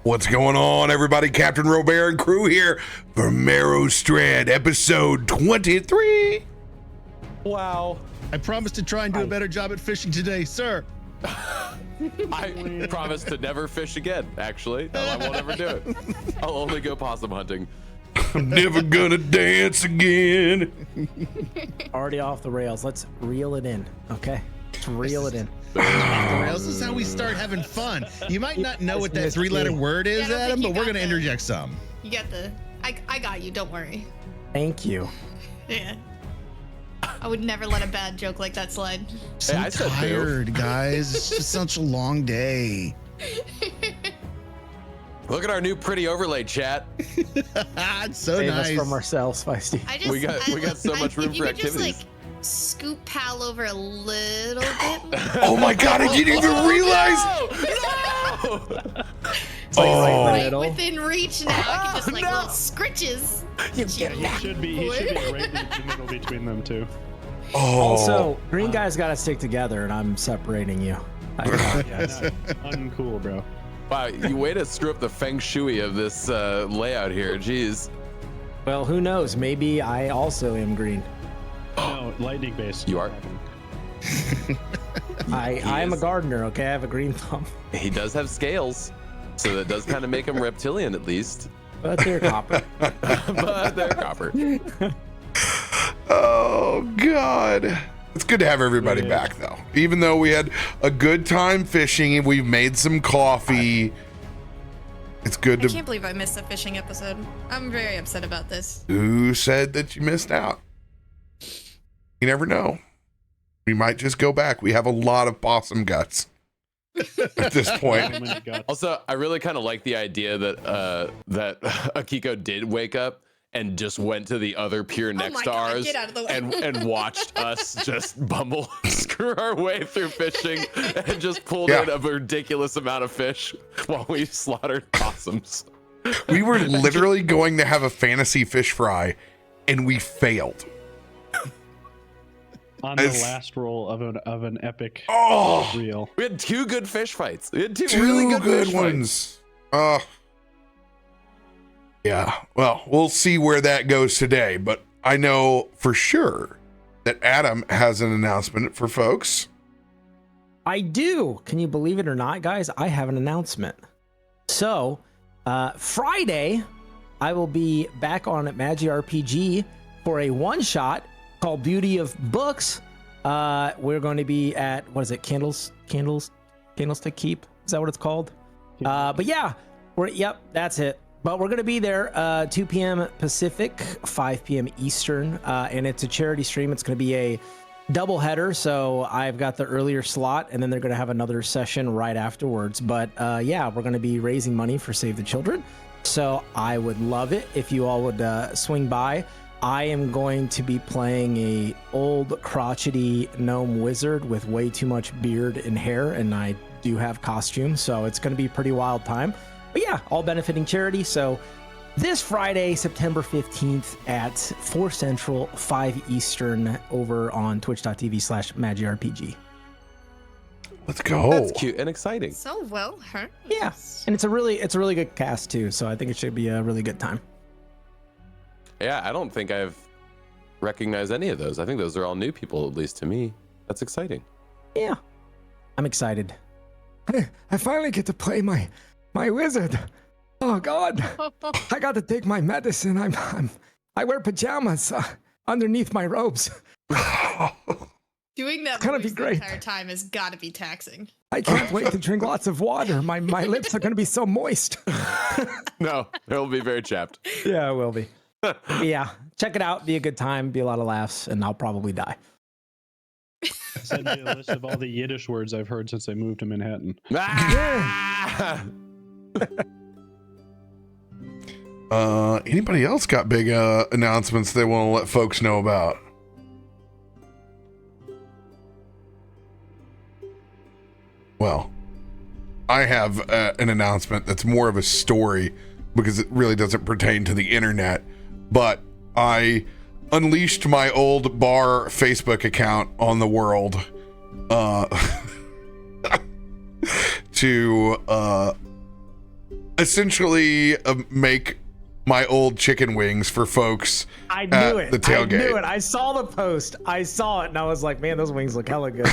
What's going on, everybody? CaptainRoBear and crew here for Merrowstrand, episode 23. Wow. I promise to try and do a better job at fishing today, sir. I promise to never fish again, actually. No, I won't ever do it. I'll only go possum hunting. I'm never gonna dance again. Already off the rails. Let's reel it in, okay? Let's reel it in. This is how we start having fun. You might not know what that three-letter word is, Adam, but we're going to interject some. You got the... I got you, don't worry. Thank you. Yeah. I would never let a bad joke like that slide. So tired, guys. It's just such a long day. Look at our new pretty overlay, chat. It's so Save nice. us from ourselves, Feisty. We got so much room for activities. Just, like, scoop Pal over a little bit more. Oh my god, I didn't even realize. No! Right within reach now. I can just like little scritches. He should be right in the middle between them two. Oh. Also, green guys got to stick together, and I'm separating you. Uncool, bro. Wow, you way to screw up the feng shui of this layout here. Jeez. Well, who knows? Maybe I also am green. No, lightning based. You are? I am a gardener, okay? I have a green thumb. He does have scales, so that does kind of make him reptilian at least. But they're copper. But they're copper. Oh god. It's good to have everybody back, though. Even though we had a good time fishing, we've made some coffee. It's good I to... can't believe I missed the fishing episode. I'm very upset about this. Who said that you missed out? You never know. We might just go back. We have a lot of possum guts at this point. Also, I really kind of like the idea that that Akiko did wake up and just went to the other pier next to ours and watched us just bumble screw our way through fishing and just pulled in a ridiculous amount of fish while we slaughtered possums. We were literally going to have a fantasy fish fry and we failed. On the last roll of an epic reel. We had two good fish fights. We had two really good fish ones. Yeah, well, we'll see where that goes today, but I know for sure that Adam has an announcement for folks. I do. Can you believe it or not, guys? I have an announcement. So, Friday, I will be back on at Magi RPG for a one-shot called Beauty of Books. We're going to be at, what is it, Candlestick Keep? Is that what it's called? But yeah, that's it. But we're going to be there 2 p.m. Pacific, 5 p.m. Eastern, and it's a charity stream. It's going to be a double header, so I've got the earlier slot, and then they're going to have another session right afterwards. But yeah, we're going to be raising money for Save the Children, so I would love it if you all would swing by. I am going to be playing a old crotchety gnome wizard with way too much beard and hair, and I do have costume, so it's going to be a pretty wild time. But yeah, all benefiting charity. So this Friday, September 15th at 4 Central, 5 Eastern over on twitch.tv/MagiRPG. Let's go. That's cute and exciting. So well heard. Yeah, and it's a really good cast too, so I think it should be a really good time. Yeah, I don't think I've recognized any of those. I think those are all new people, at least to me. That's exciting. Yeah, I'm excited. I finally get to play my wizard. Oh God, I got to take my medicine. I wear pajamas underneath my robes. Doing that gonna voice be great. the entire time has got to be taxing. I can't wait to drink lots of water. My lips are gonna be so moist. No, it'll be very chapped. Yeah, it will be. Yeah, check it out. Be a good time. Be a lot of laughs, and I'll probably die. Send me a list of all the Yiddish words I've heard since I moved to Manhattan. Anybody else got big announcements they want to let folks know about? Well, I have an announcement that's more of a story because it really doesn't pertain to the internet, but I unleashed my old bar Facebook account on the world to essentially make my old chicken wings for folks I knew it. the tailgate. I knew it. I saw the post. I saw it, and I was like, man, those wings look hella good.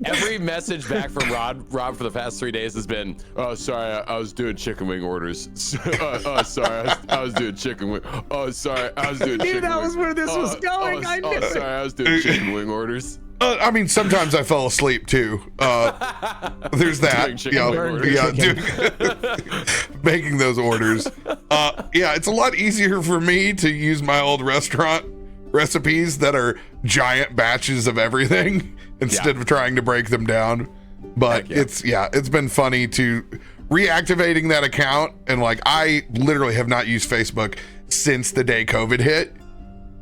Every message back from Rob for the past 3 days has been, oh, sorry, I was doing chicken wing orders. Sorry, I was doing chicken wing. Oh, sorry, I was doing chicken wing. That was where this was going. I knew it. Sorry, I was doing chicken wing orders. I mean, sometimes I fell asleep too. There's that. Making those orders. It's a lot easier for me to use my old restaurant recipes that are giant batches of everything instead of trying to break them down. But it's been funny to reactivating that account, and like I literally have not used Facebook since the day COVID hit.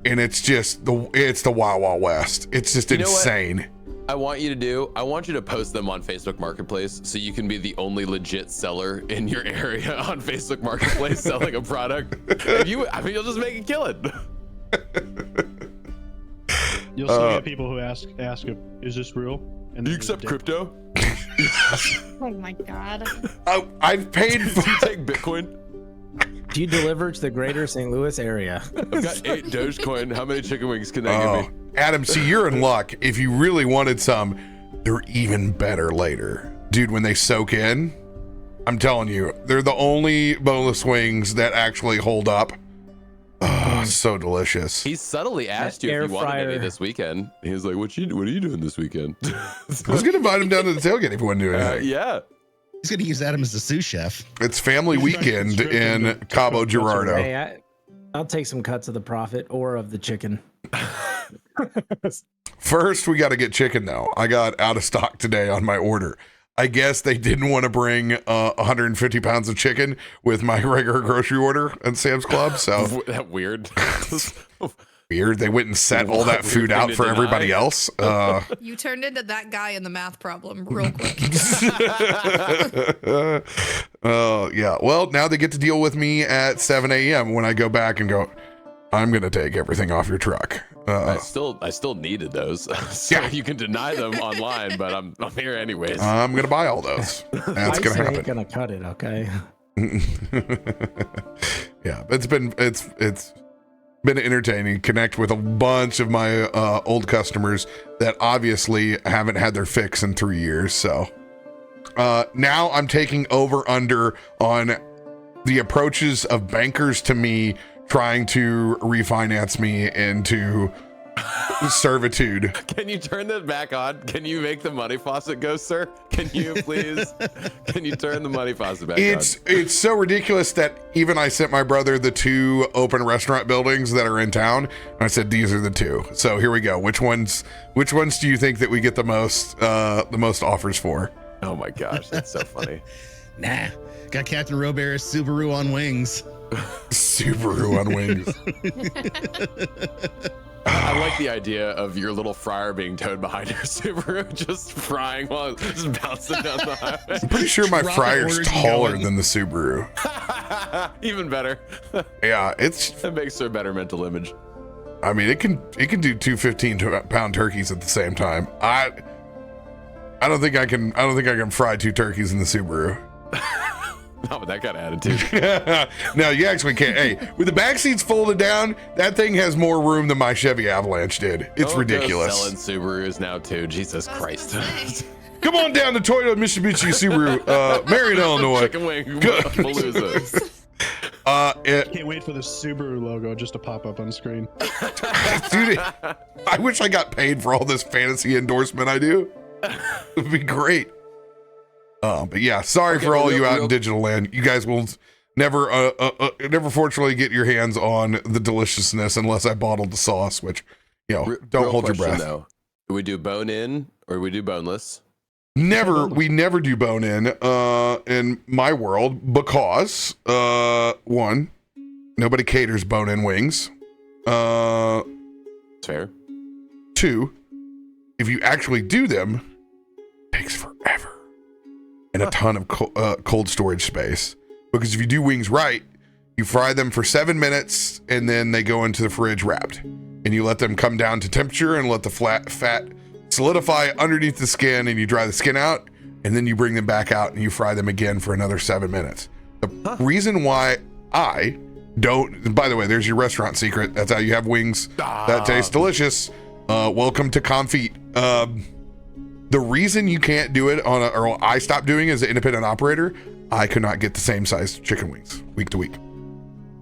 And it's just it's the Wild Wild West. It's just insane. I want you to do, I want you to post them on Facebook Marketplace so you can be the only legit seller in your area on Facebook Marketplace selling a product. You'll just make a killing. You'll still get people who ask, is this real? And do you accept crypto? Oh my God. I've paid for. Do you take Bitcoin? Do you deliver to the greater St. Louis area? I've got 8 Dogecoin. How many chicken wings can they give me? Adam, see, you're in luck. If you really wanted some, they're even better later. Dude, when they soak in, I'm telling you, they're the only boneless wings that actually hold up. Oh, so delicious. He subtly asked you if you wanted any this weekend. He was like, what are you doing this weekend? I was going to invite him down to the tailgate if you want to do anything. Yeah. He's going to use Adam as the sous chef. It's family weekend in Cabo Gerardo. Hey, I'll take some cuts of the profit or of the chicken. First, we got to get chicken, though. I got out of stock today on my order. I guess they didn't want to bring 150 pounds of chicken with my regular grocery order at Sam's Club. So that weird. Weird. They went and set all that food out for everybody else. You turned into that guy in the math problem real quick. Yeah. Well, now they get to deal with me at 7 a.m. when I go back and go, I'm going to take everything off your truck. I still needed those. So you can deny them online, but I'm here anyways. I'm going to buy all those. That's going to happen. Ain't going to cut it, okay? Yeah, it's been entertaining. Connect with a bunch of my old customers that obviously haven't had their fix in 3 years. So now I'm taking over under on the approaches of bankers to me trying to refinance me into servitude. Can you turn that back on? Can you make the money faucet go, sir? Can you please? Can you turn the money faucet back on? It's so ridiculous that even I sent my brother the 2 open restaurant buildings that are in town. And I said, these are the 2. So here we go. Which ones do you think that we get the most offers for? Oh my gosh, that's so funny. Nah, got CaptainRoBear Subaru on wings. Subaru on wings. I like the idea of your little fryer being towed behind your Subaru, just frying while it's just bouncing down the highway. I'm pretty sure my fryer's taller than the Subaru. Even better. Yeah, it makes for a better mental image. I mean, it can do 2 15-pound turkeys at the same time. I don't think I can fry 2 turkeys in the Subaru. Not with that kind of attitude. No, you actually can't. Hey, with the back seats folded down, that thing has more room than my Chevy Avalanche did. It's ridiculous. Selling Subarus now too. Jesus Christ. Come on down to Toyota Mitsubishi Subaru, Marion, Illinois. Chicken wing palooza. Can't wait for the Subaru logo just to pop up on screen. Dude, I wish I got paid for all this fantasy endorsement I do. It'd be great. But yeah, sorry for all you out in digital land. You guys will never fortunately get your hands on the deliciousness unless I bottled the sauce, which, don't hold your breath. Though. Do we do bone in or do we do boneless? We never do bone in my world because, 1, nobody caters bone in wings. Fair. 2, if you actually do them, it takes forever. And a ton of cold storage space, because if you do wings right, you fry them for 7 minutes and then they go into the fridge wrapped, and you let them come down to temperature and let the fat solidify underneath the skin, and you dry the skin out. and then you bring them back out and you fry them again for another 7 minutes. The reason why I don't, by the way, there's your restaurant secret. That's how you have wings that taste delicious. Welcome to Confit. The reason you can't do it or I stopped doing it as an independent operator, I could not get the same size chicken wings week to week.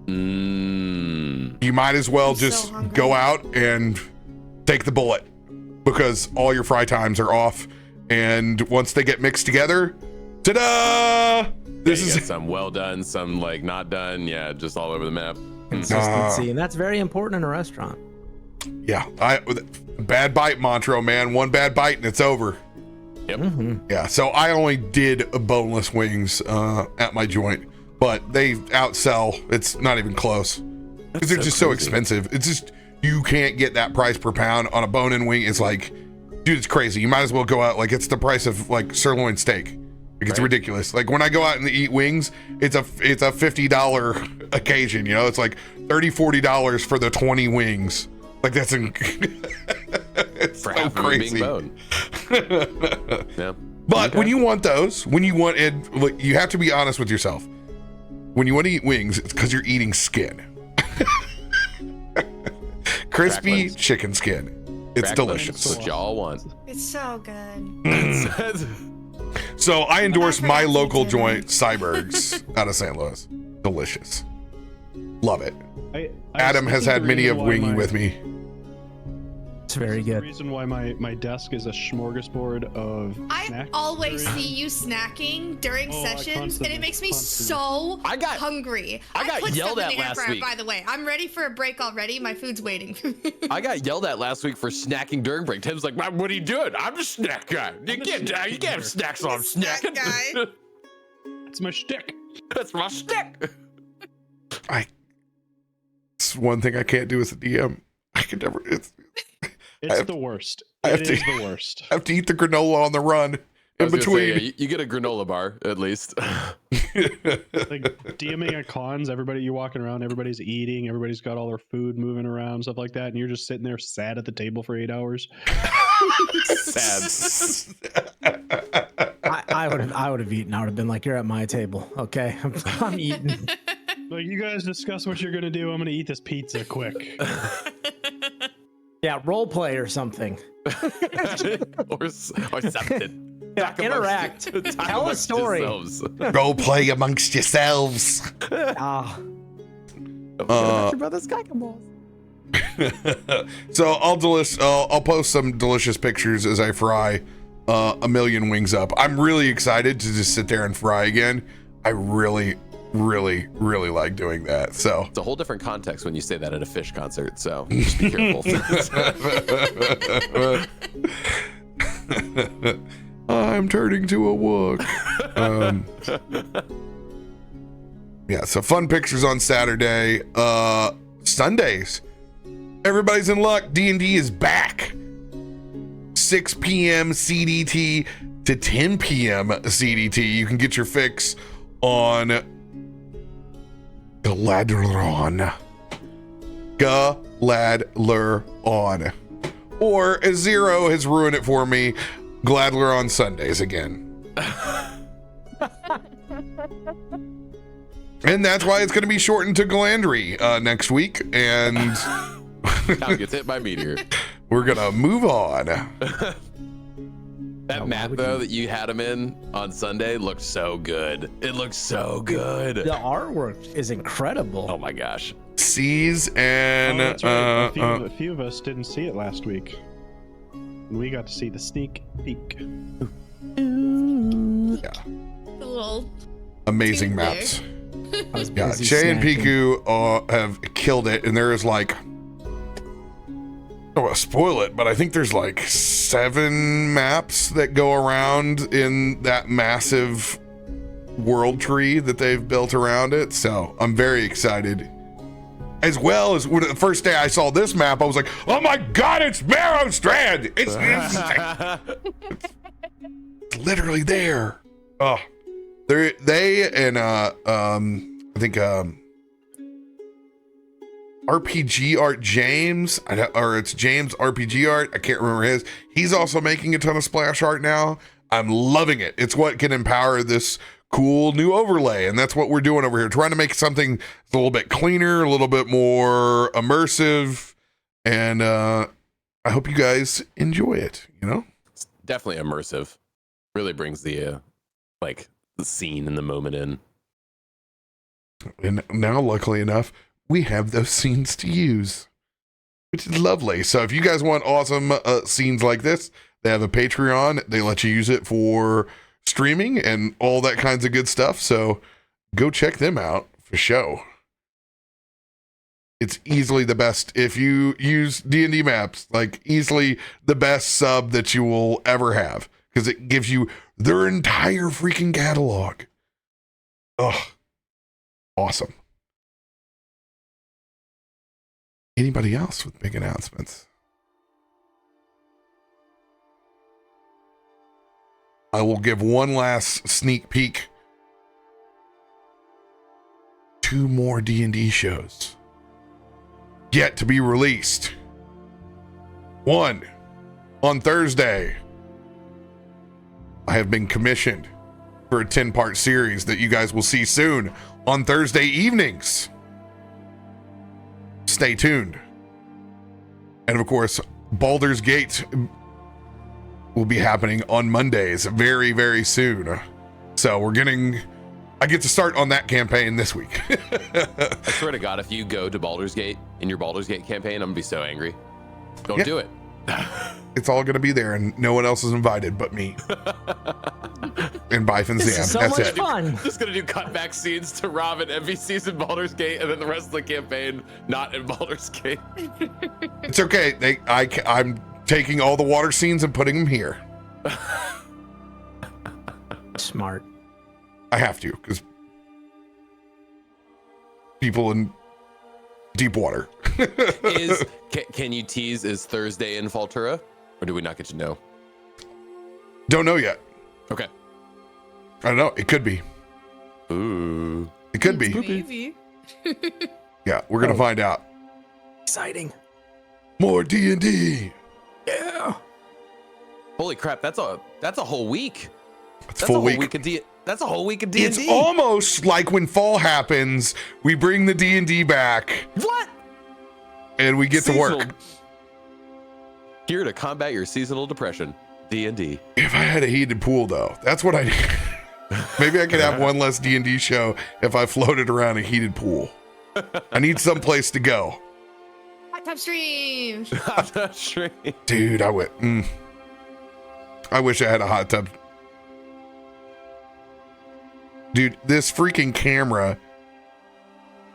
You might as well just go out and take the bullet, because all your fry times are off, and once they get mixed together, ta-da! This is some well done, some like not done. Yeah, just all over the map. Consistency, and that's very important in a restaurant. Yeah, bad bite mantra, man. One bad bite and it's over. Yep. Yeah, so I only did boneless wings at my joint, but they outsell. It's not even close because they're just so expensive. It's just, you can't get that price per pound on a bone-in wing. It's like, dude, it's crazy. You might as well go out, like, it's the price of like sirloin steak. Like, it's ridiculous. Like, when I go out and eat wings, it's a $50 occasion, you know. It's like $30-$40 for the 20 wings. Like, that's it's for so half crazy. Bone. Yeah. But when you want those, when you want it, look, you have to be honest with yourself. When you want to eat wings, it's because you're eating skin. Crispy chicken skin. It's delicious. That's what y'all want. It's so good. So I endorse my local joint, Cybergs, out of St. Louis. Delicious. Love it. Adam has had many of wingy with me. It's very good. The reason why my desk is a smorgasbord of I always see you snacking during sessions, and it makes me so hungry. I got yelled at last week. By the way, I'm ready for a break already. My food's waiting for me. I got yelled at last week for snacking during break. Tim's like, "What are you doing? I'm a snack guy. You can't have snacks while I'm snacking." Guy. It's my shtick. That's my shtick. It's one thing I can't do as a DM. I can never. It's the worst. It is the worst. I have to eat the granola on the run in between. Say, you get a granola bar at least. Like DMing at cons, you're walking around, everybody's eating, everybody's got all their food moving around, stuff like that, and you're just sitting there sad at the table for 8 hours. Sad. I would have eaten. I would have been like, "You're at my table, okay? I'm eating." Like, you guys discuss what you're gonna do. I'm gonna eat this pizza quick. Yeah, role play or something. or something. Yeah, interact. Tell a story. Role play amongst yourselves. Your brother's balls. So I'll post some delicious pictures as I fry a million wings up. I'm really excited to just sit there and fry again. I really like doing that. So it's a whole different context when you say that at a Fish concert, so just be careful. I'm turning to a wook. Yeah, so fun pictures on Saturday. Sundays, everybody's in luck. D&D is back. 6 p.m. CDT to 10 p.m. CDT. You can get your fix on Galadron. Or, as Zero has ruined it for me, Gladler on Sundays again. And that's why it's going to be shortened to Galandry next week. And Now gets hit by meteor. We're going to move on. That map, though, that you had him in on Sunday looked so good. It looks so good. The artwork is incredible. Oh, my gosh. Seas and... that's right. A few of us didn't see it last week. We got to see the sneak peek. Yeah. The little amazing maps. Yeah, Shay and Piku have killed it, and there is like... I don't want to spoil it, but I think there's like 7 maps that go around in that massive world tree that they've built around it. So I'm very excited. As well as when the first day I saw this map, I was like, "Oh my God, it's Merrowstrand! It's literally there." Oh, they and I think RPG Art James, or it's James RPG Art. I can't remember his. He's also making a ton of splash art now. I'm loving it. It's what can empower this cool new overlay, and that's what we're doing over here, trying to make something a little bit cleaner, a little bit more immersive, and I hope you guys enjoy it. It's definitely immersive. Really brings the the scene and the moment in. And now, luckily enough, we have those scenes to use, which is lovely. So if you guys want awesome scenes like this, they have a Patreon. They let you use it for streaming and all that kinds of good stuff. So go check them out for show. It's easily the best. If you use D&D maps, like easily the best sub that you will ever have, because it gives you their entire freaking catalog. Ugh. Awesome. Anybody else with big announcements? I will give one last sneak peek. 2 more D&D shows yet to be released. One, on Thursday, I have been commissioned for a 10-part series that you guys will see soon on Thursday evenings. Stay tuned. And of course, Baldur's Gate will be happening on Mondays very, very soon. So I get to start on that campaign this week. I swear to God, if you go to Baldur's Gate in your Baldur's Gate campaign, I'm gonna be so angry. Don't do it. It's all going to be there, and no one else is invited but me. And Bife and This Sam. is so That's much it. fun. Just gonna do cutback scenes to Rob and NPCs in Baldur's Gate, and then the rest of the campaign not in Baldur's Gate. It's okay. I'm taking all the water scenes and putting them here. Smart. I have to, because people in deep water. Can you tease, is Thursday in Faltura, or do we not get to know? Don't know yet. Okay. I don't know. It could be. Ooh. It could be. Maybe. Yeah, we're gonna find out. Exciting. More D&D. Yeah. Holy crap! That's a whole week. It's That's full a whole week. week of D. That's a whole week of D&D. It's almost like when fall happens, we bring the D&D back. What? And we get to work. Here to combat your seasonal depression. D&D. If I had a heated pool, though, that's what I need. Maybe I could have one less D&D show if I floated around a heated pool. I need some place to go. Hot tub stream. Dude, I went. I wish I had a hot tub. Dude, this freaking camera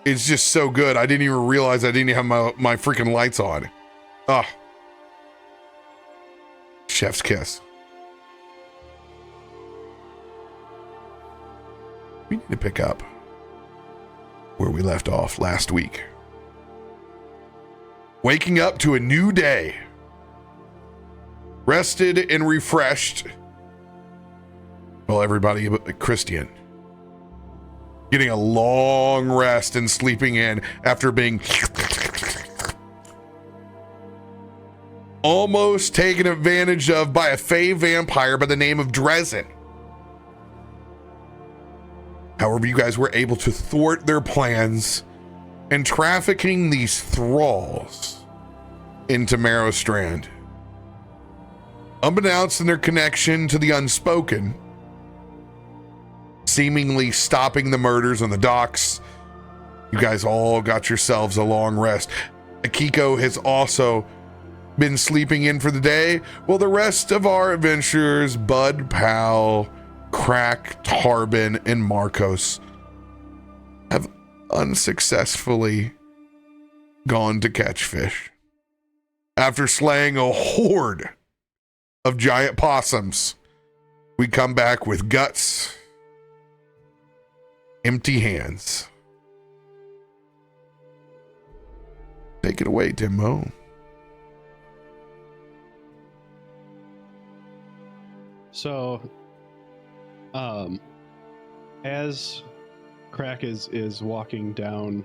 is just so good. I didn't even realize I didn't have my freaking lights on. Ah. Chef's kiss. We need to pick up where we left off last week. Waking up to a new day. Rested and refreshed. Well, everybody but Christain. Getting a long rest and sleeping in after being almost taken advantage of by a fey vampire by the name of Dresden. However, you guys were able to thwart their plans and trafficking these thralls into Merrowstrand. Unbeknownst in their connection to the unspoken, seemingly stopping the murders on the docks, you guys all got yourselves a long rest. Akiko has also been sleeping in for the day, while the rest of our adventurers, Bud, Pal, Krak, Tarben, and Markos, have unsuccessfully gone to catch fish. After slaying a horde of giant possums, we come back with guts, empty hands. Take it away, Timbo. So, as Krak is walking down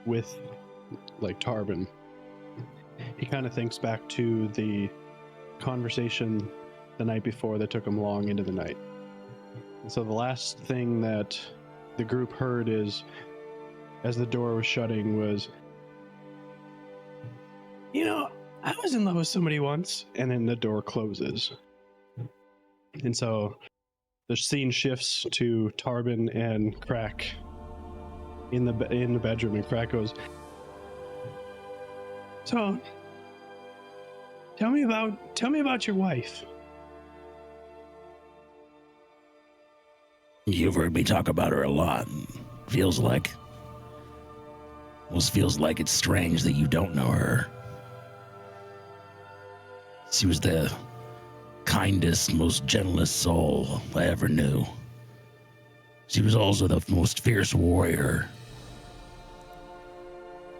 with like Tarben, he kind of thinks back to the conversation the night before that took them long into the night. And so the last thing that the group heard is, as the door was shutting, was, you know, I was in love with somebody once, and then the door closes. And so the scene shifts to Tarben and Krak in the bedroom, and Krak goes, so tell me about your wife. You've heard me talk about her a lot. Feels like it's strange that you don't know her. She was the kindest, most gentlest soul I ever knew. She was also the most fierce warrior.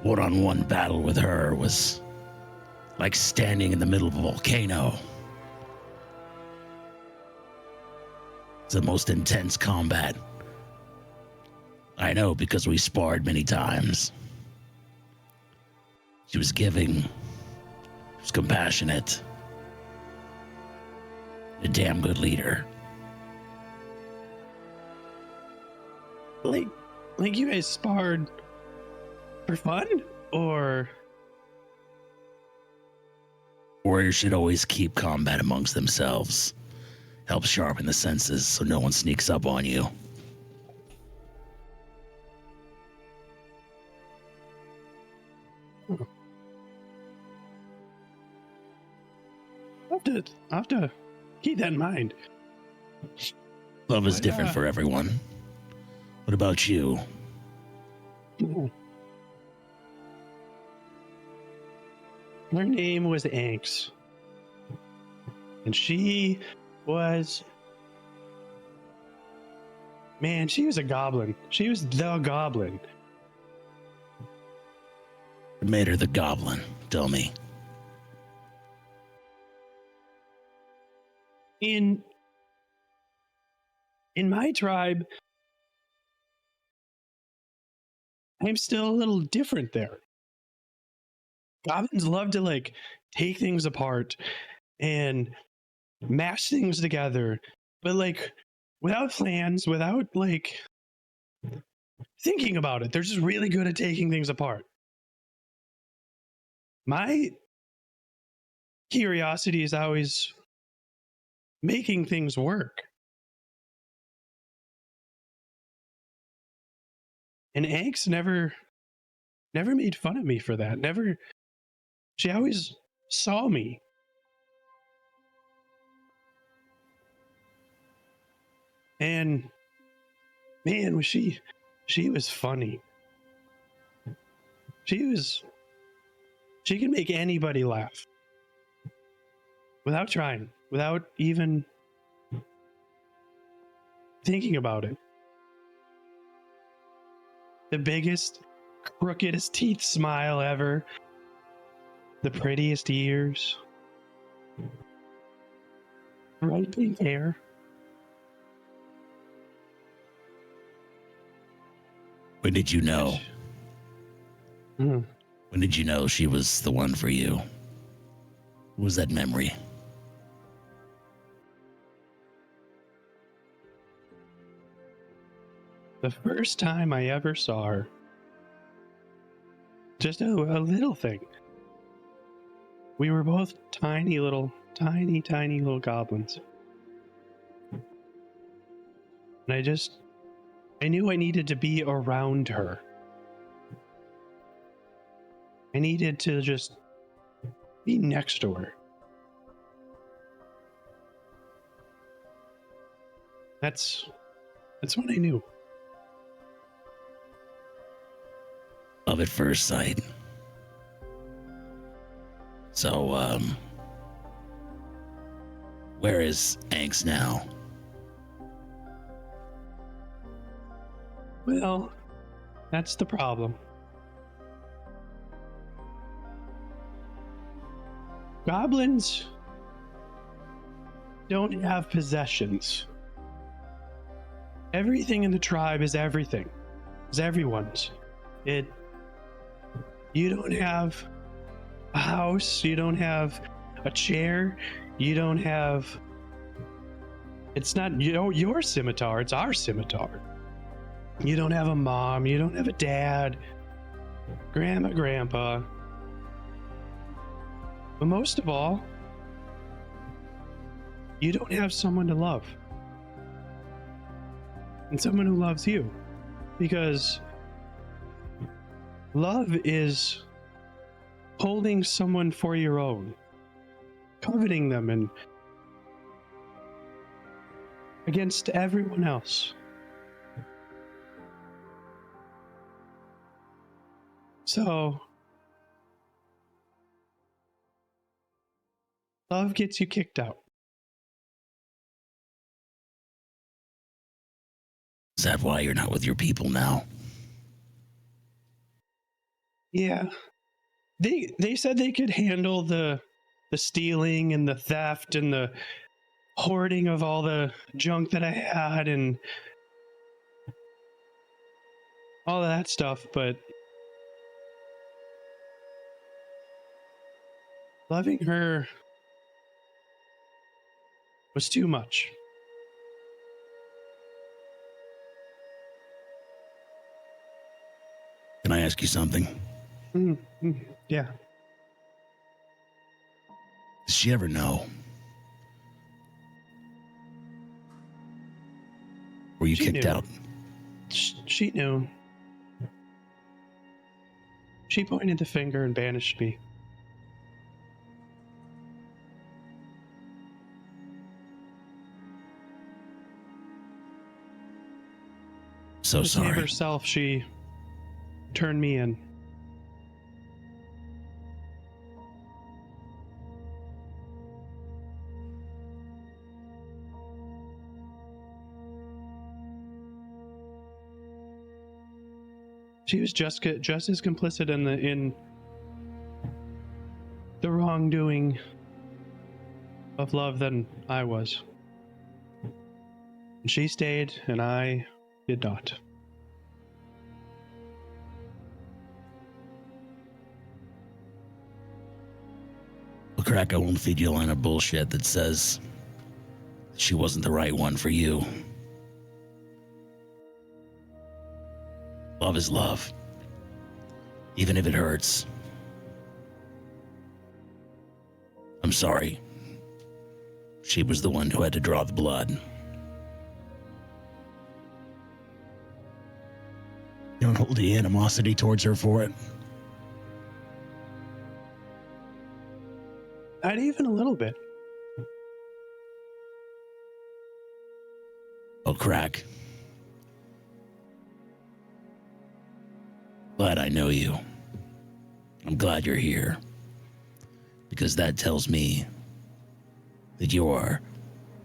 One-on-one battle with her was like standing in the middle of a volcano. It's the most intense combat. I know, because we sparred many times. She was giving. She was compassionate. A damn good leader. Like you guys sparred for fun, or? Warriors should always keep combat amongst themselves. Helps sharpen the senses so no one sneaks up on you. I'll have to keep that in mind. Love is different for everyone. What about you? Her name was Anx. And she was... Man, she was a goblin. She was the goblin. What made her the goblin? Tell me. In my tribe, I'm still a little different there. Goblins love to like take things apart and mash things together, but like without plans, without like thinking about it. They're just really good at taking things apart. My curiosity is always making things work. And Anx never made fun of me for that. She always saw me. And man, was she was funny. She could make anybody laugh. Without trying, without even thinking about it. The biggest, crookedest teeth smile ever. The prettiest ears. Bright pink hair. When did you know? Mm. When did you know she was the one for you? What was that memory? The first time I ever saw her. Just a little thing. We were both tiny little goblins. And I knew I needed to be around her. I needed to just be next to her. That's what I knew. Love at first sight. So, where is Anx now? Well, that's the problem. Goblins don't have possessions. Everything in the tribe is everything. It's everyone's. You don't have a house, you don't have a chair, you don't have It's not your scimitar, it's our scimitar. You don't have a mom, you don't have a dad, grandma, grandpa. But most of all, you don't have someone to love. And someone who loves you. Because love is holding someone for your own, coveting them and against everyone else. So, love gets you kicked out. Is that why you're not with your people now? Yeah. They said they could handle the stealing and the theft and the hoarding of all the junk that I had and all that stuff, but loving her was too much. Can I ask you something? Yeah. Does she ever know? Were you kicked out? She knew. She pointed the finger and banished me. So To save sorry. herself, she turned me in. She was just as complicit in the wrongdoing of love than I was. And she stayed, and I did not. Well, Krak, I won't feed you a line of bullshit that says she wasn't the right one for you. Love is love, even if it hurts. I'm sorry. She was the one who had to draw the blood. You don't hold the animosity towards her for it? Not even a little bit. Oh, Krak. Glad I know you. I'm glad you're here. Because that tells me that you're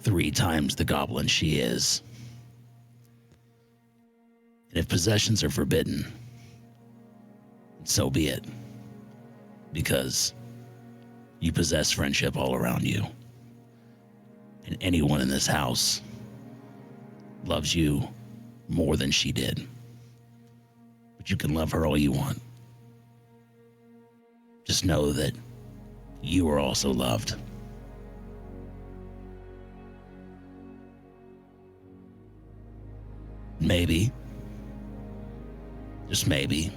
3 times the goblin she is. And if possessions are forbidden, so be it. Because you possess friendship all around you. And anyone in this house loves you more than she did. But you can love her all you want. Just know that you are also loved. Maybe, just maybe,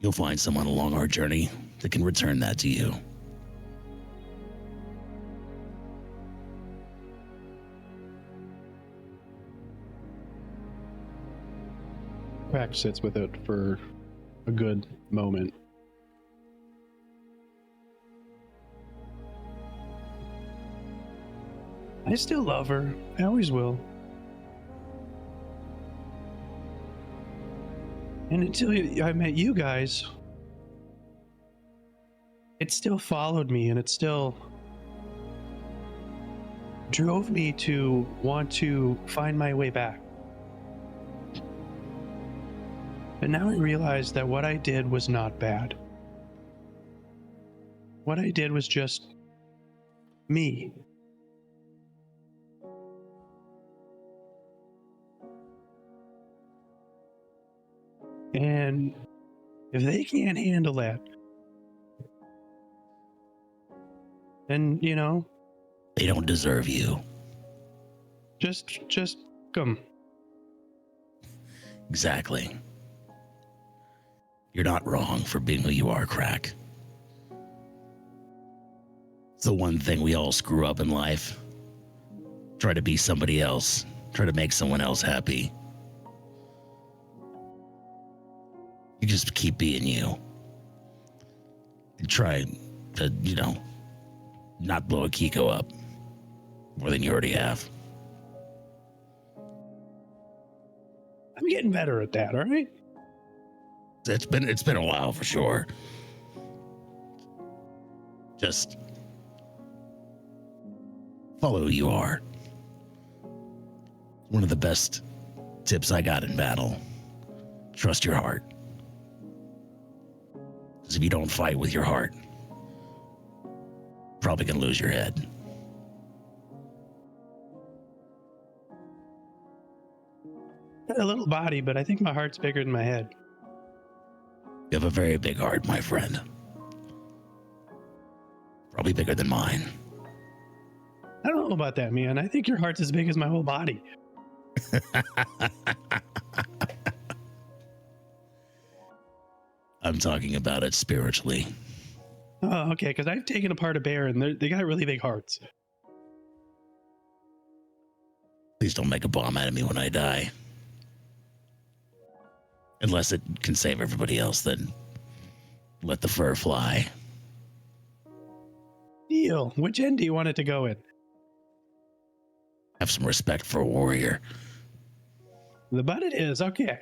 you'll find someone along our journey that can return that to you. Krak sits with it for a good moment. I still love her. I always will. And until I met you guys, it still followed me and it still drove me to want to find my way back. And now I realize that what I did was not bad. What I did was just me. And if they can't handle that, then, you know, They don't deserve you. Just come. Exactly. You're not wrong for being who you are, Krak. It's the one thing we all screw up in life. Try to be somebody else. Try to make someone else happy. You just keep being you. And try to, not blow Akiko up more than you already have. I'm getting better at that, all right? It's been a while for sure. Just follow who you are. One of the best tips I got in battle. Trust your heart. Because if you don't fight with your heart, you're probably gonna lose your head. Got a little body, but I think my heart's bigger than my head. You have a very big heart, my friend. Probably bigger than mine. I don't know about that, man. I think your heart's as big as my whole body. I'm talking about it spiritually. Oh, okay, because I've taken apart a bear, and they got really big hearts. Please don't make a bomb out of me when I die. Unless it can save everybody else, then let the fur fly. Deal. Which end do you want it to go in? Have some respect for a warrior. The butt it is, okay.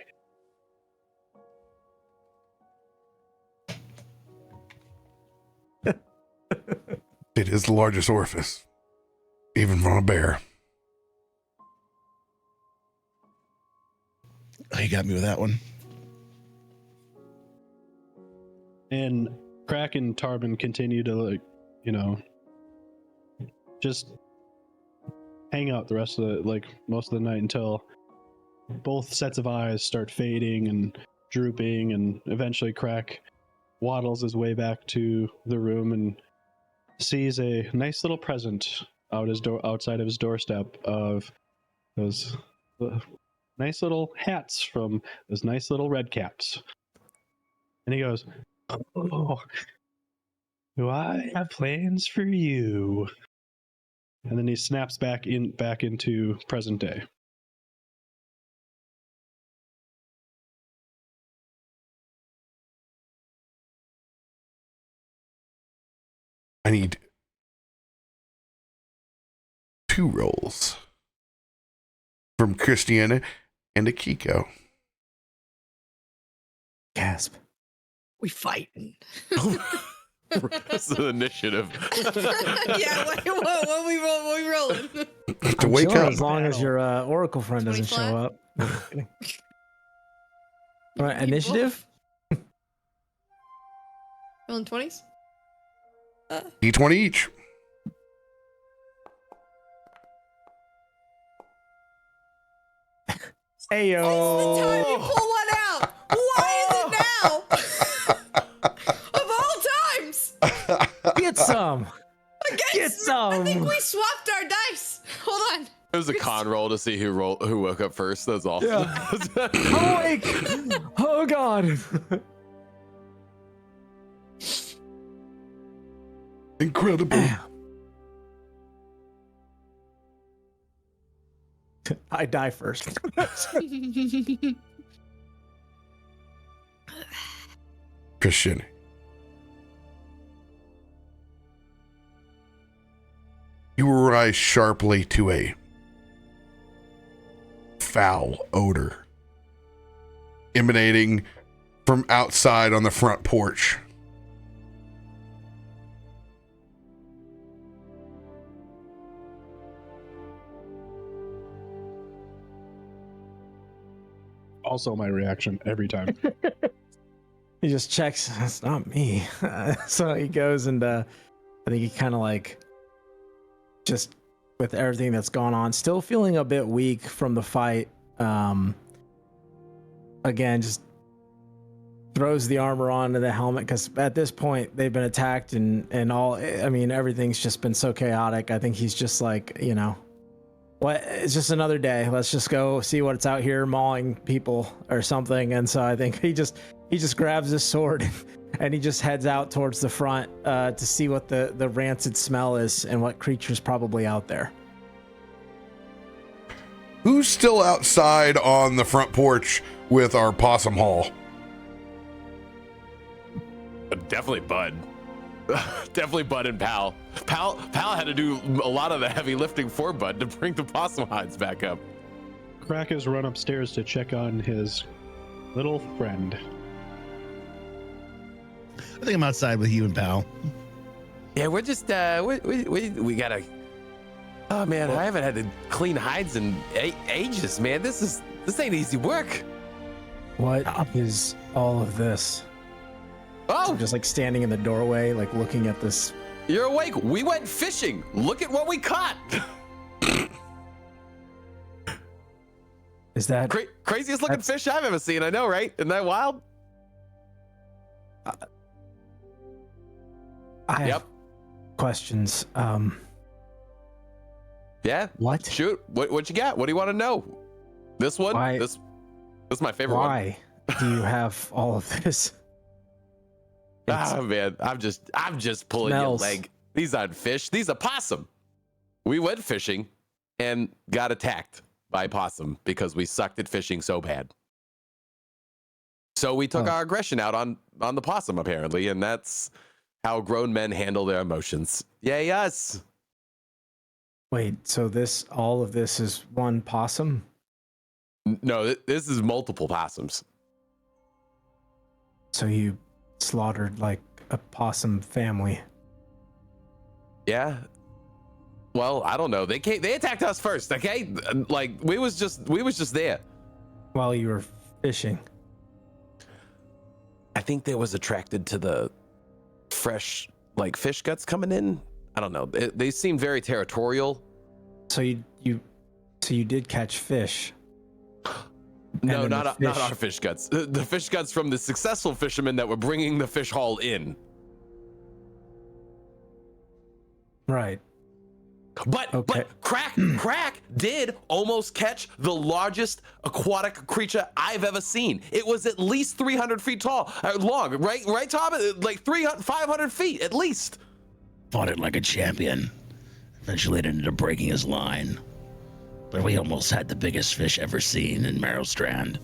It is the largest orifice, even from a bear. Oh, you got me with that one. And Krak and Tarben continue to, just hang out the rest of most of the night until both sets of eyes start fading and drooping, and eventually Krak waddles his way back to the room and sees a nice little present outside of his doorstep of those nice little hats from those nice little red caps. And he goes, "Oh, do I have plans for you?" And then he snaps back into present day. I need 2 rolls from Christain and Akiko. Gasp. We fighting. This is initiative. Yeah, what we rolling? To wake Sure, up. as long as your Oracle friend doesn't 20 show up. No, just kidding. All right, initiative. Rolling 20s? D20 each. Hey yo! It's the time you pull one out. Why is it now? Of all times. Get some. Get some. I think we swapped our dice. Hold on. It was a con roll to see who woke up first. That's all. Yeah. Awake! Oh god! Incredible. I die first. Christian. You rise sharply to a foul odor emanating from outside on the front porch. Also my reaction every time. He just checks. That's not me. So he goes and I think he kind of just with everything that's gone on, still feeling a bit weak from the fight. Again, just throws the armor onto the helmet, because at this point they've been attacked and all. I mean, everything's just been so chaotic. I think he's just like, what? It's just another day. Let's just go see what's out here mauling people or something. And so I think he just grabs his sword and he just heads out towards the front to see what the rancid smell is and what creature's probably out there. Who's still outside on the front porch with our possum haul? Definitely Bud. Definitely Bud and Pal. Pal had to do a lot of the heavy lifting for Bud to bring the possum hides back up. Krak has run upstairs to check on his little friend. I think I'm outside with you and Pal. Yeah, we're just we gotta. Oh man, I haven't had to clean hides in ages, man. This ain't easy work. What is all of this? Oh, So just like standing in the doorway, like looking at this. you're awake. We went fishing. Look at what we caught. Is that Craziest looking fish I've ever seen. I know, right? Isn't that wild? I have Yep. questions. Yeah. What? Shoot. What you got? What do you want to know? This one? Why- This is my favorite one. Why do you have all of this? Ah man, I'm just pulling Smells. your leg. These aren't fish. These are possum. We went fishing and got attacked by possum because we sucked at fishing so bad. So we took our aggression out on the possum apparently, and that's how grown men handle their emotions. Yay us. Wait, so all of this is one possum? No, this is multiple possums. So you slaughtered like a possum family. Yeah. Well, I don't know. They attacked us first, okay? Like we was just there. While you were fishing. I think they was attracted to the fresh like fish guts coming in. I don't know. They seemed very territorial. So you did catch fish. No, And then not our fish guts. The fish guts from the successful fishermen that were bringing the fish haul in. Right. But Krak did almost catch the largest aquatic creature I've ever seen. It was at least 300 feet tall, long, right, Tom? Like 300, 500 feet at least. Fought it like a champion. Eventually it ended up breaking his line. But we almost had the biggest fish ever seen in Merrowstrand.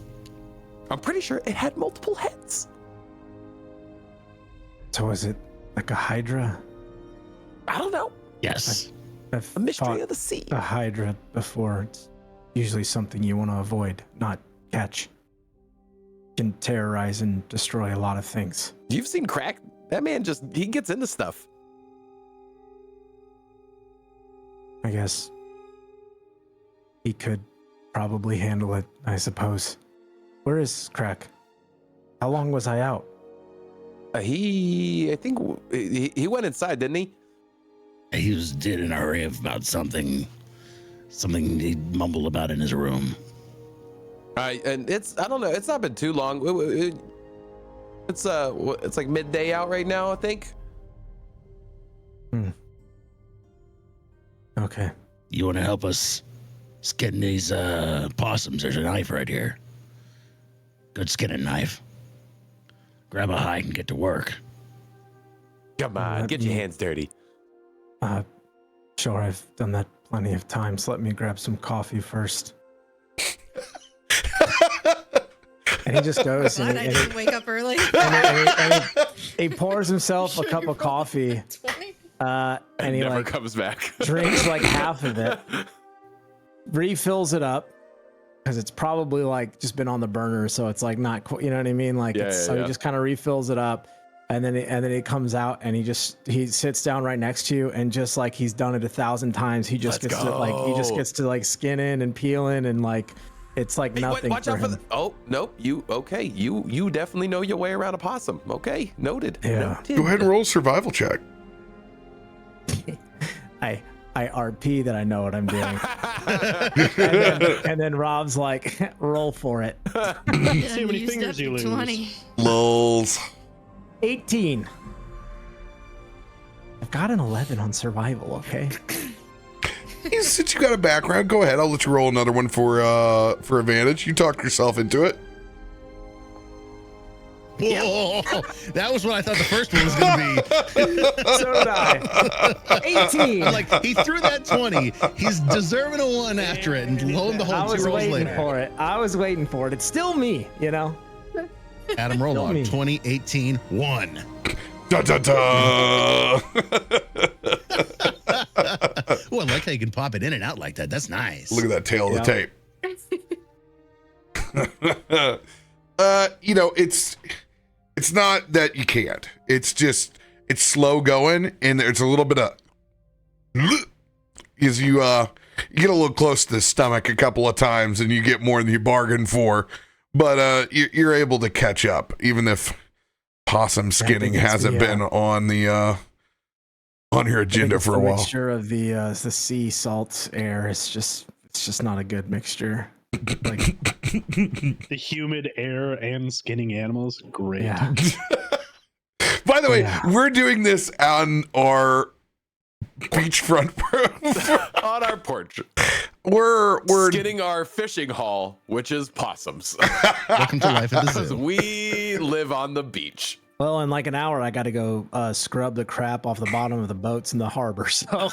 I'm pretty sure it had multiple heads. So is it like a hydra? I don't know. Yes. I've A mystery fought of the sea. a hydra before. It's usually something you want to avoid, not catch. Can terrorize and destroy a lot of things. You've seen Krak? That man he gets into stuff. I guess he could probably handle it, I suppose. Where is Krak? How long was I out? I think he went inside, didn't he? He did an rave about something he mumbled about in his room. And I don't know. It's not been too long. It's like midday out right now, I think. Okay. You want to help us skin these possums? There's a knife right here. Good skinning knife. Grab a hide and get to work. Come on, get your hands dirty. Sure, I've done that plenty of times. Let me grab some coffee first. And he just goes Glad I didn't wake up early. and he pours himself a cup of coffee. 20. And he never like comes back. drinks like half of it, refills it up because it's probably like just been on the burner, so it's like not, you know what I mean? Like he just kind of refills it up, and then he comes out and he sits down right next to you, and just like he's done it 1,000 times, he just gets to like skin in and peel in, and like it's like nothing. Watch for out him. for the. Oh nope, you definitely know your way around a possum. Okay, noted. Yeah. Noted. Go ahead and roll a survival check. I RP that I know what I'm doing. and then Rob's like, roll for it. See how many fingers you lose. 20. Lols. 18. I've got an 11 on survival, okay? Since you got a background, go ahead. I'll let you roll another one for advantage. You talked yourself into it. Whoa, that was what I thought the first one was going to be. So did I. 18. I'm like, he threw that 20. He's deserving of one after it. And lo and I behold, 2 was rolls waiting later. for it. I was waiting for it. It's still me, you know? Adam, roll Still on. me. 20, 18, 1. Da, da, da. Oh, I like how you can pop it in and out like that. That's nice. Look at that tail of the tape. It's not that you can't. It's just it's slow going, and there's a little bit of as you get a little close to the stomach a couple of times, and you get more than you bargained for. But you're able to catch up, even if possum skinning hasn't been on the on your agenda for a while. The mixture of the sea salt air is just not a good mixture. Like The humid air and skinning animals, great. yeah. By the way, we're doing this on our beachfront. On our porch. We're Skinning our fishing haul, which is possums. Welcome to life at the Because zoo. we live on the beach. Well, in like an hour, I got to go scrub the crap off the bottom of the boats in the harbor. So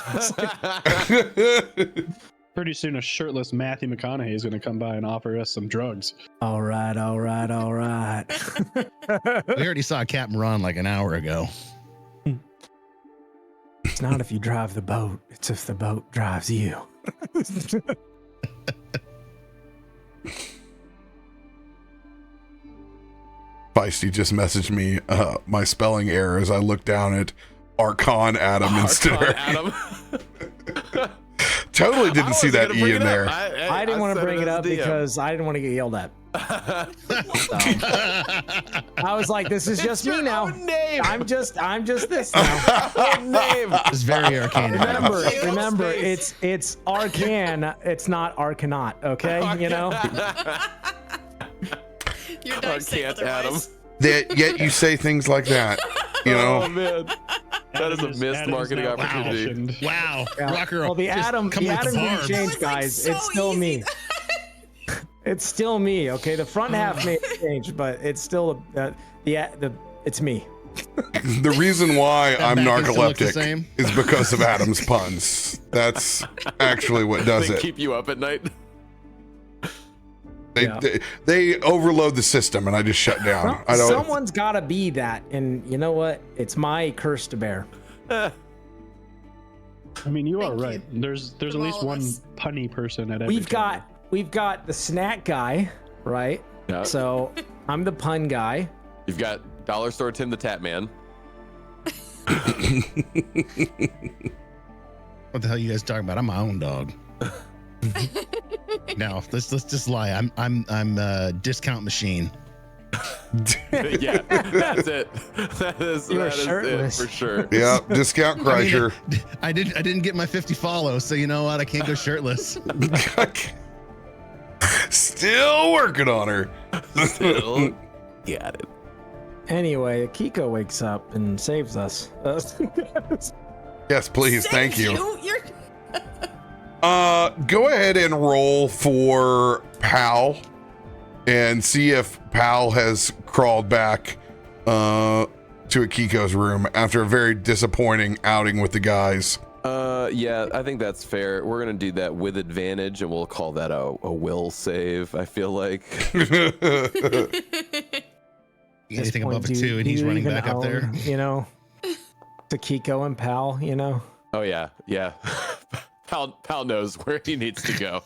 Pretty soon, a shirtless Matthew McConaughey is going to come by and offer us some drugs. all right. We already saw Captain Ron like an hour ago. It's not if you drive the boat; it's if the boat drives you. Feisty just messaged me my spelling error as I look down at ArcaneAdam instead. Adam. Totally didn't see that E in there. I didn't want to bring it up because I didn't want to get yelled at. So, I was like, "This is just me now. Name. I'm just this now." Name. It's very arcane. Remember, it's Arcane. It's not Arcanaut. Okay, you know. Your dice say otherwise. Yet you say things like that, you know. Oh man, that is a missed Adam's marketing now opportunity. auctioned. Wow. Yeah. Rocker. Well, the just Adam coming with didn't barbs. change, That was, like, guys. so It's still easy. me. It's still me. Okay, the front half may change, but it's still it's me. The reason why That I'm back end still looks the narcoleptic same? is because of Adam's puns. That's actually what does They it. keep you up at night. They overload the system, and I just shut down. I don't. Someone's got to be that, and you know what? It's my curse to bear. I mean, you are Thank right. you. There's at From least all of one us. punny person at every table. We've got the snack guy, right? Yeah. So I'm the pun guy. You've got Dollar Store Tim the Tap Man. What the hell are you guys talking about? I'm my own dog. No, let's just lie. I'm a discount machine. Yeah, that's it. That is You were it shirtless. for sure. Yeah, discount Kreischer. I didn't get my 50 follows, so you know what? I can't go shirtless. Still working on her. Still got it. Anyway, Akiko wakes up and saves us. Yes, please. Thank you. You're Go ahead and roll for Pal and see if Pal has crawled back to Akiko's room after a very disappointing outing with the guys. Yeah, I think that's fair. We're gonna do that with advantage, and we'll call that a will save. I feel like. Anything above a 2 and he's running back up there. You know, Akiko and Pal. You know. Oh yeah. Pal knows where he needs to go.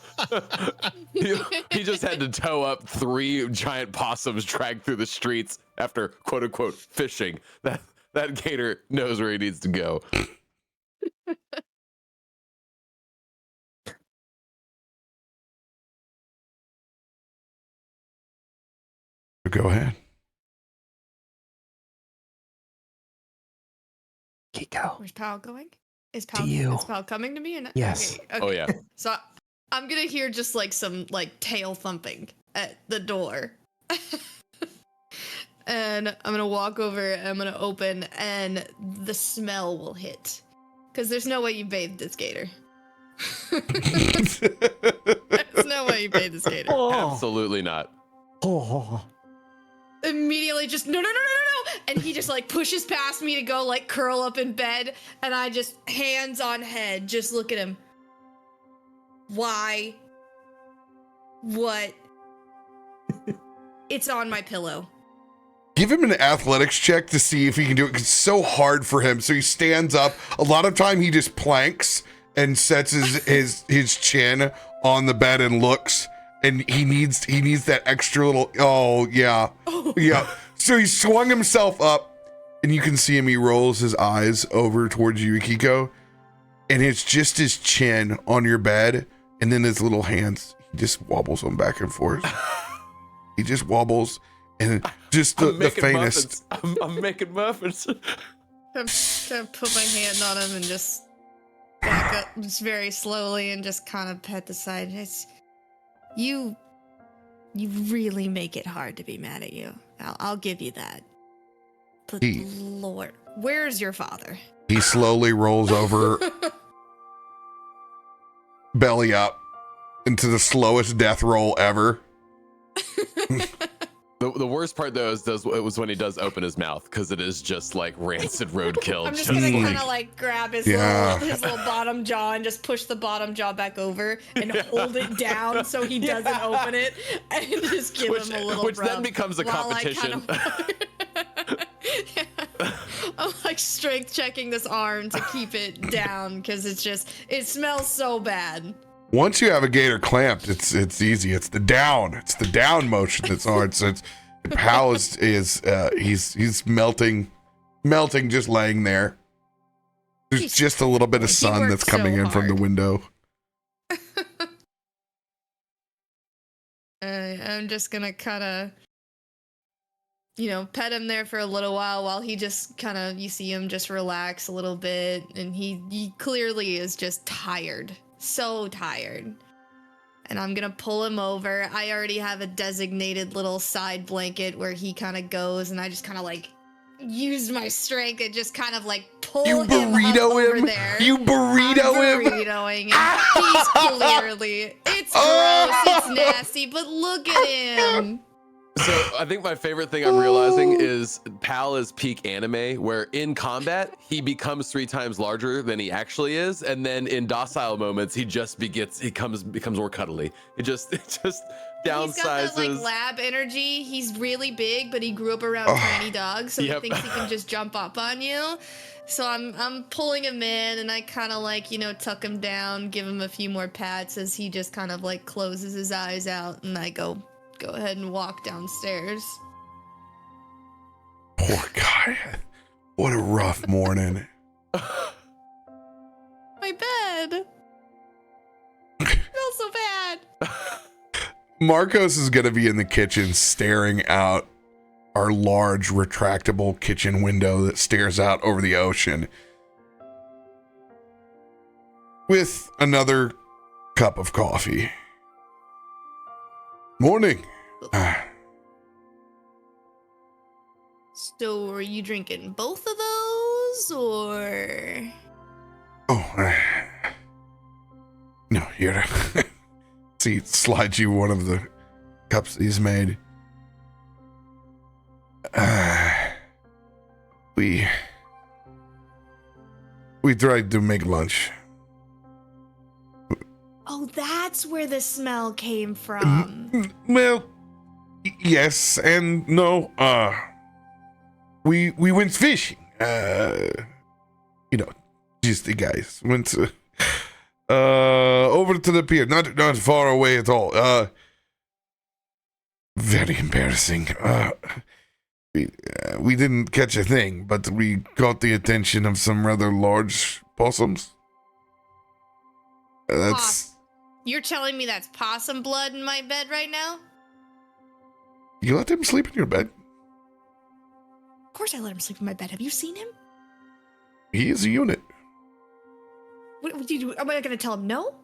he just had to tow up 3 giant possums dragged through the streets after quote unquote fishing. That gator knows where he needs to go. Go ahead. Akiko. Where's Pal going? Is To you. Pal coming to me? Or not? Yes. Okay, okay. Oh yeah. So I'm gonna hear just like some like tail thumping at the door. And I'm gonna walk over, I'm gonna open, and the smell will hit. Because there's no way you bathed this gator. There's no way you bathed this gator. Absolutely not. Oh. Immediately just, no. And he just like pushes past me to go like curl up in bed. And I just, hands on head, just look at him. Why? What? It's on my pillow. Give him an athletics check to see if he can do it, 'cause it's so hard for him. So he stands up. A lot of time he just planks and sets his chin on the bed and looks, and he needs that extra little, yeah. So he swung himself up, and you can see him, he rolls his eyes over towards you, Akiko, and it's just his chin on your bed, and then his little hands, he just wobbles them back and forth. He just wobbles. And just the faintest. I'm making muffins. I'm gonna put my hand on him and just back up just very slowly and just kind of pet the side. You really make it hard to be mad at you. I'll give you that. But Lord, where's your father? He slowly rolls over, belly up, into the slowest death roll ever. The worst part though is it was when he does open his mouth, because it is just like rancid roadkill. I'm just gonna kind of like grab his little bottom jaw and just push the bottom jaw back over and hold it down so he doesn't open it, and just give him a little which rub then becomes a competition. I'm like strength checking this arm to keep it down because it smells so bad. Once you have a gator clamped, it's easy. It's the down motion that's hard. So Pal is he's melting, just laying there. There's just a little bit of sun that's coming in from the window. I'm just gonna kind of, pet him there for a little while he just kind of, you see him just relax a little bit, and he clearly is just tired. So tired. And I'm gonna pull him over. I already have a designated little side blanket where he kind of goes, and I just kind of like use my strength and just kind of like pull him up over there. You burrito him. Burritoing him. He's clearly, it's gross, it's nasty, but look at him. So I think my favorite thing I'm realizing is Pal is peak anime, where in combat he becomes 3 times larger than he actually is, and then in docile moments he just becomes more cuddly. It just downsizes. He's got that like lab energy. He's really big, but he grew up around tiny dogs, so he thinks he can just jump up on you. So I'm pulling him in, and I kind of like tuck him down, give him a few more pats as he just kind of like closes his eyes out, and I go ahead and walk downstairs. Poor guy. What a rough morning. My bed. Feels so bad. Markos is going to be in the kitchen staring out our large retractable kitchen window that stares out over the ocean with another cup of coffee. Morning. So are you drinking both of those, or? No, here. See, slides you one of the cups he's made. We tried to make lunch. Oh, that's where the smell came from. Well, yes and no. We went fishing. Just the guys went over to the pier, not far away at all. Very embarrassing. We didn't catch a thing, but we caught the attention of some rather large possums. You're telling me that's possum blood in my bed right now? You let him sleep in your bed? Of course I let him sleep in my bed. Have you seen him? He is a unit. Am I gonna tell him no?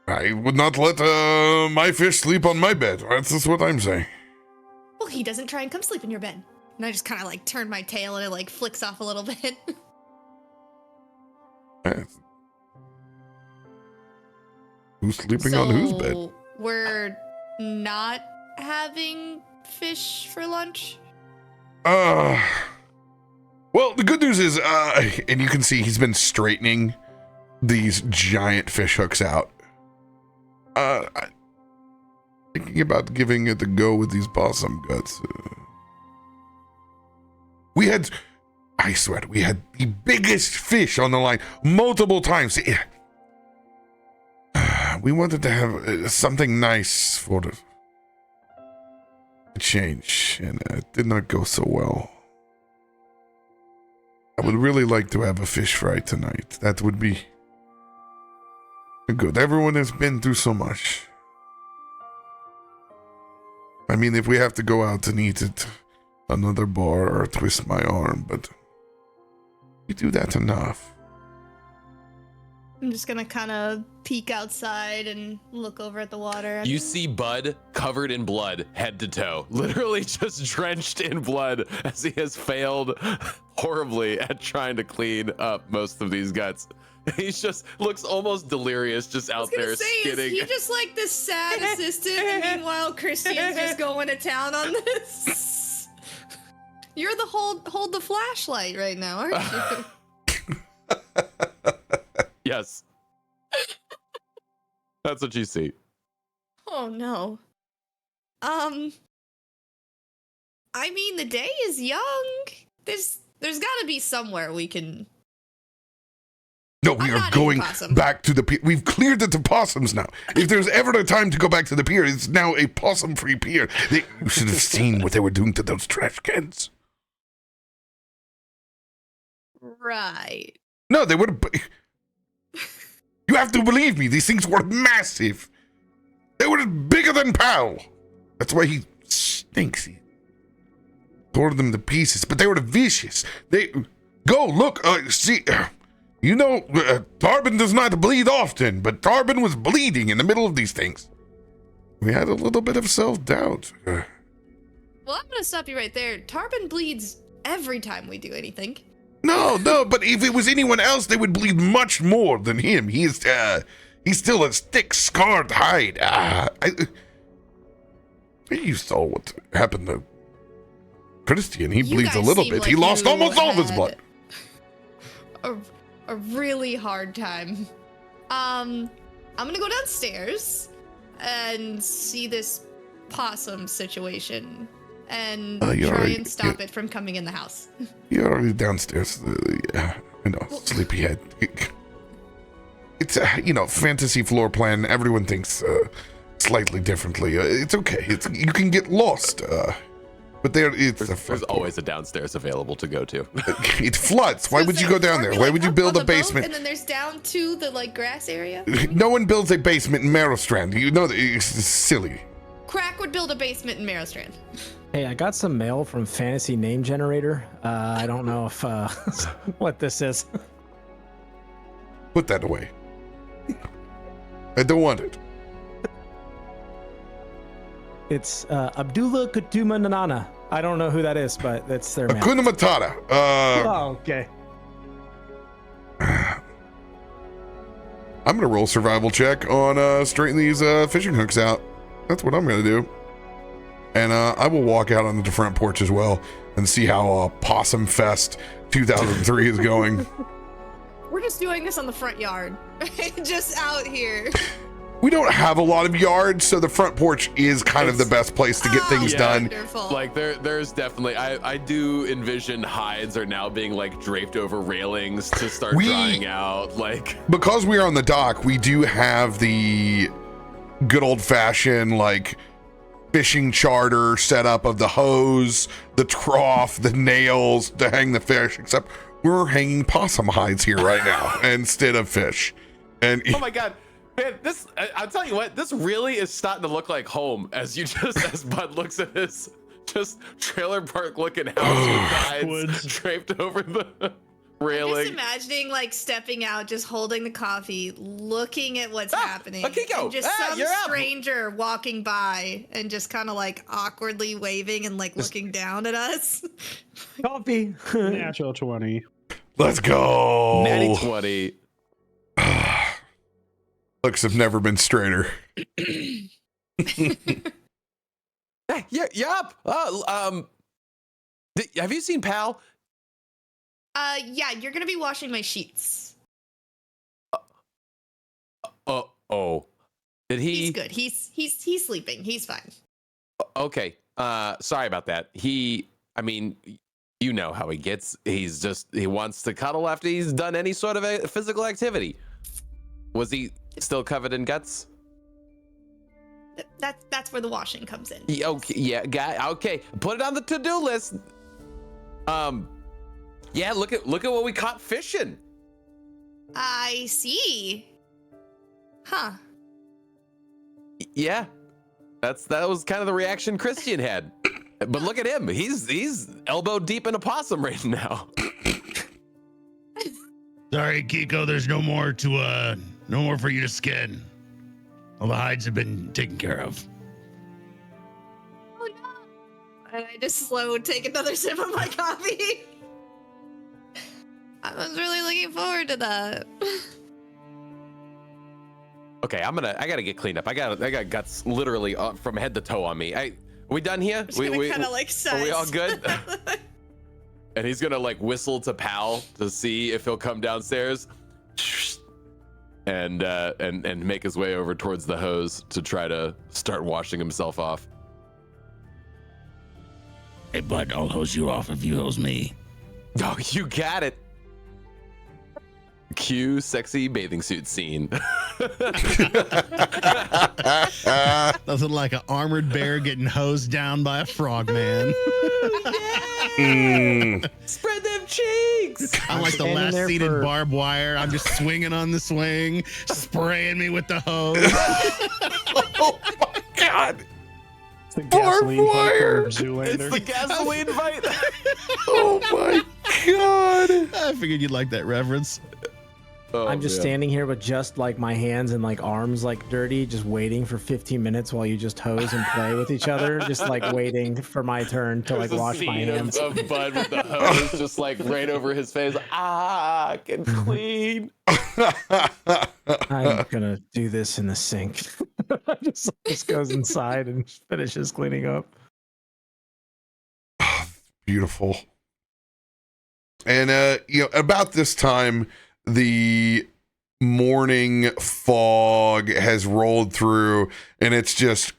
I would not let my fish sleep on my bed. That's just what I'm saying. Well, he doesn't try and come sleep in your bed. And I just kind of like turn my tail and it like flicks off a little bit. Who's sleeping on whose bed? We're not having fish for lunch? Well, the good news is, and you can see he's been straightening these giant fish hooks out. I'm thinking about giving it a go with these possum guts. I swear, we had the biggest fish on the line multiple times. We wanted to have something nice for the change, and it did not go so well. I would really like to have a fish fry tonight. That would be good. Everyone has been through so much. I mean, if we have to go out and eat at another bar or twist my arm, but we do that enough. I'm just gonna kind of peek outside and look over at the water. You see Bud covered in blood, head to toe, literally just drenched in blood as he has failed horribly at trying to clean up most of these guts. He's just looks almost delirious, just out there skidding. Is he just like this sad assistant, and meanwhile Christian's just going to town on this? You're the hold the flashlight right now, aren't you? Yes. That's what you see. Oh no. I mean, the day is young. There's gotta be somewhere we can. No, we are going back to the pier. We've cleared the possums now. If there's ever a time to go back to the pier, it's now a possum-free pier. You should have seen what they were doing to those trash cans. Right. No, they would have. You have to believe me, these things were massive. They were bigger than Pal. That's why he stinks. He tore them to pieces, but they were vicious. Go look, see. You know, Tarben does not bleed often, but Tarben was bleeding in the middle of these things. We had a little bit of self-doubt. Well, I'm gonna stop you right there. Tarben bleeds every time we do anything. No, but if it was anyone else, they would bleed much more than him. He's still a thick, scarred hide. You saw what happened to Christain. He bleeds a little bit. Like he lost almost all of his blood. A really hard time. I'm gonna go downstairs and see this possum situation and try and stop it from coming in the house. You're already downstairs. Yeah, I know, sleepyhead. It's a, fantasy floor plan. Everyone thinks slightly differently. It's okay. You can get lost. But there's always a downstairs available to go to. It floods. Why would you go down there? Why would you build a basement? And then there's down to the grass area. No one builds a basement in Merrowstrand. You know that it's silly. Krak would build a basement in Merrowstrand. Hey, I got some mail from Fantasy Name Generator. I don't know if what this is. Put that away. I don't want it. It's Abdullah Kutuma Nanana. I don't know who that is, but that's their mail. Hakuna Matata. Oh, okay. I'm gonna roll survival check on straightening these fishing hooks out. That's what I'm gonna do. And I will walk out on the front porch as well and see how Possum Fest 2003 is going. We're just doing this on the front yard. Just out here. We don't have a lot of yards, so the front porch is kind of the best place to get things done. Wonderful. Like there's definitely, I do envision hides are now being like draped over railings to start drying out. Like, because we are on the dock, we do have the good old fashioned like fishing charter setup of the hose, the trough, the nails to hang the fish, except we're hanging possum hides here right now instead of fish. And oh my God. Man, I'll tell you what, this really is starting to look like home as Bud looks at this just trailer park looking house with hides draped over the Really? I'm just imagining like stepping out, just holding the coffee, looking at what's happening. Akiko, and just some you're up. stranger walking by and just kind of like awkwardly waving and like looking down at us. Coffee. Natural 20. Let's go. Natty 20. Looks have never been straighter. Hey, you're up. Have you seen Pal? Yeah, you're gonna be washing my sheets. Oh. Did he? He's good. He's sleeping. He's fine. Okay. Sorry about that. I mean, you know how he gets. He wants to cuddle after he's done any sort of a physical activity. Was he still covered in guts? That's where the washing comes in. Okay. Yeah. Okay. Put it on the to-do list. Yeah. Look at what we caught fishing. I see. Huh. Yeah. That was kind of the reaction Christian had. But look at him. He's elbow deep in a possum right now. Sorry, Kiko, there's no more for you to skin. All the hides have been taken care of. Oh no. And I just take another sip of my coffee. I was really looking forward to that. Okay, I gotta get cleaned up. I got guts literally from head to toe on me. Are we done here? We kind of like size. Are we all good? And he's gonna like whistle to Pal to see if he'll come downstairs, and make his way over towards the hose to try to start washing himself off. Hey, bud, I'll hose you off if you hose me. Oh, you got it. Cue sexy bathing suit scene. Nothing like an armored bear getting hosed down by a frogman. Spread them cheeks. I'm like the last seated barbed wire. I'm just swinging on the swing, spraying me with the hose. Oh my god. It's the gasoline wire. fight from Zoolander. It's the gasoline fight. Oh my god. I figured you'd like that reference. Oh, I'm just standing here with just like my hands and like arms like dirty, just waiting for 15 minutes while you just hose and play with each other, just like waiting for my turn to like wash my hands. Of Bud with the hose just like right over his face. I can clean. I'm gonna do this in the sink. just goes inside and finishes cleaning up. Beautiful. And about this time, the morning fog has rolled through, and it's just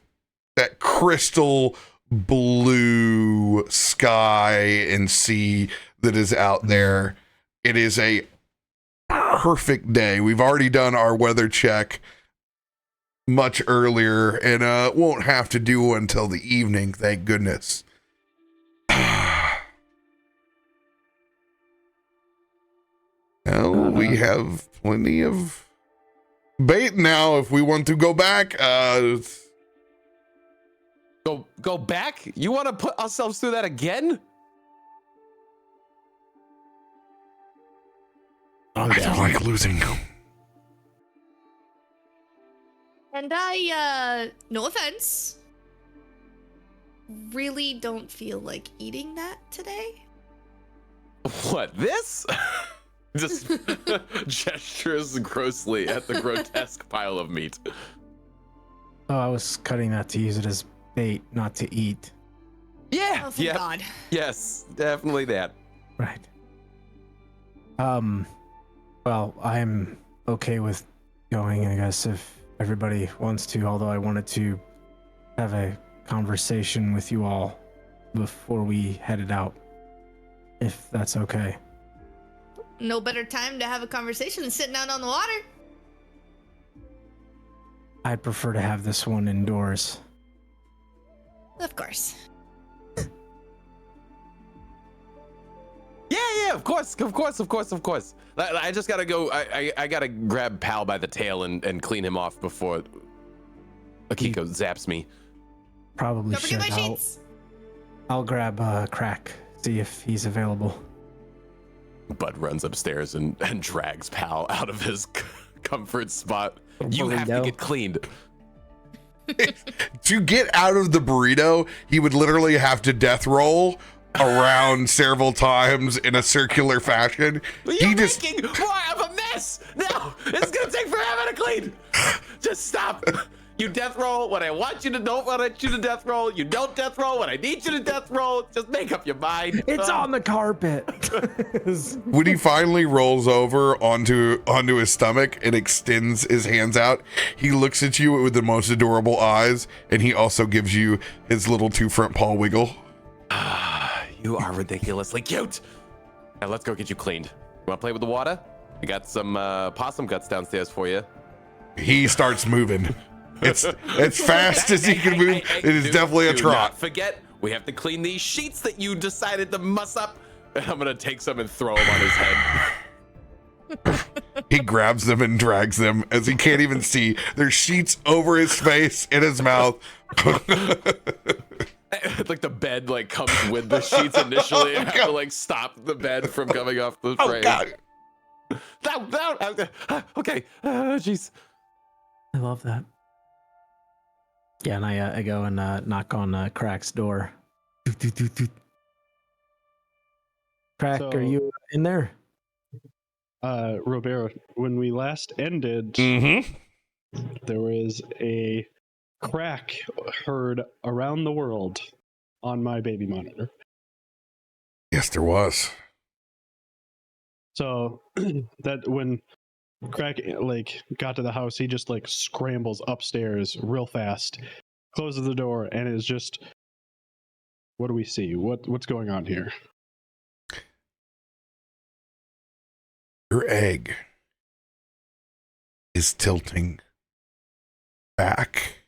that crystal blue sky and sea that is out there. It is a perfect day. We've already done our weather check much earlier, and won't have to do until the evening, thank goodness. Well, we have plenty of bait now if we want to go back. Go back? You want to put ourselves through that again? I don't like losing. And I, no offense, really don't feel like eating that today. What, this? Just gestures grossly at the grotesque pile of meat. Oh, I was cutting that to use it as bait, not to eat. Yeah. Oh, thank God. Yes, definitely that. Right. Well, I'm okay with going, I guess, if everybody wants to, although I wanted to have a conversation with you all before we headed out, if that's okay. No better time to have a conversation than sitting out on the water. I'd prefer to have this one indoors. Of course. Yeah, of course. I just gotta go. I gotta grab Pal by the tail and clean him off before Akiko zaps me. Probably Don't forget should. my sheets. I'll grab Krak, see if he's available. Bud runs upstairs and drags Pal out of his comfort spot. You have to get cleaned. To get out of the burrito, he would literally have to death roll around several times in a circular fashion. You're making more of a mess. No, it's gonna take forever to clean. Just stop. You death roll when I want you to. Don't want you to death roll. You don't death roll when I need you to death roll. Just make up your mind. It's on the carpet. When he finally rolls over onto his stomach and extends his hands out, he looks at you with the most adorable eyes, and he also gives you his little 2 front paw wiggle. You are ridiculously cute. Now let's go get you cleaned. You want to play with the water? We got some possum guts downstairs for you. He starts moving. It's as fast as he can move. It is definitely a trot. Do not forget, we have to clean these sheets that you decided to muss up. And I'm gonna take some and throw them on his head. He grabs them and drags them as he can't even see. There's sheets over his face, in his mouth. Like the bed like comes with the sheets initially. And have to like stop the bed from coming off the frame. God. Down. Okay. Jeez. I love that. Yeah, and I go and knock on Krak's door. Krak, So- are you in there? RoBear, when we last ended, there was a crack heard around the world on my baby monitor. Yes, there was. So that when Krak like got to the house, he just like scrambles upstairs real fast, closes the door, and is just, what do we see? What's going on here? Your egg is tilting back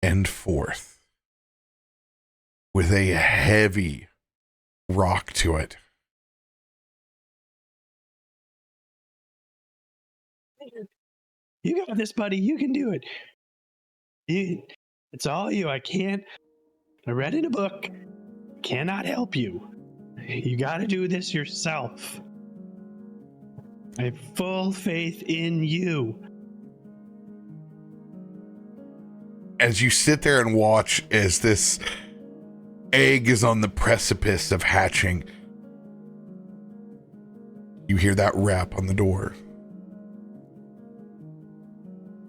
and forth with a heavy rock to it. You got this, buddy. You can do it. It's all you. I read in a book. Cannot help you. You got to do this yourself. I have full faith in you. As you sit there and watch as this egg is on the precipice of hatching, you hear that rap on the door.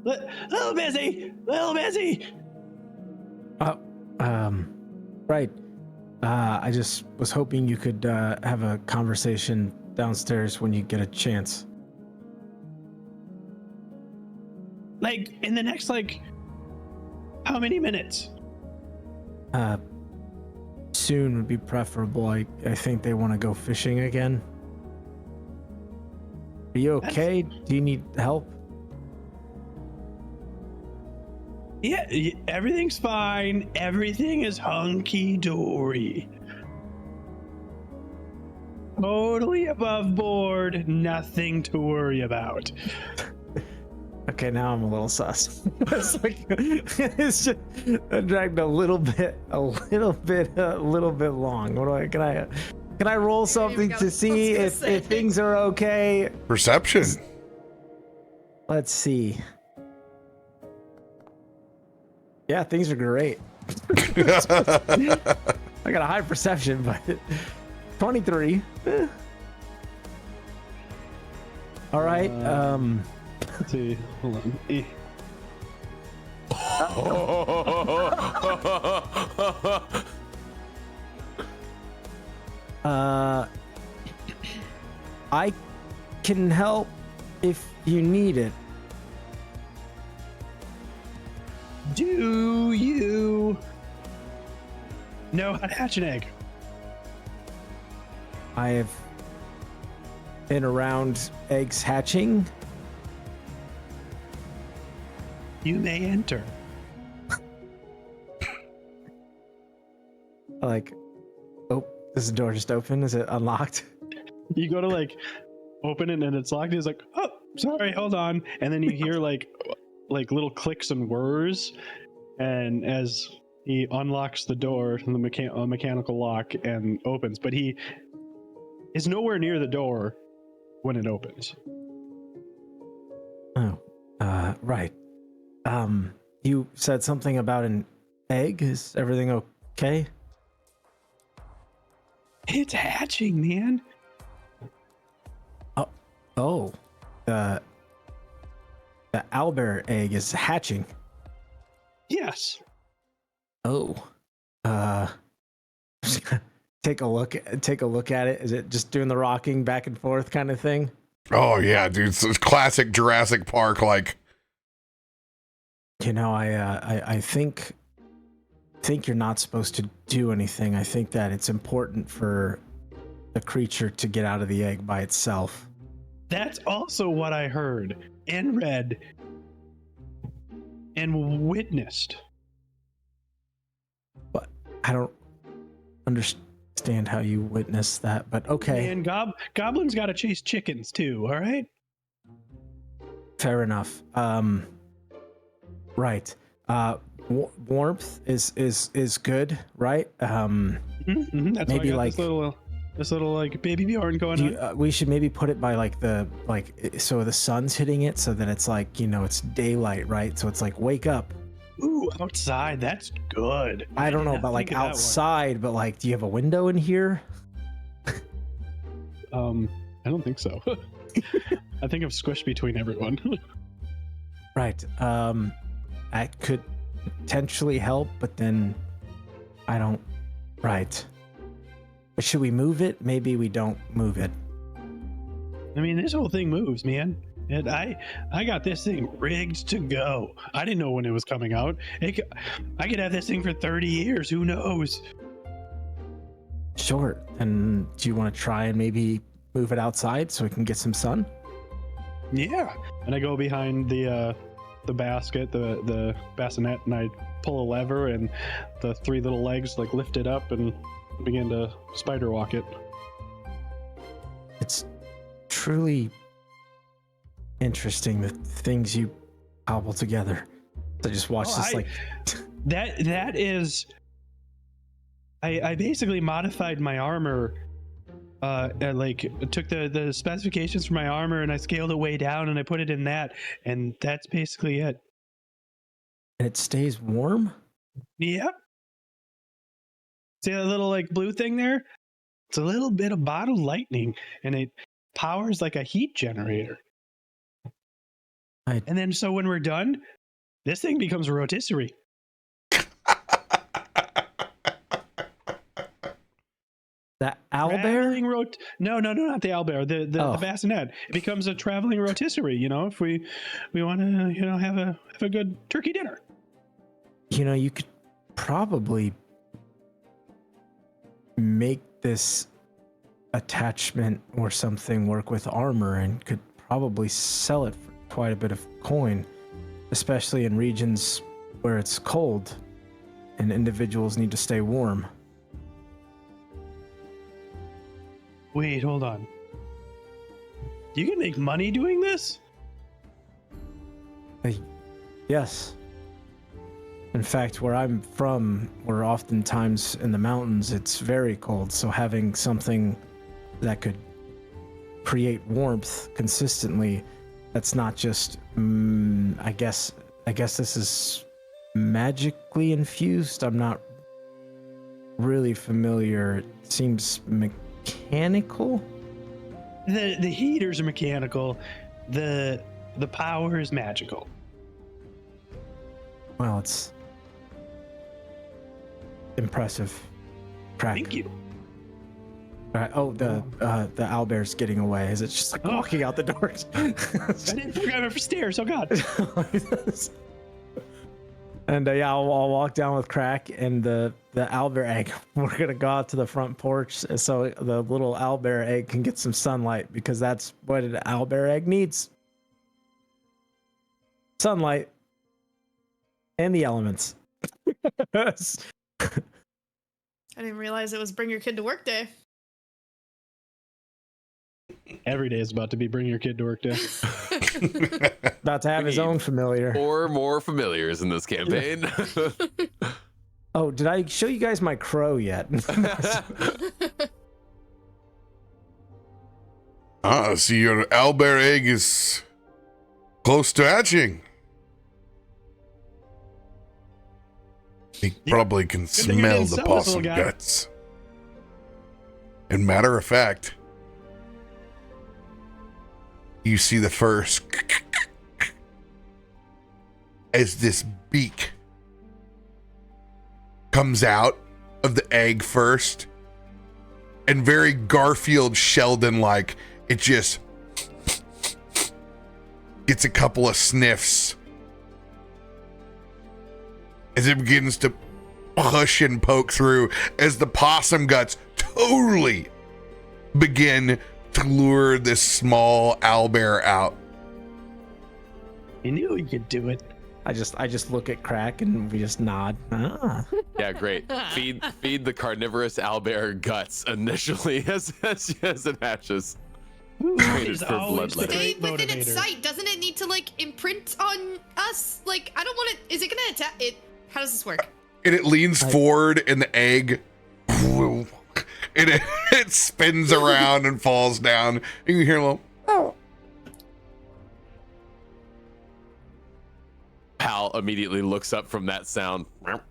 Little busy. Right. I just was hoping you could have a conversation downstairs when you get a chance. Like, in the next, how many minutes? Soon would be preferable. I think they want to go fishing again. Are you okay? Do you need help? Yeah, everything's fine. Everything is hunky-dory. Totally above board. Nothing to worry about. Okay, now I'm a little sus. It's just I dragged a little bit long. What do I can I roll something to see if things are okay? Perception. Let's see. Yeah, things are great. I got a high perception, but 23. All right. Let's see. Hold on. I can help if you need it. Do you know how to hatch an egg? I have been around eggs hatching. You may enter. Oh, is the door just open? Is it unlocked? You go to open it and it's locked. He's like, oh, sorry, hold on. And then you hear like little clicks and whirs. And as he unlocks the door, the mechanical lock and opens, but he is nowhere near the door when it opens. Oh, right. You said something about an egg. Is everything okay? It's hatching, man. Oh, the owlbear egg is hatching. Yes. Oh, take a look at it. Is it just doing the rocking back and forth kind of thing? Oh yeah, dude, it's classic Jurassic Park like. You know, I think you're not supposed to do anything. I think that it's important for the creature to get out of the egg by itself. That's also what I heard and read and witnessed. But I don't understand how you witnessed that, but okay. And goblins got to chase chickens too, all right? Fair enough. Right. Warmth is good, right? That's maybe why I like got this little like baby Bjorn going on. We should maybe put it by like so the sun's hitting it, so that it's like, you know, it's daylight, right? So it's like wake up. Ooh, outside, that's good. I don't know about like outside, but like, do you have a window in here? I don't think so. I think I'm squished between everyone. Right. That could potentially help, but then I don't. Right. But should we move it? Maybe we don't move it. I mean, this whole thing moves, man. And I got this thing rigged to go. I didn't know when it was coming out. I could have this thing for 30 years. Who knows? Sure. And do you want to try and maybe move it outside so we can get some sun? Yeah. And I go behind the basket, the bassinet, and I pull a lever, and the three little legs like lift it up and begin to spider walk it. It's truly interesting the things you cobble together. I just watched this like that is. I basically modified my armor. And like took the specifications for my armor and I scaled it way down and I put it in that, and that's basically it. And it stays warm? Yep. See that little like blue thing there? It's a little bit of bottled lightning, and it powers like a heat generator. And then so when we're done, this thing becomes a rotisserie. The owlbear? No, not the owlbear. The bassinet. It becomes a traveling rotisserie. You know, if we want to, have a good turkey dinner. You know, you could probably make this attachment or something work with armor, and could probably sell it for quite a bit of coin, especially in regions where it's cold and individuals need to stay warm. Wait, hold on. You can make money doing this? Yes. In fact, where I'm from, where oftentimes in the mountains it's very cold, so having something that could create warmth consistently, that's not just, I guess this is magically infused. I'm not really familiar. It seems mechanical. The heaters are mechanical. The power is magical. Well, it's impressive. Krak. Thank you. All right. Oh, the owlbear's getting away. Is it just like walking out the doors? I didn't program it for stairs. Oh God. And yeah, I'll walk down with Krak and the owlbear egg. We're gonna go out to the front porch so the little owlbear egg can get some sunlight, because that's what an owlbear egg needs. Sunlight and the elements. I didn't realize it was bring your kid to work day. Every day is about to be bring your kid to work day. About to have his own familiar. 4 more familiars in this campaign. Oh, did I show you guys my crow yet? So your owlbear egg is close to hatching. He probably can thing you smell didn't the sell us, possum little guy. guts. And matter of fact, you see the first as this beak comes out of the egg first, and very Garfield Sheldon like, it just gets a couple of sniffs as it begins to push and poke through, as the possum guts totally begin to lure this small owlbear out. You knew you could do it. I just look at Krak and we just nod. Ah. Yeah, great. Feed the carnivorous owlbear guts initially as it hatches. Train it for bloodletting. Stay within its sight. Doesn't it need to like imprint on us? Like, I don't want it. Is it gonna attack it? How does this work? And it leans forward, and the egg, and it spins around and falls down. And you hear a little, oh. Pal immediately looks up from that sound.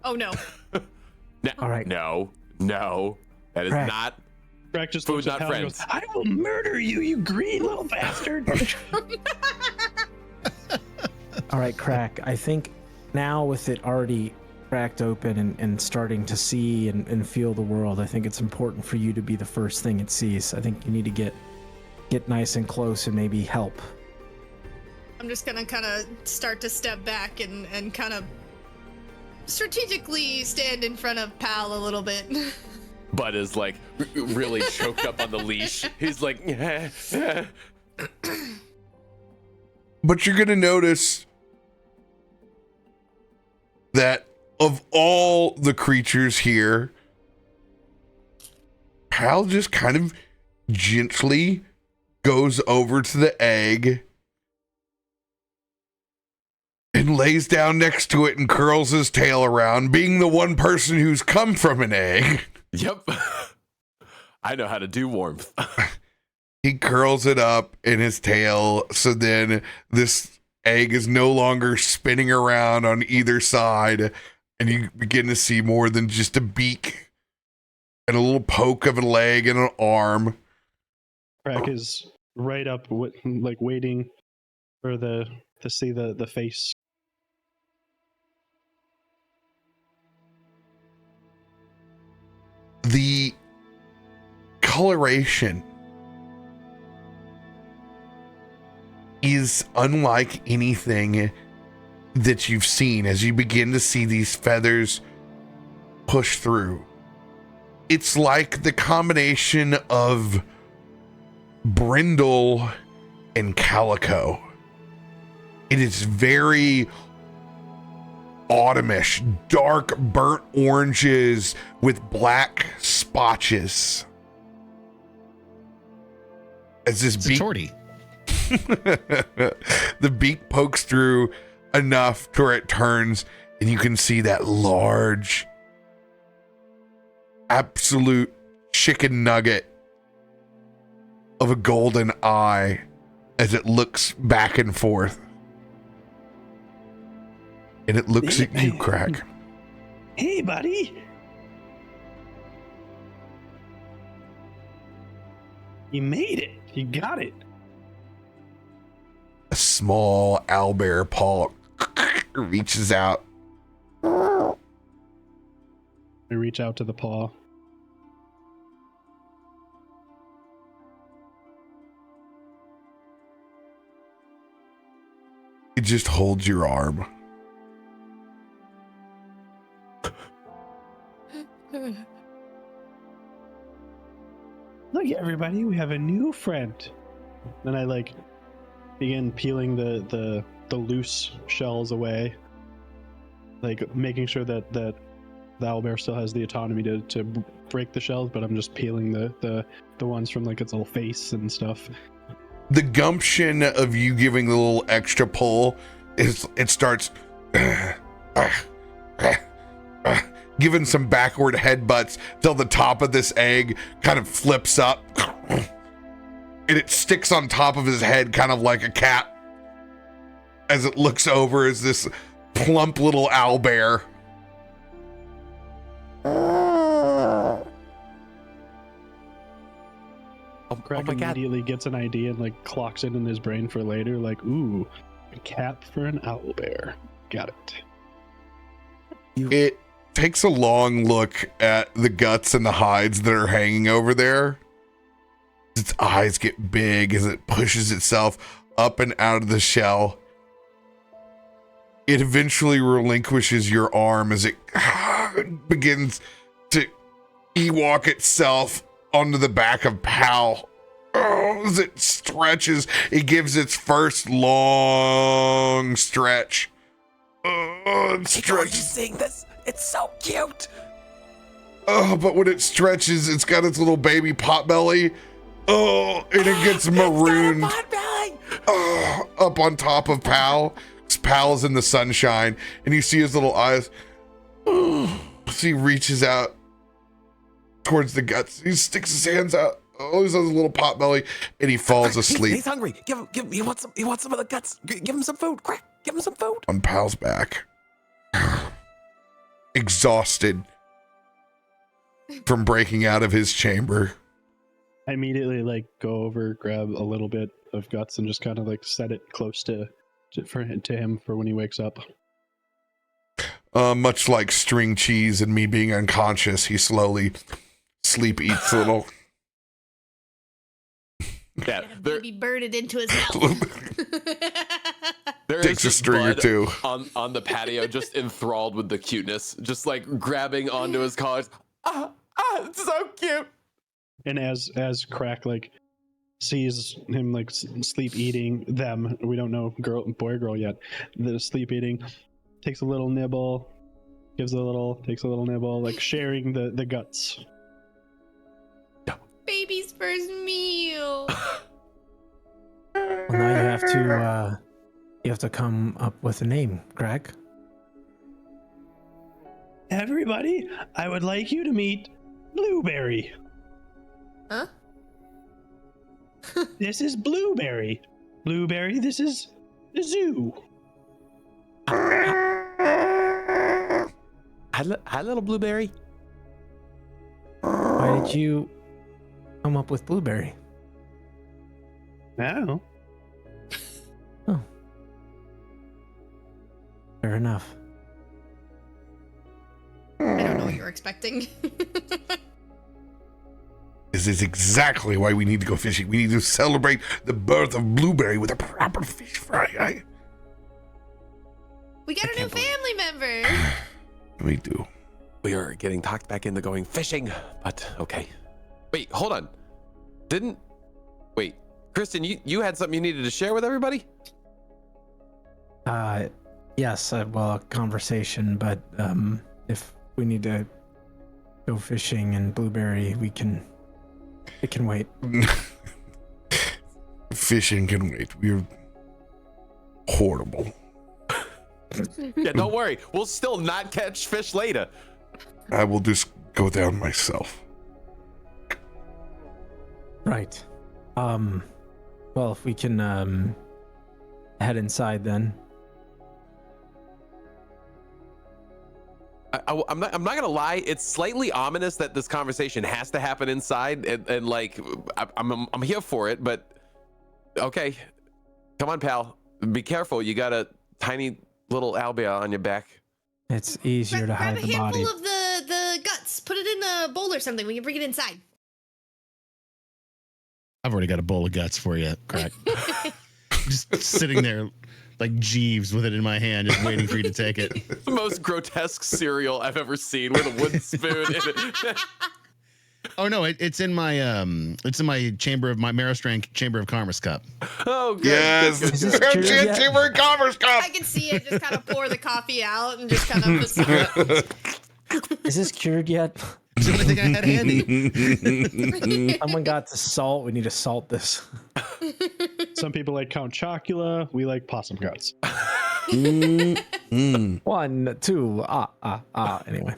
Oh no. All right. No, that is Krak. not. Krak just Food, looks at not Pal and friends. goes, I will murder you, you green little bastard. All right, Krak. I think now with it already cracked open and starting to see and feel the world, I think it's important for you to be the first thing it sees. I think you need to get nice and close and maybe help. I'm just gonna kind of start to step back and kind of strategically stand in front of Pal a little bit. Bud is like really choked up on the leash. He's like, But you're going to notice that of all the creatures here, Pal just kind of gently goes over to the egg and lays down next to it and curls his tail around, being the one person who's come from an egg. Yep. I know how to do warmth. He curls it up in his tail, so then this egg is no longer spinning around on either side, and you begin to see more than just a beak and a little poke of a leg and an arm. Krak is right up, like waiting for to see the face. The coloration is unlike anything that you've seen as you begin to see these feathers push through. It's like the combination of brindle and calico. It is very autumnish, dark burnt oranges with black spotches. As this It's a beak, tortie. the beak pokes through enough to where it turns, and you can see that large, absolute chicken nugget of a golden eye as it looks back and forth. And it looks at you, Krak. Hey, buddy. You made it. You got it. A small owlbear paw reaches out. I reach out to the paw. It just holds your arm. Look, everybody, we have a new friend. Then I like begin peeling the loose shells away, like making sure that the owlbear still has the autonomy to break the shells, but I'm just peeling the ones from like its little face and stuff. The gumption of you giving the little extra pull is it starts giving some backward headbutts till the top of this egg kind of flips up, and and it sticks on top of his head, kind of like a cap, as it looks over as this plump little owlbear. Krak immediately gets an idea and like clocks it in his brain for later. Like, ooh, a cap for an owlbear. Got it. It takes a long look at the guts and the hides that are hanging over there. Its eyes get big as it pushes itself up and out of the shell. It eventually relinquishes your arm as it begins to Ewok itself onto the back of Pal. Oh, as it stretches, it gives its first long stretch. Oh, it stretches. You seeing this? It's so cute. Oh, but when it stretches, it's got its little baby potbelly. Oh, and it gets marooned. Oh, up on top of Pal. Pal's in the sunshine, and you see his little eyes. Oh, so he reaches out towards the guts. He sticks his hands out. Oh, he's on his little pot belly, and he falls asleep. He's hungry. Give him. He wants some of the guts. Give him some food. Krak, give him some food. On Pal's back, exhausted from breaking out of his chamber. I immediately like go over, grab a little bit of guts, and just kind of like set it close to him for when he wakes up. Much like string cheese and me being unconscious, he slowly sleep eats a little. Yeah, baby birded into his mouth. There takes a string or two on the patio, just enthralled with the cuteness, just like grabbing onto his collars. It's so cute. And as Krak like sees him like sleep eating them, we don't know boy or girl yet, the sleep eating, takes a little nibble, takes a little nibble, like sharing the guts. Baby's first meal. Well, now you have to come up with a name, Krak. Everybody, I would like you to meet Blueberry. Huh? This is Blueberry. Blueberry, this is the zoo. Hi, little Blueberry. Why did you come up with Blueberry? Oh. Oh. Fair enough. I don't know what you're expecting. This is exactly why we need to go fishing. We need to celebrate the birth of Blueberry with a proper fish fry. We got a new family member. We do. We are getting talked back into going fishing, but okay. Wait, hold on. Wait, Christain, you had something you needed to share with everybody? Yes, well, a conversation, but if we need to go fishing and Blueberry, it can wait. Fishing can wait. We're horrible. Yeah, don't worry. We'll still not catch fish later. I will just go down myself. Right. Well, if we can head inside then. I'm not gonna lie. It's slightly ominous that this conversation has to happen inside, and like I'm here for it. But okay, come on, pal. Be careful. You got a tiny little owlbear on your back. It's easier to hide the body. Grab a handful of the guts. Put it in a bowl or something. We can bring it inside. I've already got a bowl of guts for you, Krak. Just sitting there like Jeeves with it in my hand, just waiting for you to take it. The most grotesque cereal I've ever seen with a wooden spoon in it. Oh no, it's in my chamber of my Merrowstrand Chamber of Commerce cup. Oh good. Yes, Good. Chamber of Commerce cup. I can see it just kind of pour the coffee out and just kind of. Is this cured yet? It's the only thing I had handy. Someone got the salt. We need to salt this. Some people like Count Chocula. We like possum guts. 1, 2, anyway.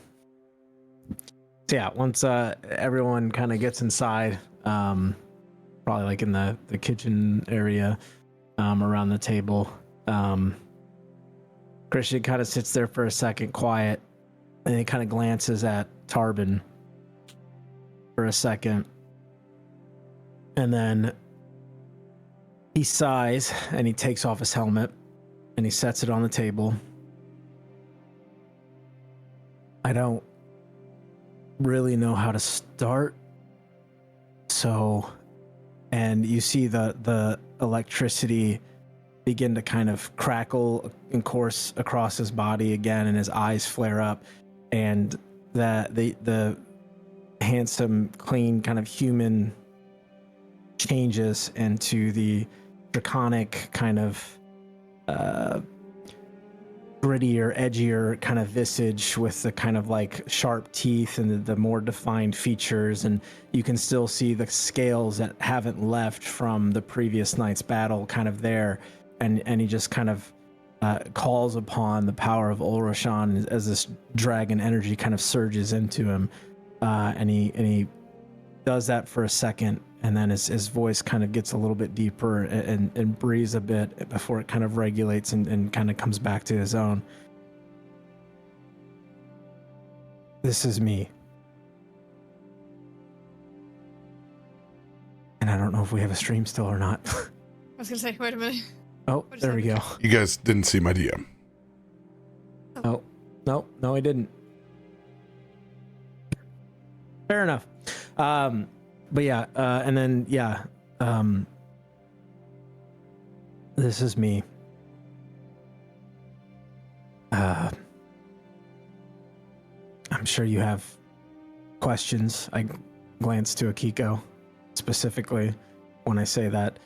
So yeah, once everyone kind of gets inside, probably like in the kitchen area, around the table. Christian kind of sits there for a second, quiet, and he kind of glances at Tarben for a second, and then he sighs and he takes off his helmet and he sets it on the table. I don't really know how to start. So, and you see the electricity begin to kind of crackle and course across his body again, and his eyes flare up, and the handsome, clean, kind of human changes into the draconic kind of grittier, edgier kind of visage with the kind of like sharp teeth and the more defined features, and you can still see the scales that haven't left from the previous night's battle kind of there, and he just kind of calls upon the power of Ulrashan as this dragon energy kind of surges into him, and he does that for a second, and then his voice kind of gets a little bit deeper and breathes a bit before it kind of regulates and kind of comes back to his own. This is me. And I don't know if we have a stream still or not. I was gonna say, wait a minute. Oh, there we go. You guys didn't see my DM. Oh, no, I didn't. Fair enough. But yeah, and then, yeah, this is me. I'm sure you have questions. I glance to Akiko specifically when I say that.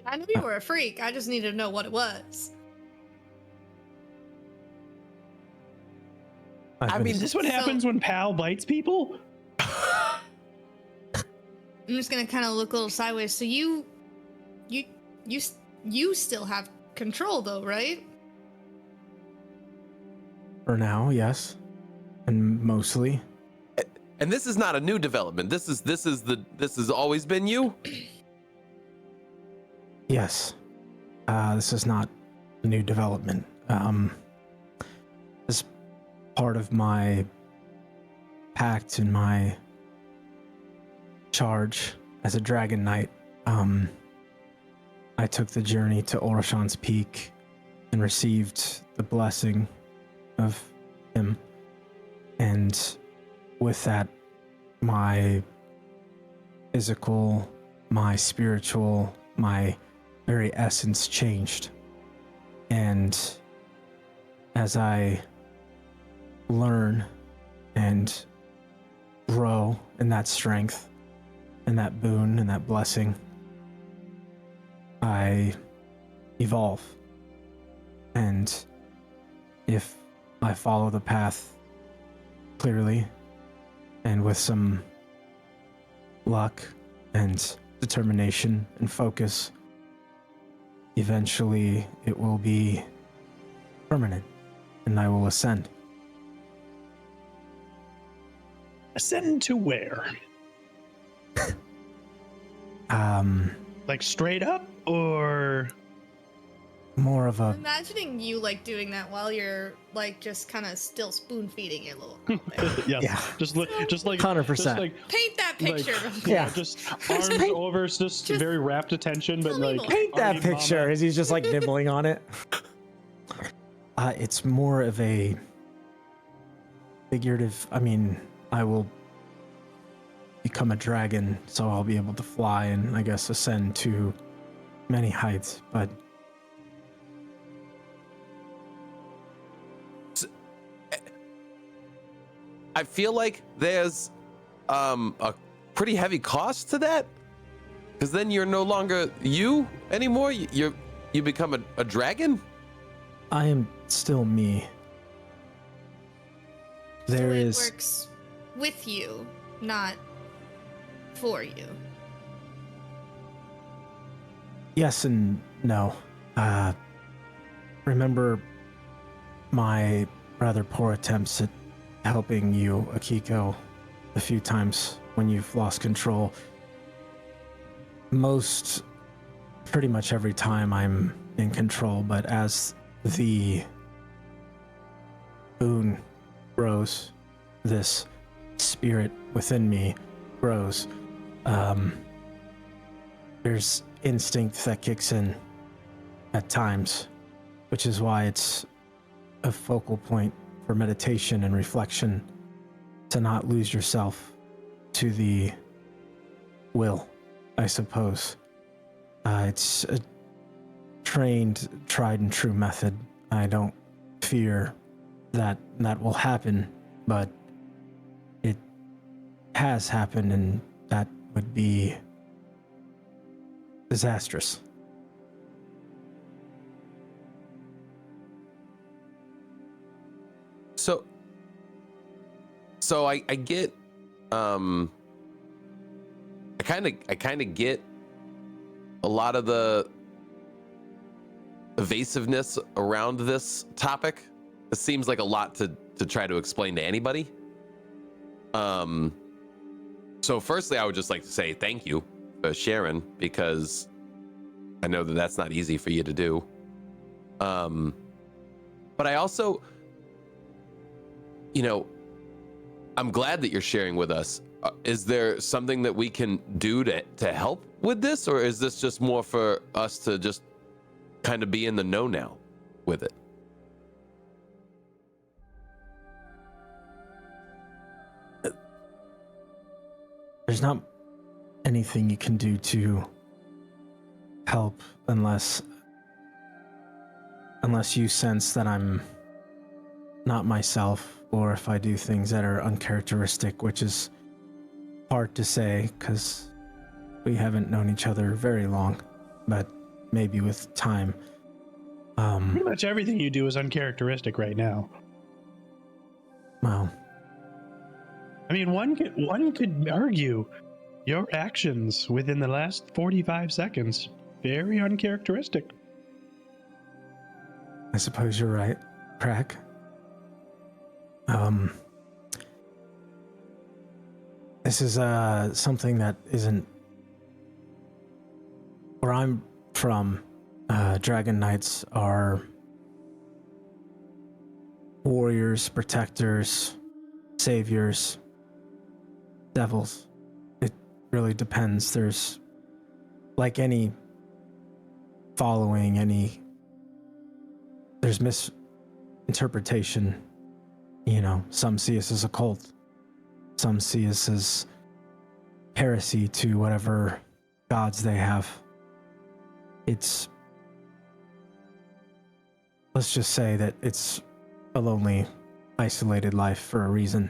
I knew you were a freak. I just needed to know what it was. I mean, is this what happens when Pal bites people? I'm just gonna kind of look a little sideways. So you still have control, though, right? For now, yes, and mostly. And this is not a new development. This has always been you. Yes, this is not a new development. This is part of my pact and my charge as a dragon knight. I took the journey to Ulrashan's Peak and received the blessing of him, and with that, my physical, my spiritual, my very essence changed. And as I learn and grow in that strength and that boon and that blessing, I evolve. And if I follow the path clearly and with some luck and determination and focus, eventually it will be permanent and I will ascend. Ascend to where? Like straight up, or more of a... I'm imagining you like doing that while you're like just kind of still spoon feeding your little helmet. yes. Yeah. Just like 100%. Just like, Paint that picture. Yeah. just arms over, just very rapt attention, but like Paint that already picture mama. as he's just like nibbling on it. It's more of a figurative. I mean, I will become a dragon, so I'll be able to fly and I guess ascend to many heights, but I feel like there's a pretty heavy cost to that, because then you're no longer you anymore. You become a dragon. I am still me. There It is works with you, not for you. yes and no. Remember my rather poor attempts at helping you, Akiko, a few times when you've lost control. pretty much every time I'm in control, but as the boon grows, this spirit within me grows, there's instinct that kicks in at times, which is why it's a focal point for meditation and reflection, to not lose yourself to the will, I suppose. It's a trained, tried and true method. I don't fear that will happen, but it has happened, and that would be disastrous. So I get I kind of get a lot of the evasiveness around this topic. It seems like a lot to try to explain to anybody. So firstly, I would just like to say thank you for sharing, because I know that that's not easy for you to do. But I also, I'm glad that you're sharing with us. Is there something that we can do to help with this, or is this just more for us to just kind of be in the know now with it? There's not anything you can do to help unless you sense that I'm not myself, or if I do things that are uncharacteristic, which is hard to say because we haven't known each other very long, but maybe with time. Pretty much everything you do is uncharacteristic right now. Well, I mean, one could argue your actions within the last 45 seconds very uncharacteristic. I suppose you're right, Krak. This is something that isn't where I'm from. Dragon Knights are warriors, protectors, saviors, devils. It really depends. There's, like any following, there's misinterpretation. Some see us as a cult. Some see us as heresy to whatever gods they have. Let's just say that it's a lonely, isolated life for a reason.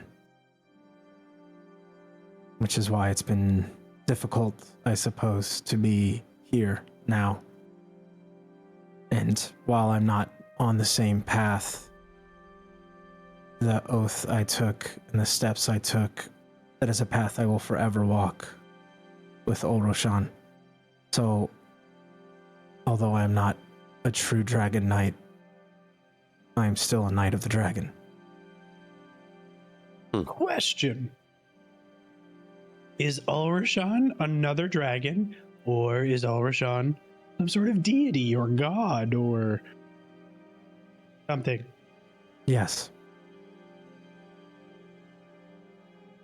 Which is why it's been difficult, I suppose, to be here now. And while I'm not on the same path, the oath I took and the steps I took, that is a path I will forever walk with Olroshan. So, although I am not a true dragon knight, I am still a knight of the dragon. Question. Is Olroshan another dragon, or is Olroshan some sort of deity or god or something? Yes.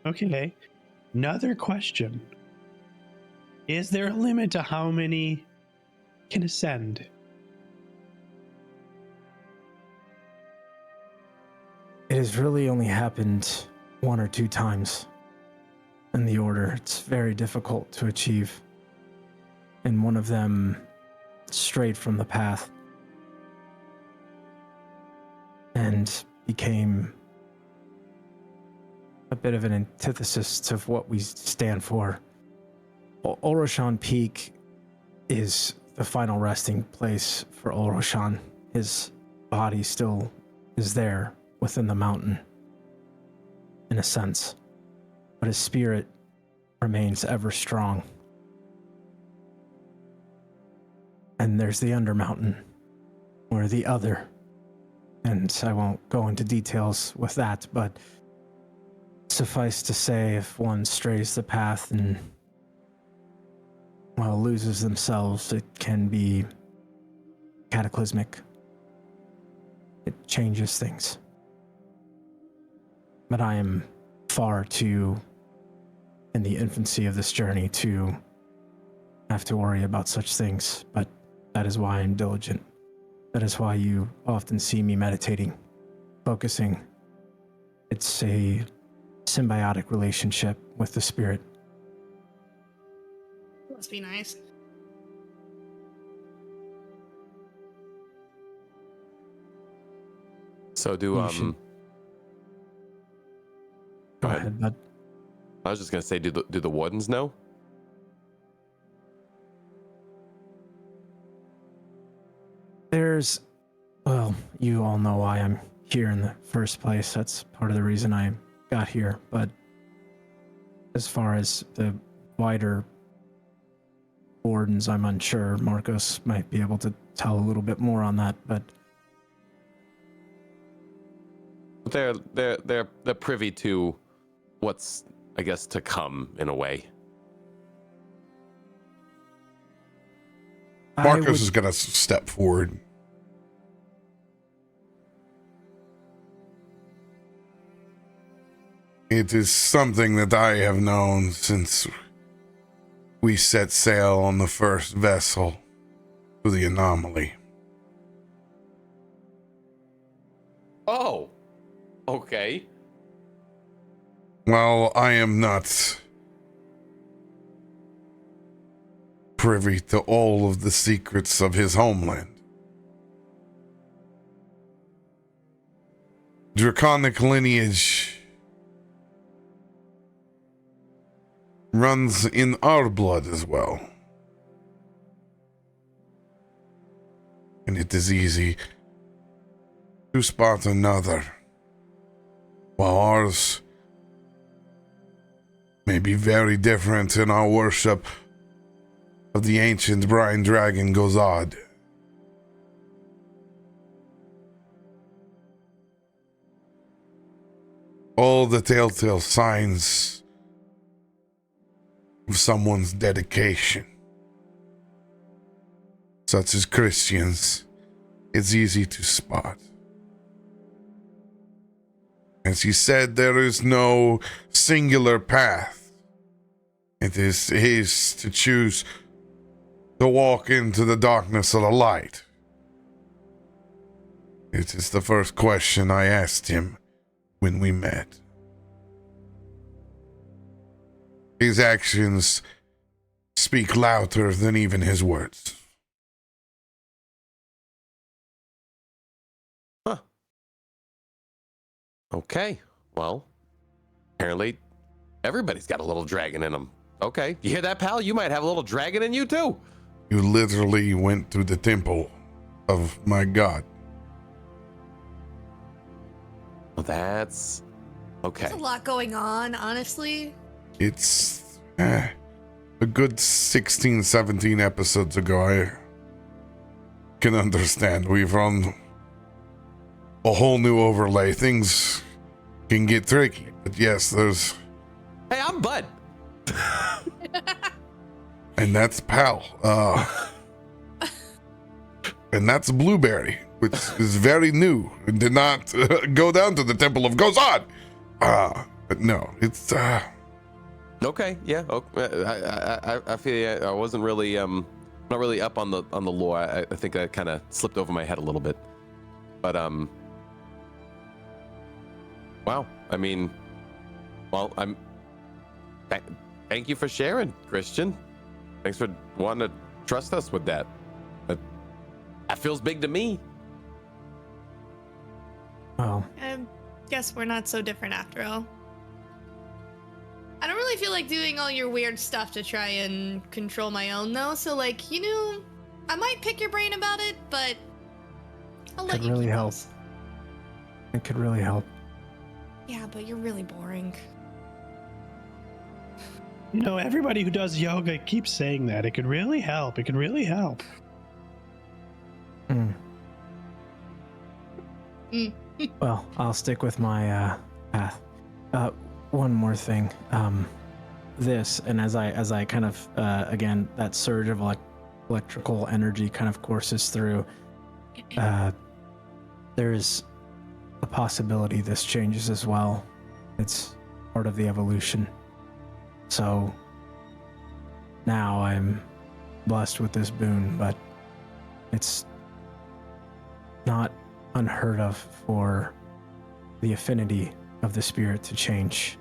Okay. Another question. Is there a limit to how many can ascend? It has really only happened 1 or 2 times in the order. It's very difficult to achieve. And one of them strayed from the path and became a bit of an antithesis of what we stand for. Olroshan Peak is the final resting place for Olroshan. His body still is there within the mountain, in a sense, but his spirit remains ever strong. And there's the Undermountain, or the Other, and I won't go into details with that, but suffice to say, if one strays the path and loses themselves, it can be cataclysmic. It changes things. But I am far too in the infancy of this journey to have to worry about such things, but that is why I'm diligent. That is why you often see me meditating, focusing. It's a symbiotic relationship with the spirit. Must be nice. So do Go ahead, bud. I was just gonna say, do the wardens know? You all know why I'm here in the first place. That's part of the reason I got here. But as far as the wider wardens, I'm unsure. Markos might be able to tell a little bit more on that, but they're privy to what's, I guess, to come in a way. Markos is gonna step forward. It is something that I have known since we set sail on the first vessel to the anomaly. Oh, okay. Well, I am not privy to all of the secrets of his homeland. Draconic lineage runs in our blood as well. And it is easy to spot another, while ours may be very different in our worship of the ancient brine dragon Gozad. All the telltale signs of someone's dedication, such as Christians, it's easy to spot. As he said, there is no singular path. It is his to choose to walk into the darkness of the light. It is the first question I asked him when we met. His actions speak louder than even his words. Huh. Okay. Well, apparently everybody's got a little dragon in them. Okay. You hear that, pal? You might have a little dragon in you, too. You literally went to the temple of my god. Well, that's okay. There's a lot going on, honestly. It's a good 16, 17 episodes ago. I can understand. We've run a whole new overlay. Things can get tricky. But yes, there's... Hey, I'm Bud. And that's Pal. And that's Blueberry, which is very new and did not go down to the Temple of Gozad. But no, it's... Okay, yeah. I feel I wasn't really not really up on the lore. I think that kind of slipped over my head a little bit. But wow. I mean, well, thank you for sharing, Christian. Thanks for wanting to trust us with that. That feels big to me. Well, I guess we're not so different after all. I don't really feel like doing all your weird stuff to try and control my own, though. So, like, I might pick your brain about it, but I'll let you really keep help. those. It could really help. Yeah, but you're really boring. Everybody who does yoga keeps saying that. It could really help. It could really help. Well, I'll stick with my path. One more thing. this, and as I kind of again, that surge of electrical energy kind of courses through, there's a possibility this changes as well. It's part of the evolution. So now I'm blessed with this boon, but it's not unheard of for the affinity of the spirit to change.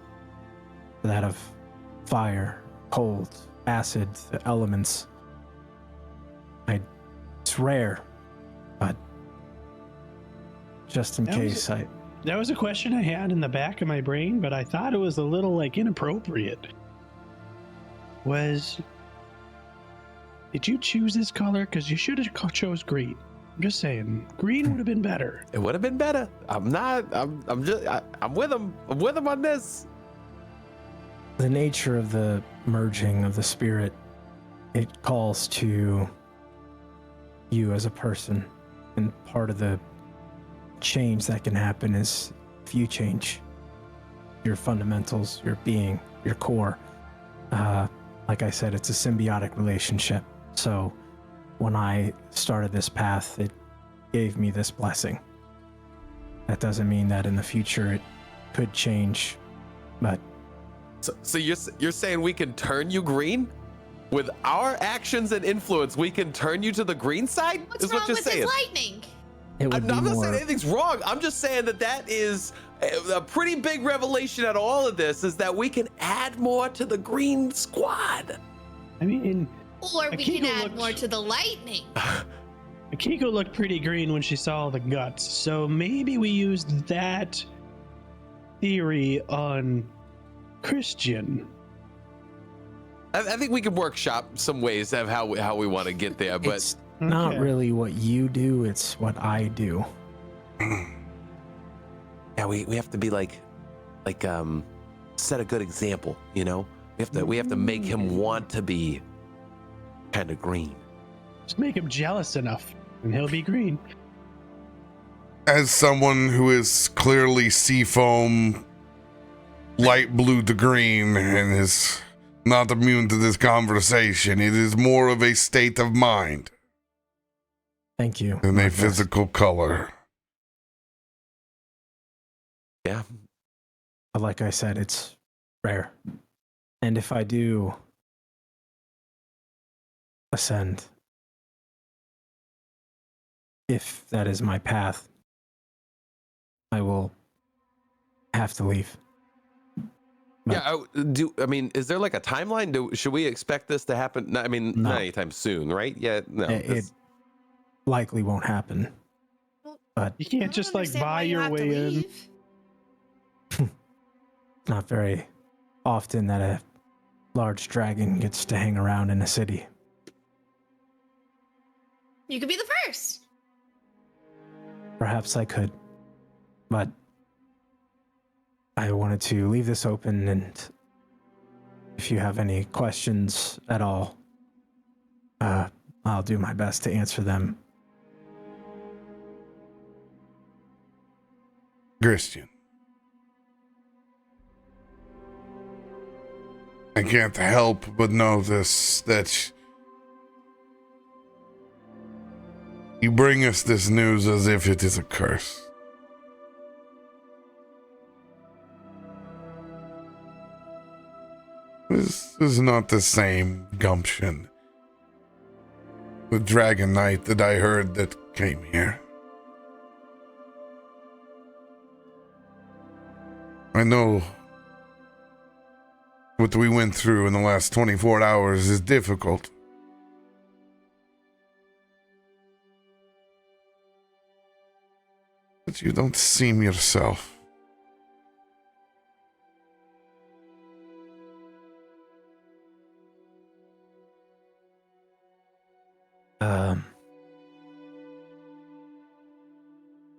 That of fire, cold, acid, the elements. It's rare, but just in case That was a question I had in the back of my brain, but I thought it was a little inappropriate. Did you choose this color? Because you should have chose green. I'm just saying, green would have been better. It would have been better. I'm with him. I'm with him on this. The nature of the merging of the spirit, it calls to you as a person, and part of the change that can happen is if you change your fundamentals, your being, your core. Like I said, it's a symbiotic relationship. So when I started this path, it gave me this blessing. That doesn't mean that in the future it could change, but so you're saying we can turn you green? With our actions and influence, we can turn you to the green side? What's wrong with this lightning? I'm not saying anything's wrong. I'm just saying that is a pretty big revelation out of all of this, is that we can add more to the green squad. I mean, or we can add more to the lightning. Akiko looked pretty green when she saw the guts, so maybe we used that theory on Christian. I think we can workshop some ways of how we want to get there, but it's not really what you do, it's what I do. Yeah, we have to be set a good example, you know? We have to make him want to be kind of green. Just make him jealous enough and he'll be green. As someone who is clearly seafoam, light blue to green, and is not immune to this conversation, it is more of a state of mind. Thank you. Than a physical color. Yeah. But like I said, it's rare. And if I do ascend, if that is my path, I will have to leave. But is there a timeline? Should we expect this to happen? Not anytime soon, right? Yeah, no. It likely won't happen. But you can't just buy your way in. Not very often that a large dragon gets to hang around in a city. You could be the first. Perhaps I could, but I wanted to leave this open, and if you have any questions at all, I'll do my best to answer them. Christian, I can't help but know that you bring us this news as if it is a curse. This is not the same gumption, the Dragon Knight that I heard that came here. I know what we went through in the last 24 hours is difficult. But you don't seem yourself.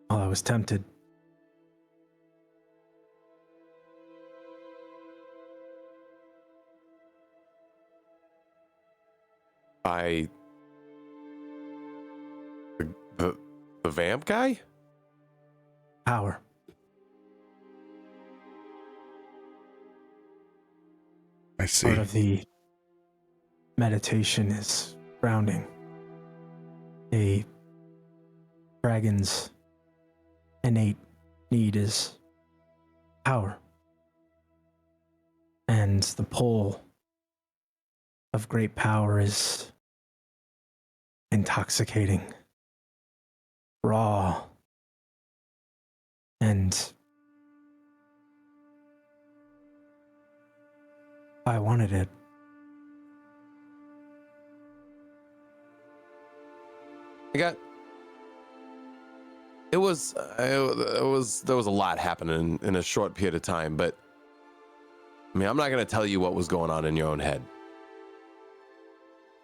Well, I was tempted. By the vamp guy? Power. I see. Part of the meditation is grounding. A dragon's innate need is power. And the pull of great power is intoxicating, raw, and I wanted it. There was a lot happening in a short period of time, but I mean, I'm not going to tell you what was going on in your own head.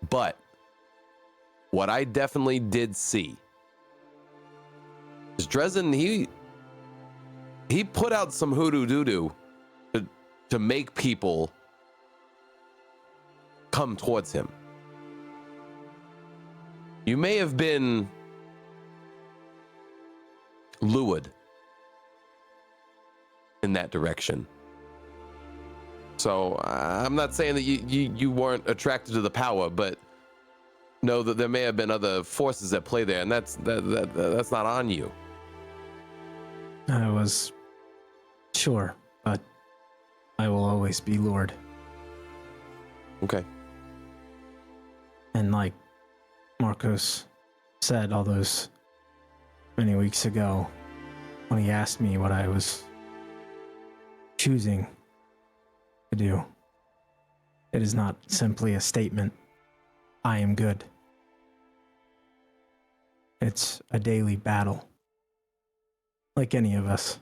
But what I definitely did see is Dresden, he put out some hoodoo doo-doo to make people come towards him. You may have been lured in that direction. So I'm not saying that you weren't attracted to the power, but know that there may have been other forces at play there, and that's not on you. I was sure, but I will always be lured. Okay. And like Markos said all those many weeks ago, when he asked me what I was choosing to do, it is not simply a statement, I am good. It's a daily battle, like any of us,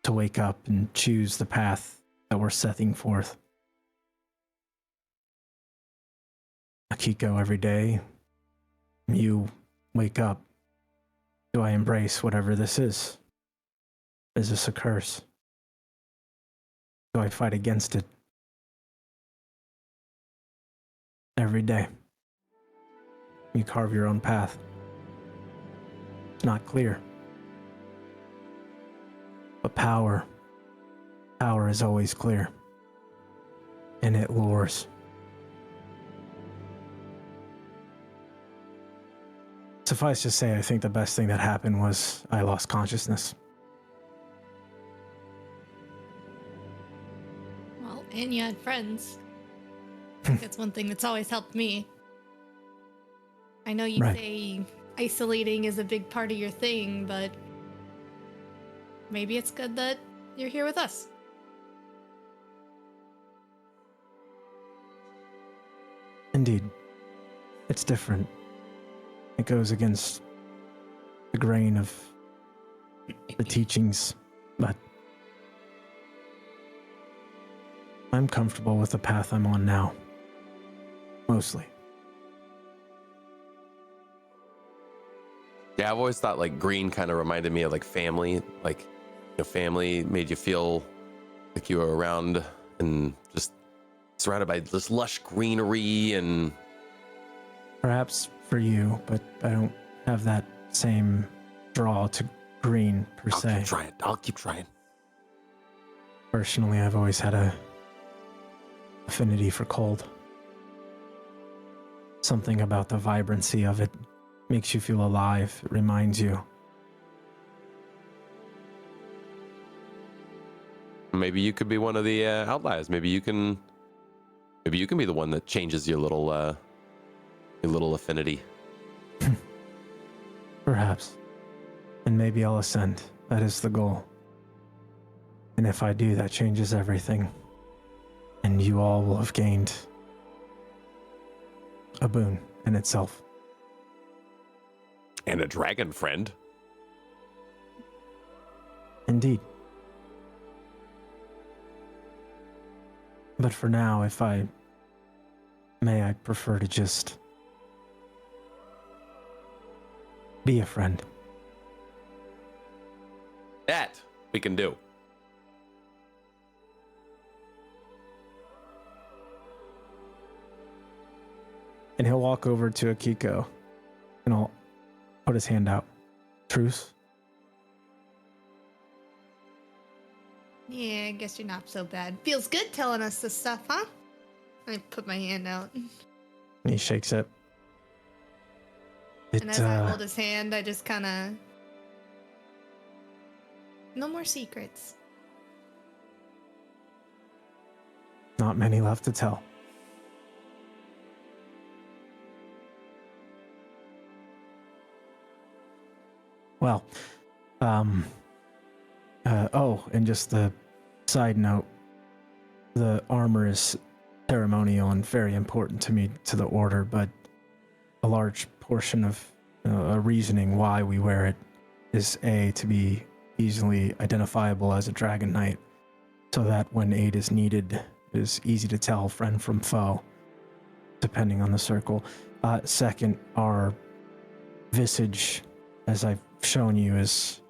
to wake up and choose the path that we're setting forth. Akiko, every day, you wake up. Do I embrace whatever this is? Is this a curse? Do I fight against it? Every day. You carve your own path. It's not clear. But power is always clear. And it lures. Suffice to say, I think the best thing that happened was I lost consciousness. Well, and you had friends. I think that's one thing that's always helped me. I know you say isolating is a big part of your thing, but maybe it's good that you're here with us. Indeed. It's different. It goes against the grain of the teachings, but I'm comfortable with the path I'm on now. Mostly. Yeah, I've always thought like green kind of reminded me of like family. Like your family made you feel like you were around and just surrounded by this lush greenery and... Perhaps for you, but I don't have that same draw to green per se. I'll keep trying. Personally, I've always had a affinity for cold. Something about the vibrancy of it makes you feel alive. It reminds you. Maybe you could be one of the outliers. Maybe you can be the one that changes your little affinity. Perhaps. And maybe I'll ascend. That is the goal. And if I do, that changes everything. And you all will have gained a boon in itself. And a dragon friend. Indeed. But for now, if I may, I prefer to just be a friend. That we can do. And he'll walk over to Akiko and he'll put his hand out. Truce? Yeah, I guess you're not so bad. Feels good telling us this stuff, huh? I put my hand out. He shakes it. And as I hold his hand, I just kind of... No more secrets. Not many left to tell. Well, and just a side note, the armor is ceremonial and very important to me, to the order, but a large portion of a reasoning why we wear it is to be easily identifiable as a Dragon Knight, so that when aid is needed, it is easy to tell friend from foe, depending on the circle. Second, our visage, as I've shown you, is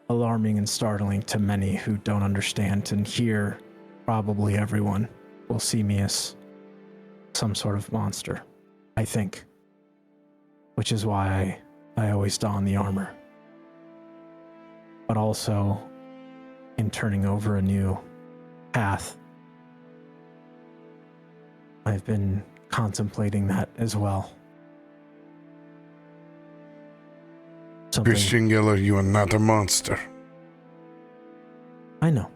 alarming and startling to many who don't understand, and here probably everyone will see me as some sort of monster, I think, which is why I always don the armor. But also, in turning over a new path, I've been contemplating that as well. Christian Geller, you are not a monster. I know.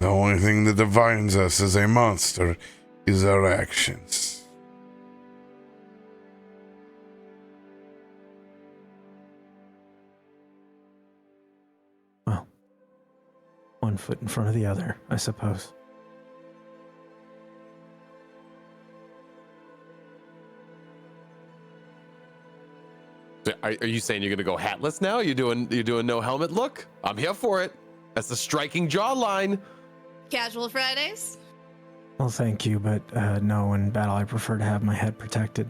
The only thing that defines us as a monster is our actions. Well, one foot in front of the other, I suppose. Are you saying you're gonna go hatless now? You're doing no helmet look? I'm here for it. That's a striking jawline. Casual Fridays? Well, thank you, but no, in battle I prefer to have my head protected.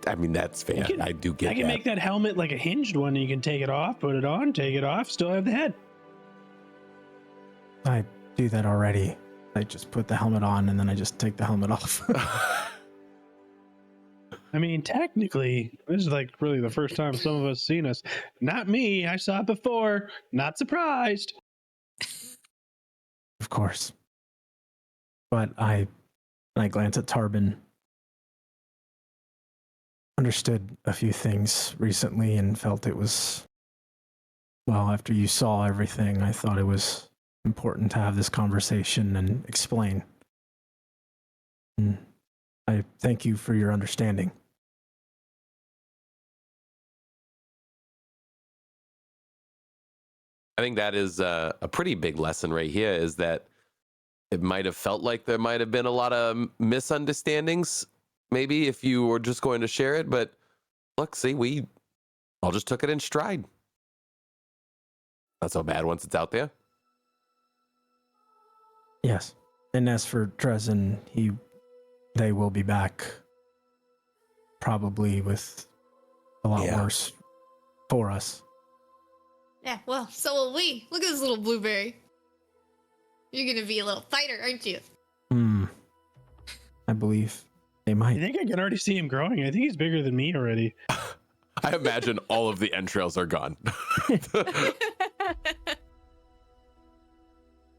I mean, that's fair. I do get that. I can make that helmet like a hinged one. You can take it off, put it on, take it off, still have the head. I do that already. I just put the helmet on and then I just take the helmet off. I mean, technically, this is like really the first time some of us seen us. Not me. I saw it before. Not surprised. Of course. But I glance at Tarben, understood a few things recently and felt it was, well, after you saw everything, I thought it was important to have this conversation and explain. And I thank you for your understanding. I think that is a pretty big lesson right here, is that it might have felt like there might have been a lot of misunderstandings, maybe, if you were just going to share it. But look, see, we all just took it in stride. Not so bad once it's out there. Yes. And as for Dresden, they will be back, probably with a lot worse for us. Yeah, well, so will we. Look at this little blueberry. You're gonna be a little fighter, aren't you? I believe they might. I think I can already see him growing. I think he's bigger than me already. I imagine all of the entrails are gone.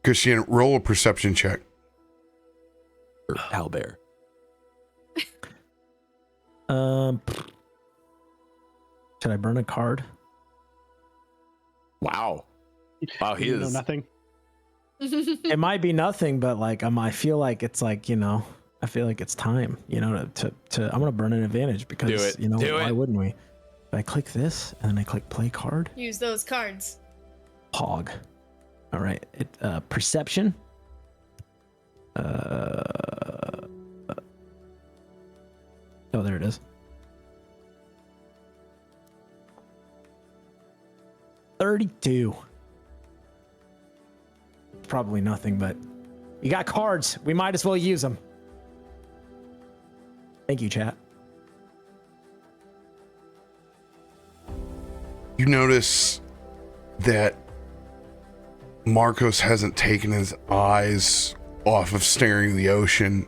Christian, roll a perception check. Owlbear. Should I burn a card? Wow, he is nothing. It might be nothing, but like I feel like it's like, I feel like it's time, to I'm gonna burn an advantage because why wouldn't we? I click this and then I click play card. Use those cards. Hog. All right. Perception. Oh, there it is. 32. Probably nothing, but you got cards. We might as well use them. Thank you, chat. You notice that Markos hasn't taken his eyes off of staring at the ocean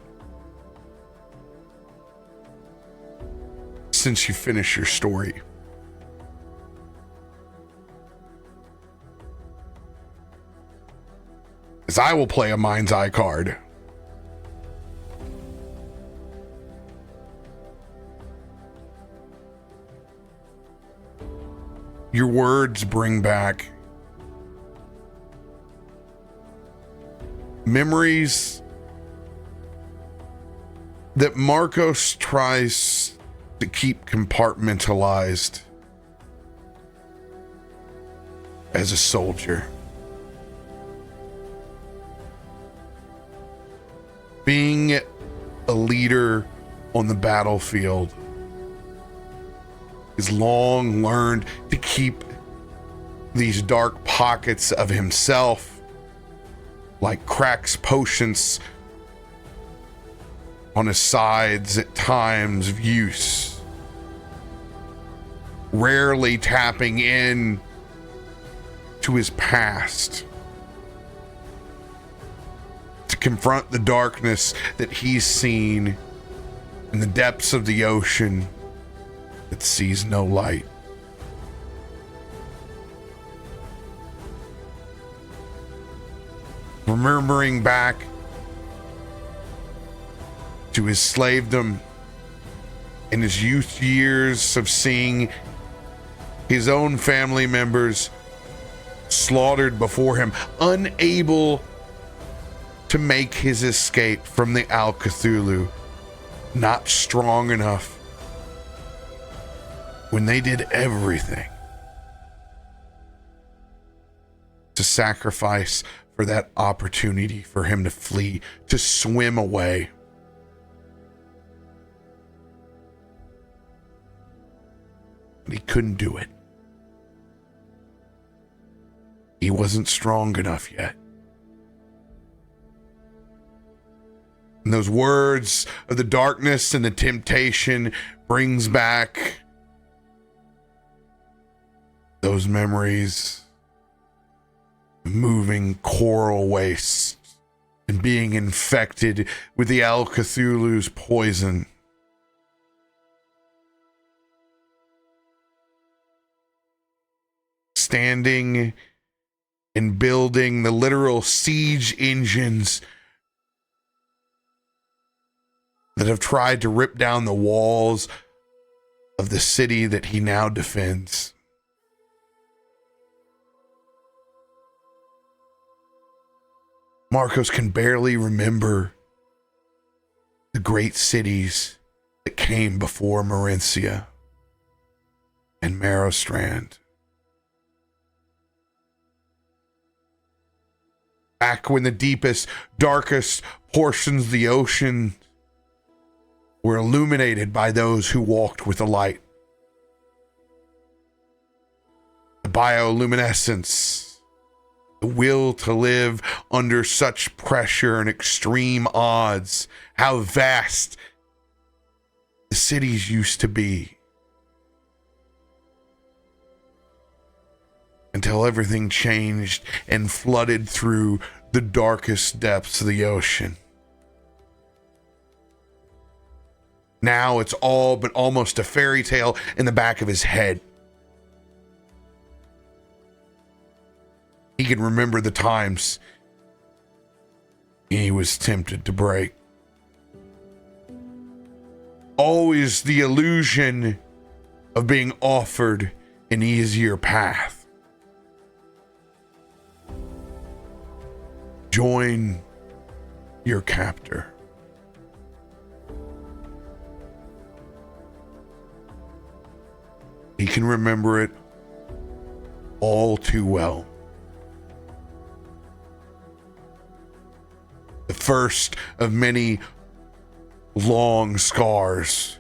since you finished your story. as I will play a Mind's Eye card. Your words bring back memories that Markos tries to keep compartmentalized as a soldier. Being a leader on the battlefield, he's long learned to keep these dark pockets of himself, like Krak's potions, on his sides at times of use, rarely tapping in to his past to confront the darkness that he's seen in the depths of the ocean that sees no light. Remembering back to his slavedom in his youth years of seeing his own family members slaughtered before him, unable to make his escape from the Al Cthulhu, not strong enough, when they did everything to sacrifice for that opportunity for him to flee, to swim away. But he couldn't do it. He wasn't strong enough yet. And those words of the darkness and the temptation brings back those memories of moving coral wastes and being infected with the Al Cthulhu's poison. Standing and building the literal siege engines that have tried to rip down the walls of the city that he now defends. Markos can barely remember the great cities that came before Marincia and Merrowstrand. Back when the deepest, darkest portions of the ocean were illuminated by those who walked with the light. The bioluminescence, the will to live under such pressure and extreme odds, how vast the cities used to be. Until everything changed and flooded through the darkest depths of the ocean. Now it's all but almost a fairy tale in the back of his head. He can remember the times he was tempted to break. Always the illusion of being offered an easier path. Join your captor. He can remember it all too well. The first of many long scars,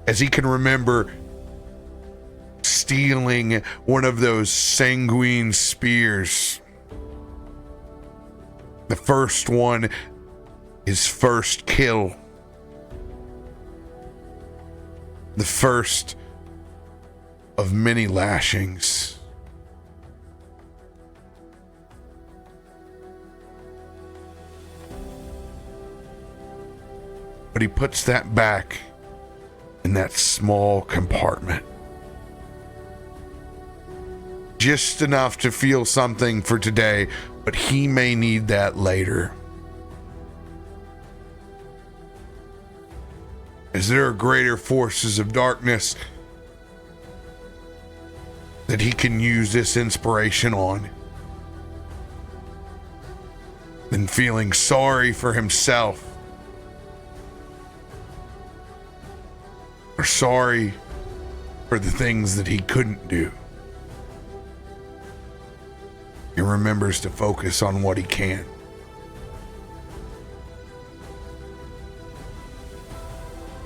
as he can remember stealing one of those sanguine spears. The first one, his first kill. The first of many lashings. But he puts that back in that small compartment. Just enough to feel something for today, but he may need that later. Is there greater forces of darkness that he can use this inspiration on than feeling sorry for himself or sorry for the things that he couldn't do? He remembers to focus on what he can.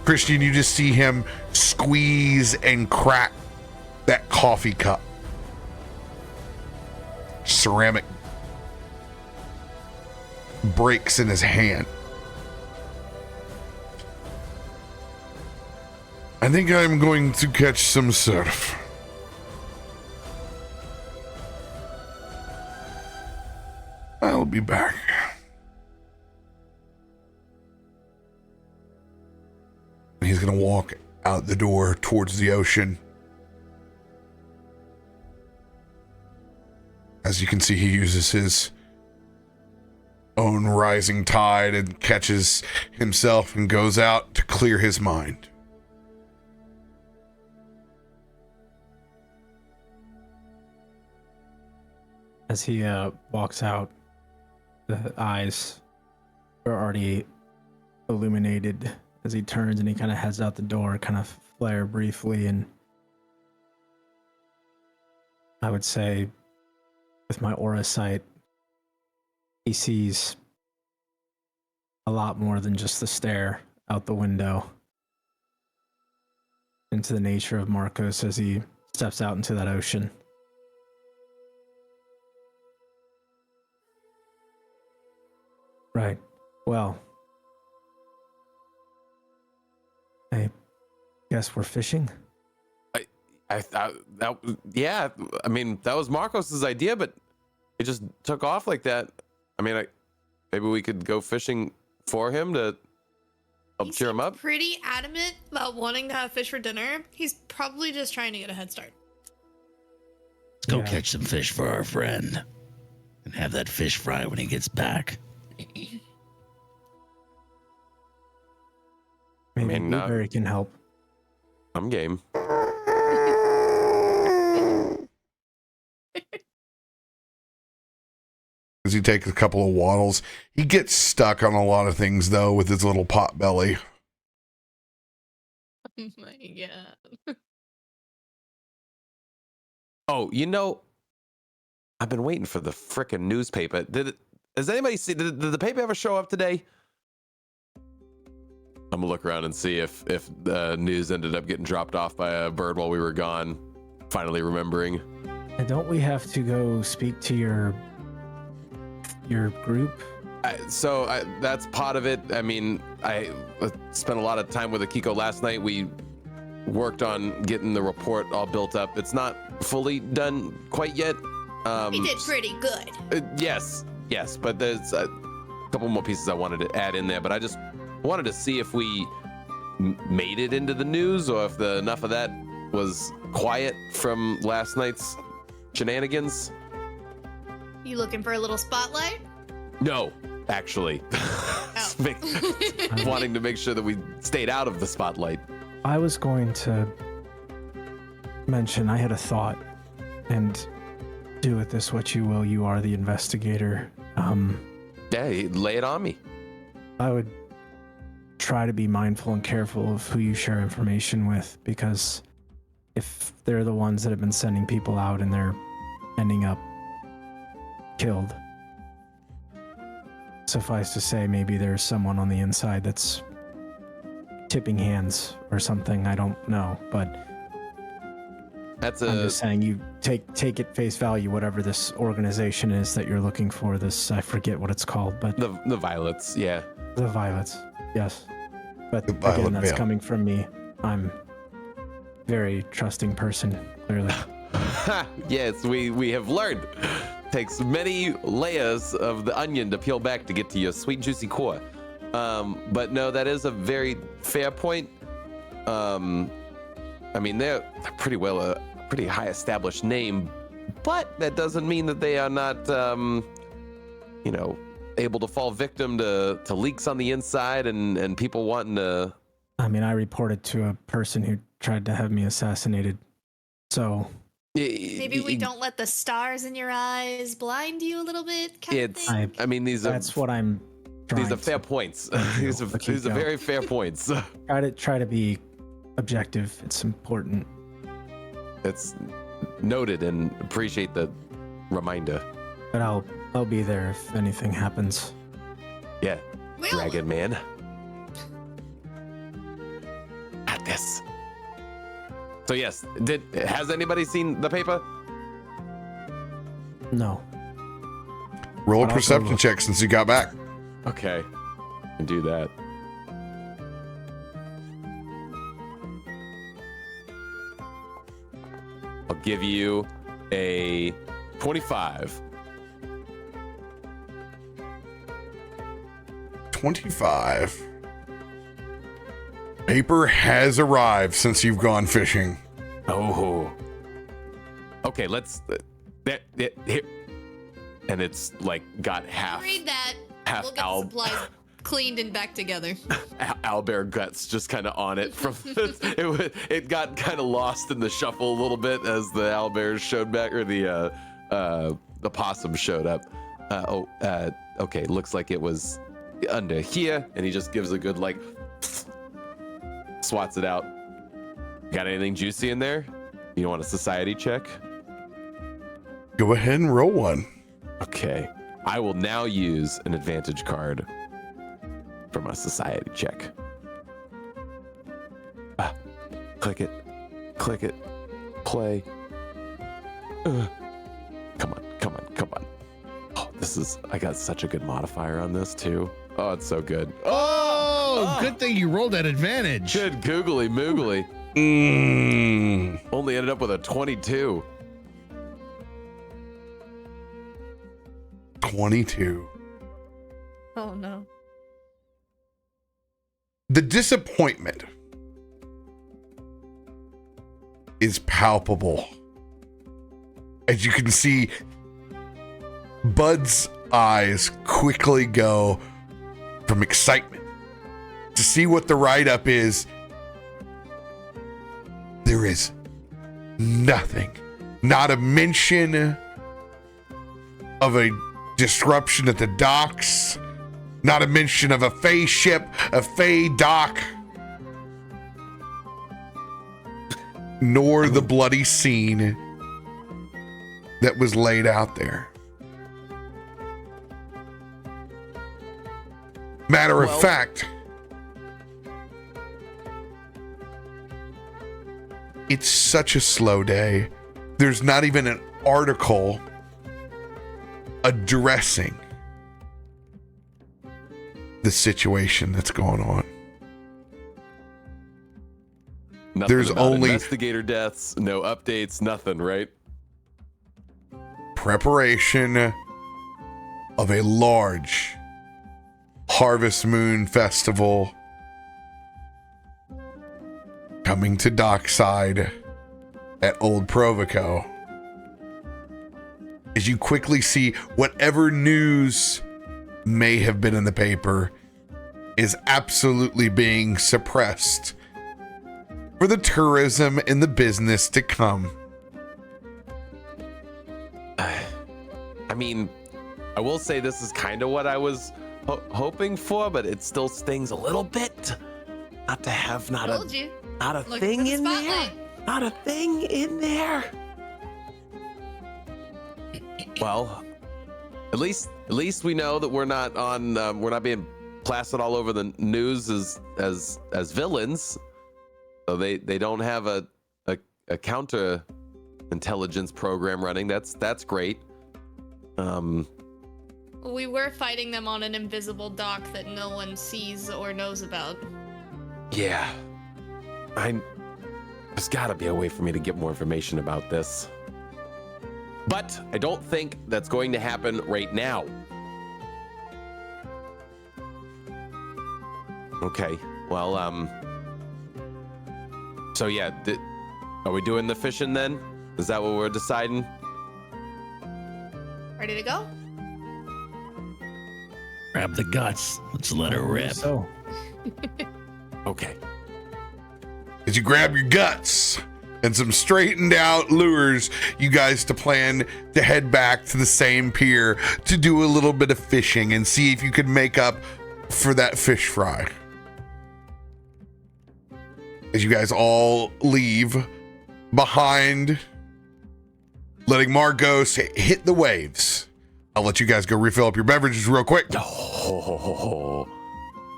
Christian, you just see him squeeze and crack that coffee cup. Ceramic breaks in his hand. I think I'm going to catch some surf. I'll be back. He's going to walk out the door towards the ocean. As you can see, he uses his own rising tide and catches himself and goes out to clear his mind. As he walks out, the eyes are already illuminated as he turns and he kind of heads out the door, kind of flare briefly, and I would say with my aura sight, he sees a lot more than just the stare out the window into the nature of Markos as he steps out into that ocean. Right. Well, I guess we're fishing. I thought that, yeah. I mean, that was Markos's idea, but it just took off like that. I mean, maybe we could go fishing for him to help cheer him up. Pretty adamant about wanting to have fish for dinner. He's probably just trying to get a head start. Let's go catch some fish for our friend and have that fish fry when he gets back. Maybe Blueberry can help. I'm game. As he takes a couple of waddles, he gets stuck on a lot of things though with his little pot belly. Oh my god. Oh, I've been waiting for the frickin' newspaper. Has anybody seen? Did the paper ever show up today? I'm gonna look around and see if the news ended up getting dropped off by a bird while we were gone. Finally remembering. And don't we have to go speak to your group? That's part of it. I mean, I spent a lot of time with Akiko last night. We worked on getting the report all built up. It's not fully done quite yet. He did pretty good. Yes, but there's a couple more pieces I wanted to add in there, but I just wanted to see if we made it into the news or if enough of that was quiet from last night's shenanigans. You looking for a little spotlight? No, actually. Wanting to make sure that we stayed out of the spotlight. I was going to mention I had a thought, and do with this what you will. You are the investigator. Yeah, lay it on me. I would try to be mindful and careful of who you share information with, because if they're the ones that have been sending people out and they're ending up killed, suffice to say, maybe there's someone on the inside that's tipping hands or something. I don't know, but I'm just saying, you take it face value, whatever this organization is that you're looking for. This, I forget what it's called, but the Violets, yeah. The Violets, yes. But Violet again, that's Veil. coming from me. I'm a very trusting person, clearly. Yes, we have learned. Takes many layers of the onion to peel back to get to your sweet, juicy core. But no, that is a very fair point. I mean, they're pretty well a pretty high established name, but that doesn't mean that they are not able to fall victim to leaks on the inside and people wanting to. I mean, I reported to a person who tried to have me assassinated. So maybe we don't let the stars in your eyes blind you a little bit. I mean, that's what I'm. These are fair points. These are very fair points. Try to be objective. It's important. It's noted and appreciate the reminder. But I'll be there if anything happens. Yeah, Dragon Man. At this. So yes, has anybody seen the paper? No. Roll a perception check since you got back. Okay, can do that. I'll give you a 25. 25. Paper has arrived since you've gone fishing. Oh. Okay, let's. Here. And it's like got half. Read that. Half we'll get the supplies cleaned and back together. Owlbear guts just kind of on it from it got kind of lost in the shuffle a little bit as the owlbears showed back, or the possum showed up. Okay, looks like it was under here, and he just gives a good like swats it out. Got anything juicy in there? You want a society check? Go ahead and roll one. Okay, I will now use an advantage card for my society check. Click it, play. Come on. Oh, I got such a good modifier on this too. Oh, it's so good. Oh, good thing you rolled that advantage. Good googly moogly. Only ended up with a 22. 22. Oh no. The disappointment is palpable. As you can see, Bud's eyes quickly go from excitement to see what the write-up is. There is nothing, not a mention of a disruption at the docks, not a mention of a Fey ship, a Fey dock, nor the bloody scene that was laid out there. Matter of fact, it's such a slow day. There's not even an article addressing the situation that's going on. Nothing. There's about only investigator deaths, no updates, nothing, right? Preparation of a large Harvest Moon festival coming to Dockside at Old Provoco. As you quickly see, whatever news may have been in the paper is absolutely being suppressed for the tourism and the business to come. I mean, I will say this is kind of what I was hoping for, but it still stings a little bit not to have not a thing in there. Not a thing in there. Well, at least we know that we're not on. We're not being plastered all over the news as villains. So they don't have a counter intelligence program running. That's great. We were fighting them on an invisible dock that no one sees or knows about. Yeah, there's got to be a way for me to get more information about this. But I don't think that's going to happen right now. Okay, well, so yeah, are we doing the fishing then? Is that what we're deciding? Ready to go? Grab the guts. Let's let her rip. So Okay. As you grab your guts and some straightened out lures, you guys to plan to head back to the same pier to do a little bit of fishing and see if you could make up for that fish fry. As you guys all leave behind, letting Markos hit the waves. I'll let you guys go refill up your beverages real quick. Oh,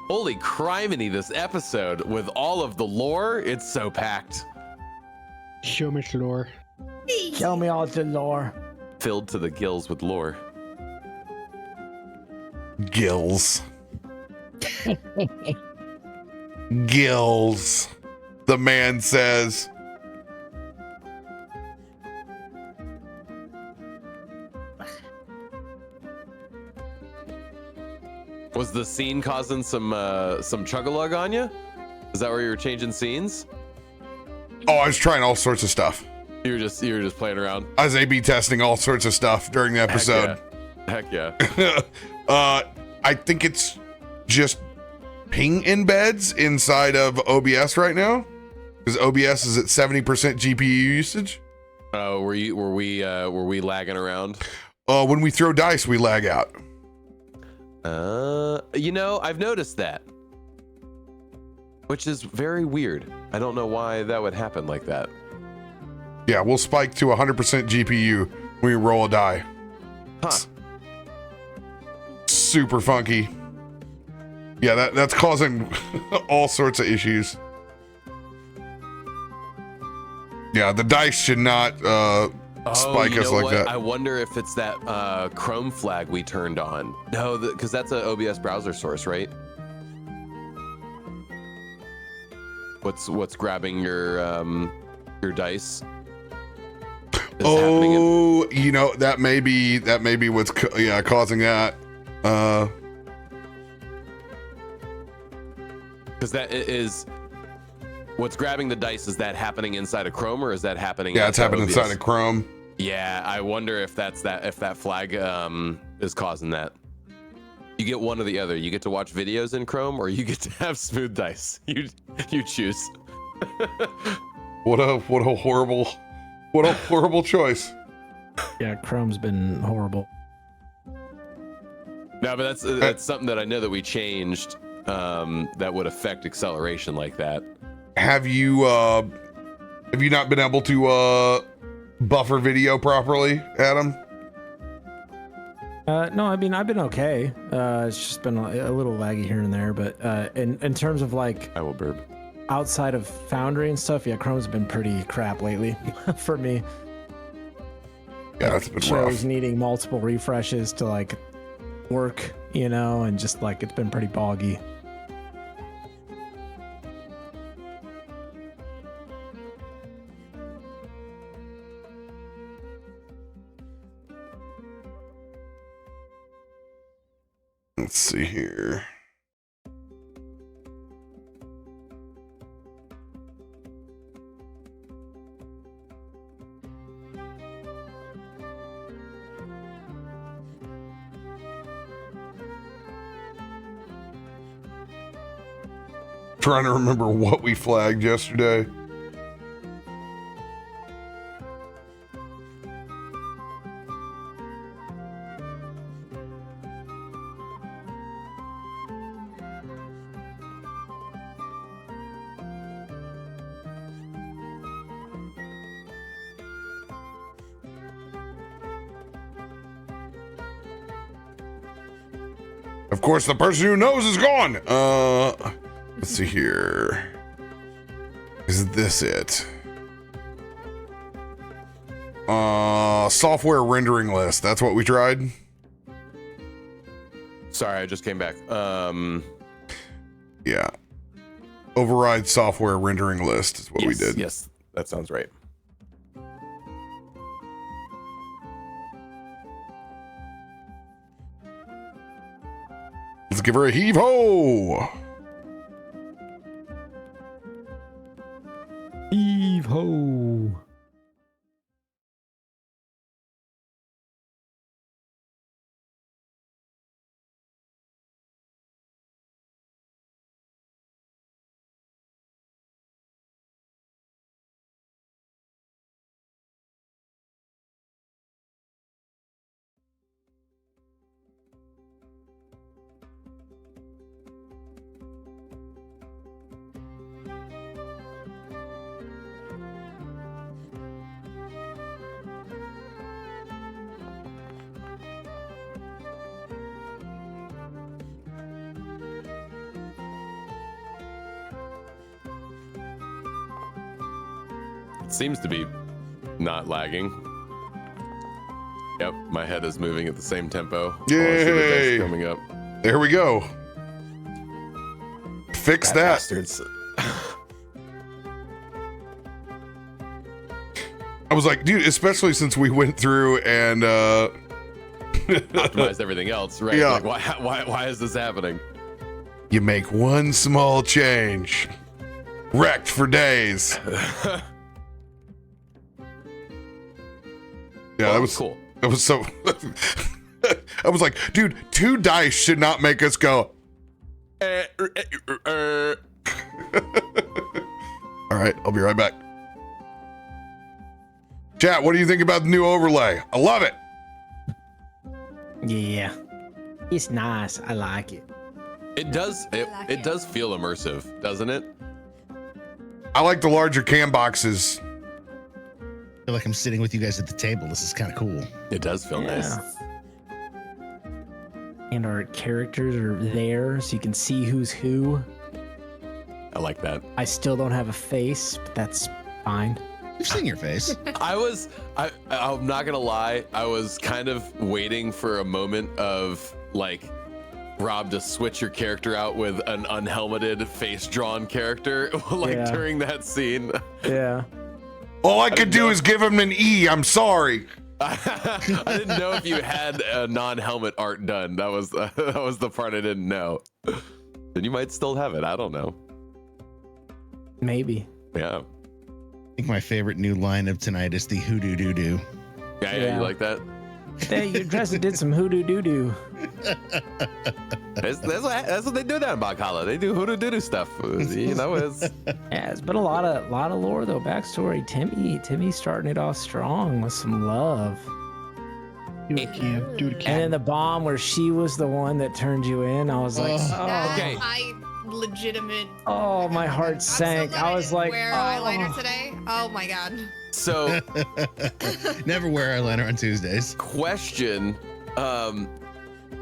holy criminy, this episode with all of the lore, it's so packed. Show me lore. show me all the lore. Filled to the gills with lore. Gills. Gills. The man says. Was the scene causing some chug-a-lug on you? Is that where you were changing scenes? Oh, I was trying all sorts of stuff. You were just playing around. I was A/B testing all sorts of stuff during the episode. Heck yeah. I think it's just ping embeds inside of OBS right now, because OBS is at 70% GPU usage. Oh, were we lagging around? When we throw dice, we lag out. I've noticed that, which is very weird. I don't know why that would happen like that. Yeah, we'll spike to 100% GPU when we roll a die. Huh. Super funky. Yeah, that's causing all sorts of issues. Yeah, the dice should not spike us like that. I wonder if it's that Chrome flag we turned on. No, because that's an OBS browser source, right? What's grabbing your dice? Oh, that may be what's causing that. Because that is what's grabbing the dice. Is that happening inside of Chrome, or is that happening? Yeah, it's happening inside of Chrome. Yeah, I wonder if if that flag is causing that. You get one or the other. You get to watch videos in Chrome, or you get to have smooth dice. You choose. What a horrible choice. Yeah, Chrome's been horrible. No, but that's something that I know that we changed that would affect acceleration like that. Have you not been able to buffer video properly, Adam? No, I mean, I've been okay. It's just been a little laggy here and there, but in terms of like I will burp. Outside of Foundry and stuff, yeah, Chrome's been pretty crap lately for me. Yeah, that's been shows rough. Needing multiple refreshes to like work, and just like it's been pretty boggy. Let's see here. Trying to remember what we flagged yesterday. Of course, the person who knows is gone. Let's see here. Is this it? Software rendering list. That's what we tried. Sorry, I just came back. Yeah. Override software rendering list is what we did. Yes, that sounds right. Let's give her a heave ho. Heave ho. seems to be not lagging. Yep, my head is moving at the same tempo. Yay! Coming up. There we go. Fix that. Bastards. I was like, dude, especially since we went through and Optimized everything else, right? Yeah. Like, why is this happening? you make one small change. Wrecked for days. Yeah, that was cool. That was so. I was like, dude, 2 dice should not make us go. All right, I'll be right back. Chat, what do you think about the new overlay? I love it. Yeah, it's nice. I like it. It does. It does feel immersive, doesn't it? I like the larger can boxes. I feel like I'm sitting with you guys at the table. This is kind of cool. It does feel nice. And our characters are there, so you can see who's who. I like that. I still don't have a face, but that's fine. You've seen your face. I'm not gonna lie. I was kind of waiting for a moment of like Rob to switch your character out with an unhelmeted, face-drawn charcter, like during that scene. Yeah. All I could do is give him an E. I'm sorry. I didn't know if you had a non-helmet art done. That was the part I didn't know. Then you might still have it. I don't know. Maybe. Yeah. I think my favorite new line of tonight is the hoodoo doo doo. Yeah, you like that? Hey, your dress did some hoodoo doo doo. That's what they do down in Valhalla. They do hoodoo doo doo stuff. You know, Yeah, it's been a lot of lore though. Backstory: Timmy's starting it off strong with some love. Do it, Cam. Do it, And Cam. then the bomb where she was the one that turned you in. I was like, okay. I legitimate. Oh, my heart sank. So glad I was didn't like, wear eyeliner today. Oh my god. So, Never wear eyeliner on Tuesdays. question: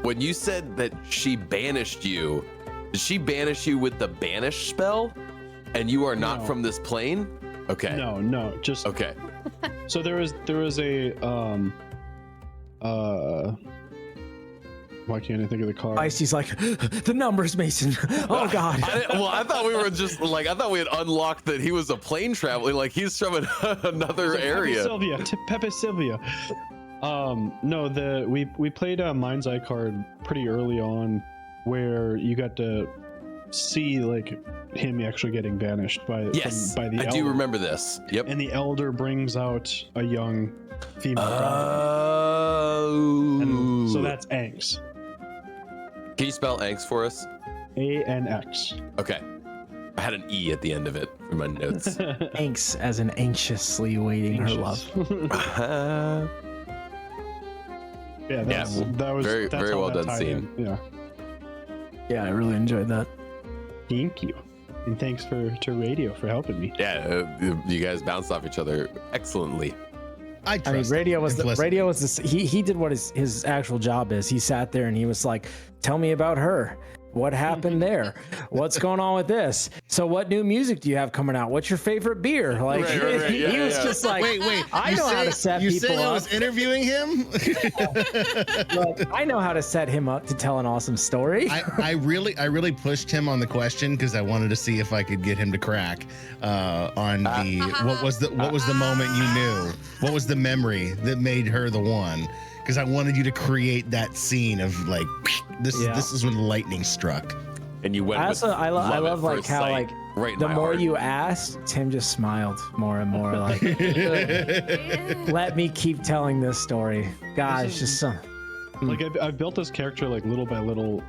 when you said that she banished you, did she banish you with the banish spell, and you are not from this plane? Okay. No, just Okay. so there was a why can't I think of the card? Feisty's like, the numbers, Mason. Oh God. I thought we were just like, I thought we had unlocked that he was a plane traveler, like he's from another area. Pepe Sylvia. No, we played a Mind's Eye card pretty early on, where you got to see like him actually getting banished by the I do remember this. Yep. And the elder brings out a young female. Oh. So that's Anx. Can you spell Anx for us? ANX. Okay. I had an E at the end of it in my notes. Anx, as in anxiously awaiting her love. Yeah, that was very that's very how well that done tied scene. in. Yeah. Yeah, I really enjoyed that. Thank you. And thanks to Radio for helping me. Yeah, you guys bounced off each other excellently. I mean, Radio was he did what his actual job is. He sat there and he was like, "Tell me about her. What happened there? What's going on with this? So what new music do you have coming out? What's your favorite beer?" Like Right. he was just like, Wait. I know how to set you people said I up. was interviewing him? Like, I know how to set him up to tell an awesome story. I really pushed him on the question because I wanted to see if I could get him to crack on the what was the moment you knew? What was the memory that made her the one? Because I wanted you to create that scene of like this is when lightning struck. And you went. I love like how like right the more you asked, Tim just smiled more and more. Like, let me keep telling this story. Gosh, just some. Like I've built this character like little by little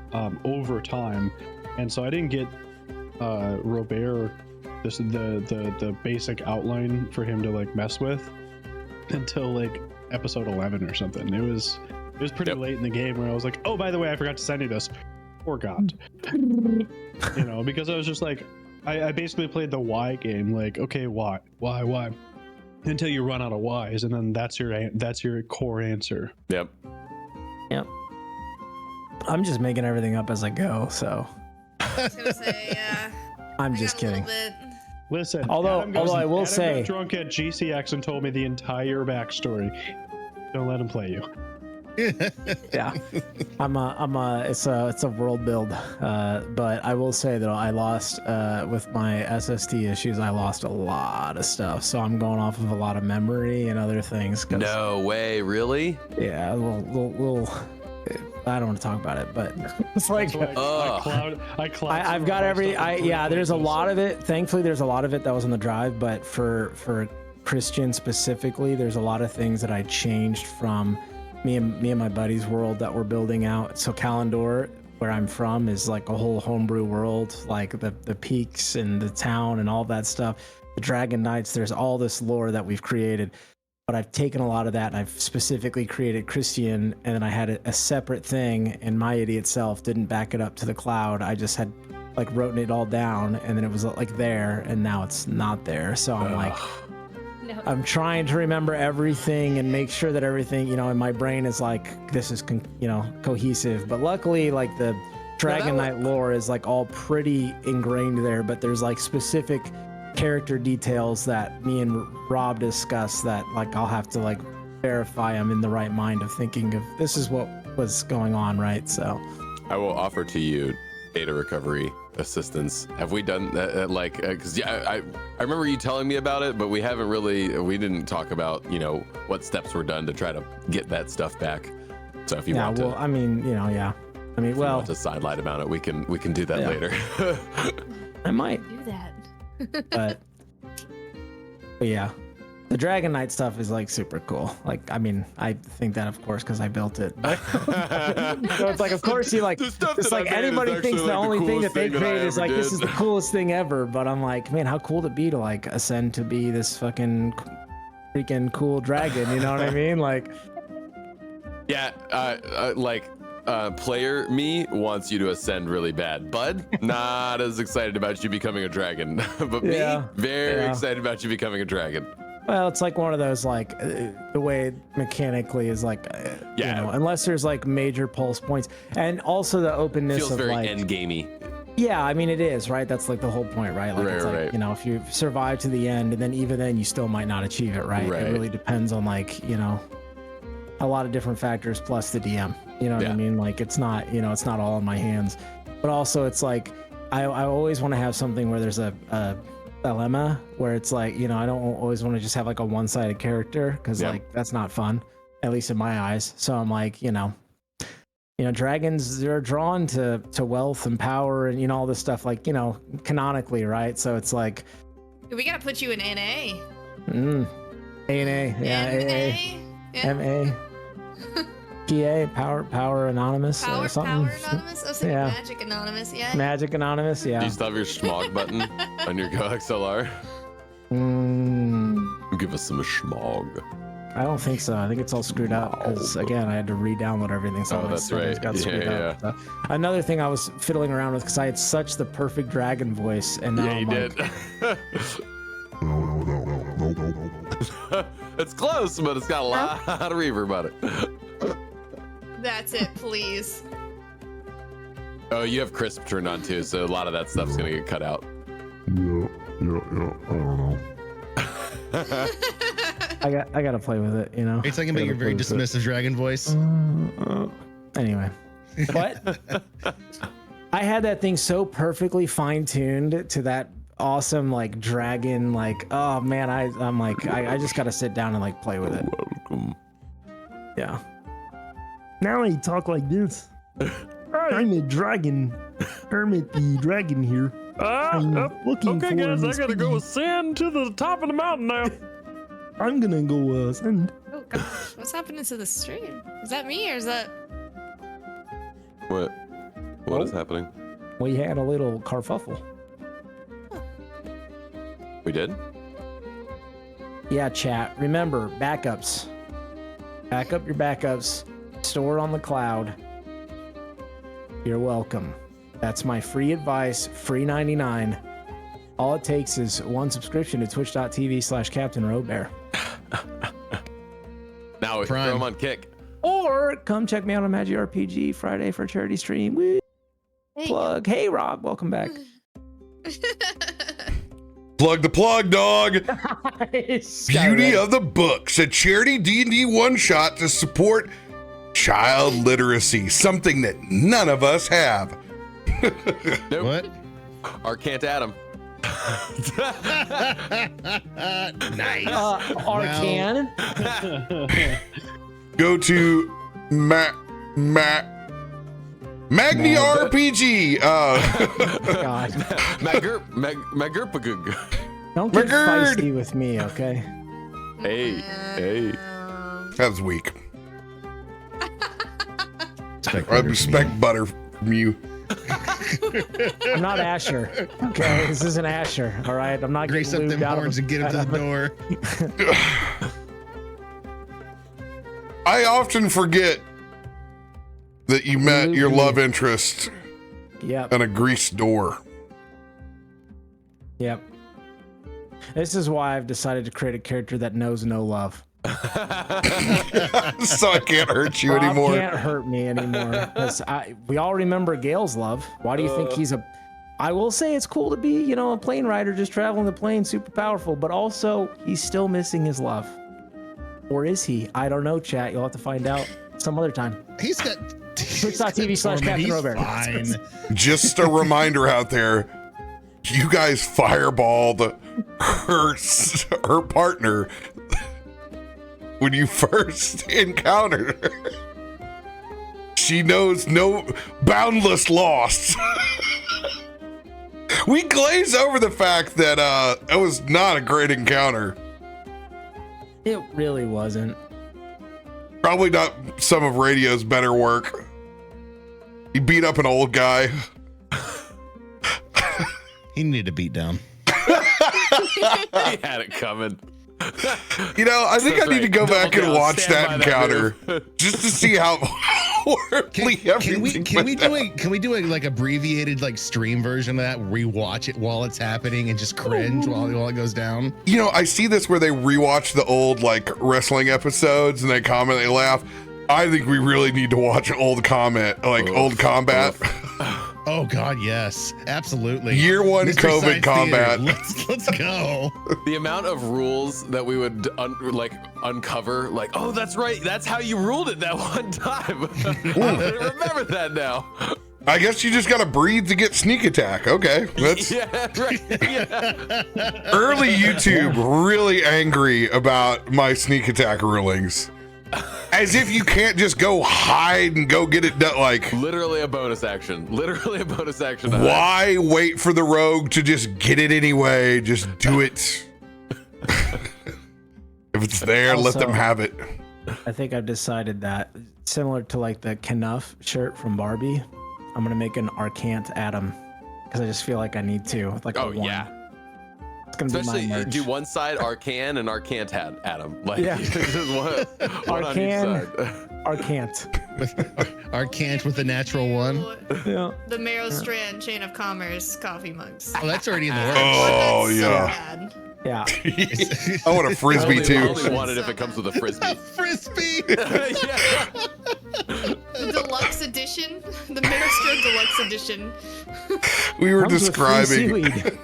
over time, and so I didn't get RoBear the basic outline for him to like mess with until like episode 11 or something. It was pretty late in the game where I was like, oh, by the way, I forgot to send you this. Poor God. Because I was just like, I basically played the why game. Like, okay, why until you run out of whys, and then that's your core answer. Yep. I'm just making everything up as I go, so I was gonna say, I'm just kidding. Listen. Although I will Adam say, got drunk at GCX and told me the entire backstory. Don't let him play you. yeah, it's a world build, but I will say that I lost with my SST issues. I lost a lot of stuff, so I'm going off of a lot of memory and other things. No way, really? Yeah, a little. I don't want to talk about it, but it's like I've got there's a lot of it. Thankfully, there's a lot of it that was on the drive, but for Christian specifically, there's a lot of things that I changed from me and my buddy's world that we're building out. So Kalendor, where I'm from, is like a whole homebrew world, like the peaks and the town and all that stuff. The Dragon Knights, there's all this lore that we've created. But I've taken a lot of that and I've specifically created Christian, and then I had a separate thing, and my idiot self didn't back it up to the cloud. I just had like written it all down, and then it was like there, and now it's not there. So I'm like, no. I'm trying to remember everything and make sure that everything, in my brain is like, this is, cohesive. But luckily, like the Dragon Knight lore is like all pretty ingrained there, but there's like specific character details that me and Rob discussed that like I'll have to like verify I'm in the right mind of thinking of this is what was going on, right? So I will offer to you data recovery assistance. Have we done that? Because I remember you telling me about it, but we didn't talk about what steps were done to try to get that stuff back. So if you want to, want to sidelight about it, we can do that later. I might do that. but yeah, the Dragon Knight stuff is like super cool. Like, I mean, I think that of course because I built it. So it's like, of course you like. It's like anybody thinks the only thing that they create is like this is the coolest thing ever. But I'm like, man, how cool would it be to like ascend to be this fucking freaking cool dragon? You know what I mean? Like, yeah, player me wants you to ascend really bad. Bud, not as excited about you becoming a dragon, but me, very excited about you becoming a dragon. Well, it's like one of those like the way mechanically is like, unless there's like major pulse points, and also the openness feels of very like end gamey. Yeah, I mean it is, right? That's like the whole point, right? Like, it's like, if you survive to the end, and then even then you still might not achieve it, right? It really depends on like a lot of different factors plus the DM. You know what I mean? Like it's not, it's not all in my hands. But also it's like I always want to have something where there's a dilemma where it's like, I don't always want to just have like a one-sided character because like that's not fun, at least in my eyes. So I'm like, dragons, they're drawn to wealth and power and all this stuff, like, canonically, right? So it's like we gotta put you in NA. ANA, AA, MA. PA, Power Anonymous, or something. Power Anonymous? I was thinking Magic Anonymous, Magic Anonymous, yeah. Do you still have your schmog button on your Go XLR? Give us some schmog. I don't think so. I think it's all screwed up because, again, I had to re-download everything. So that's right. Got screwed up. So, another thing I was fiddling around with because I had such the perfect dragon voice, and now I'm did. It's close, but it's got a lot of reverb on it. That's it, please. Oh, you have crisp turned on too, so a lot of that stuff's gonna get cut out. Yeah, I don't know. I gotta play with it, Are you talking about your very dismissive dragon voice? Anyway, but I had that thing so perfectly fine-tuned to that awesome like dragon, like, oh man, I'm like I just gotta sit down and like play with it. Welcome. Yeah. Now I talk like this. I'm a dragon. Hermit the dragon here. I'm looking okay, for guys, I gotta go ascend to the top of the mountain now. I'm gonna go ascend. Oh gosh, what's happening to the stream? Is that me or is that? What is happening? We had a little carfuffle. We did? Yeah, chat. Remember, backups. Back up your backups. Store on the cloud. You're welcome. That's my free advice. Free 99. All it takes is one subscription to twitch.tv/CaptainRoBear. Now we throw them on Kick. Or come check me out on Magic RPG Friday for a charity stream. Woo. Plug. Hey, Rob. Welcome back. plug the plug, dog. Beauty of the Books, a charity D&D one-shot to support child literacy, something that none of us have. Nope. What? ArcaneAdam. Nice. Arcane. Go to Magni RPG. God. Magurpagug. Don't get Regard. feisty with me, okay? Hey. That was weak. Respect I respect butter from you. I'm not Asher. Okay, this isn't Asher. All right, I'm not Grease up getting them lubed out horns of and get him to the door. I often forget that you met your love interest Yep. on a greased door. Yep. This is why I've decided to create a character that knows no love. So I can't hurt you Rob anymore. can't hurt me anymore. We all remember Gale's love. Why do you think he's a... I will say it's cool to be, you know, a plane rider just traveling the plane, super powerful, but also he's still missing his love. Or is he? I don't know, chat. You'll have to find out some other time. He's got Twitch.tv/CaptainRoBear. Fine. Just a reminder out there, you guys fireballed her partner when you first encountered her. She knows no boundless loss. We glaze over the fact that it was not a great encounter. It really wasn't. Probably not some of radio's better work. He beat up an old guy. He needed a beat down. He had it coming. You know, I think I need to go Double back and down, watch stand that by encounter move. just to see how horribly everything Can we went do a like abbreviated like stream version of that? Rewatch it while it's happening and just cringe while it goes down. You know, I see this where they rewatch the old like wrestling episodes and they comment, they laugh. I think we really need to watch old combat. Oh God, yes, absolutely. Year one Mystery COVID Science combat. Theater. Let's go. The amount of rules that we would uncover, like, oh, that's right, that's how you ruled it that one time. I remember that now. I guess you just gotta breathe to get sneak attack. Okay, that's Yeah, right. Yeah. early YouTube really angry about my sneak attack rulings. As if you can't just go hide and go get it done. Like, Literally a bonus action. Literally a bonus action. to hide. why wait for the rogue to just get it anyway? Just do it. If it's there, let Also- them have it. I think I've decided that similar to like the Knuff shirt from Barbie, I'm gonna make an ArcaneAdam because I just feel like I need to. Like Oh, a one. yeah. It's gonna Especially be my merch. do one side Arcane and ArcaneAdam. Like, Yeah. just one on each Arcane. side. Arcane. Our can't with the natural one. Yeah. The Merrowstrand Chain of Commerce coffee mugs. Oh, that's already in the works. Oh, That's so yeah. bad. Yeah. I want a frisbee I too. only want it if it comes with a frisbee. Frisbee. Yeah. The deluxe edition. The Merrowstrand deluxe edition. We were Comes with free describing. seaweed.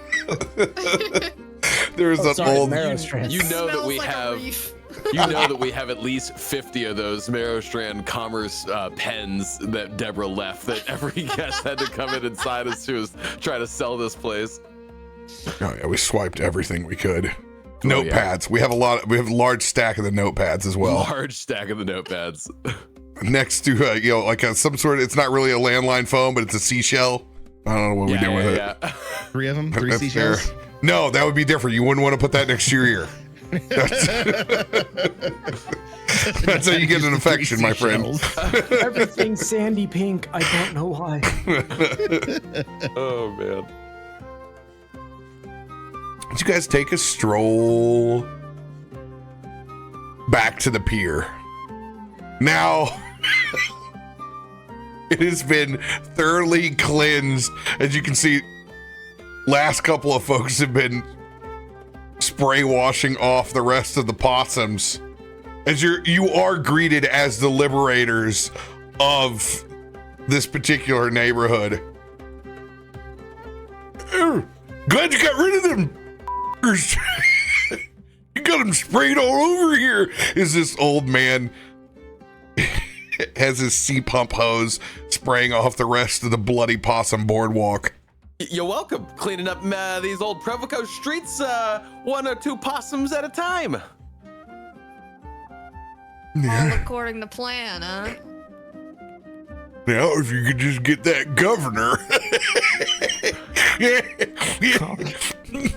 There's an Sorry, old. Merrowstrand. You know that Smells we like a have. reef. You know that we have at least 50 of those Merrowstrand Commerce pens that Deborah left that every guest had to come in and sign as she was trying to sell this place. Oh yeah, we swiped everything we could. Oh, Notepads. We have a large stack of the notepads as well. Large stack of the notepads. Next to some sort of, it's not really a landline phone, but it's a seashell. I don't know what we do with it. Yeah. 3 of them. 3 That's seashells. fair. No, that would be different. You wouldn't want to put that next to your ear. That's how you get an infection, my friend. Everything's sandy pink. I don't know why. Oh man. Did you guys take a stroll back to the pier? Now, it has been thoroughly cleansed. As you can see, last couple of folks have been spray washing off the rest of the possums. As you are greeted as the liberators of this particular neighborhood. Glad you got rid of them You got him sprayed all over here. Is this old man has his sea pump hose spraying off the rest of the bloody possum boardwalk. You're welcome. Cleaning up these old Provoco streets, 1 or 2 possums at a time. All according to plan, huh? Now, if you could just get that governor.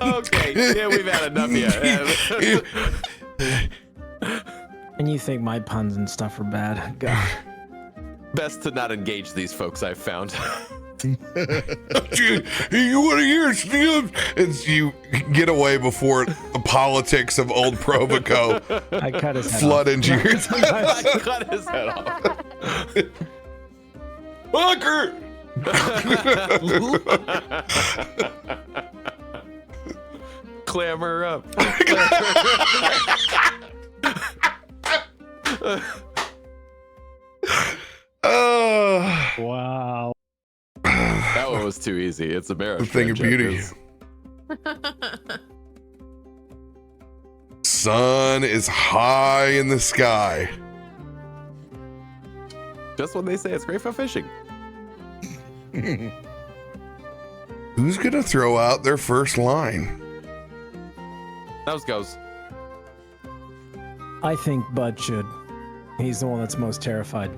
Okay, yeah, we've had enough yet. And you think my puns and stuff are bad? God. Best to not engage these folks, I've found. You want to hear Steve? And you get away before the politics of old Provoco I cut his head flood off. into your I cut his head off. fucker. Clamor up. Wow. That one was too easy. It's a Merrowstrand The thing of joke. beauty. Sun is high in the sky. Just when they say it's great for fishing. Who's gonna throw out their first line? Nose goes. I think Bud should. He's the one that's most terrified.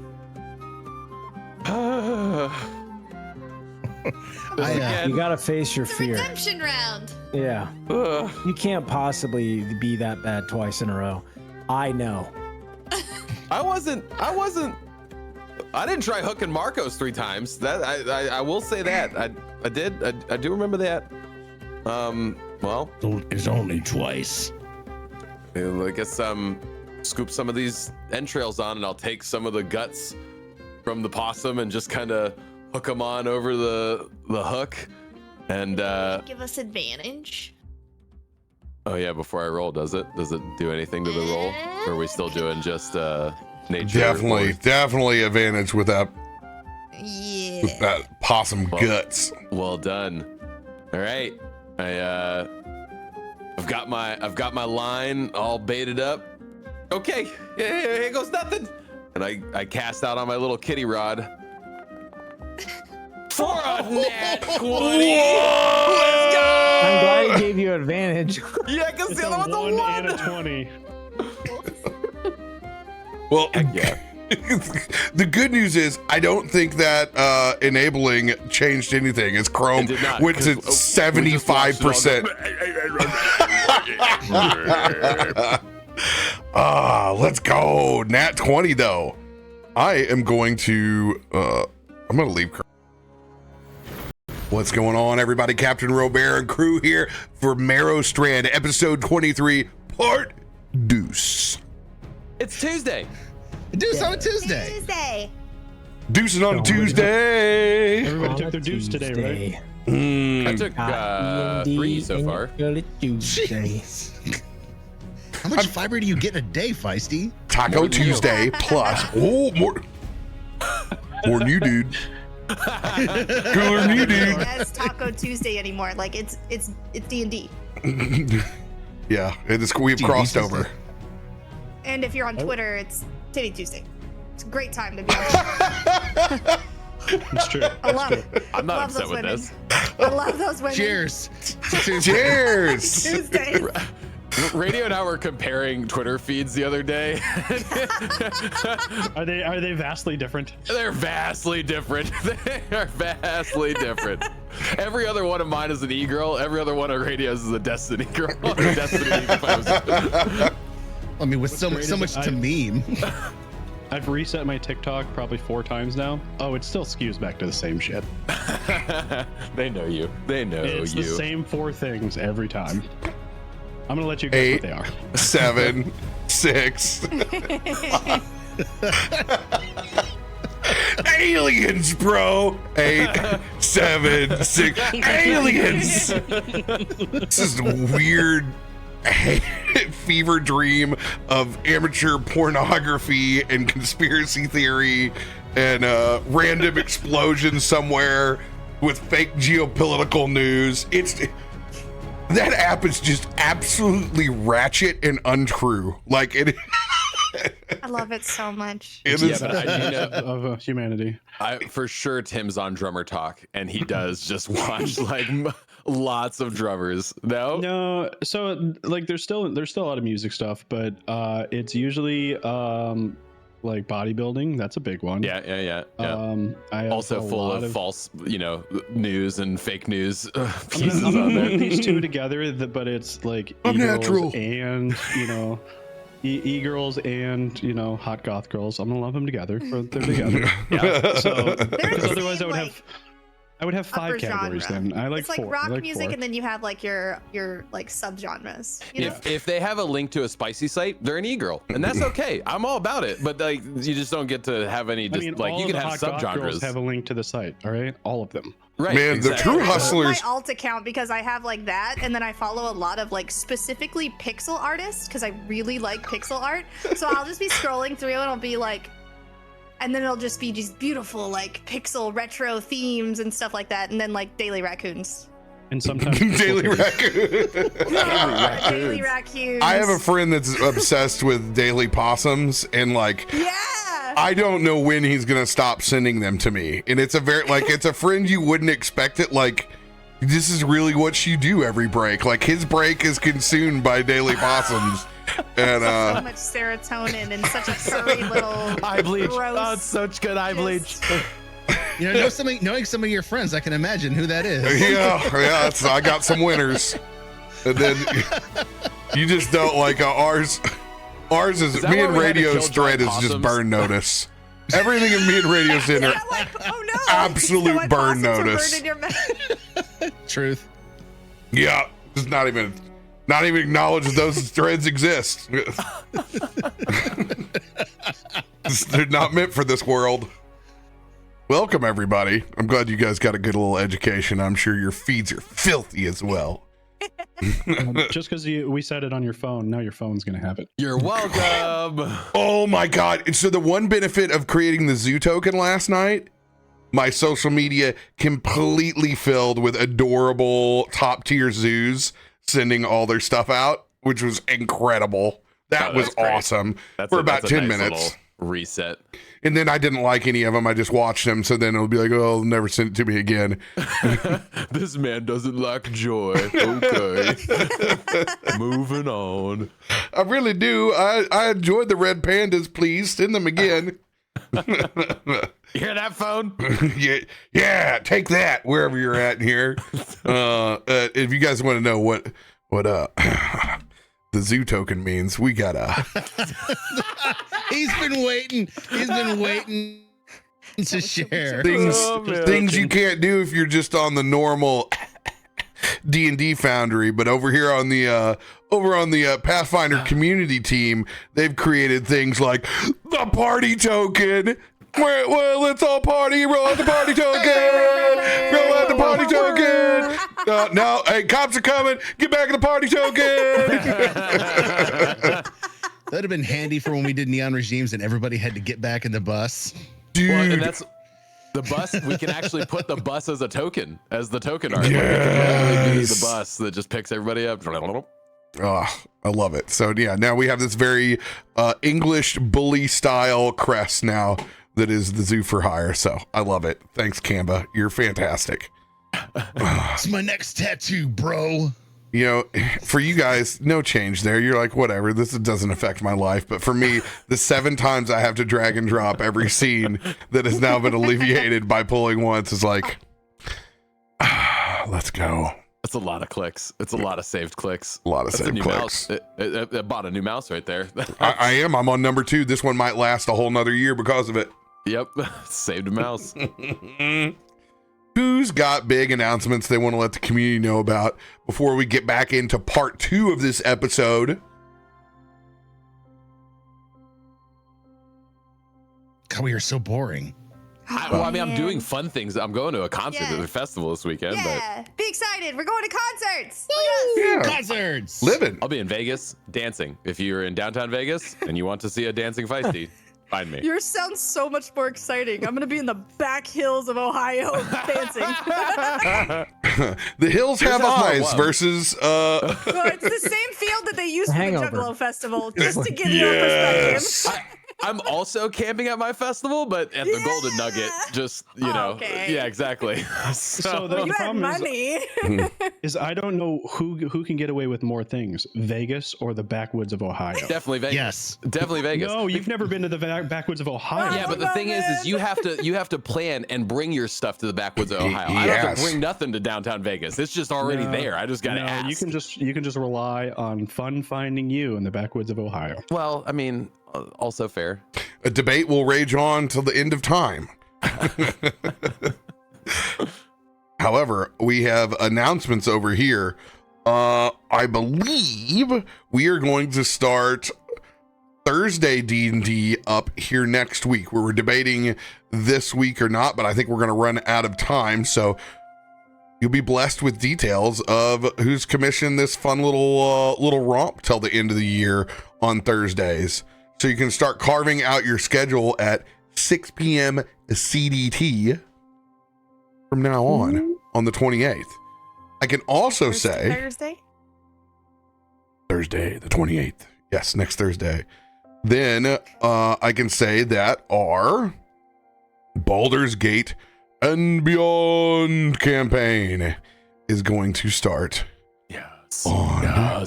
You gotta face your It's a fear. redemption round. Yeah. You can't possibly be that bad twice in a row. I know. I didn't try hooking Markos 3 times. That I will say that. I do remember that. Well, It's only twice. I guess scoop some of these entrails on, and I'll take some of the guts from the possum and just kind of hook them on over the hook. And Give us advantage. oh yeah, before I roll, does it do anything to the roll, or are we still doing just nature? Definitely advantage with that Yeah. possum guts. Well done. All right, I've got my line all baited up. Okay, here goes nothing. And I cast out on my little kitty rod. For a nat 20. Let's go. I'm glad he gave you advantage. Yeah, because It's the a other one's a 1 and a 1. 20. Well, Yeah. the good news is I don't think that enabling changed anything. As Chrome It did not, went to 'cause, 75%. Let's go. Nat 20 though. I am going to I'm gonna leave. What's going on, everybody? CaptainRoBear and crew here for Merrowstrand, episode 23, part deuce. It's Tuesday. Deuce on a Tuesday. Tuesday. Deuces on a Tuesday. Everybody took their deuce today, right? I took 3 so far. Tuesday. How much fiber do you get a day, Feisty? Taco Tuesday plus. Oh, more than you, dude. Cooler than you, dude. That's Taco Tuesday anymore. Like it's D&D. Yeah, we've crossed over. And if you're on Twitter, it's Titty Tuesday. It's a great time to be on. It's true. I love it. I'm not Love upset those with women. this. I love those women. Cheers. Cheers. Tuesdays. Radio and I were comparing Twitter feeds the other day. Are they vastly different? They're vastly different. They are vastly different. Every other one of mine is an e-girl. Every other one of Radio's is a Destiny girl. Destiny post. I mean, with so great much is to meme. I've reset my TikTok probably 4 times now. Oh, it still skews back to the same shit. They know you. They know It's you. the same 4 things every time. I'm gonna let you guess 8, what they are. 7, 6. Aliens, bro. 8, 7, 6. Aliens. This is a weird fever dream of amateur pornography and conspiracy theory and random explosions somewhere with fake geopolitical news. That app is just absolutely ratchet and untrue. Like it. I love it so much. It Yeah, is. but I, of humanity. for sure Tim's on Drummer Talk, and he does just watch like lots of drummers. No, so like there's still a lot of music stuff, but it's usually like bodybuilding. That's a big one. Yeah. I have Also a full lot of false, news and fake news I'm pieces gonna on there. put these two together, but it's like Unnatural. e-girls and e-girls and hot goth girls. I'm gonna love them together. They're together. Yeah. So They're because the otherwise same, I would have 5 upper categories genre. then. I like It's like four. rock I like music, 4. and then you have like your like subgenres. You know? If they have a link to a spicy site, they're an e-girl, and that's okay. I'm all about it, but like you just don't get to have any. Just like all you of can the have hot goth girls subgenres. have a link to the site. All right, all of them. Right, Man, the true I love hustlers. my alt account because I have like that, and then I follow a lot of like specifically pixel artists because I really like pixel art. So I'll just be scrolling through and I'll be like, and then it'll just be these beautiful like pixel retro themes and stuff like that, and then like daily raccoons. And sometimes Daily raccoon. Daily raccoons. I have a friend that's obsessed with daily possums, and like Yeah. I don't know when he's gonna stop sending them to me. And it's a it's a friend you wouldn't expect it. Like this is really what you do every break. Like his break is consumed by daily possums. And so much serotonin and such a furry little Eye bleach. gross, Oh, it's such good eye bleach. Knowing some of your friends, I can imagine who that is. yeah, I got some winners. And then you just don't like ours. Ours is that me why and we had to Radio's kill thread is giant just possums? burn notice. Everything in me and Radio's dinner. Yeah, like, oh no! Absolute So what burn possums were notice. burned in your mouth? Truth. Yeah, just not even acknowledge that those threads exist. They're not meant for this world. Welcome everybody. I'm glad you guys got a good little education. I'm sure your feeds are filthy as well. Just because we said it on your phone, now your phone's gonna have it. You're welcome. Oh my god. And so the one benefit of creating the zoo token last night, my social media completely filled with adorable top tier zoos sending all their stuff out, which was incredible. That was that's great. awesome That's for a- about that's a 10 nice minutes. little reset. And then I didn't like any of them. I just watched them. So then it'll be like, oh, never send it to me again. This man doesn't lack joy. Okay. Moving on. I really do. I enjoyed the red pandas. Please send them again. You hear that phone? yeah, take that wherever you're at in here. If you guys want to know what the zoo token means, we got He's been waiting to share. things you can't do if you're just on the normal D&D Foundry, but over here on the Pathfinder community team, they've created things like the party token. Well, let's all party. Roll out the party token. Roll out the party token. No, hey, cops are coming. Get back in the party token. That'd have been handy for when we did Neon Regimes and everybody had to get back in the bus. Dude. Well, and that's the bus. We can actually put the bus as a token, as the token art. Like, it can literally be the bus that just picks everybody up. Oh, I love it. So yeah, now we have this very English bully style crest now that is the zoo for hire. So I love it. Thanks, Canva. You're fantastic. It's my next tattoo, bro. You know, for you guys, no change there. You're like, whatever, this doesn't affect my life. But for me, the 7 times I have to drag and drop every scene that has now been alleviated by pulling once is like, let's go. That's a lot of clicks. It's a lot of saved clicks. A lot of That's saved a new clicks. mouse. It bought a new mouse right there. I am. I'm on number 2. This one might last a whole nother year because of it. Yep. Saved a mouse. Who's got big announcements they want to let the community know about before we get back into part 2 of this episode? God, we are so boring. I'm doing fun things. I'm going to a concert at the festival this weekend, Yeah, be excited. We're going to concerts. Yeah. Concerts. Living. but I'll be in Vegas dancing. If you're in downtown Vegas and you want to see a dancing Feisty, find me. Yours sounds so much more exciting. I'm gonna be in the back hills of Ohio dancing. The Hills Have Eyes versus Well, it's the same field that they used for the Hangover. Juggalo Festival, just to give you a perspective. I'm also camping at my festival, but at the Golden Nugget, just, you know. Okay. Yeah, exactly. So the You had problem money. is I don't know who can get away with more things, Vegas or the backwoods of Ohio. Definitely Vegas. Yes. Definitely Vegas. No, you've never been to the backwoods of Ohio. Yeah, but the thing is you have to plan and bring your stuff to the backwoods of Ohio. I don't have to bring nothing to downtown Vegas. It's just already there. I just gotta ask. You can just rely on fun finding you in the backwoods of Ohio. Well, I mean, also fair. A debate will rage on till the end of time. However, we have announcements over here. I believe we are going to start Thursday D&D up here next week. We were debating this week or not, but I think we're going to run out of time. So you'll be blessed with details of who's commissioned this fun little romp till the end of the year on Thursdays. So you can start carving out your schedule at 6 p.m. CDT from now on the 28th. I can also say Thursday, the 28th. Yes, next Thursday. Then I can say that our Baldur's Gate and Beyond campaign is going to start on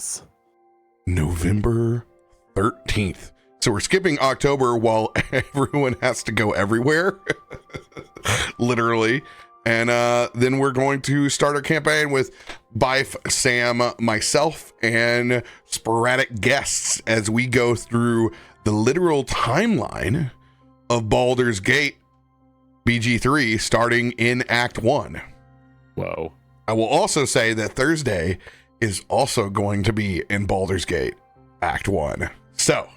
November 13th. So we're skipping October while everyone has to go everywhere, literally. And then we're going to start our campaign with Bife, Sam, myself, and sporadic guests as we go through the literal timeline of Baldur's Gate BG3 starting in Act 1. Whoa. I will also say that Thursday is also going to be in Baldur's Gate Act 1. So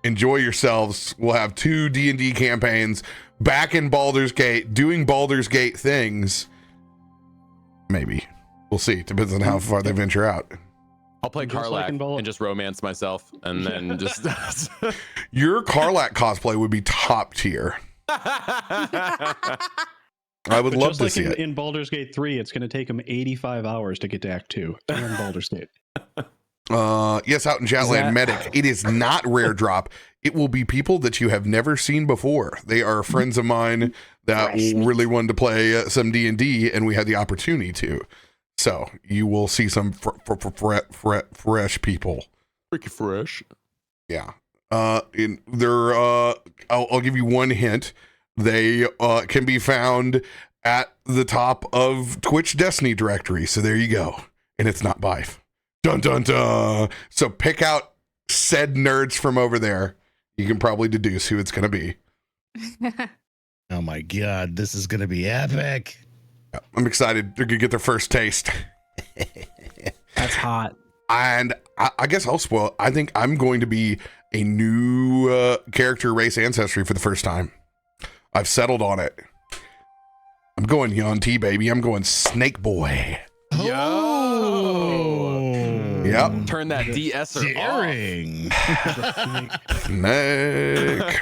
enjoy yourselves. We'll have 2 D&D campaigns back in Baldur's Gate, doing Baldur's Gate things. Maybe. We'll see. Depends on how far they venture out. I'll play Just Karlak like in and just romance myself, and then just... Your Karlak cosplay would be top tier. I would love to see it. In Baldur's Gate 3, it's going to take him 85 hours to get to Act 2 in Baldur's Gate. Yes, out in Chatland Medic. It is not rare drop. It will be people that you have never seen before. They are friends of mine that really wanted to play some D&D, and we had the opportunity to. So you will see some fresh people. Freaky fresh. Yeah. I'll give you one hint. They can be found at the top of Twitch Destiny directory. So there you go. And it's not Bife. Dun dun dun. So pick out said nerds from over there. You can probably deduce who it's going to be. Oh my god, this is going to be epic. I'm excited. They're going to get their first taste. That's hot. And I guess I'll spoil. I think I'm going to be a new character race ancestry for the first time. I've settled on it. I'm going Yuan-Ti, baby. I'm going Snake Boy. Yo! Yep. Turn that de-esser off. Snake.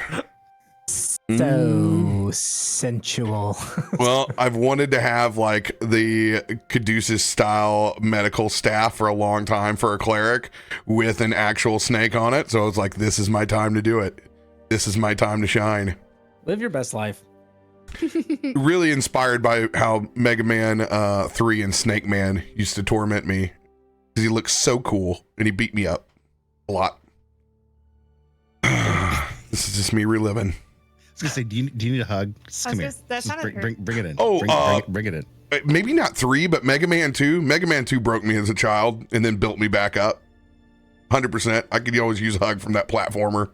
So sensual. Well, I've wanted to have like the Caduceus style medical staff for a long time for a cleric with an actual snake on it. So I was like, this is my time to do it. This is my time to shine. Live your best life. Really inspired by how Mega Man 3 and Snake Man used to torment me because he looked so cool and he beat me up a lot. This is just me reliving. I was gonna say, do you need a hug? Just come here. That's Just not bring it in. Oh, bring it in. Maybe not 3, but Mega Man 2. Mega Man 2 broke me as a child and then built me back up. 100%. I could always use a hug from that platformer.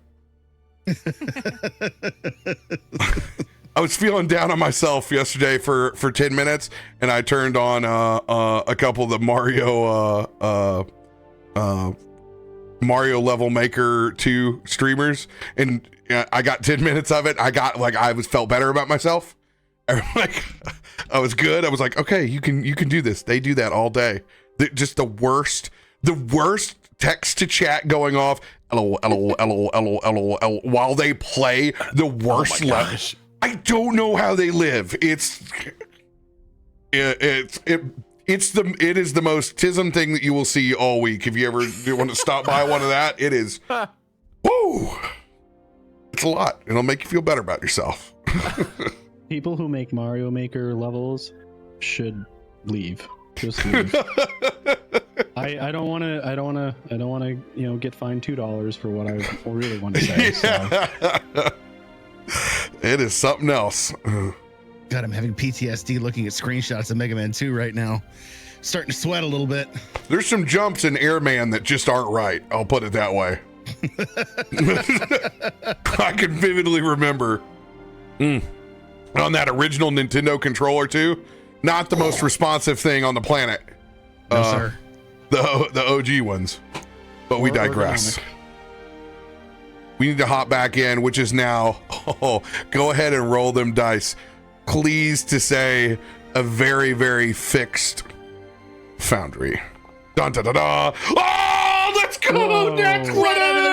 I was feeling down on myself yesterday for 10 minutes, and I turned on a couple of the Mario Level Maker 2 streamers, and I got 10 minutes of it. I felt better about myself. Like, I was good. I was like, okay, you can do this. They do that all day. Just the worst text to chat going off. LOL, while they play the worst level. I don't know how they live. It It is the most tism thing that you will see all week. If you ever want to stop by one of that, it is. Woo! It's a lot. It'll make you feel better about yourself. People who make Mario Maker levels should leave. Just leave. I don't want to, get fined $2 for what I really want to say. So. It is something else. God, I'm having PTSD looking at screenshots of Mega Man 2 right now. Starting to sweat a little bit. There's some jumps in Airman that just aren't right. I'll put it that way. I can vividly remember on that original Nintendo controller too. Not the most responsive thing on the planet. No, sir. The OG ones. But we digress. We need to hop back in, which is now, go ahead and roll them dice. Pleased to say a very, very fixed foundry. Dun, da, da, da. Oh, let's go! That's right out of the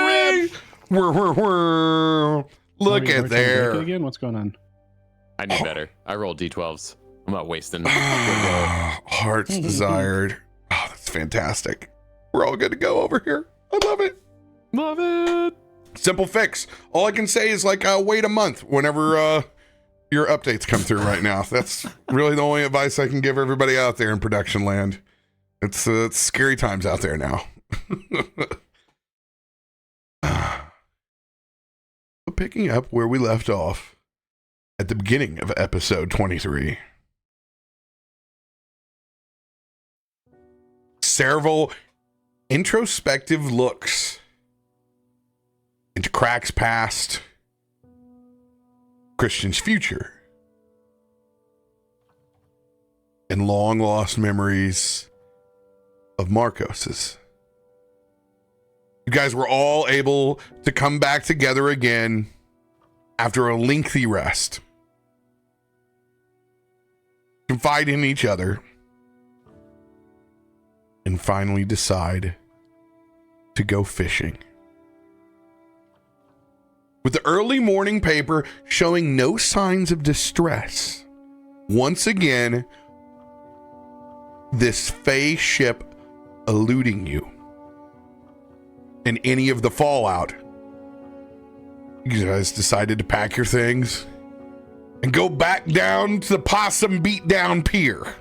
rim! Look at there. Again, what's going on? I knew better. I rolled D12s. I'm not wasting. Heart's desired. Oh, that's fantastic. We're all good to go over here. I love it. Love it. Simple fix. All I can say is wait a month whenever your updates come through right now. That's really the only advice I can give everybody out there in production land. It's scary times out there now. Picking up where we left off at the beginning of episode 23. Several introspective looks into Krak's past, Christian's future, and long lost memories of Markos's. You guys were all able to come back together again after a lengthy rest. Confide in each other. And finally decide to go fishing. With the early morning paper showing no signs of distress, once again, this Fey ship eluding you. And any of the fallout, you guys decided to pack your things and go back down to the Possum Beatdown Pier.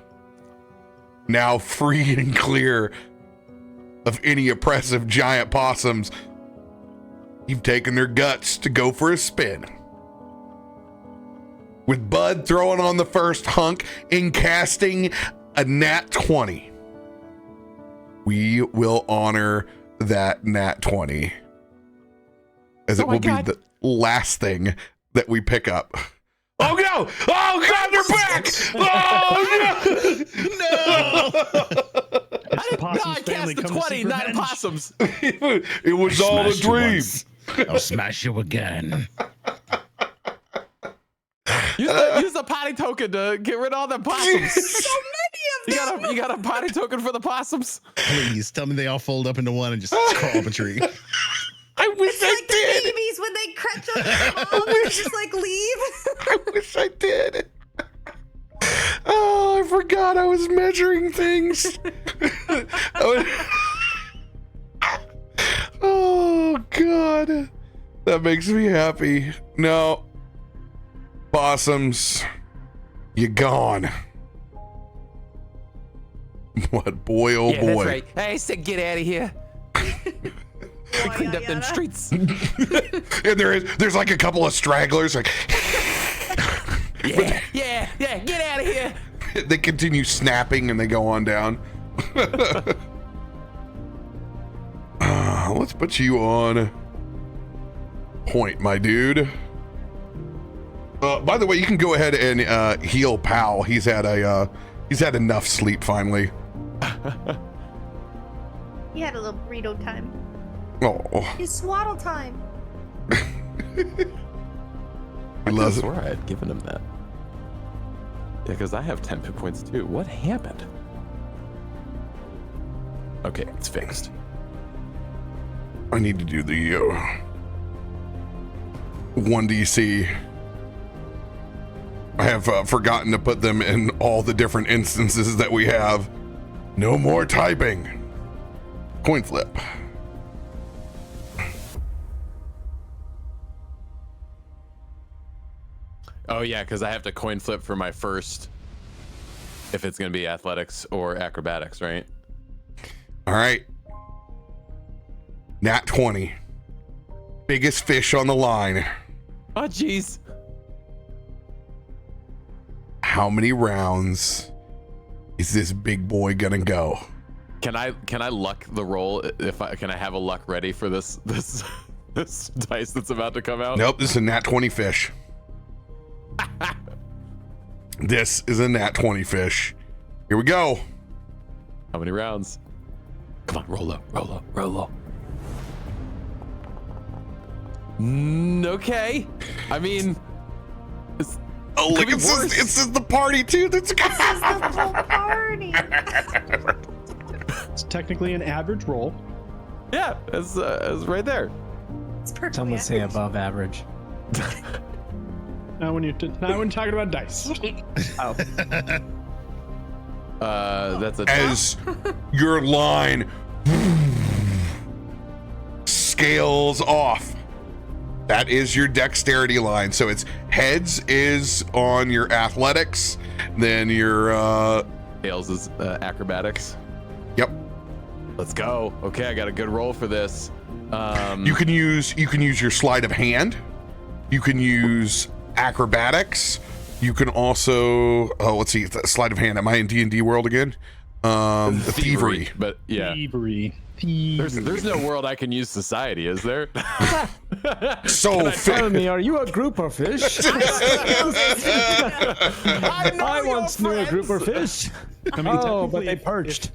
Now free and clear of any oppressive giant possums. You've taken their guts to go for a spin. With Bud throwing on the first hunk and casting a nat 20. We will honor that nat 20 as it will be the last thing that we pick up. Oh no! Oh God, they're back! Oh no! I cast the 20, not possums. It was all a dream. I'll smash you again. Use the potty token to get rid of all the possums. So many of them. You got a potty token for the possums? Please tell me they all fold up into one and just crawl up a tree. I wish It's I like did. the babies when they crunch on their mom and just like leave. I wish I did. Oh, I forgot I was measuring things. Oh God, that makes me happy. No, possums, you gone. What boy, oh boy. That's right. I said get out of here. We cleaned up them streets. And there's like a couple of stragglers like yeah, get out of here. they continue snapping and they go on down. Let's put you on point, my dude. By the way, you can go ahead and heal Pal. He's had enough sleep finally. He had a little burrito time. Oh, His swaddle time. I love it. swear I had given him that. Yeah, because I have 10 hit points too. What happened? Okay, it's fixed. I need to do the 1DC. I have forgotten to put them in all the different instances that we have. No more typing. Coin flip. Oh yeah, because I have to coin flip for my first. If it's going to be athletics or acrobatics, right? All right. Nat 20. Biggest fish on the line. Oh jeez. How many rounds is this big boy gonna go? Can I luck the roll? Can I have a luck ready for this dice that's about to come out? Nope, this is a nat 20 fish. This is a nat 20 fish. Here we go. How many rounds? Come on, roll low. Okay. I mean, oh, look, it says the party too. That's This is the whole party. It's technically an average roll. yeah, it's right there. It's perfect. Some would say above average. Not when you're talking about dice. Oh. That's a as your line scales off. That is your dexterity line. So it's heads is on your athletics, then your tails is acrobatics. Yep. Let's go. Okay, I got a good roll for this. You can use your sleight of hand. You can use acrobatics. You can also let's see, sleight of hand. Am I in D&D world again? The thievery. But yeah. Thievery. There's no world I can use society, is there? So Tell me, are you a grouper fish? I once knew a grouper fish. I mean, Oh, but they technically, perched.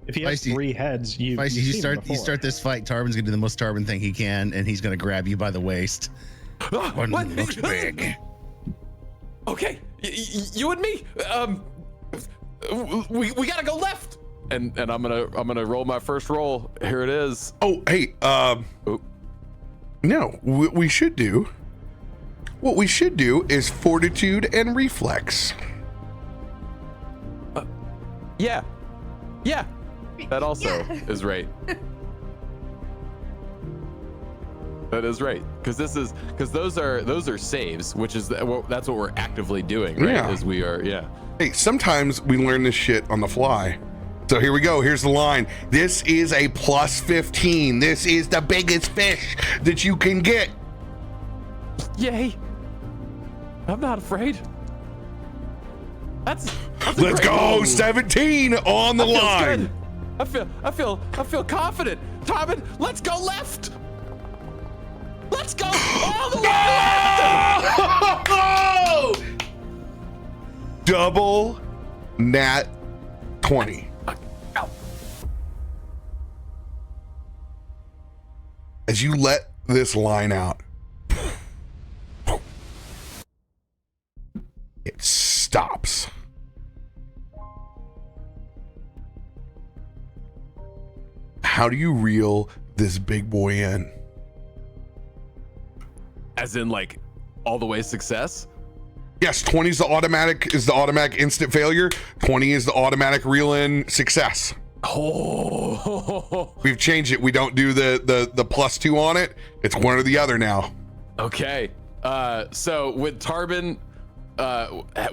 If he has Feisty. 3 heads, Feisty, you start this fight. Tarben's gonna do the most Tarben thing he can, and he's gonna grab you by the waist. One What? looks big. Okay, you and me. We gotta go left. And I'm gonna roll my first roll. Here it is. Oh, hey, no, what we should do is fortitude and reflex. Yeah. That also is right. That is right, because those are saves, which is that's what we're actively doing, right? Yeah. As we are, Hey, sometimes we learn this shit on the fly. So here we go. Here's the line. This is a plus 15. This is the biggest fish that you can get. Yay! I'm not afraid. That's a Let's great go. roll. 17 on the That feels line. good. I feel confident. Tarben, let's go left. Let's go all the way left. Double nat 20. As you let this line out, it stops. How do you reel this big boy in? As in, like, all the way success. Yes, 20 is the automatic instant failure. 20 is the automatic reel in success. Oh. We've changed it. We don't do the +2 on it. It's one or the other now. Okay. So with Tarben,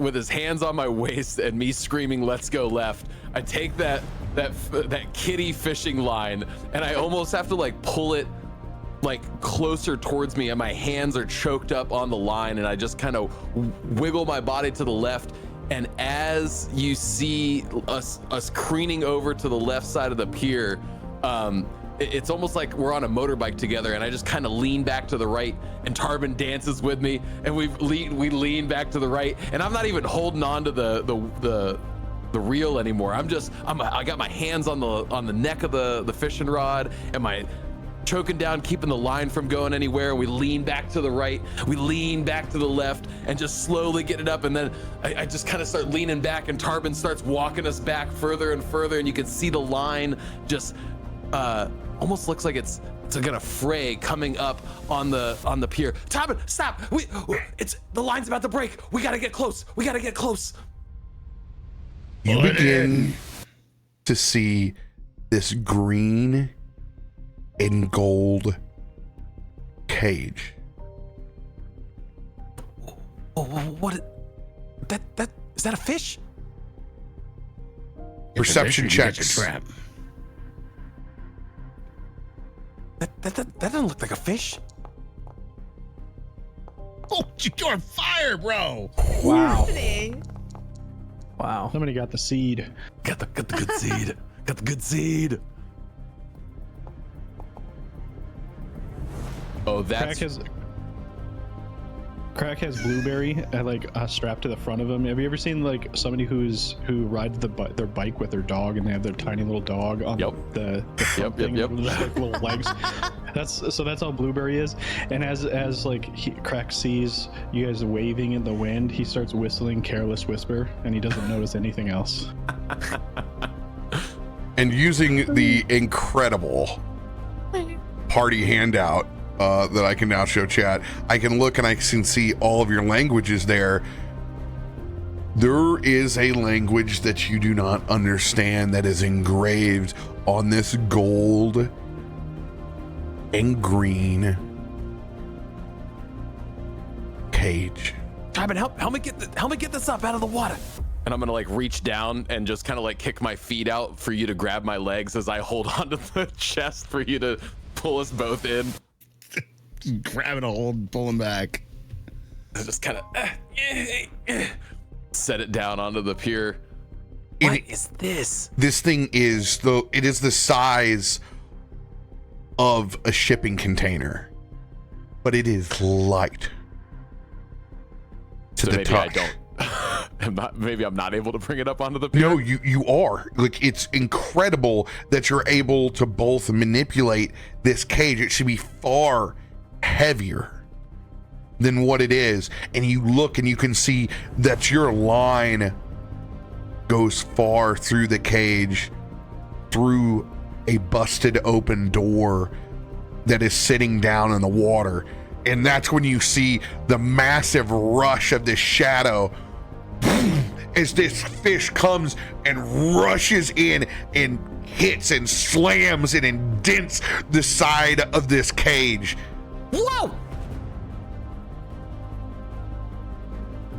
with his hands on my waist and me screaming, "Let's go left!" I take that kitty fishing line and I almost have to like pull it like closer towards me, and my hands are choked up on the line, and I just kind of wiggle my body to the left. And as you see us careening over to the left side of the pier, it's almost like we're on a motorbike together, and I just kind of lean back to the right, and Tarben dances with me, and we lean back to the right, and I'm not even holding on to the reel anymore. I got my hands on the neck of the fishing rod, and my choking down, keeping the line from going anywhere. We lean back to the right, we lean back to the left, and just slowly get it up. And then I just kind of start leaning back, and Tarben starts walking us back further and further, and you can see the line just almost looks like it's gonna fray coming up on the pier. Tarben, stop! The line's about to break. We gotta get close. You begin to see this green and gold cage. Oh, what? That is that a fish? Perception checks. Trap. That doesn't look like a fish. Oh, you're on fire, bro. Wow. Happening? Wow. Somebody got the seed. Got the good seed. Got the good seed. Oh, that's Krak has blueberry strapped to the front of him. Have you ever seen like somebody who rides their bike with their dog and they have their tiny little dog on the front thing with just, like, little legs? That's how blueberry is. And as Krak sees you guys waving in the wind, he starts whistling Careless Whisper, and he doesn't notice anything else. And using the incredible party handout that I can now show chat, I can look and I can see all of your languages there. There is a language that you do not understand that is engraved on this gold and green cage. Tarben, help me get this up out of the water. And I'm gonna like reach down and just kind of like kick my feet out for you to grab my legs as I hold onto the chest for you to pull us both in. Grabbing a hold, pulling back. I just kind of set it down onto the pier. What is this? This thing is the size of a shipping container, but it is light to So the maybe touch. I don't. Maybe I'm not able to bring it up onto the pier. No, you are. Like, it's incredible that you're able to both manipulate this cage. It should be far heavier than what it is. And you look and you can see that your line goes far through the cage, through a busted open door that is sitting down in the water. And that's when you see the massive rush of this shadow as this fish comes and rushes in and hits and slams and indents the side of this cage. Whoa!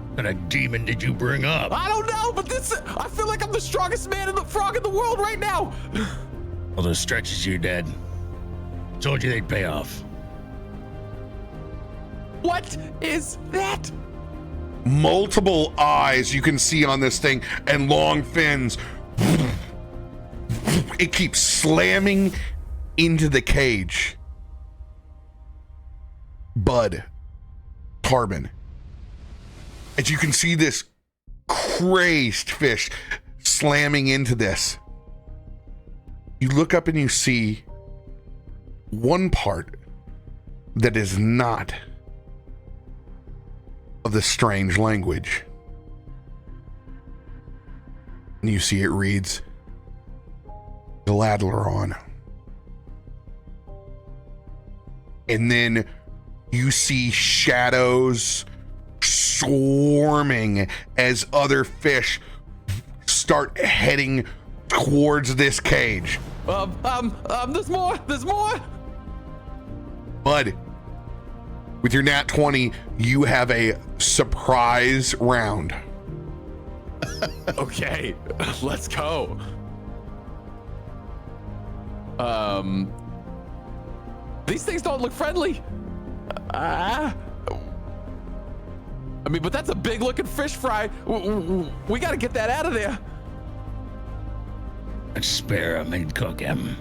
What kind of demon did you bring up? I don't know, but I feel like I'm the strongest frog in the world right now. All those stretches, you're dead. Told you they'd pay off. What is that? Multiple eyes you can see on this thing and long fins. It keeps slamming into the cage. Bud, Tarben, as you can see this crazed fish slamming into this, you look up and you see one part that is not of the strange language. And you see it reads Galadleron. And then you see shadows swarming as other fish start heading towards this cage. There's more. Bud, with your nat 20, you have a surprise round. Okay, let's go. These things don't look friendly. I mean, but that's a big looking fish fry. We got to get that out of there. A sparrow may cook him.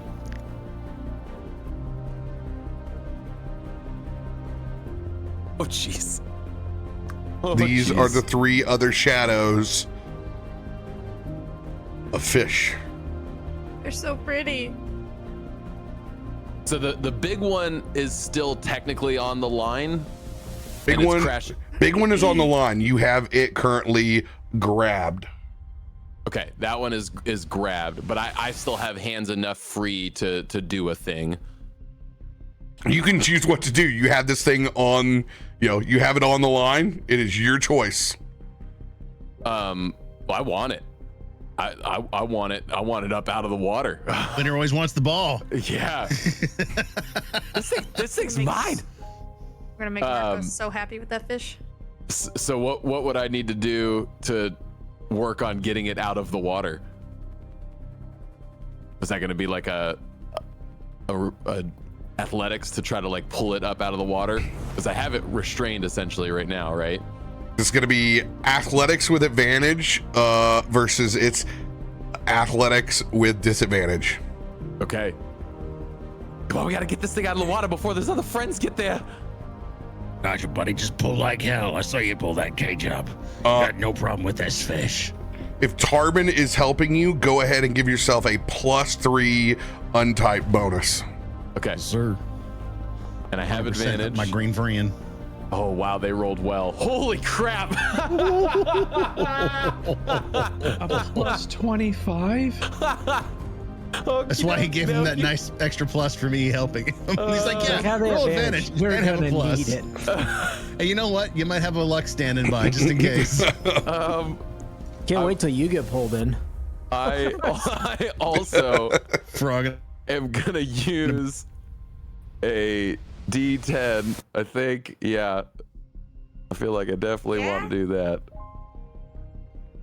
Oh, jeez. These are the three other shadows of fish. They're so pretty. So the big one is still technically on the line. Big one is on the line. You have it currently grabbed. Okay, that one is grabbed, but I still have hands enough free to do a thing. You can choose what to do. You have this thing on, you have it on the line. It is your choice. Well, I want it. I want it. I want it up out of the water. Winner always wants the ball. Yeah. this thing's mine. We're gonna make Markos so happy with that fish. So what would I need to do to work on getting it out of the water? Is that going to be like a athletics to try to like pull it up out of the water? Because I have it restrained essentially right now, right? It's going to be athletics with advantage versus its athletics with disadvantage. Okay. Come on, we got to get this thing out of the water before those other friends get there. Gotcha, buddy. Just pull like hell. I saw you pull that cage up. Got no problem with this fish. If Tarben is helping you, go ahead and give yourself a +3 untyped bonus. Okay. Sir. And I have advantage. My green friend. Oh, wow, they rolled well. Holy crap. A plus 25? That's why he gave him that nice extra plus for me helping him. He's like, yeah, roll advantage. We're And have a gonna plus. need it. Hey, you know what? You might have a luck standing by just in case. Can't wait till you get pulled in. I also Frog. am gonna use a D10. I think, yeah. I feel like I definitely want to do that.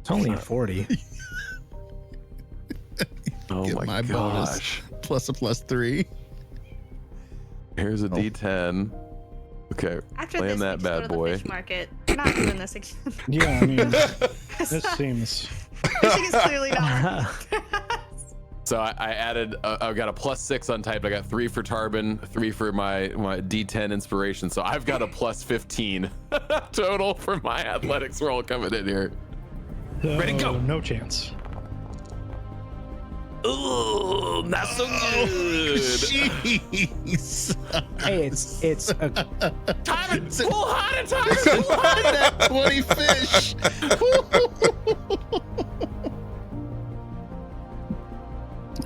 It's only a 40. Oh Get my gosh. Bonus plus a +3. Here's a D10. Okay, After playing this, that we just bad go to the boy. fish market. We're not doing this again. Yeah, I mean, this seems. Fishing is clearly not working. So I added, I've got a +6 untyped. I got 3 for Tarben, 3 for my D10 inspiration. So I've got a +15 total for my athletics roll coming in here. Ready, go. No chance. Ooh, not so good. Jeez. Hey, it's a Tarben, pull harder, Tarben, pull harder. That 20 fish.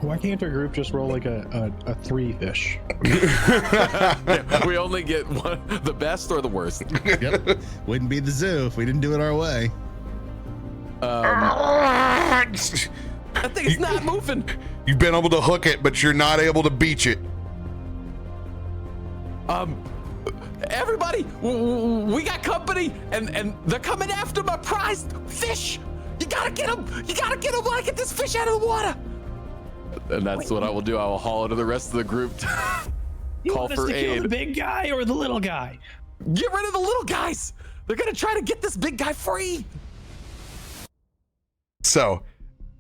Why can't our group just roll like a 3 fish? Yeah, we only get one, the best or the worst. Yep. Wouldn't be the zoo if we didn't do it our way. That thing is not moving. You've been able to hook it, but you're not able to beach it. Everybody, we got company, and they're coming after my prized fish. You gotta get them. You gotta get them. I get this fish out of the water. And that's what I will do. I will haul it to the rest of the group to You call want us for to kill aid. the big guy or the little guy? Get rid of the little guys. They're gonna try to get this big guy free. So,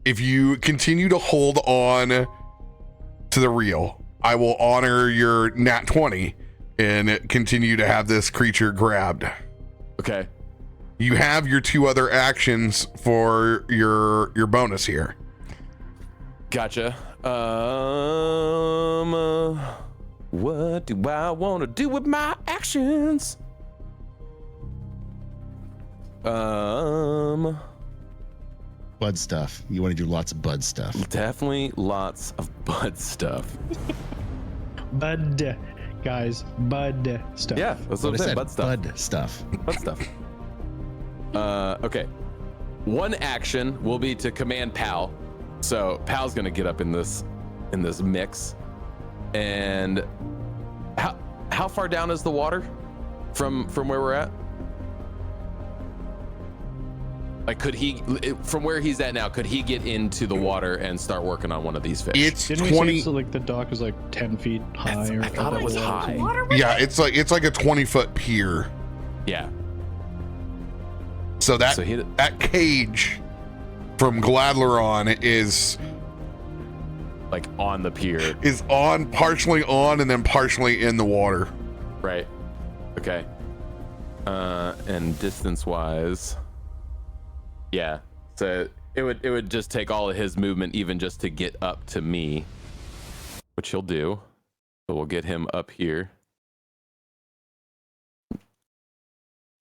if you continue to hold on to the reel, I will honor your nat 20 and continue to have this creature grabbed. Okay. You have your 2 other actions for your bonus here. Gotcha. What do I want to do with my actions? Bud stuff. You want to do lots of bud stuff. Definitely lots of bud stuff. Bud, guys, bud stuff. Yeah, that's what I'm saying. Bud stuff. Bud stuff. Bud stuff. Okay. One action will be to command Pal. So Pal's gonna get up in this mix. And how far down is the water from where we're at? Like, could he, from where he's at now, could he get into the water and start working on one of these fish? It's Didn't 20. we say so, like the dock is like 10 feet high? I thought it was high. Yeah, it's like a 20-foot pier. Yeah. So that So he- that cage from Gladleron is Like on the pier. partially on and then partially in the water. Right. Okay. And distance wise, yeah. So it would just take all of his movement even just to get up to me, which he'll do. So we'll get him up here.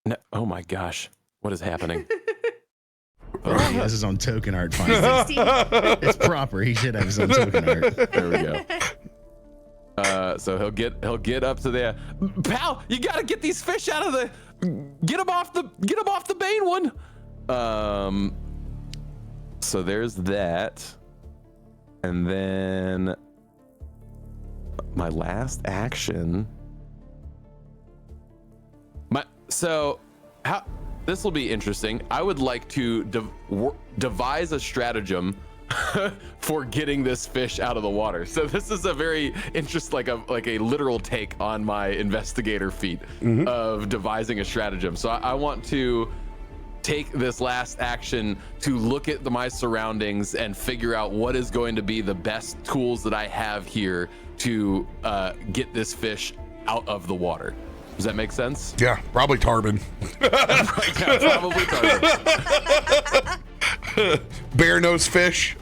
No, oh my gosh, what is happening? Oh, he has his own token art finally. It's proper. He should have his own token art. There we go. So he'll get up to there. Pal, you gotta get these fish out of get him off the main one. So there's that. And then my last action. This will be interesting. I would like to devise a stratagem for getting this fish out of the water. So this is a very interesting, like a literal take on my investigator feat of devising a stratagem. So I want to take this last action to look at my surroundings and figure out what is going to be the best tools that I have here to get this fish out of the water. Does that make sense? Yeah, probably Tarben. Probably Tarben. Bear nose fish.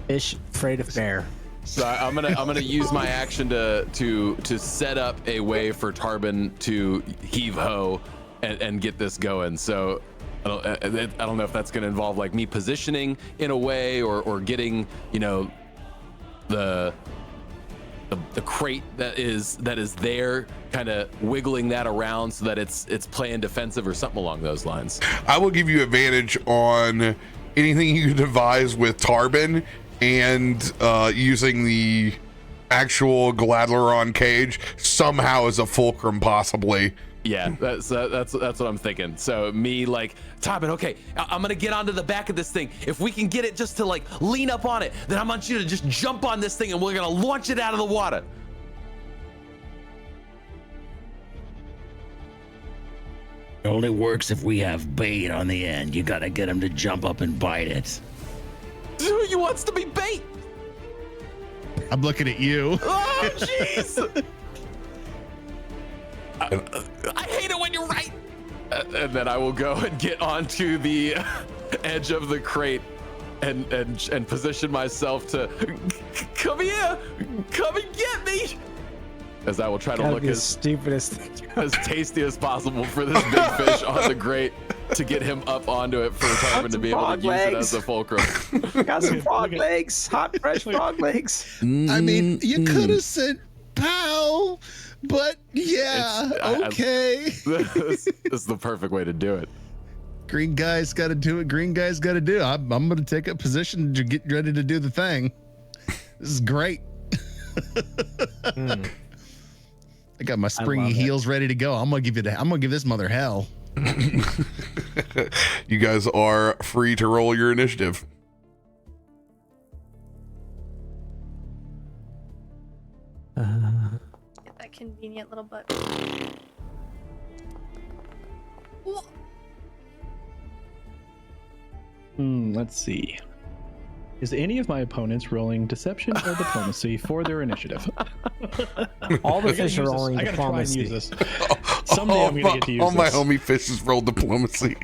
Fish afraid of bear. So I'm gonna use my action to set up a way for Tarben to heave ho and get this going. So I don't know if that's gonna involve like me positioning in a way or getting, you know, the crate that is there, kind of wiggling that around so that it's playing defensive or something along those lines. I will give you advantage on anything you devise with Tarben and using the actual Gladleron cage somehow as a fulcrum, possibly. Yeah, that's what I'm thinking. So me like, Tarben, okay, I'm gonna get onto the back of this thing. If we can get it just to like lean up on it, then I want you to just jump on this thing and we're gonna launch it out of the water. It only works if we have bait on the end. You gotta get him to jump up and bite it. He wants to be bait. I'm looking at you. Oh, jeez. I hate it when you're right. And then I will go and get onto the edge of the crate and position myself to come here, come and get me. As I will try to look as stupidest thing. As tasty as possible for this big fish on the grate to get him up onto it for Tarben to be able to use it as a fulcrum. Got some frog legs, hot fresh frog legs. I mean, you could have said pow, but yeah, okay. This is the perfect way to do it. Green guy's got to do it. Green guy's got to do it. I'm going to take up position to get ready to do the thing. This is great. I got my springy heels ready to go. I'm gonna give this mother hell. You guys are free to roll your initiative. Get that convenient little butt. Let's see. Is any of my opponents rolling deception or diplomacy for their initiative? All the fish are rolling diplomacy. I gotta try and use this. Someday I'm gonna get to use all this. my homie fishes roll diplomacy.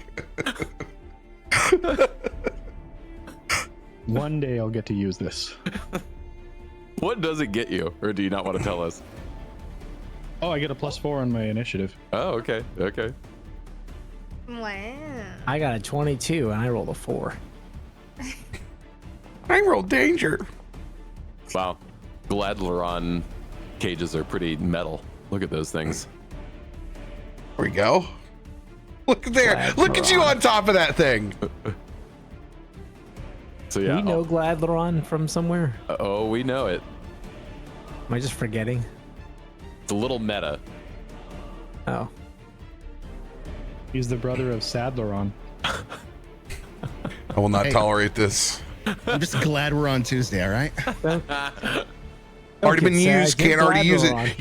One day I'll get to use this. What does it get you, or do you not want to tell us? Oh, I get a +4 on my initiative. Oh, okay. Wow. I got a 22 and I rolled a 4. I rolled danger. Wow. Gladleron cages are pretty metal. Look at those things. There we go. Look there. Gladleron. Look at you on top of that thing. So Do yeah. we know Gladleron from somewhere? Oh, we know it. Am I just forgetting? It's a little meta. Oh. He's the brother of Sadleron. I will not tolerate this. I'm just glad we're on Tuesday, all right? Already been get used. sad. Can't Get already use Gladleron. it.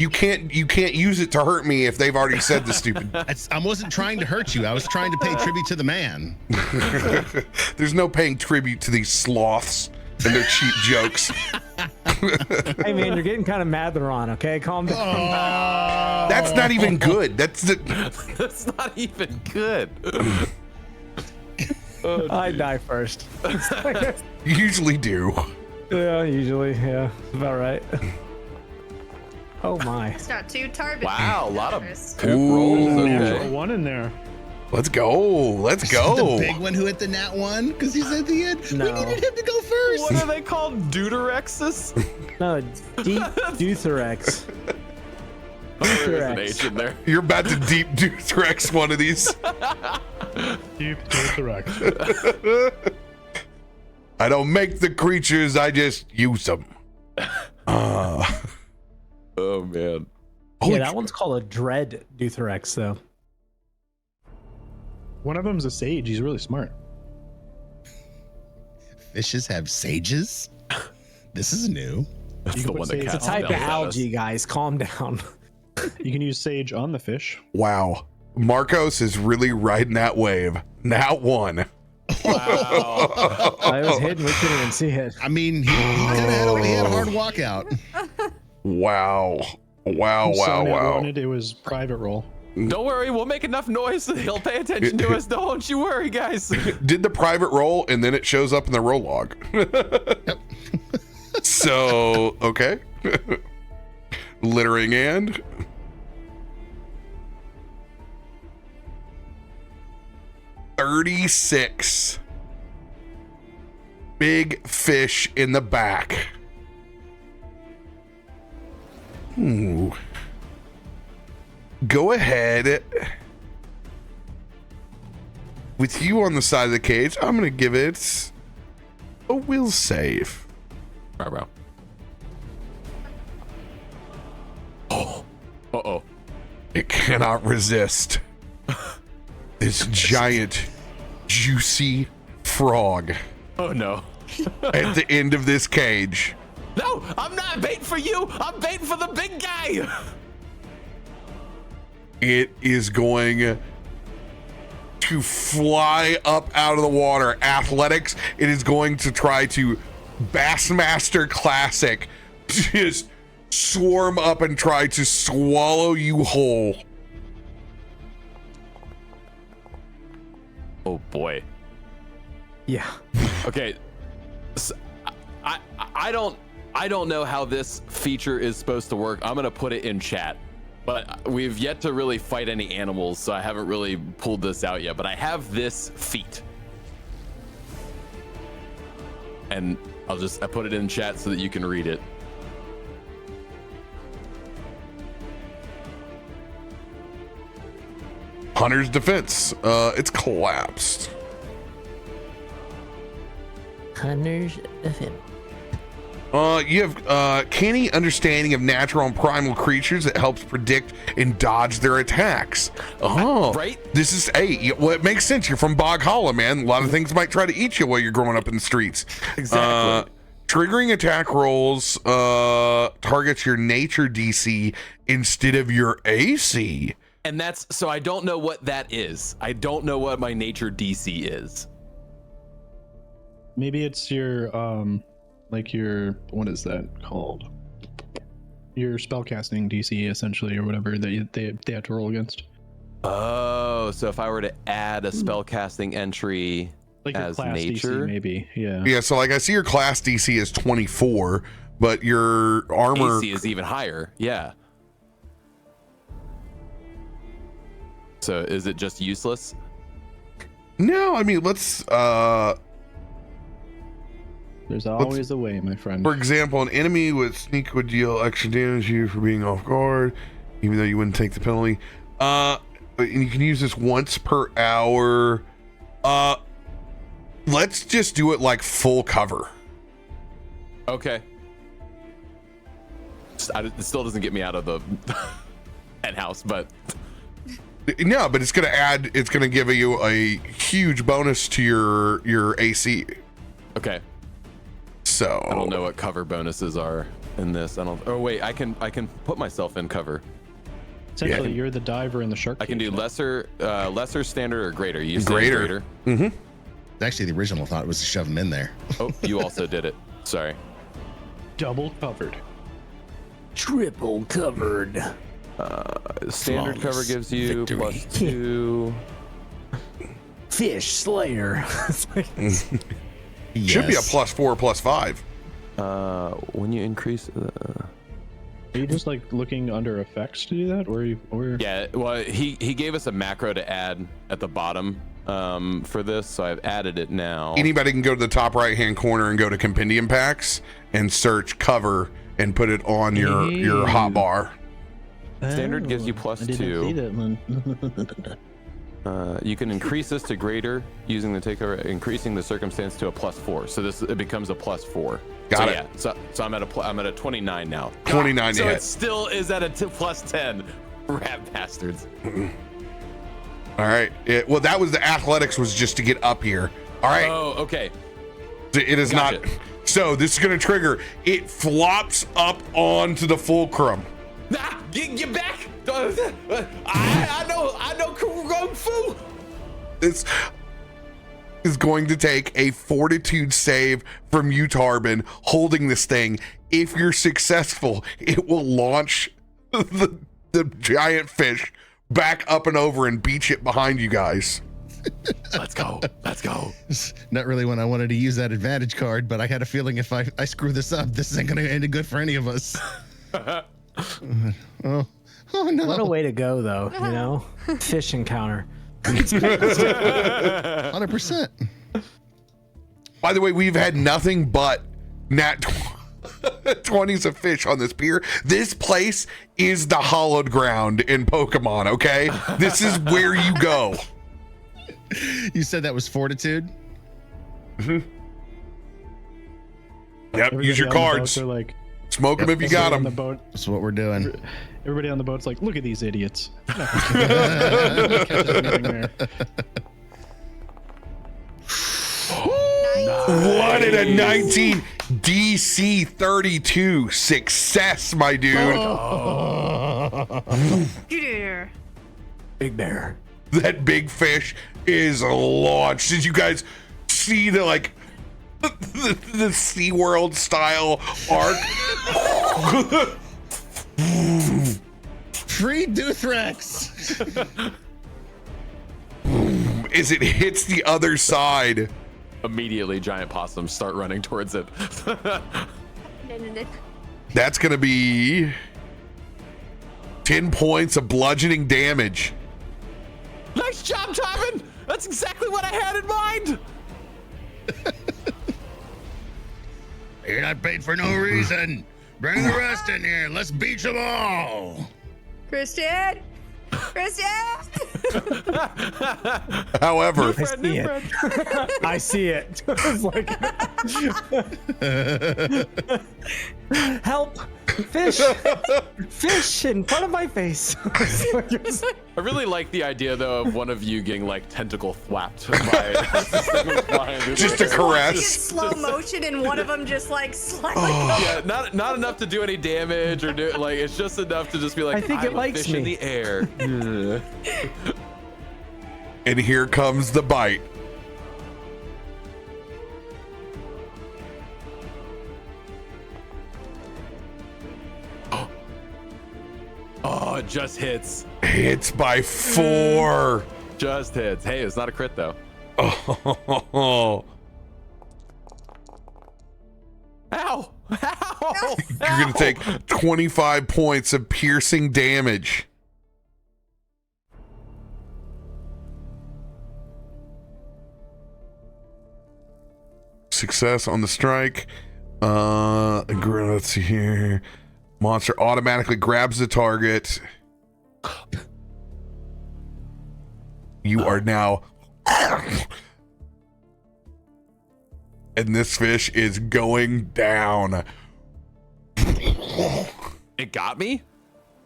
You can't use it to hurt me if they've already said the stupid. I wasn't trying to hurt you. I was trying to pay tribute to the man. There's no paying tribute to these sloths and their cheap jokes. Hey man, you're getting kind of Matheron, okay? Calm down. That's not even good. That's not even good. I die first. You usually do. Yeah, usually. Yeah, about right. Oh my. It's got 2 Tarben. Wow, a lot of numbers. poop rolls. Natural Okay. 1 in there. Let's go. Let's go. The big one who hit the nat 1 because he's at the end. No. We needed him to go first. What are they called? Deuterexes? No, Deuterex. Oh, there's an H in there. You're about to deep Duthrex one of these. Keep the rock. I don't make the creatures, I just use them. Oh man. Yeah, that one's called a Dread Dutherex, though. One of them's a sage. He's really smart. Fishes have sages? This is new. That's the one that It's a casts type of spells at us. algae, guys. Calm down. You can use sage on the fish. Wow. Markos is really riding that wave. Now one. Wow. I was hidden. We couldn't even see it. I mean, he had a hard walkout. Wow. Wow, So wow, Ned wow. wanted, it was private roll. Don't worry, we'll make enough noise so he'll pay attention to us. Don't you worry, guys. Did the private roll and then it shows up in the roll log. So, okay. Littering and 36. Big fish in the back. Ooh. Go ahead. With you on the side of the cage, I'm going to give it a will save. Bro. Oh. Uh-oh. It cannot resist this giant, juicy frog Oh no. at the end of this cage. No, I'm not baiting for you. I'm baiting for the big guy. It is going to fly up out of the water. Athletics, it is going to try to Bassmaster Classic, just swarm up and try to swallow you whole. Oh boy. Yeah. Okay. So, I don't know how this feature is supposed to work. I'm gonna put it in chat, but we've yet to really fight any animals, so I haven't really pulled this out yet. But I have this feat, and I put it in chat so that you can read it. Hunter's defense. It's collapsed. Hunter's defense. You have canny understanding of natural and primal creatures that helps predict and dodge their attacks. Oh, right? This is well, it makes sense. You're from Bog Hollow, man. A lot of things might try to eat you while you're growing up in the streets. Exactly. Triggering attack rolls targets your nature DC instead of your AC. And so I don't know what that is. I don't know what my nature DC is. Maybe it's your like your, what is that called? Your spellcasting DC essentially, or whatever that they have to roll against. Oh, so if I were to add a spellcasting entry Like your as class nature, DC, maybe. Yeah. Yeah, so like I see your class DC is 24, but your armor AC is even higher. Yeah. So is it just useless? No, I mean let's There's always a way, my friend. for example, an enemy with sneak would deal extra damage to you for being off guard, even though you wouldn't take the penalty. And you can use this once per hour. Let's just do it like full cover. Okay. It still doesn't get me out of the penthouse, but No, but it's gonna give you a huge bonus to your AC. okay. So I don't know what cover bonuses are in this. Oh wait, I can put myself in cover. Essentially, you're the diver in the shark. I can do lesser, standard, or greater. You say Greater. Mm-hmm. Actually, the original thought was to shove him in there. Oh, you also did it. Sorry. Double covered. Triple covered. Standard cover gives you victory. +2. Fish Slayer. It's like, should be a +4, +5. When you increase. Are you just like looking under effects to do that, or? Yeah. Well, he gave us a macro to add at the bottom for this, so I've added it now. Anybody can go to the top right hand corner and go to compendium packs and search cover and put it on your hot bar. Standard gives you I didn't see +2. that one. You can increase this to greater using the takeover, increasing the circumstance to a +4. So it becomes a +4. Got it. Yeah. So I'm at a 29 now. 29 So to it hit. still is at a +10. Rat bastards. All right. Well, that was the athletics was just to get up here. All right. Oh, okay. It is Gotcha. not. So this is going to trigger. It flops up onto the fulcrum. Nah, get back! I know Kung Fu. This is going to take a fortitude save from you, Tarben, holding this thing. If you're successful, it will launch the giant fish back up and over and beach it behind you guys. Let's go. Not really when I wanted to use that advantage card, but I had a feeling if I screw this up, this isn't going to end good for any of us. Oh no. What a way to go, though, you know? Fish encounter. 100%. By the way, we've had nothing but nat 20s of fish on this pier. This place is the hallowed ground in Pokemon, okay? This is where you go. You said that was fortitude? Yep, Everybody use your on the cards. boats are like, Smoke them if you got on the them. boat. That's what we're doing. Everybody on the boat's like, look at these idiots. Not catch anything there. One in a 19 DC 32 success, my dude. Big bear. That big fish is launched. Did you guys see the the SeaWorld style arc? Free Duthrex. As it hits the other side. Immediately, giant possums start running towards it. That's going to be 10 points of bludgeoning damage. Nice job, Tarben. That's exactly what I had in mind. You're not paid for no reason. Bring the rest in here. Let's beach them all. Christain! However, I see it. It's like, help! Fish in front of my face. I really like the idea, though, of one of you getting like tentacle thwapped by just a It's caress. slow motion and one of them just like slightly. Yeah, not enough to do any damage or do like it's just enough to just be like I think it I'm a likes fish in me. the air. And here comes the bite. Oh, it just hits. Hits by 4. Just hits. Hey, it's not a crit though. Oh. Ow! Ow! You're going to take 25 points of piercing damage. Success on the strike. Let's see here. Monster automatically grabs the target. You are now. And this fish is going down. It got me?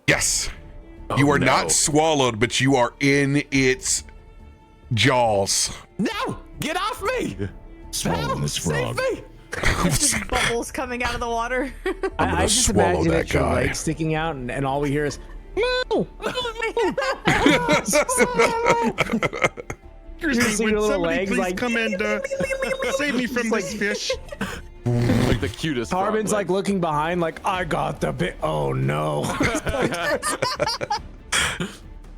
Yes. Oh, You are no. not swallowed, but you are in its jaws. No! Get off me! Swallowing this frog. Save me! Just bubbles coming out of the water. gonna I just swallow imagine that it's your guy. leg sticking out, and all we hear is, no! You see your little legs like, come and save me from this fish. Like the cutest. frog Tarben's like legs. looking behind, like, I got the bit. Oh no.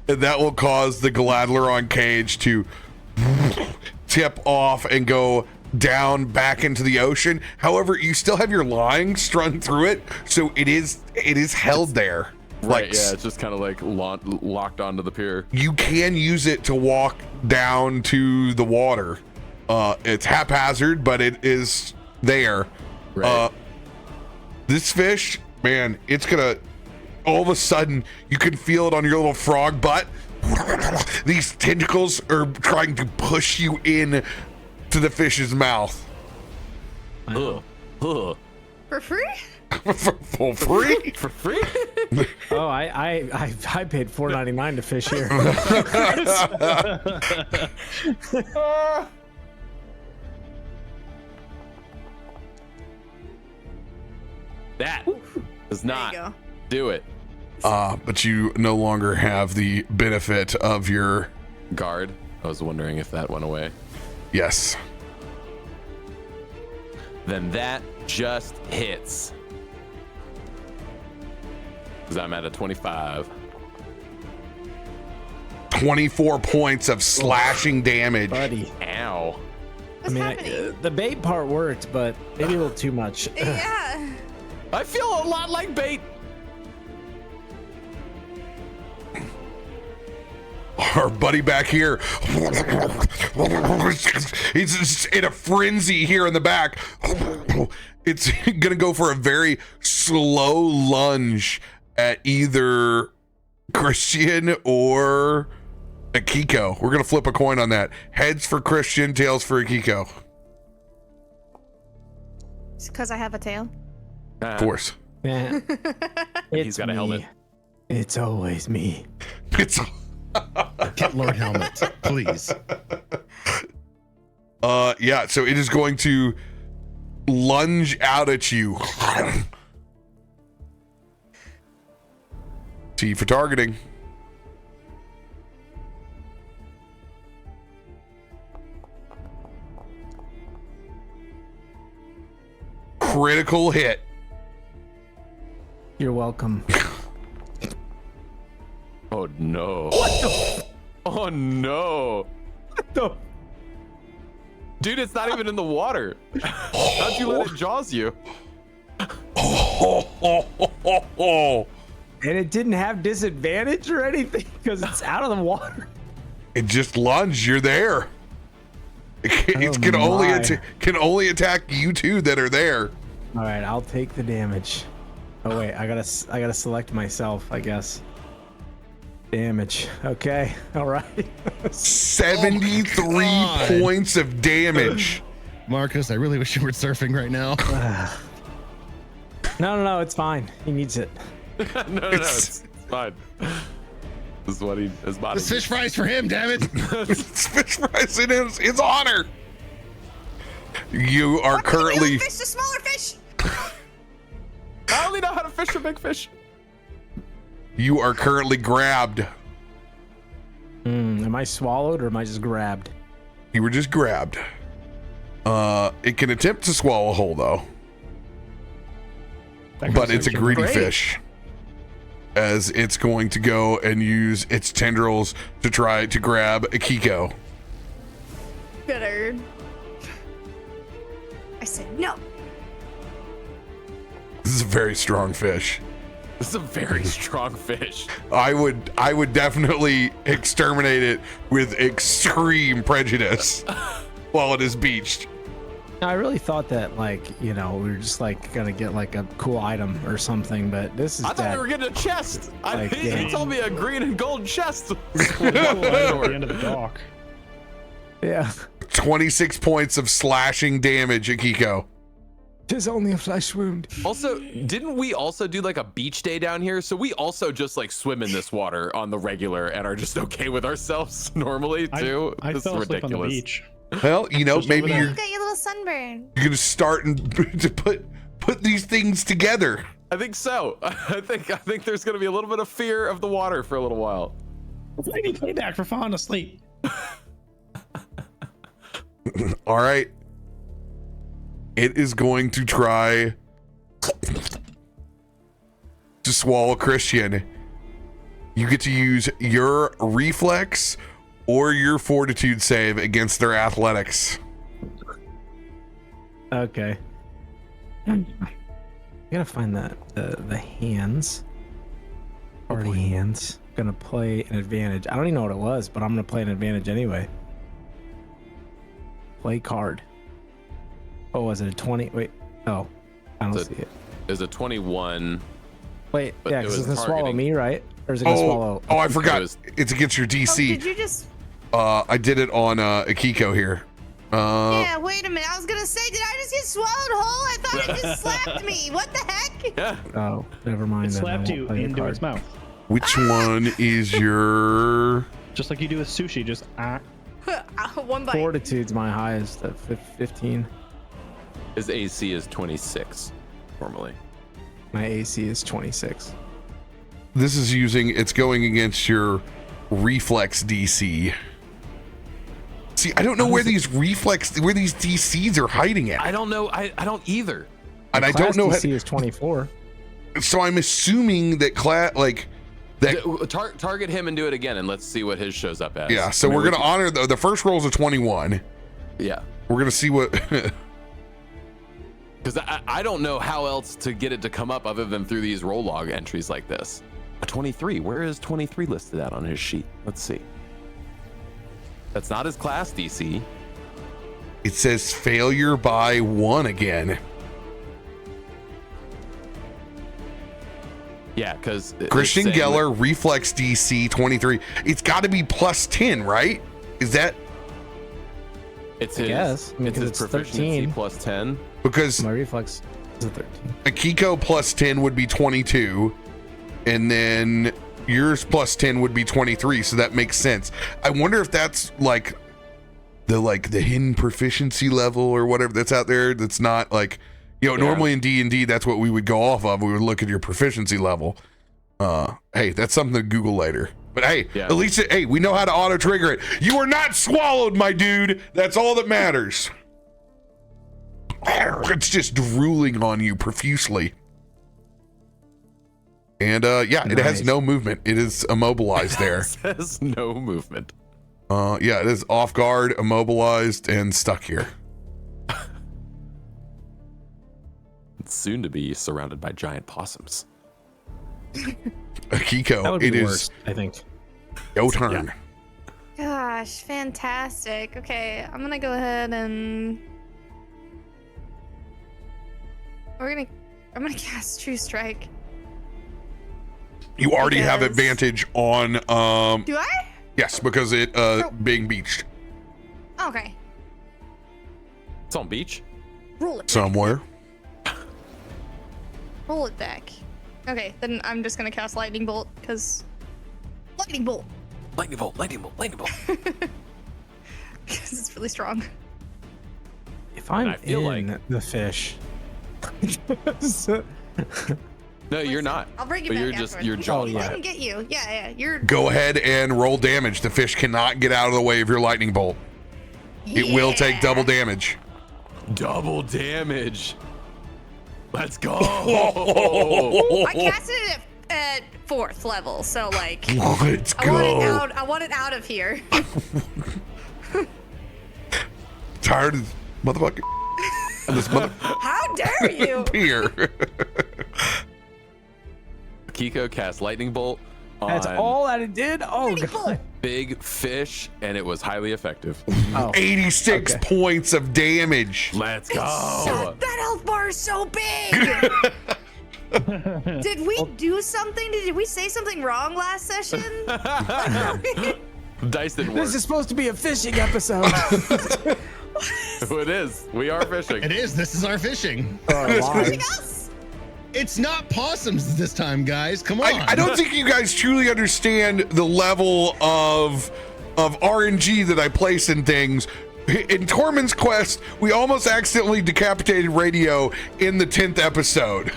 And that will cause the Galadleron cage to tip off and go down back into the ocean. However, you still have your line strung through it, so it is held there. Right, Like, yeah, it's just kind of like locked onto the pier. you can use it to walk down to the water. It's haphazard, but it is there. Right. This fish, man, it's gonna all of a sudden you can feel it on your little frog butt. These tentacles are trying to push you in to the fish's mouth. Ugh. Ugh. For free? For free? For free? Oh, I paid $4.99 to fish here. That does There you not go. do it. But you no longer have the benefit of your Guard. I was wondering if that went away. yes. Then that just hits. Because I'm at a 25. 24 points of slashing damage. Buddy. Ow. What's happening? The bait part worked, but maybe a little too much. Yeah. I feel a lot like bait. Our buddy back here, he's just in a frenzy here in the back. It's gonna go for a very slow lunge at either Christian or Akiko. We're gonna flip a coin on that. Heads for Christian, tails for Akiko. It's because I have a tail. Of course. Yeah. He's got a helmet. It's always me. It's Get Lord Helmet, please. yeah, so it is going to lunge out at you. T for targeting. Critical hit. You're welcome. Oh no. What the? Oh no. What the? Dude, it's not even in the water. How'd you let it jaws you? And it didn't have disadvantage or anything because it's out of the water. It just lunged. You're there. It Oh can only attack you two that are there. All right, I'll take the damage. Oh wait, I gotta select myself, I guess. Damage. Okay. All right. 73 points of damage. Markos, I really wish you were surfing right now. No, it's fine. He needs it. no, it's fine. This is what his body. This fish fries for him, damn it. It's fish fries in his honor. You are currently. Fish to smaller fish. I only know how to fish a big fish. You are currently grabbed. Am I swallowed or am I just grabbed? You were just grabbed. It can attempt to swallow whole though, but it's a greedy fish, as it's going to go and use its tendrils to try to grab Akiko. Good. I said no. This is a very strong fish. This is a very strong fish. I would definitely exterminate it with extreme prejudice while it is beached. I really thought that, like, you know, we were just like gonna get like a cool item or something, but this is I thought dead. we were getting a chest. Like, He told me a green and gold chest. At the end of the dock. Yeah. 26 points of slashing damage, Akiko. Tis only a flesh wound. Also, didn't we also do like a beach day down here? So we also just like swim in this water on the regular and are just okay with ourselves normally too. I This fell is asleep on the ridiculous. beach. Well, you know, Just over maybe there. you're You got your little sunburn. gonna start to put these things together. I think so. I think there's gonna be a little bit of fear of the water for a little while. I need payback for falling asleep. All right. It is going to try to swallow Christian. You get to use your reflex or your fortitude save against their athletics. Okay. I gotta find the hands. Party hands. Gonna play an advantage. I don't even know what it was, but I'm gonna play an advantage anyway. Play card. Oh, was it a 20? Wait. Oh, I don't see it. There's a 21. Wait, But yeah, it because was it's gonna swallow targeting. me, right? Or is it gonna swallow? Oh, I forgot. It's against your DC. Oh, did you just? I did it on Akiko here. Yeah, wait a minute. I was gonna say, did I just get swallowed whole? I thought it just slapped me. What the heck? Yeah. Oh, never mind. It then. I slapped won't you play the into card. its mouth. Which one is your? Just like you do with sushi, just One bite. Fortitude's my highest at 15. His AC is 26 normally. My AC is 26. This is it's going against your reflex DC. See, I don't know where these DCs are hiding at. I don't know. I don't either. And I don't know. DC is 24. So I'm assuming that Target him and do it again, and let's see what his shows up as. Yeah. So we're gonna honor the first roll's a 21. Yeah. We're gonna see what. Because I don't know how else to get it to come up other than through these roll log entries like this. A 23. Where is 23 listed at on his sheet? Let's see. That's not his class DC. It says failure by 1 again. Yeah, because Christian Geller, reflex DC 23. It's got to be plus 10, right? Is that? It's I his. guess. I mean, It's his 'cause it's proficiency 13. plus 10. Because My reflex is a 13. Akiko plus 10 would be 22, and then yours plus 10 would be 23. So that makes sense. I wonder if that's like the hidden proficiency level or whatever that's out there. That's not like, normally in D&D, that's what we would go off of. We would look at your proficiency level. Hey, that's something to Google later. But hey, at least we know how to auto trigger it. You are not swallowed, my dude. That's all that matters. It's just drooling on you profusely. And it has no movement. It is immobilized there. It says no movement. It is off guard, immobilized, and stuck here. It's soon to be surrounded by giant possums. Akiko, That would be it is worse, I think. your turn. Gosh, fantastic. Okay, I'm gonna go ahead and I'm gonna cast True Strike. You already have Because- advantage on Do I? yes, because it being beached Okay. It's on beach. Roll it. somewhere. Roll it back. Okay, then I'm just gonna cast Lightning Bolt because Lightning Bolt. Lightning bolt, lightning bolt, lightning bolt. Because it's really strong. If I'm I feel in the fish. No, you're not. I'll bring you But back. you're just afterwards. you're jumping. I can get you. Yeah, you're. Go ahead and roll damage. The fish cannot get out of the way of your lightning bolt. It will take double damage. Double damage. Let's go. I casted it at 4th level, so like. Let's I want it go. out. I want it out of here. Tired of this motherfucker. This How dare you? here. Akiko cast lightning bolt on That's all that it did? Oh, God. big fish, and it was highly effective. Oh. 86 points of damage. Let's go. That health bar is so big. Did we do something? Did we say something wrong last session? Dice didn't work. This is supposed to be a fishing episode. It is. We are fishing. It is. This is our fishing. Anything else? It's not possums this time, guys. Come on. I don't think you guys truly understand the level of RNG that I place in things. In Tormund's Quest, we almost accidentally decapitated Radio in the 10th episode.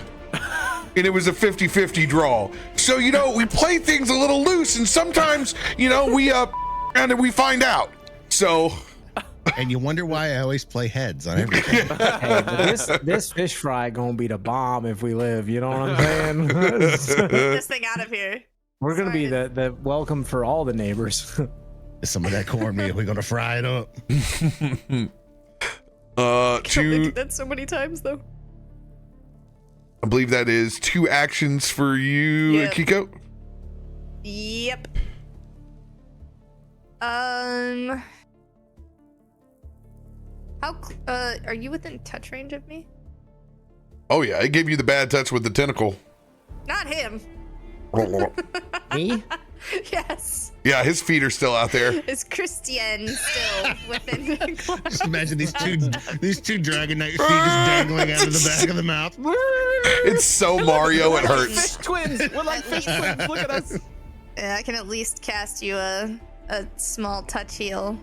And it was a 50-50 draw. So, we play things a little loose, and sometimes, we and we find out. So, And you wonder why I always play heads on everything. Hey, but this fish fry gonna be the bomb if we live. You know what I'm saying? Get this thing out of here. We're gonna be Sorry. the welcome for all the neighbors. Some of that cornmeal, we're gonna fry it up. They two, did that so many times though. I believe that is 2 actions for you, Yeah. Akiko. Yep. Are you within touch range of me? Oh yeah, I gave you the bad touch with the tentacle. Not him. Me? Yes. Yeah, his feet are still out there. Is Christain still within? Just imagine these two dragon knight feet just dangling out of the back of the mouth. It's so Mario, it hurts. Fish twins. We're like fish twins. Look at us. I can at least cast you a small touch heal.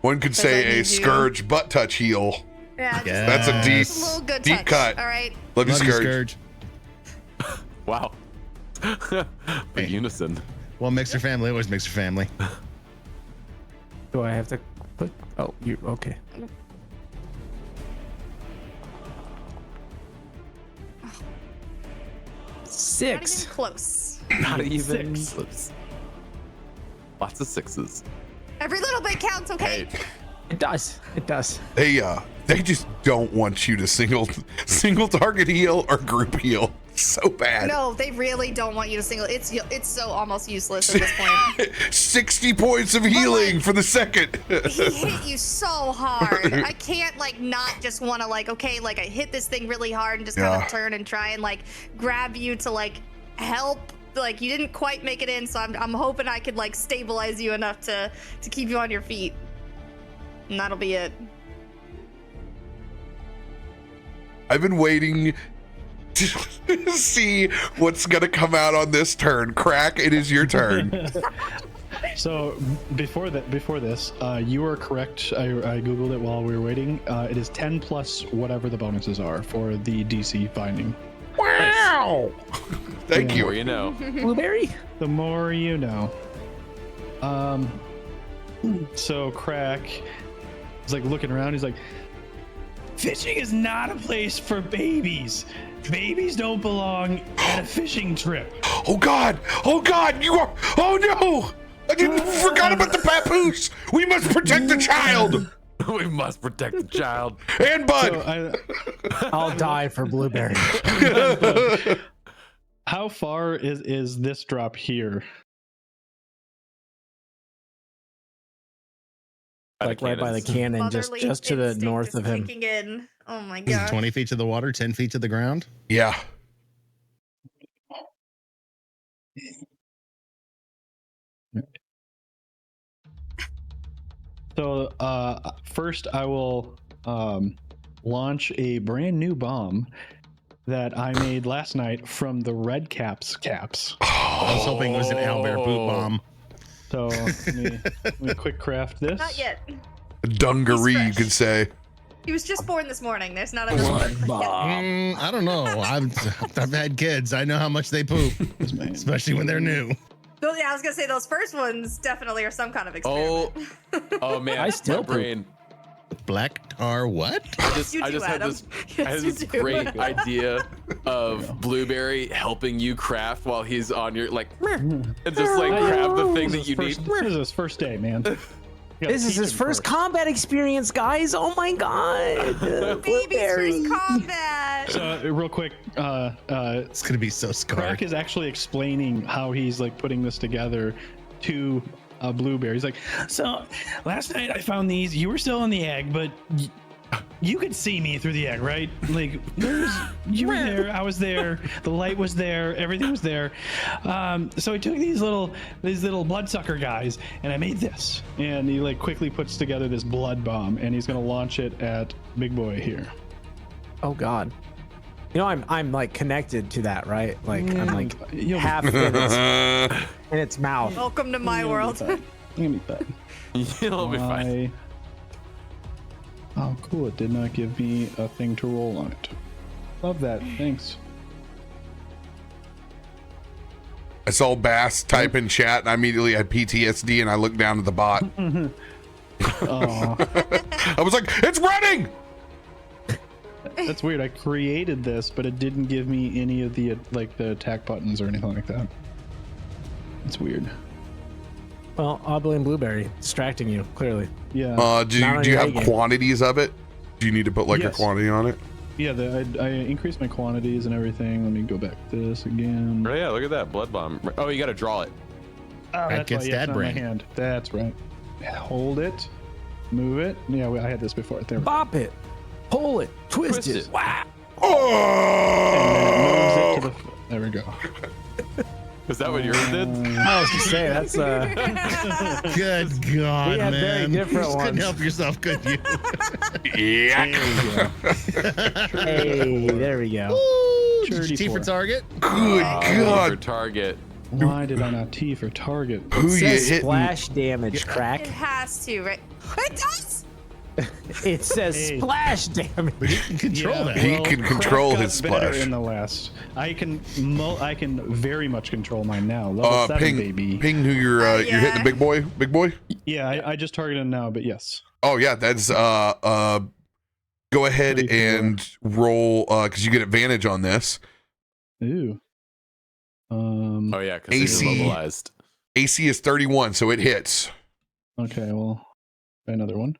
One could say a scourge butt touch heal. Yeah, That's a deep, just a little good deep touch. cut. All right. Love you, Love you, scourge. Wow. The unison. Well, mixer family, always mixer family. Do I have to put? Oh, you okay? Not 6. even close. Not even close. Lots of 6s. Every little bit counts, okay? Hey, It does. It does. They just don't want you to single target heal or group heal so bad. No, they really don't want you to single. It's so almost useless at this point. 60 points of healing for the second. He hit you so hard. I can't not just want to okay, I hit this thing really hard and just kind of turn and try and grab you to help. You didn't quite make it in, so I'm hoping I could stabilize you enough to keep you on your feet. And that'll be it. I've been waiting to see what's gonna come out on this turn. Krak, it is your turn. So before this, you were correct. I googled it while we were waiting. It is 10 plus whatever the bonuses are for the DC finding. Wow! Thank you. Or you know. Blueberry? The more you know. So Krak is looking around. He's like, fishing is not a place for babies. Babies don't belong at a fishing trip. Oh God! Oh God! You are! Oh no! I forgot about the papoose. We must protect the child. We must protect the child. And Bud. So I'll die for Blueberry. how far is this drop here? Right by the cannon, just to the north of him. In. Oh my Is it god. 20 feet to the water, 10 feet to the ground? Yeah. So first I will launch a brand new bomb that I made last night from the Red Caps. I was hoping it was an owlbear boot bomb. So let me quick craft this. Not yet. Dungaree, you fresh. could say. He was just born this morning. There's not enough. I don't know. I've had kids. I know how much they poop, especially when they're new. Yeah, I was gonna say those first ones definitely are some kind of experiment. Oh man, I still my brain. Black tar what? I just You do, had Adam. this, Yes, I had you this do. great idea of Blueberry helping you craft while he's on your and just grab the thing that you need. This is his first day, man. This is his first combat experience, guys. Oh my god. Baby's first combat. So real quick, It's gonna be so scarred. Krak is actually explaining how he's putting this together to Blueberry. He's like, so last night I found these. You were still in the egg, but you could see me through the egg, right? You were there. I was there. The light was there. Everything was there. So I took these little bloodsucker guys, and I made this. And he quickly puts together this blood bomb, and he's gonna launch it at Big Boy here. Oh god. You know, I'm connected to that, right? I'm You'll be half in its mouth. Welcome to my world. You'll be fine. You'll be fine. Oh, cool. It did not give me a thing to roll on it. Love that. Thanks. I saw Bass type in chat and I immediately had PTSD and I looked down at the bot. Oh, I was like, it's running! that's weird. I created this, but it didn't give me any of the the attack buttons or anything like that. It's weird. Well, I blame Blueberry distracting you, clearly. Yeah. Do you have quantities of it? Do you need to put a Yes. quantity on it? Yeah, I increased my quantities and everything. Let me go back to this again. Oh yeah, look at that blood bomb. Oh, you got to draw it. Oh, that's gets why, yeah, that it's not in my brain. hand. That's right. Hold it. Move it. Yeah, I had this before. There. Bop it, pull it, twist it. Oh! And then it moves it to There we go. Is that what yours did? I was gonna say that's Good God, We had very man. different You just ones. couldn't help yourself, could you? Yeah. hey, there we go. Ooh, did you T for 34. target? Good For God. target. Why did I not T for target? Who you Says hitting? splash damage, It Crack. has to, right? It does. It says Hey. splash damage. But you can control that. He can control Crack his got better splash. in the last. I can very much control mine now. Level 7, Ping, baby. ping who you're hitting the Yeah. big boy? Big boy? Yeah, I just targeted him now, but yes. Oh yeah, that's go ahead 34. and roll because you get advantage on this. Ooh. Oh yeah, because he's AC. immobilized. AC is 31, so it hits. Okay, well, another one.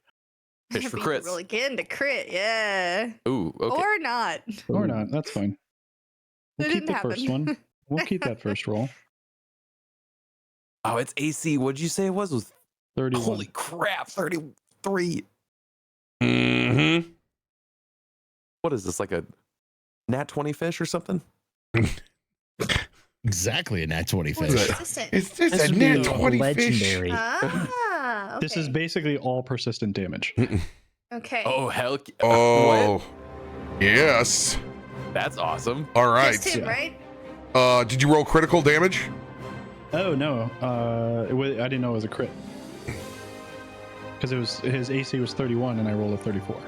Fish for Be crits. Really get into crit, yeah. Ooh, okay. Or not. Or not. That's fine. We'll It keep the didn't first happen. one. We'll keep that first roll. Oh, it's AC. What'd you say it was? 31. Holy crap, 33. Mm-hmm. What is this, like a nat 20 fish or something? Exactly a nat 20 What is fish. that? Persistent. It's just This a would net be 20 fish. legendary. Ah, okay. This is basically all persistent damage. Okay. Oh, hell. What? Oh, yes. That's awesome. All right. Just him, right? Did you roll critical damage? Oh, no. I didn't know it was a crit. Because his AC was 31 and I rolled a 34.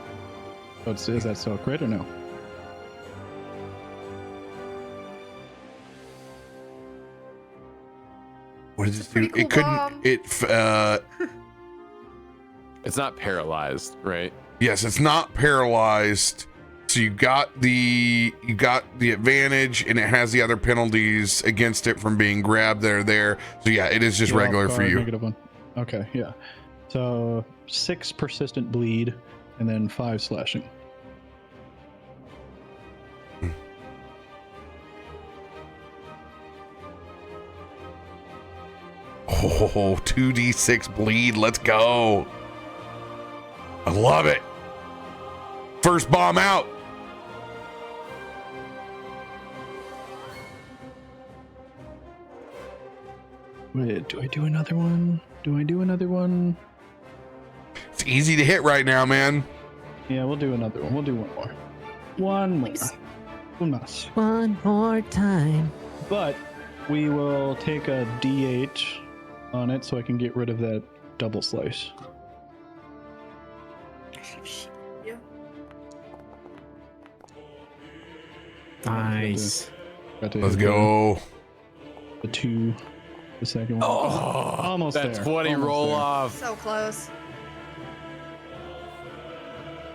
So is that still a crit or no? What did it do? pretty cool It couldn't. bomb. It's not paralyzed, right? Yes, it's not paralyzed. So you got the advantage, and it has the other penalties against it from being grabbed that are there. So yeah, it is just You're regular off for guard, you. -1. Okay, yeah. So 6 persistent bleed and then 5 slashing. Oh, 2d6 bleed. Let's go. I love it. First bomb out. Wait, do I do another one? It's easy to hit right now, man. Yeah, we'll do another one. We'll do one more. One more. Please. Un more. One more time. But we will take a D8 on it so I can get rid of that double slice. Yeah. Nice. Got to Let's hit go. The 2, the second one. Oh, Almost that there. 20 Almost roll there. off. So close.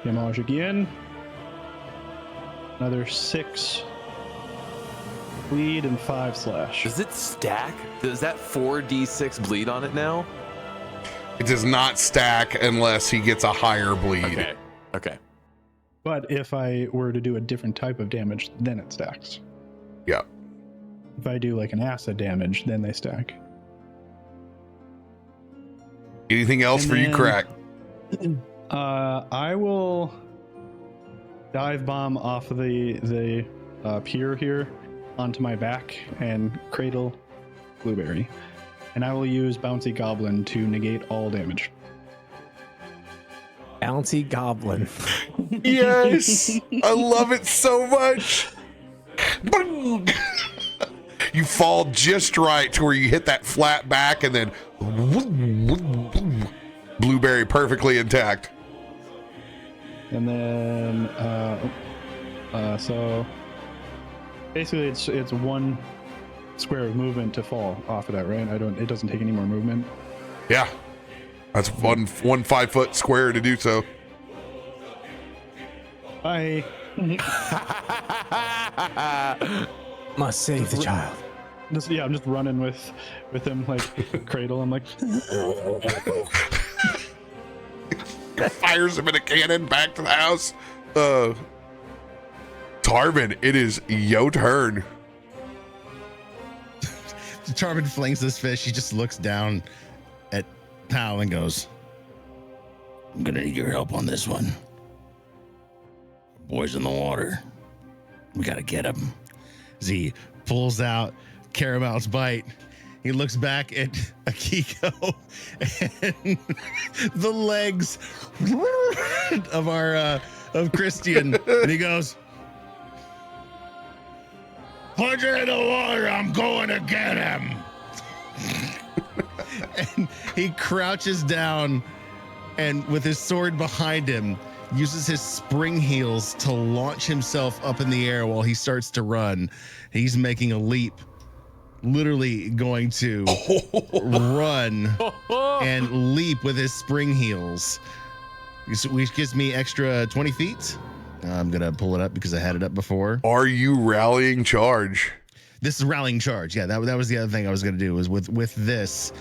Damage again. Another 6 bleed and 5 slash. Does it stack? Does that 4d6 bleed on it now? It does not stack unless he gets a higher bleed. Okay. Okay. But if I were to do a different type of damage, then it stacks. Yeah. If I do like an acid damage, then they stack. Anything else And for you, then- Crack? I will dive bomb off of the pier here onto my back and cradle Blueberry. And I will use Bouncy Goblin to negate all damage. Bouncy Goblin. Yes. I love it so much. Boom. You fall just right to where you hit that flat back, and then Blueberry perfectly intact. And then, so basically it's 1 square of movement to fall off of that, right? It doesn't take any more movement. Yeah. That's one 5-foot square to do so. Bye. Must save the child. I'm just running with him like cradle. I'm like, Fires him in a cannon back to the house. Tarben, it is your turn. Tarben flings this fish. He just looks down at Pal and goes, I'm gonna need your help on this one. Boy's in the water. We gotta get him. as he pulls out Caramel's bite. He looks back at Akiko and the legs of Christain, and he goes, "Put her in the water. I'm going to get him." And he crouches down, and with his sword behind him, uses his spring heels to launch himself up in the air while he starts to run. He's making a leap, literally going to run and leap with his spring heels, which gives me extra 20 feet. I'm going to pull it up because I had it up before. Are you rallying charge? This is rallying charge. Yeah, that was the other thing I was going to do was with this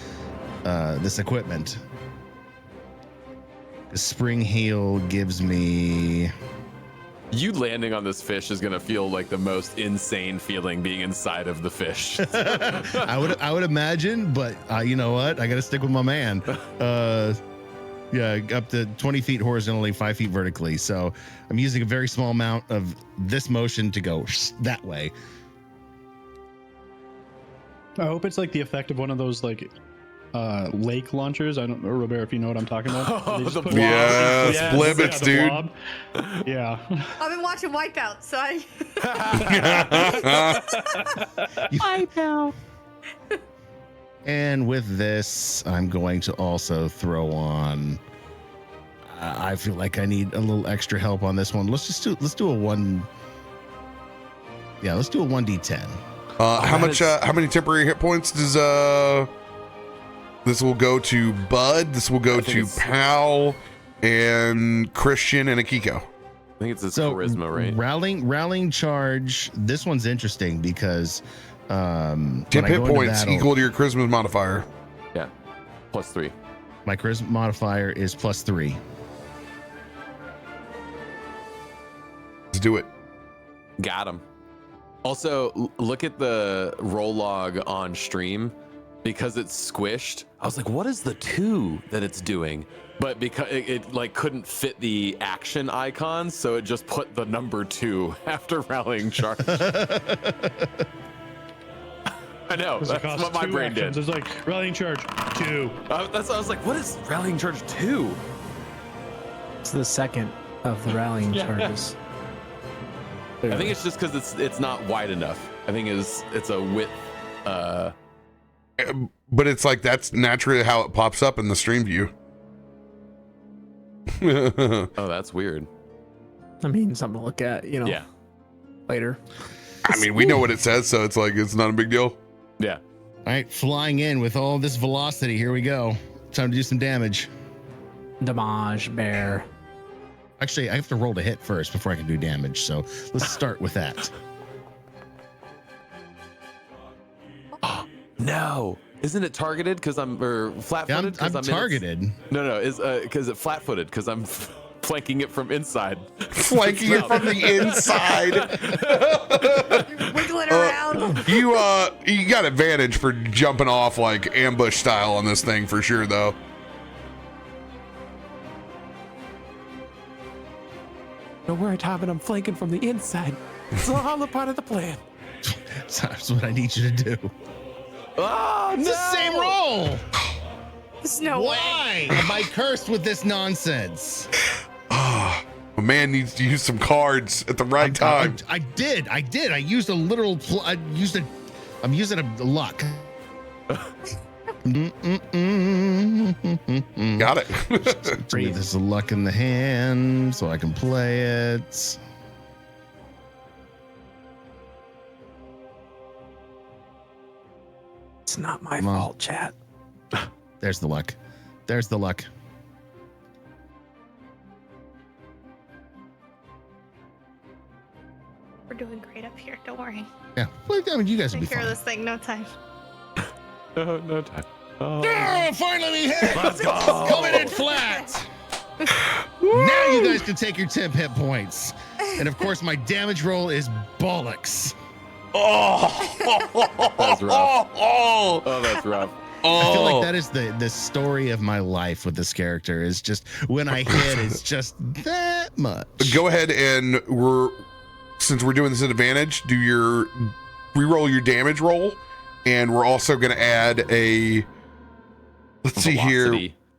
equipment. The spring heel gives me... You landing on this fish is gonna feel like the most insane feeling being inside of the fish. I would imagine, but you know what? I got to stick with my man. Yeah, up to 20 feet horizontally, 5 feet vertically. So I'm using a very small amount of this motion to go that way. I hope it's like the effect of one of those like lake launchers. I don't know, RoBear, if you know what I'm talking about. Oh, the blob. Yeah, splibbits, dude. Blob. Yeah. I've been watching Wipeout, so I. Wipeout. And with this, I'm going to also throw on. I feel like I need a little extra help on this one. Let's do a one. Yeah, let's do a 1d10. How many temporary hit points does this will go to Bud, this will go to Pal and Christian and Akiko. I think it's charisma, right? Rallying charge. This one's interesting because 10 hit points equal to your charisma modifier. Yeah. +3. My charisma modifier is +3. Let's do it. Got him. Also, look at the roll log on stream. Because it's squished, I was like, what is the 2 that it's doing? But because it like couldn't fit the action icon, so it just put the number 2 after rallying charge. I know, that's what my brain did. It's like rallying charge 2. That's I was like, what is rallying charge 2? It's the second of the rallying charges. I think it's just because it's not wide enough. I think it's a width. But it's like that's naturally how it pops up in the stream view. Oh, that's weird. I mean, something to look at, you know. Yeah. Later. I mean, we know what it says, so it's like it's not a big deal. Yeah. All right, flying in with all this velocity. Here we go. Time to do some damage. Damage bear. Actually, I have to roll to hit first before I can do damage. So let's start with that. No, isn't it targeted because I'm flat-footed? Yeah, I'm targeted. No, is because it flat-footed because I'm flanking it from inside. Flanking it from the inside. You're wiggling around. You got advantage for jumping off like ambush style on this thing for sure, though. Don't worry, Tarben, I'm flanking from the inside. It's all a part of the plan. That's what I need you to do. Oh, it's the same roll. There's no Why am I cursed with this nonsense? A man needs to use some cards at the right time. I did. I used a literal. I'm using a luck. Got it. There's a luck in the hand, so I can play it. It's not my fault, chat. There's the luck. There's the luck. We're doing great up here. Don't worry. Yeah. Well, I mean, you guys will be Take care fine. of this thing. No time. No time. Oh. Yeah, finally we hit. Let's go. Coming in flat. Now you guys can take your 10 hit points. And of course, my damage roll is bollocks. Oh, that's rough. Oh, that's rough. I feel like that is the story of my life with this character. Is just when I hit, it's just that much. Go ahead and since we're doing this at advantage, do your reroll your damage roll, and we're also going to add a. Let's see here.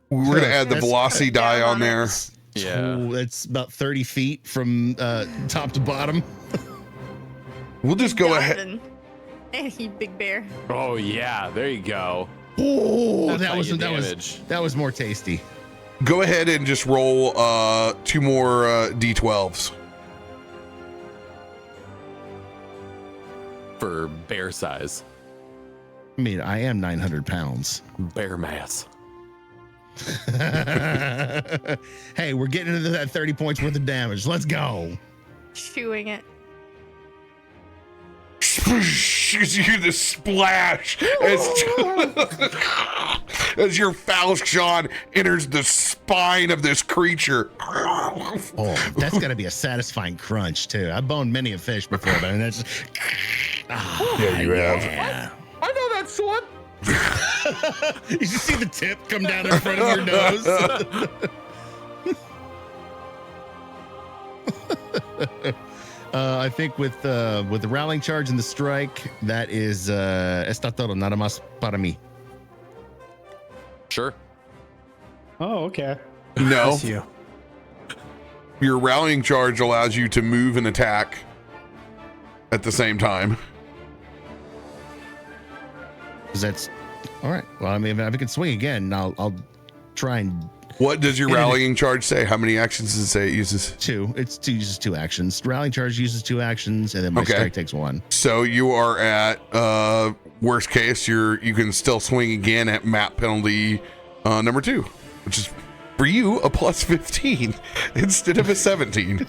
We're going to add the velocity die on there. Yeah, it's about 30 feet from top to bottom. We'll just go ahead. And he big bear. Oh yeah, there you go. Oh, That's that was more tasty. Go ahead and just roll 2 more d12s. For bear size. I mean, I am 900 pounds. Bear mass. Hey, we're getting into that 30 points worth of damage. Let's go. Chewing it. You hear the splash as your falchion enters the spine of this creature. Oh, that's got to be a satisfying crunch too. I've boned many a fish before, but that's just. Yeah, you have. I know that sword. You just see the tip come down in front of your nose. I think with the rallying charge and the strike, that is está todo, nada más para mí. Sure. Oh, okay. No. Bless you. Your rallying charge allows you to move and attack at the same time. Because that's all right. Well, I mean, if I can swing again, I'll try and. What does your rallying charge say? How many actions does it say it uses? 2. It uses 2 actions. Rallying charge uses 2 actions, and then my strike takes 1. So you are at worst case, you can still swing again at map penalty number 2, which is for you a plus 15 instead of a 17.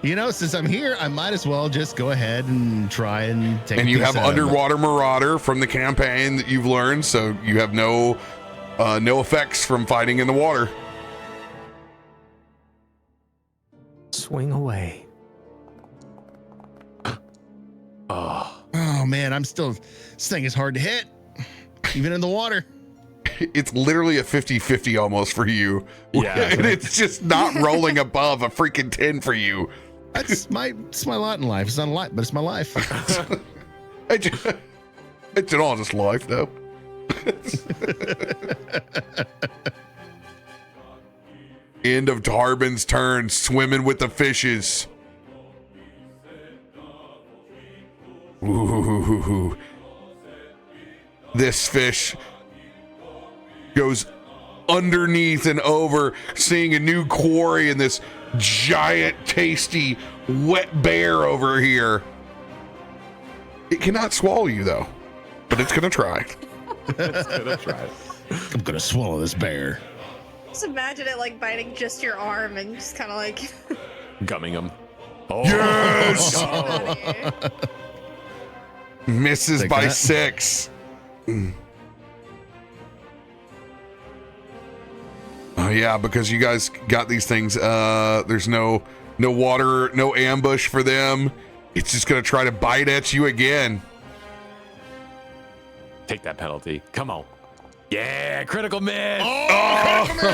You know, since I'm here, I might as well just go ahead and try and take. And you have Underwater Marauder from the campaign that you've learned, so you have no effects from fighting in the water. Swing away. Oh man, this thing is hard to hit, even in the water. It's literally a 50-50 almost for you. Yeah. And it's just not rolling above a freaking 10 for you. It's my lot in life. It's not a lot, but it's my life. It's an honest life, though. End of Tarben's turn, swimming with the fishes. Ooh. This fish goes underneath and over, seeing a new quarry in this giant, tasty, wet bear over here. It cannot swallow you, though, but it's going to try. I'm going to swallow this bear. Just imagine it like biting just your arm and just kind of like gumming him. Oh. Yes! Oh. Misses by 6. Oh yeah, because you guys got these things. There's no water, no ambush for them. It's just gonna try to bite at you again. Take that penalty. Come on. Yeah, critical miss. Oh!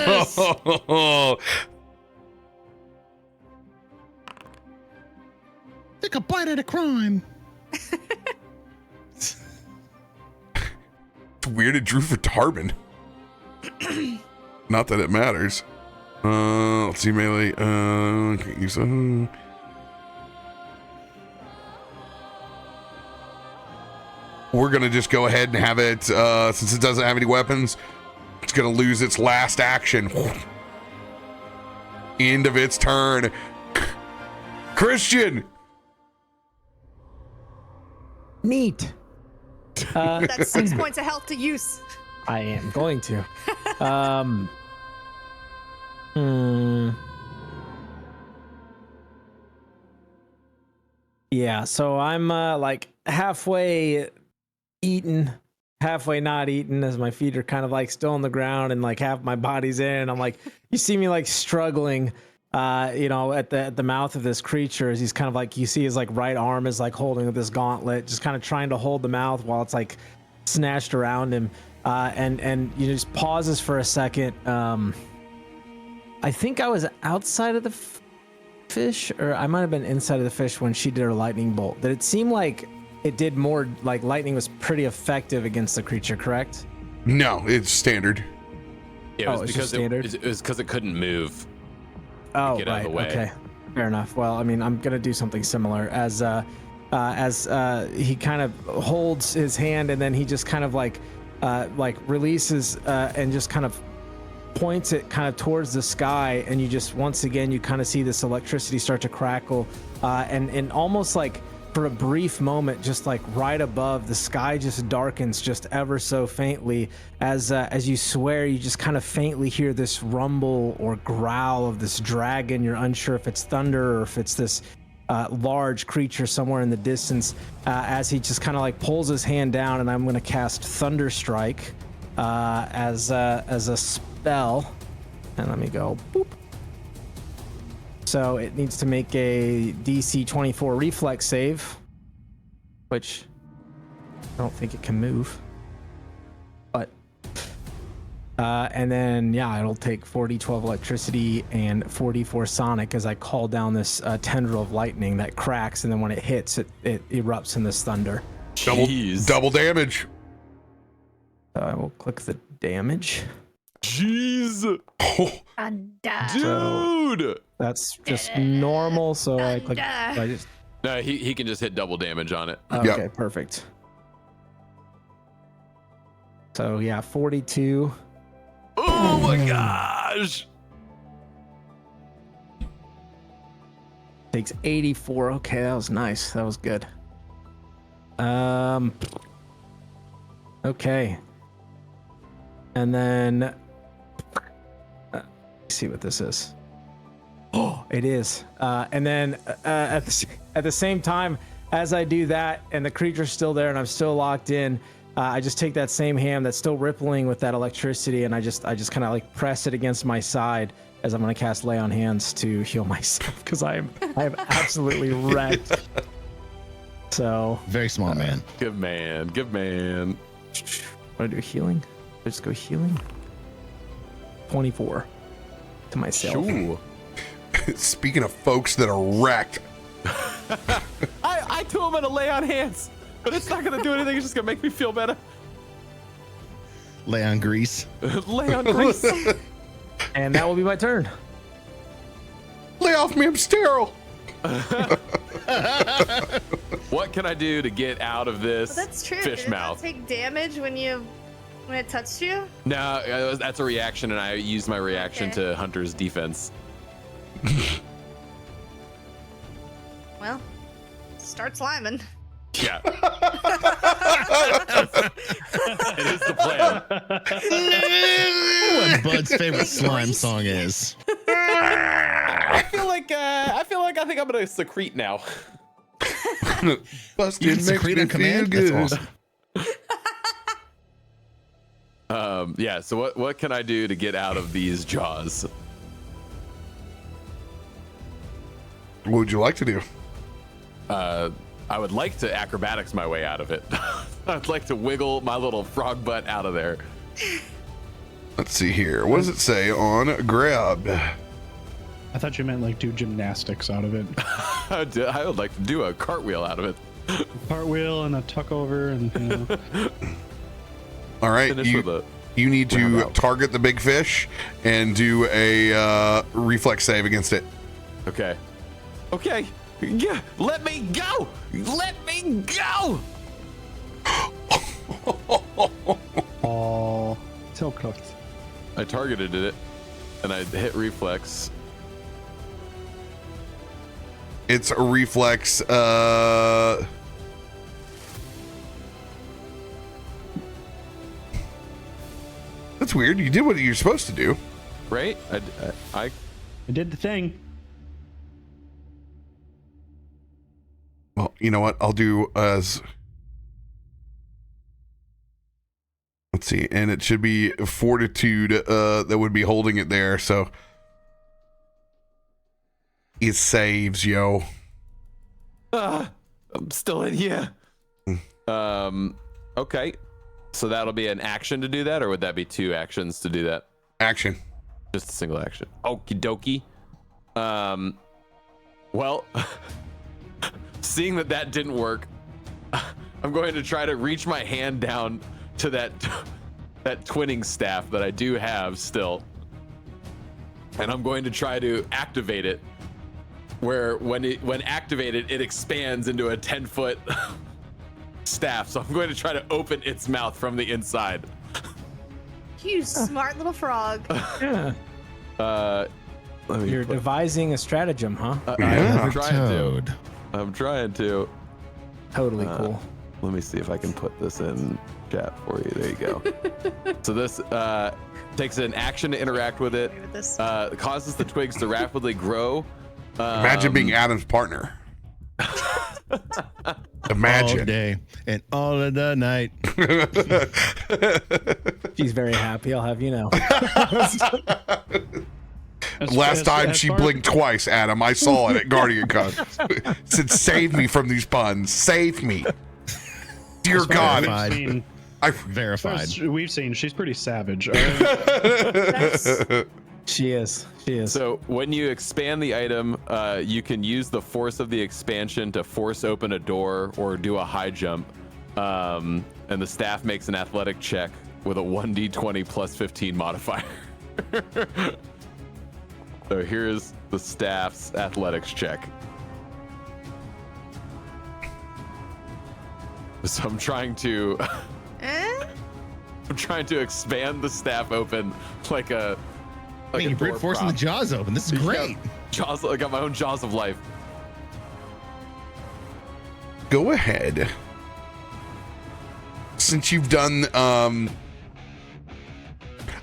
Take a bite at a crime. It's weird it drew for Tarben. Not that it matters. Let's see, melee. Can't use We're gonna just go ahead and have it, since it doesn't have any weapons, it's gonna lose its last action. End of its turn. Christian! Neat. That's 6 points of health to use. I am going to. Yeah, so I'm like halfway eaten, halfway not eaten, as my feet are kind of like still on the ground and like half my body's in. I'm like, you see me like struggling, at the mouth of this creature as he's kind of like, you see his like right arm is like holding this gauntlet, just kind of trying to hold the mouth while it's like snatched around him. And you just pauses for a second. I think I was outside of the fish, or I might have been inside of the fish when she did her lightning bolt. Did it seem like it did more, like lightning was pretty effective against the creature, correct? No, it's standard. Yeah, it was it's because just standard? it was because it couldn't move. Oh, Get out of the way. Okay, fair enough. Well, I mean, I'm gonna do something similar as he kind of holds his hand and then he just kind of like releases and just kind of points it kind of towards the sky, and you just once again you kind of see this electricity start to crackle, and almost like for a brief moment, just like right above the sky just darkens just ever so faintly as you swear you just kind of faintly hear this rumble or growl of this dragon. You're unsure if it's thunder or if it's this large creature somewhere in the distance, as he just kind of like pulls his hand down, and I'm going to cast Thunder Strike as a spell, and let me go boop. So it needs to make a DC 24 reflex save, which I don't think it can move, but and then yeah, it'll take 4d12 electricity and 4d4 sonic as I call down this tendril of lightning that cracks, and then when it hits, it erupts in this thunder. Double damage. So I will click the damage. Jeez. So that's just normal. So I click. No, he can just hit double damage on it. Okay, Yep. perfect. So yeah, 42. Oh my gosh. Takes 84. Okay, that was nice. That was good. Okay. And then let's see what this is. Oh, it is. And then at the same time as I do that, and the creature's still there, and I'm still locked in, I just take that same hand that's still rippling with that electricity, and I just kind of like press it against my side as I'm going to cast Lay on Hands to heal myself, because I am absolutely wrecked. So Very smart man. Good man. Good man. Want to do healing? Let's go healing. 24 to myself. Sure. Speaking of folks that are wrecked, I told him to lay on hands, but it's not gonna do anything. It's just gonna make me feel better. Lay on grease. Lay on grease. And that will be my turn. lay off me, I'm sterile. What can I do to get out of this That's true. fish Did it not mouth? take damage when it touched you? No, that's a reaction, and I used my reaction Okay. to Hunter's defense. Well, start sliming. Yeah. It is the plan. What Bud's favorite slime song is. I feel like I think I'm gonna secrete now. Busted You can makes secrete me on command? feel That's good. awesome. Yeah. So what can I do to get out of these jaws? What would you like to do? I would like to acrobatics my way out of it. I'd like to wiggle my little frog butt out of there. Let's see here. What does it say on grab? I thought you meant like do gymnastics out of it. I would like to do a cartwheel out of it. Cartwheel and a tuck over, and you know. All right, Finish with a you need to roundabout. target the big fish and do a reflex save against it. Okay. Okay. Yeah. Let me go. Let me go. Oh, so close. I targeted it, and I hit reflex. It's a reflex. That's weird. You did what you're supposed to do. Right? I I did the thing. Well, you know what? I'll do as. Let's see, and it should be fortitude that would be holding it there. So it saves, yo. I'm still in here. Okay. So that'll be an action to do that, or would that be 2 actions to do that? Action. Just a single action. Okie dokie. Well, seeing that didn't work, I'm going to try to reach my hand down to that twinning staff that I do have still. And I'm going to try to activate it, where when activated, it expands into a 10-foot staff. So I'm going to try to open its mouth from the inside. You smart little frog. Yeah. You're devising a stratagem, huh? I'm trying to. Totally cool. Let me see if I can put this in chat for you. There you go. So this takes an action to interact with it. Causes the twigs to rapidly grow. Imagine being Adam's partner. Imagine. All day and all of the night. She's very happy, I'll have you know. Last time she blinked twice, Adam. I saw it at Guardian Con. Said, save me from these puns. Save me. Dear God. Verified. I verified. We've seen she's pretty savage. She is. So when you expand the item, you can use the force of the expansion to force open a door or do a high jump. And the staff makes an athletic check with a 1d20 plus 15 modifier. So here's the staff's athletics check. So I'm trying to expand the staff open like a you're brute forcing the jaws open. This is great. Jaws, I got my own jaws of life. Go ahead. Since you've done I'm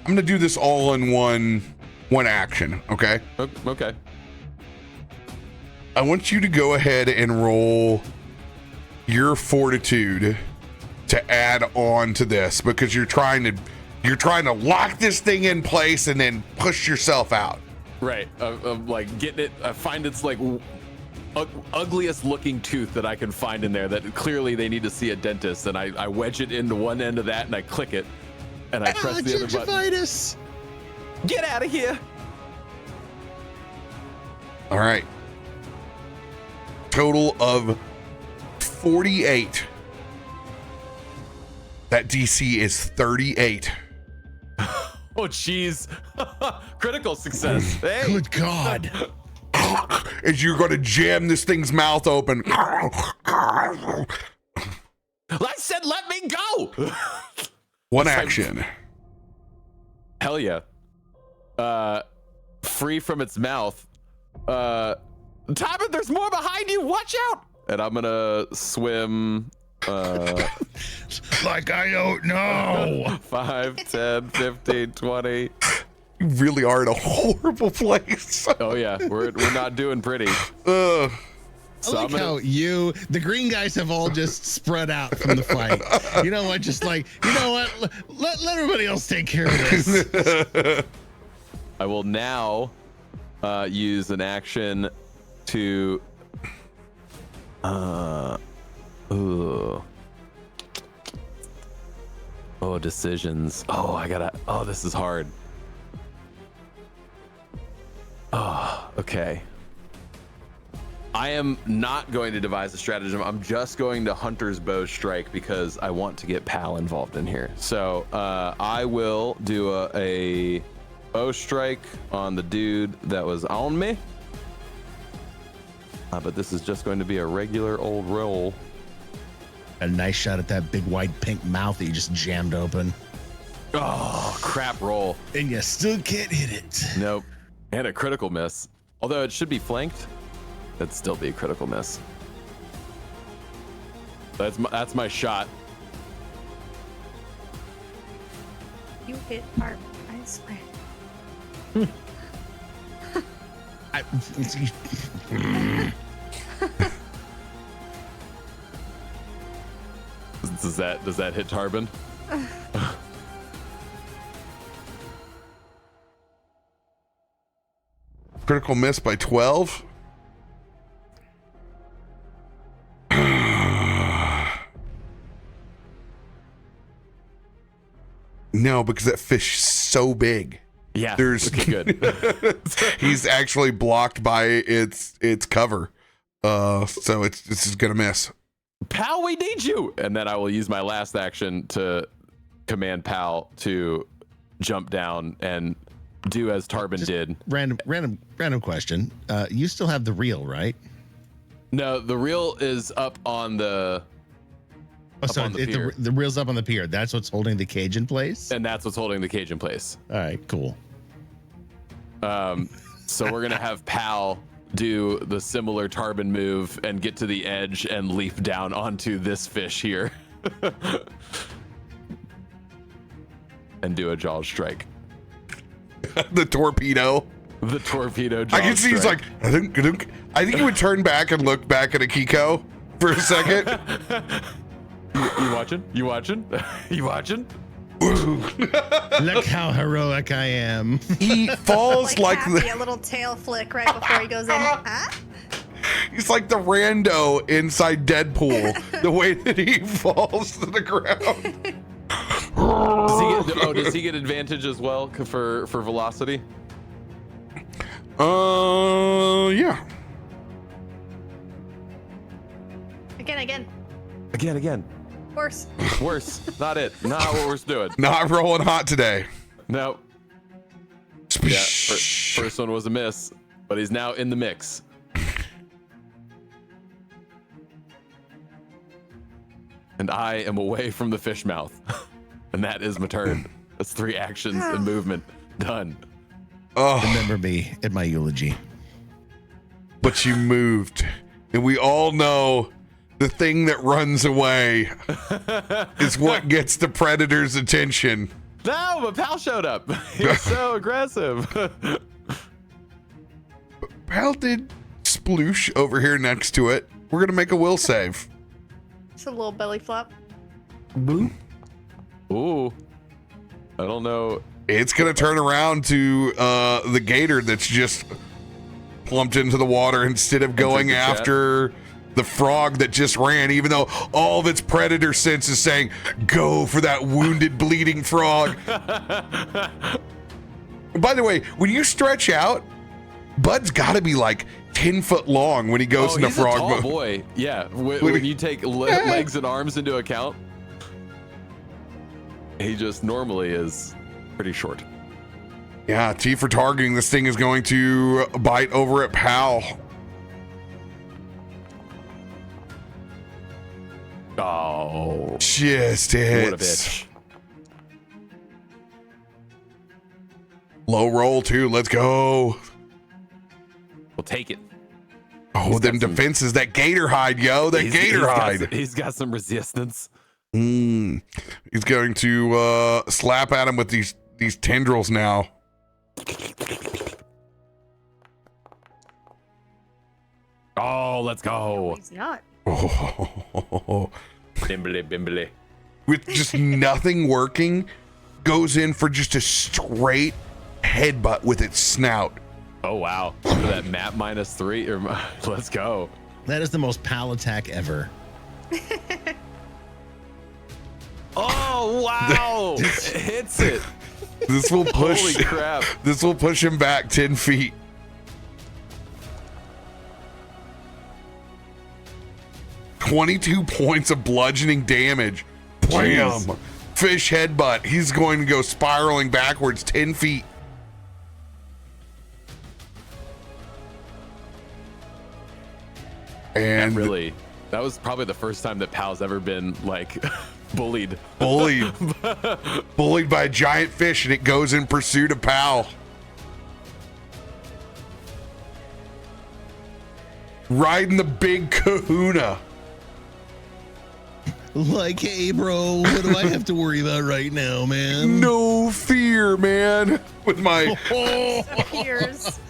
gonna do this all in one action, okay? Okay. I want you to go ahead and roll your fortitude to add on to this, because you're trying to lock this thing in place and then push yourself out. Right. Like getting it. I find it's like ugliest looking tooth that I can find in there that clearly they need to see a dentist, and I wedge it into one end of that and I click it and I press the other button. Get out of here. All right. Total of 48. That DC is 38. Oh, jeez. Critical success. Hey. Good God. As you're going to jam this thing's mouth open. I said, let me go. One action. Hell yeah. Free from its mouth. Tarben, there's more behind you. Watch out. And I'm going to swim. Like I don't know. 5, 10, 15, 20. You really are in a horrible place. Oh yeah, we're not doing pretty. I like how the green guys have all just spread out from the fight. You know what? Just like, you know what? Let everybody else take care of this. I will now use an action to decisions. This is hard. Okay. I am not going to devise a stratagem. I'm just going to Hunter's Bow Strike because I want to get Pal involved in here. So I will do a bow strike on the dude that was on me. But this is just going to be a regular old roll. A nice shot at that big white pink mouth that you just jammed open. Oh, crap roll. And you still can't hit it. Nope. And a critical miss. Although it should be flanked, that'd still be a critical miss. That's my shot. You hit hard, I swear. Does that hit Tarben? Critical miss by 12. No, because that fish is so big. Yeah. There's okay, good. he's actually blocked by its cover. So this is gonna miss. Pal, we need you. And then I will use my last action to command Pal to jump down and do as Tarben did. Random question. You still have the reel, right? No, the reel is up on the. Oh, so the reel's up on the pier. That's what's holding the cage in place? And that's what's holding the cage in place. All right, cool. So we're going to have Pal do the similar Tarben move and get to the edge and leap down onto this fish here. And do a jaw strike. The torpedo. The torpedo jaw I can see he's like, I think he would turn back and look back at Akiko for a second. You watching? You watching? You watching? Look how heroic I am. He falls like a little tail flick right before he goes in. Huh? He's like the rando inside Deadpool. The way that he falls to the ground. Does he get advantage as well for velocity? Yeah. Again. Worse. Not it. Not what we're doing. Not rolling hot today. No. Yeah, first one was a miss, but he's now in the mix. And I am away from the fish mouth. And that is my turn. That's 3 actions and movement. Done. Oh. Remember me at my eulogy. But you moved. And we all know the thing that runs away is what gets the predator's attention. No, but Pal showed up. He's so aggressive. Pal did sploosh over here next to it. We're going to make a will save. It's a little belly flop. Boop. Ooh. I don't know. It's going to turn around to the gator that's just plumped into the water instead of going after the frog that just ran, even though all of its predator sense is saying, go for that wounded, bleeding frog. By the way, when you stretch out, Bud's got to be like 10 foot long when he goes into frog mode. Oh, boy. Yeah. When you take legs and arms into account, he just normally is pretty short. Yeah, T for targeting. This thing is going to bite over at Pal. Oh. Just hits. What a bitch. Low roll, too. Let's go. We'll take it. Oh, them defenses. That gator hide, yo. That gator hide. He's got some resistance. He's going to slap at him with these tendrils now. Oh, let's go. He's not. Oh. Bimbly. With just nothing working, goes in for just a straight headbutt with its snout. Oh, wow. For that map -3. Let's go. That is the most Pal attack ever. Oh, wow. It hits it. This will push. Holy crap. This will push him back 10 feet. $22 points of bludgeoning damage. Bam! Jeez. Fish headbutt. He's going to go spiraling backwards 10 feet. And that was probably the first time that Pal's ever been like bullied by a giant fish, and it goes in pursuit of Pal. Riding the big kahuna. Like, hey, bro, what do I have to worry about right now, man? No fear, man. With my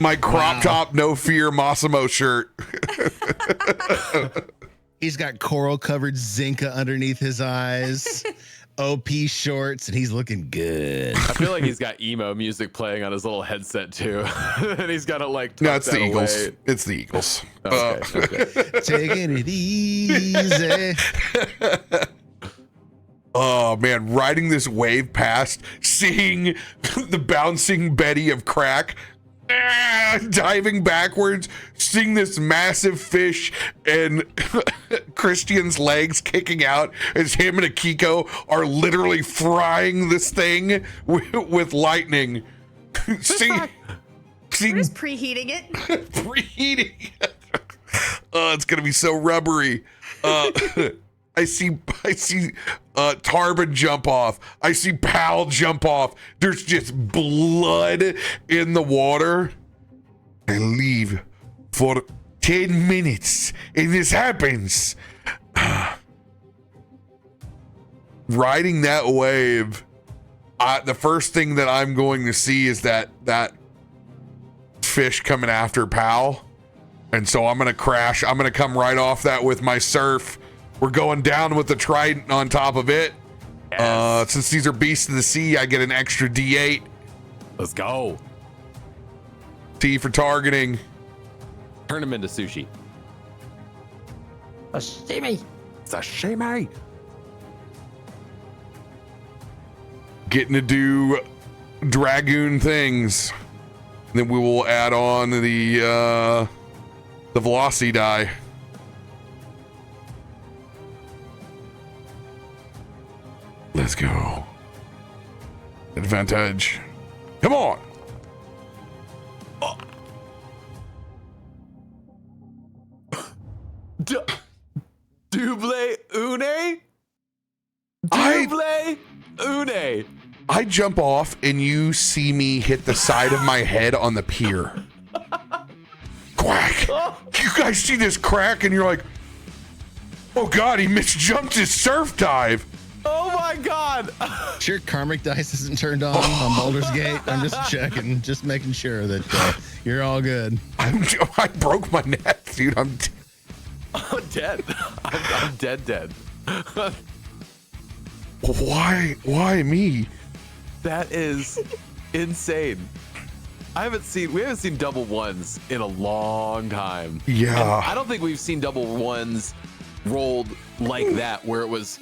my crop top, no fear Massimo shirt. He's got coral covered Zinca underneath his eyes, OP shorts, and he's looking good. I feel like he's got emo music playing on his little headset too. And he's got to like no, it's the away. Eagles. It's the Eagles. Okay. Taking it easy. Oh man, riding this wave past, seeing the bouncing Betty of Krak, diving backwards, seeing this massive fish and Christian's legs kicking out as him and Akiko are literally frying this thing with lightning. We're just preheating it. Preheating. Oh, it's gonna be so rubbery. I see Tarben jump off. I see Pal jump off. There's just blood in the water. I leave for 10 minutes and this happens. Riding that wave, the first thing that I'm going to see is that fish coming after Pal. And so I'm gonna crash. I'm gonna come right off that with my surf. We're going down with the trident on top of it. Yes. Since these are beasts of the sea, I get an extra D8. Let's go. T for targeting. Turn them into sushi. Sashimi. Sashimi. Getting to do dragoon things. Then we will add on the velocity die. Let's go. Advantage. Come on. Double une? Double une. I jump off and you see me hit the side of my head on the pier. Quack. You guys see this crack and you're like, oh God, he misjumped his surf dive. Oh my God. Sure, Karmic Dice isn't turned on Baldur's Gate. I'm just checking, just making sure that you're all good. I broke my neck, dude. I'm dead. I'm dead. Why me? That is insane. We haven't seen double ones in a long time. Yeah. And I don't think we've seen double ones rolled like that, where it was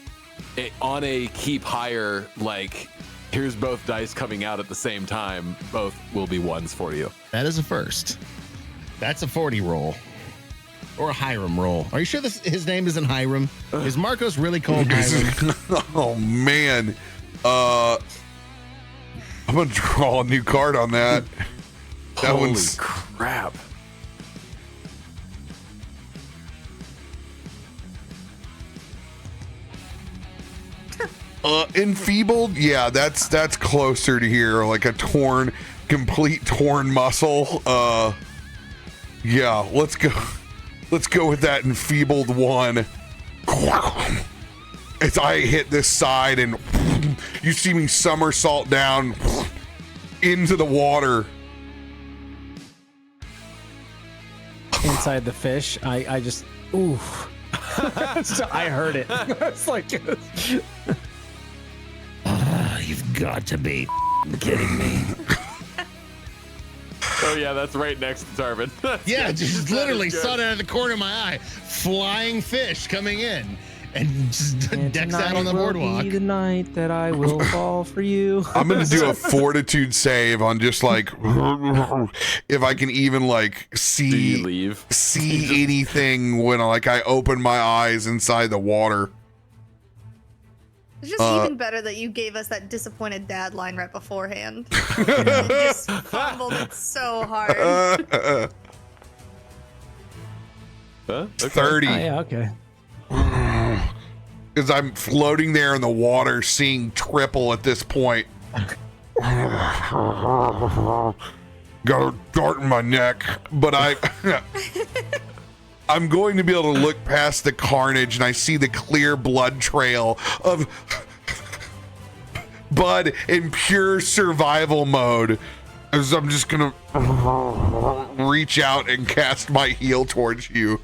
on a keep higher, like here's both dice coming out at the same time. Both will be ones for you. That is a first. That's a 40 roll. Or a Hiram roll. Are you sure his name isn't Hiram? Is Markos really called Hiram? Oh man. I'm gonna draw a new card on that. That Holy one's crap. Enfeebled, yeah, that's closer to here, like a complete torn muscle. Yeah, let's go with that enfeebled one. As I hit this side and you see me somersault down into the water. Inside the fish, I just, ooh. So I heard it. It's like, you've got to be kidding me. Oh yeah, that's right next to Tarben. Yeah, just literally saw it out of the corner of my eye. Flying fish coming in and just decks out on the boardwalk. Be the night that I will fall for you. I'm gonna do a fortitude save on just like if I can even like see anything when I open my eyes inside the water. It's just even better that you gave us that disappointed dad line right beforehand. You just fumbled it so hard. Okay. 30. Oh, yeah, okay. Because I'm floating there in the water, seeing triple at this point. Got a dart in my neck, but I'm going to be able to look past the carnage and I see the clear blood trail of Bud in pure survival mode. As I'm just gonna reach out and cast my heal towards you.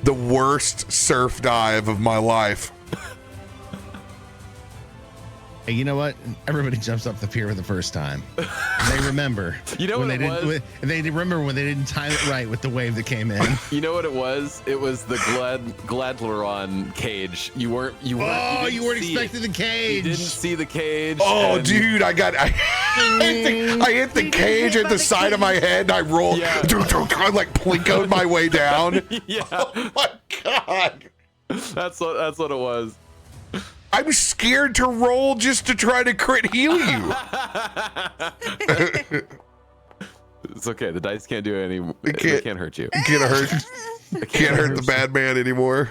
The worst surf dive of my life. Hey, you know what? Everybody jumps up the pier for the first time. They remember. You know when what they it was? They remember when they didn't time it right with the wave that came in. You know what it was? It was the Gladleron cage. You weren't you weren't expecting the cage. You didn't see the cage. Oh, dude, I hit the cage at the side of my head and I rolled. Yeah. I like plinkoed my way down. Yeah. Oh my God. That's what it was. I'm scared to roll just to try to crit heal you. It's okay. The dice can't do any. They can't hurt you. Can't hurt the bad man anymore.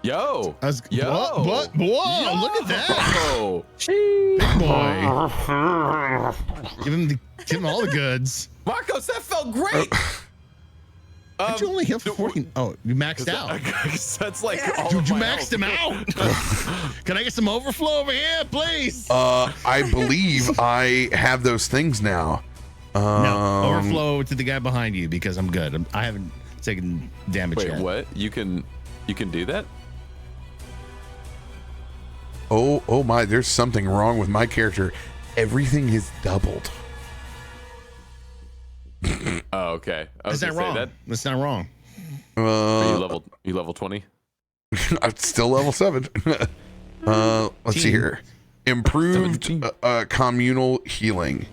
Yo. Yo. What? Whoa, look at that. Oh. Big boy. Give him all the goods. Markos, that felt great. Did you only hit 14? Oh, you maxed out. That's like all Dude, of you my maxed health. him out. Can I get some overflow over here, please? I believe I have those things now. No, overflow to the guy behind you because I'm good. I haven't taken damage Wait, yet. what? You can do that? Oh my, there's something wrong with my character. Everything is doubled. Oh, okay. Is that wrong? That's not wrong. Are you level 20? I'm still level 7. Let's see here. Improved communal healing.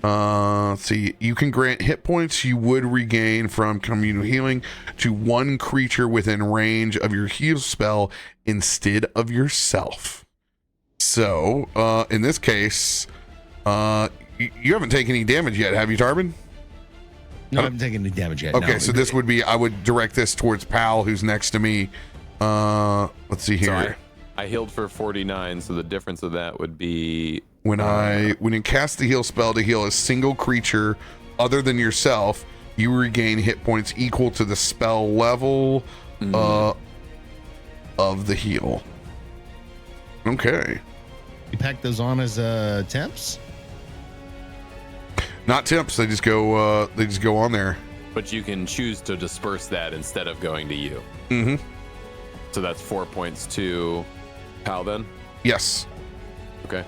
Let's see. You can grant hit points you would regain from communal healing to one creature within range of your heal spell instead of yourself. So, in this case, you haven't taken any damage yet, have you, Tarben? No, I haven't taken any damage yet. Okay, no. so this would be, I would direct this towards Pal, who's next to me. Let's see here. So I healed for 49, so the difference of that would be When you cast the heal spell to heal a single creature other than yourself, you regain hit points equal to the spell level of the heal. Okay. You pack those on as temps? Not temps, they just go on there. But you can choose to disperse that instead of going to you. Mm-hmm. So that's 4 points to Pal then? Yes. Okay.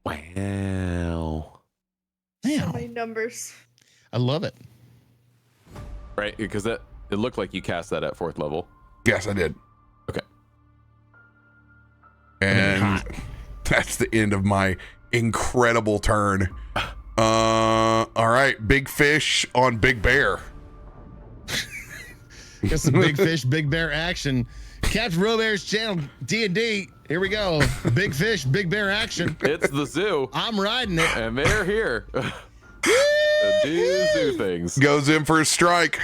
Wow. So many numbers. I love it. Right, because it looked like you cast that at 4th level. Yes, I did. Okay. And that's the end of my incredible turn. All right, big fish on big bear. Got some big fish, big bear action. CaptainRoBear's channel, D&D. Here we go. Big fish, big bear action. It's the zoo. I'm riding it. And they're here. Do zoo things. Goes in for a strike.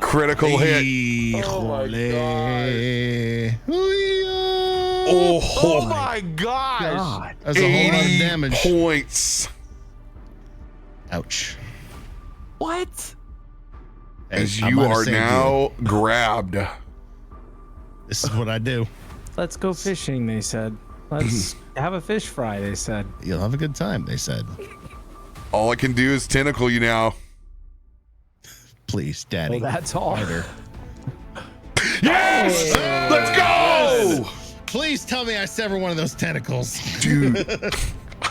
Critical hit. Oh my Oh my gosh. That's a whole lot of damage. Points. Ouch. What? As you are now grabbed. This is what I do. Let's go fishing, they said. Let's have a fish fry, they said. You'll have a good time, they said. All I can do is tentacle you now. Please, Daddy. Well, that's all. Harder. Yes! Let's go! Please tell me I sever one of those tentacles. Dude,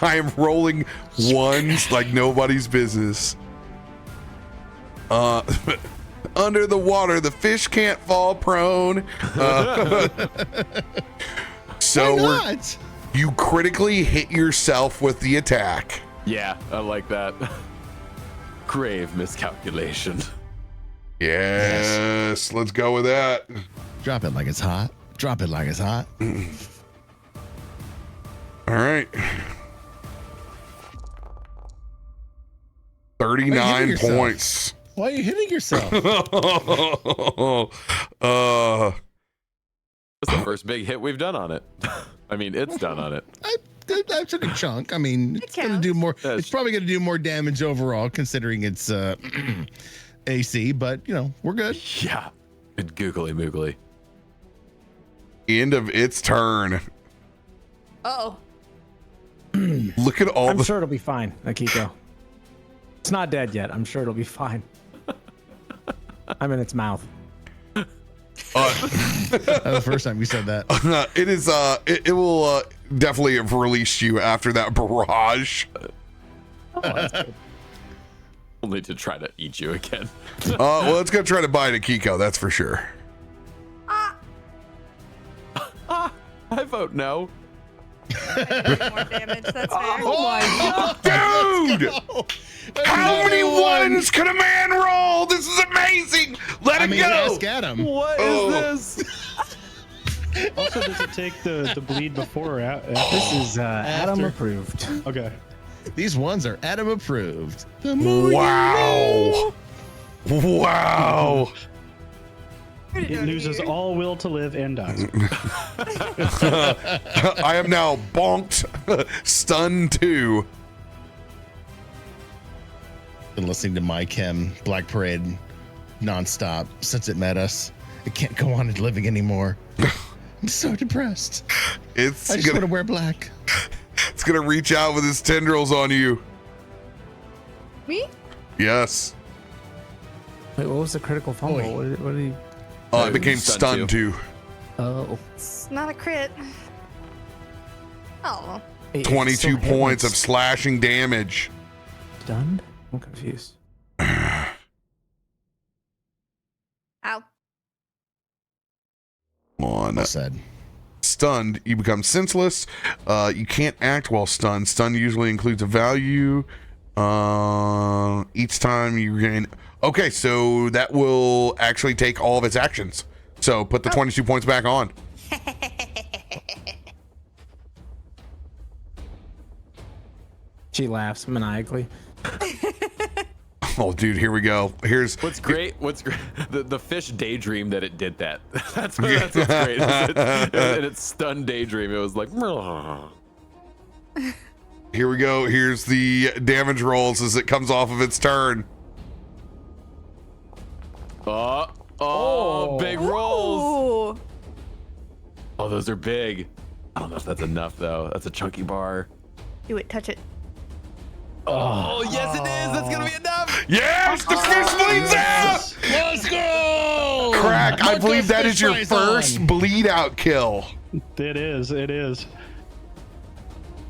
I am rolling ones like nobody's business. Under the water, the fish can't fall prone. So you critically hit yourself with the attack. Yeah, I like that. Grave miscalculation. Yes, let's go with that. Drop it like it's hot. Drop it like it's hot. All right. 39 points. Why are you hitting yourself? That's the first big hit we've done on it. I mean, it's done on it. I took a chunk. I mean, it's gonna do more. It's probably gonna do more damage overall, considering it's AC. But you know, we're good. Yeah, and googly moogly. End of its turn. Oh. All Look at all I'm the. sure it'll be fine, Akiko. It's not dead yet. I'm sure it'll be fine. I'm in its mouth. That's the first time you said that. It is. It will definitely have released you after that barrage. Only to try to eat you again. Well, it's gonna try to bite Akiko. That's for sure. I vote no. More damage. That's fair. Oh my god, dude! How many ones can a man roll? This is amazing. Let him go. Ask Adam. What is this? Also, does it take the bleed before or after? This is Adam After. approved. Okay. These ones are Adam approved. Wow! Wow! It loses all will to live and dies. I am now bonked, stunned too. Been listening to My Chem Black Parade nonstop since it met us. It can't go on living anymore. I'm so depressed. I just want to wear black. It's gonna reach out with its tendrils on you. Me? Yes. Wait, what was the critical fumble? What did he? It became stunned too. Oh. It's not a crit. Oh. 22 points of slashing damage. Stunned? I'm confused. Ow. On. Well said. Stunned, you become senseless. You can't act while stunned. Stun usually includes a value. Each time you gain. Okay, so that will actually take all of its actions. So put the 22 points back on. She laughs maniacally. Oh, dude, here we go. Here's what's great. The fish daydream that it did that. That's what's great. And it stunned daydream. It was like. Here we go. Here's the damage rolls as it comes off of its turn. Big rolls. Ooh. Oh, those are big. I don't know if that's enough though. That's a chunky bar. Do it. Touch it. Oh, yes, it is. That's gonna be enough. Yes, the fish bleeds out. Let's go! Krak, I believe that is your first bleed out kill. It is. It is.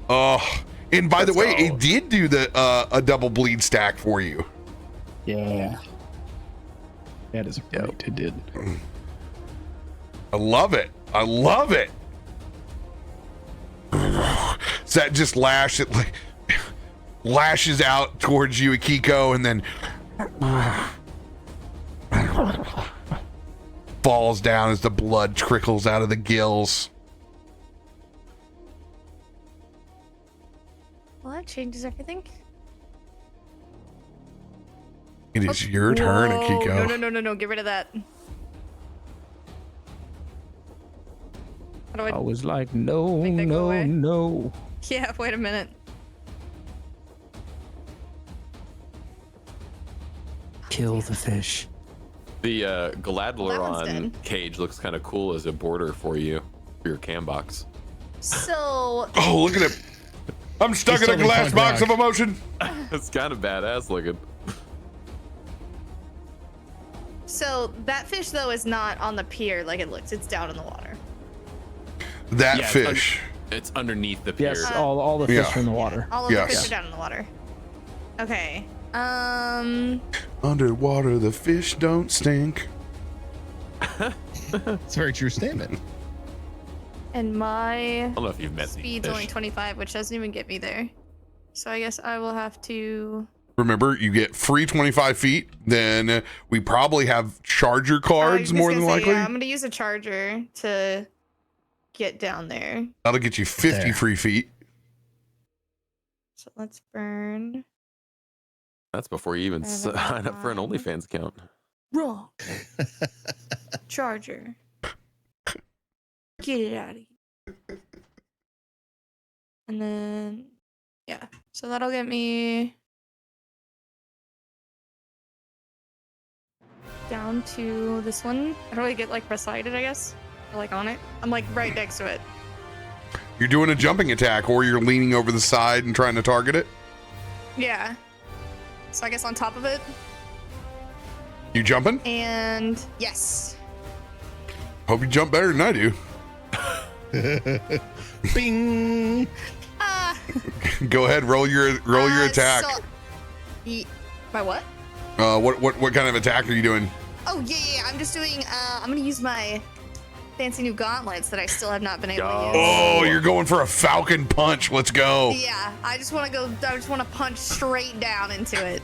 Oh, and by the way, go. it did do the a double bleed stack for you. Yeah. That is right. It did. I love it. I love it. So that just lashes out towards you, Akiko, and then falls down as the blood trickles out of the gills. Well, that changes everything. It is your turn, Whoa. Akiko. No. Get rid of that. How do I I? was like, no, Make that go no, away? no. Yeah. Wait a minute. Kill the fish. The Well, that one's Galadleron dead. cage looks kind of cool as a border for you for your cam box. So Oh, look at it. I'm stuck He's in a totally glass punk box rock. of emotion. It's kind of badass looking. that fish though is not on the pier like it looks. It's down in the water. That Yeah, fish. It's underneath the pier. Yes, all the fish Yeah. are in the water. All of Yes. the fish are down in the water. Okay. Underwater, the fish don't stink. It's a very true statement. And my I don't know if you've met these speed's only fish. 25, which doesn't even get me there. So I guess I will have to. Remember, you get free 25 feet. Then we probably have charger I cards was more gonna than say, likely. Yeah, I'm gonna use a charger to get down there. That'll get you 50 There. free feet. So let's burn. That's before you even sign up for an 5. OnlyFans account. Wrong. Charger. Get it out of here. And then, yeah. So that'll get me down to this one. How do I get like beside it, I guess? Or like on it? I'm like right next to it. You're doing a jumping attack, or you're leaning over the side and trying to target it. Yeah. So I guess on top of it. You jumping? And yes. Hope you jump better than I do. Bing. Go ahead, roll your attack. My what? What kind of attack are you doing? Oh yeah. I'm just doing. I'm gonna use my fancy new gauntlets that I still have not been able to use. Oh, you're going for a falcon punch. Let's go. Yeah, I just want to go. I just want to punch straight down into it.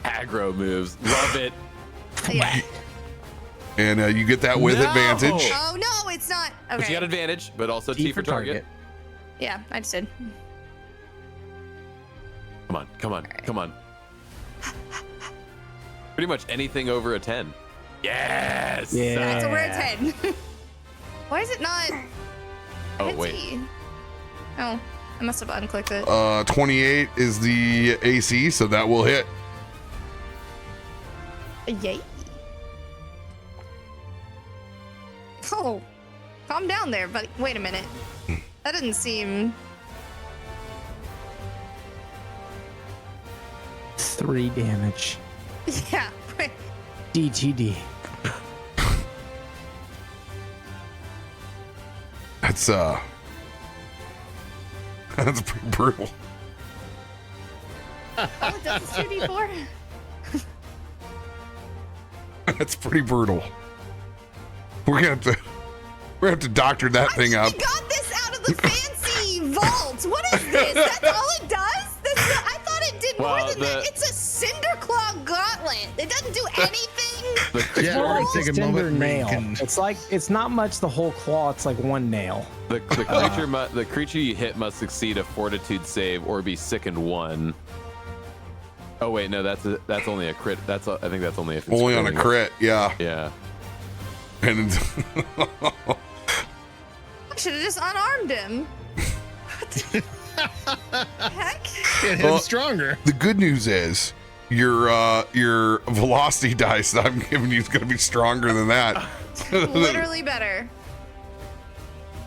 Aggro moves. Love it. Yeah. And you get that with advantage. Oh no, it's not. Okay. But you got advantage, but also T for target. Yeah, I just did. Come on, come on, come on. Pretty much anything over a 10. Yes. Yeah. So we're at 10. Why is it not? Oh Let's wait. see. Oh, I must have unclicked it. 28 is the AC, so that will hit. Yay. Oh, calm down there, buddy. Wait a minute. That didn't seem. 3 damage. Yeah. Wait. DTD. That's pretty brutal. Oh, it does 2d4? That's pretty brutal. We're gonna have to doctor that thing up. We got this out of the fancy vault. What is this? That's all it does? I thought it did more than that. It's a Cinderclaw gauntlet. It doesn't do anything. Yeah, take a moment. Nail. It's not much the whole claw. It's like one nail. The creature you hit must succeed a Fortitude save or be sickened 1. Oh wait, no, that's only a crit. I think that's only if it's only on a crit. Yeah. Yeah. And I should have just unarmed him. What the heck? It hit him stronger. The good news is your velocity dice that I'm giving you is going to be stronger than that. Literally better.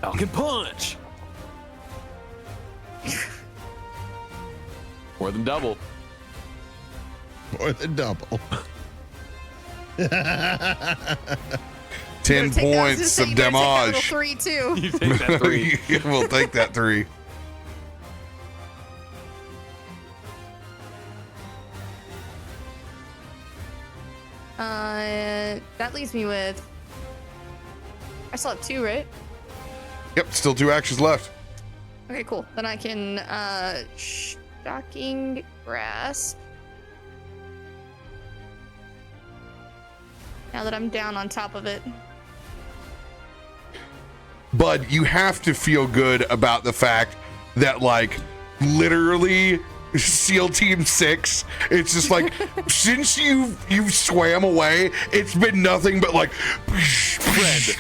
Falcon punch. More than double. More than double. 10 points of damage. 3 too. You take that 3. We'll take that 3. That leaves me with. I still have 2, right? Yep, still 2 actions left. Okay, cool. Then I can shocking grasp. Now that I'm down on top of it. But you have to feel good about the fact that, like, literally SEAL Team 6, it's just like, since you've swam away, it's been nothing but like friend.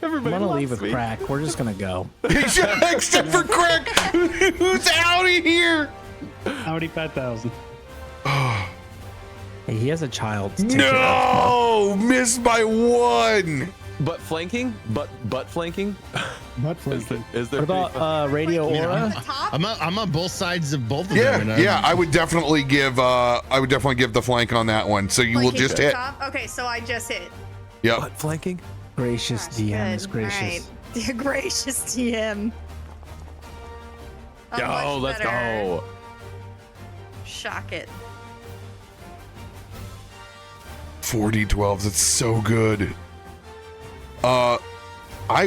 I'm gonna leave with Krak. We're just gonna go. Except for Krak, who's out of here. Howdy, 5,000. Hey, he has a child. No, missed by 1. Butt flanking? Butt flanking? Butt flanking. Is there what about Radio Aura? I'm on both sides of both of them. Yeah, yeah. I would definitely give the flank on that one. So you will just hit. Okay, so I just hit. Yep. Butt flanking? Gracious DM is gracious. Right. Gracious DM. Yo, let's go. Shock it. 4d12s. That's so good. I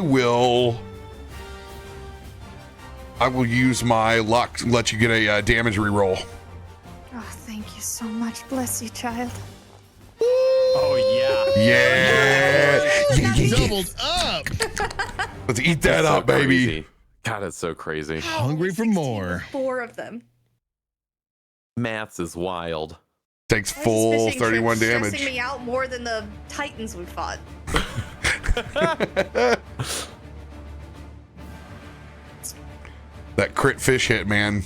will use my luck to let you get a damage reroll. Oh, thank you so much. Bless you, child. Oh yeah. Doubled up. Let's eat that up, baby. Crazy. God, it's so crazy. Hungry for more. 4 of them. Maths is wild. Takes full 31 damage. Stressing me out more than the Titans we fought. That crit fish hit, man.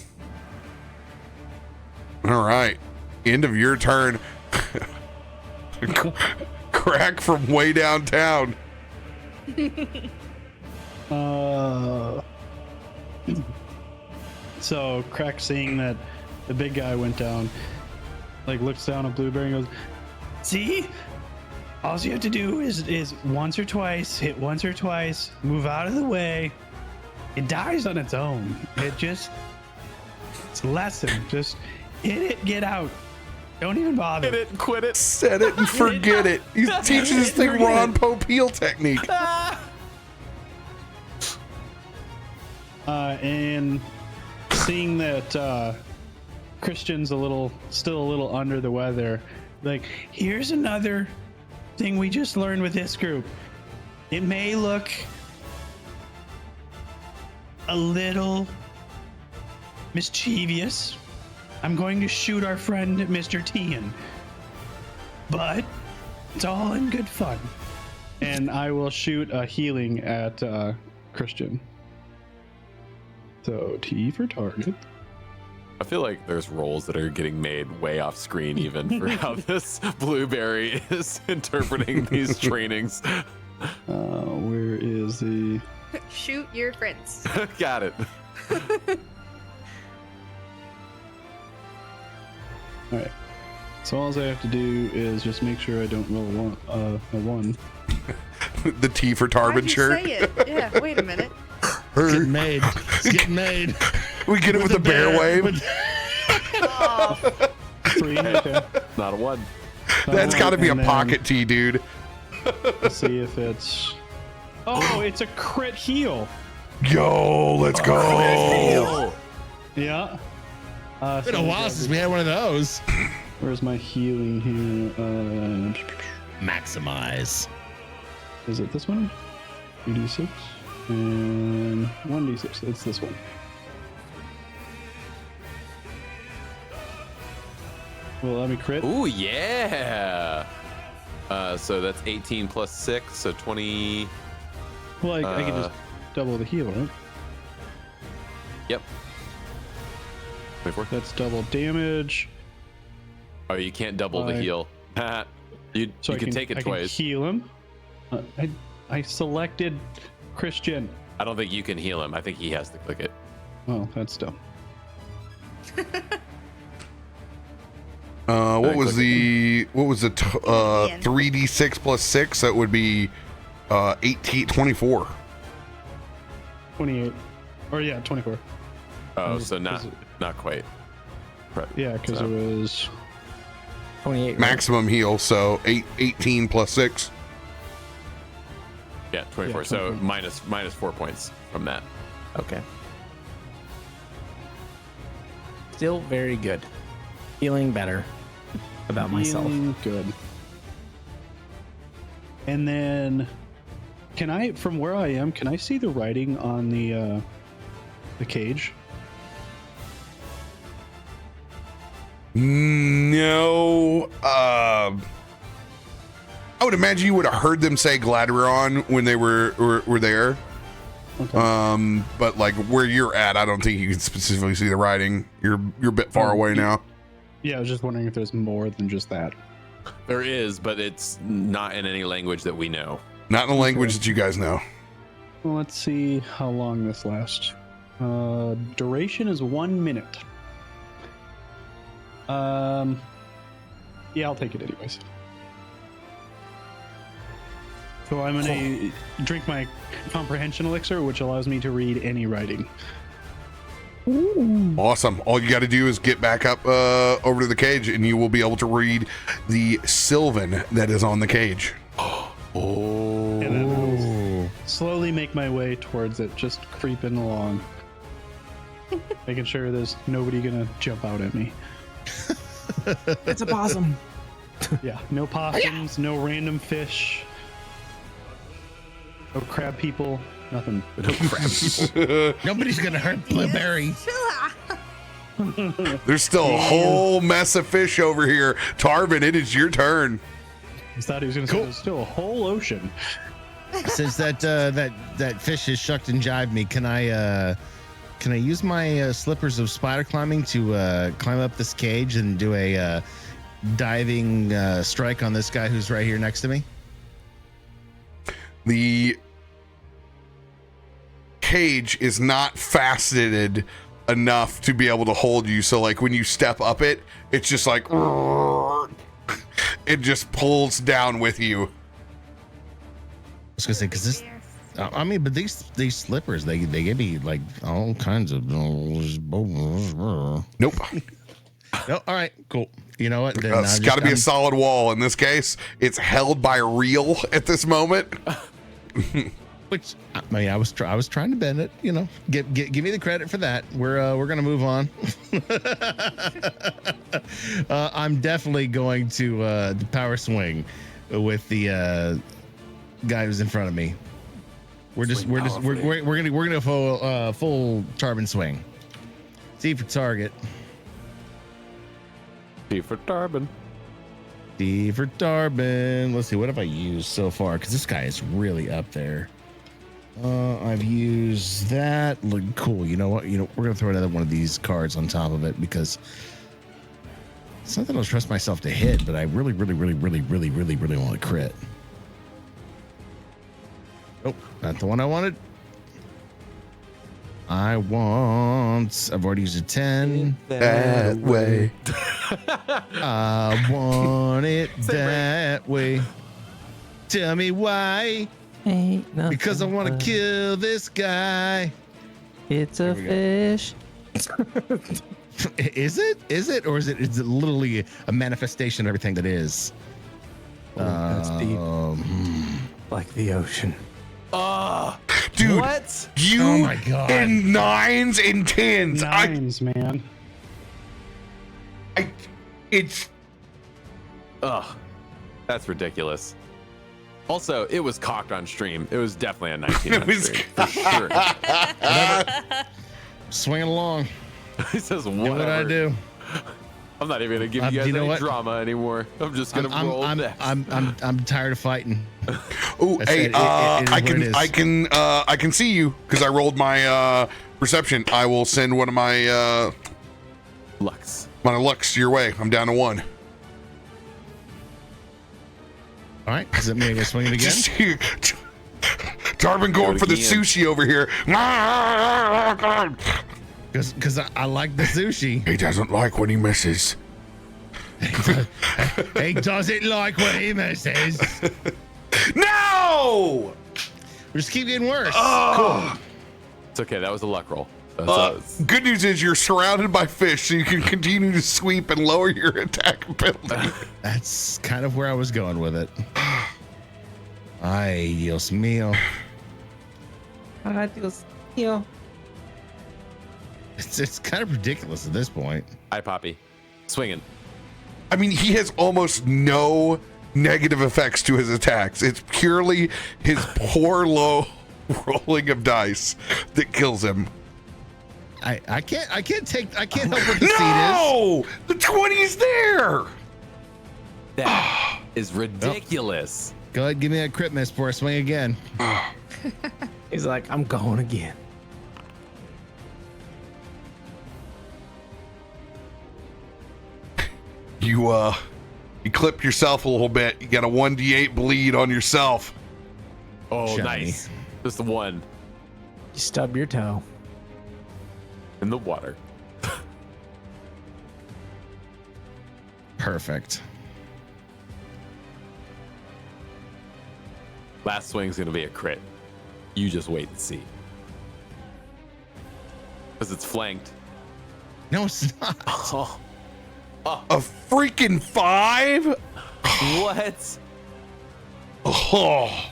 All right. End of your turn. Krak Krak from way downtown. So Krak, seeing that the big guy went down, like looks down at Blueberry and goes, "See? All you have to do is once or twice, hit once or twice, move out of the way. It dies on its own. It's a lesson. Just hit it, get out. Don't even bother. Hit it and quit it. Set it and forget it. He's teaching this thing Ron Popeil technique. And seeing that Christian's still a little under the weather, like, here's another thing we just learned with this group. It may look a little mischievous. I'm going to shoot our friend Mr. Tian, but it's all in good fun. And I will shoot a healing at Christian. So T for target. I feel like there's rolls that are getting made way off screen even for how this Blueberry is interpreting these trainings. Where is the... Shoot your friends. Got it. All right. So all I have to do is just make sure I don't roll a one. The T for Tarben Why'd you shirt. say it? Yeah, wait a minute. It's getting made. It's getting made. We get it with a bear wave. Oh, 3, okay. Not a 1. That's got to be a And then- pocket T, dude. Let's see if it's... Oh, it's a crit heal. Yo, let's go. Yeah. It's been a while since we had one of those. Where's my healing here? Maximize. Is it this one? 2d6 and 1d6. It's this one. Will let me crit? Ooh, yeah. So that's 18 plus 6, so 20. Well, I can just double the heal, right? Yep. 24. That's double damage. Oh, you can't double the heal. you So can take it I twice. Can heal him. I selected Christian. I don't think you can heal him. I think he has to click it. Oh, that's dumb. What was the 3d6 plus 6? That would be 24. 28. Or yeah, 24. Oh, so not quite. Yeah, because it was 28. Right? Maximum heal, so 18 plus 6. Yeah, 24. Yeah, so 24. minus 4 points from that. Okay. Still very good. Feeling better about myself. feeling good. And then, can I, from where I am, can I see the writing on the cage? No. I would imagine you would have heard them say Gladron when they were there. Okay. But like where you're at, I don't think you can specifically see the writing. You're a bit far away now. Yeah, I was just wondering if there's more than just that. There is, but it's not in any language that we know. Not in a language that you guys know. Well, let's see how long this lasts. Duration is 1 minute. Yeah, I'll take it anyways. So I'm gonna drink my comprehension elixir, which allows me to read any writing. Awesome. All you got to do is get back up over to the cage, and you will be able to read the Sylvan that is on the cage. And then I'll slowly make my way towards it, just creeping along, making sure there's nobody gonna jump out at me. It's a possum. Yeah, no possums, no random fish, no crab people, nothing. No crap people. Nobody's gonna hurt Blueberry. There's still a whole mess of fish over here. Tarben, it is your turn. I thought he was gonna say there's still a whole ocean. Since that fish is shucked and jived me, can I use my slippers of spider climbing to climb up this cage and do a diving strike on this guy who's right here next to me? the cage is not faceted enough to be able to hold you. So like when you step up it, it's just like it just pulls down with you. I was gonna say, because this, I mean, but these slippers, they give me like all kinds of. Nope. No, all right, cool. You know what? Then It's got to be a solid wall. In this case, it's held by a reel at this moment. Which I mean, I was trying to bend it. You know, give me the credit for that. We're gonna move on. I'm definitely going to power swing with the guy who's in front of me. We're gonna full Tarben swing. C for target. D for Tarben. D for Tarben. Let's see, what have I used so far? Because this guy is really up there. I've used that. Look cool. You know what? We're gonna throw another one of these cards on top of it because it's not that I don't trust myself to hit, but I really want to crit. Oh, not the one I wanted. I've already used a 10. That way. I want it that way. Tell me why. Because I want to kill this guy. It's a fish. Is it? Or is it literally a manifestation of everything that is? That's deep. Like the ocean. Dude, what? You oh my God. in 9s and 10s. Nines, man. It's Ugh, that's ridiculous. Also, it was cocked on stream. It was definitely a 19 on stream, for sure. Swinging along. He says, Do whatever. what I do. I'm not even gonna give you guys you know any what? drama anymore. I'm just gonna roll next. I'm tired of fighting. oh, hey, I can see you because I rolled my perception. I will send one of my Lux. Lux your way. I'm down to 1. All right, does that mean I get swinging again? Tarben going for the sushi over here. Because I like the sushi. He doesn't like when he misses. He doesn't like when he misses. No! We just keep getting worse. Oh. Cool. It's okay. That was a luck roll. Good news is you're surrounded by fish, so you can continue to sweep and lower your attack ability. That's kind of where I was going with it. Ay, Dios mío. Ay, Dios mío. It's kind of ridiculous at this point. Hi, Poppy. Swinging. I mean, he has almost no negative effects to his attacks. It's purely his poor low rolling of dice that kills him. I can't help what the seed is. No! The 20 is there! That is ridiculous. Go ahead, give me a crit miss before I swing again. He's like, I'm going again. You clipped yourself a little bit. You got a 1d8 bleed on yourself. Oh, Shiny. nice. Just the one You stub your toe. in the water. Perfect. Last swing's gonna be a crit. You just wait and see. Because it's flanked. No, it's not. Oh. A freaking 5? What? Oh.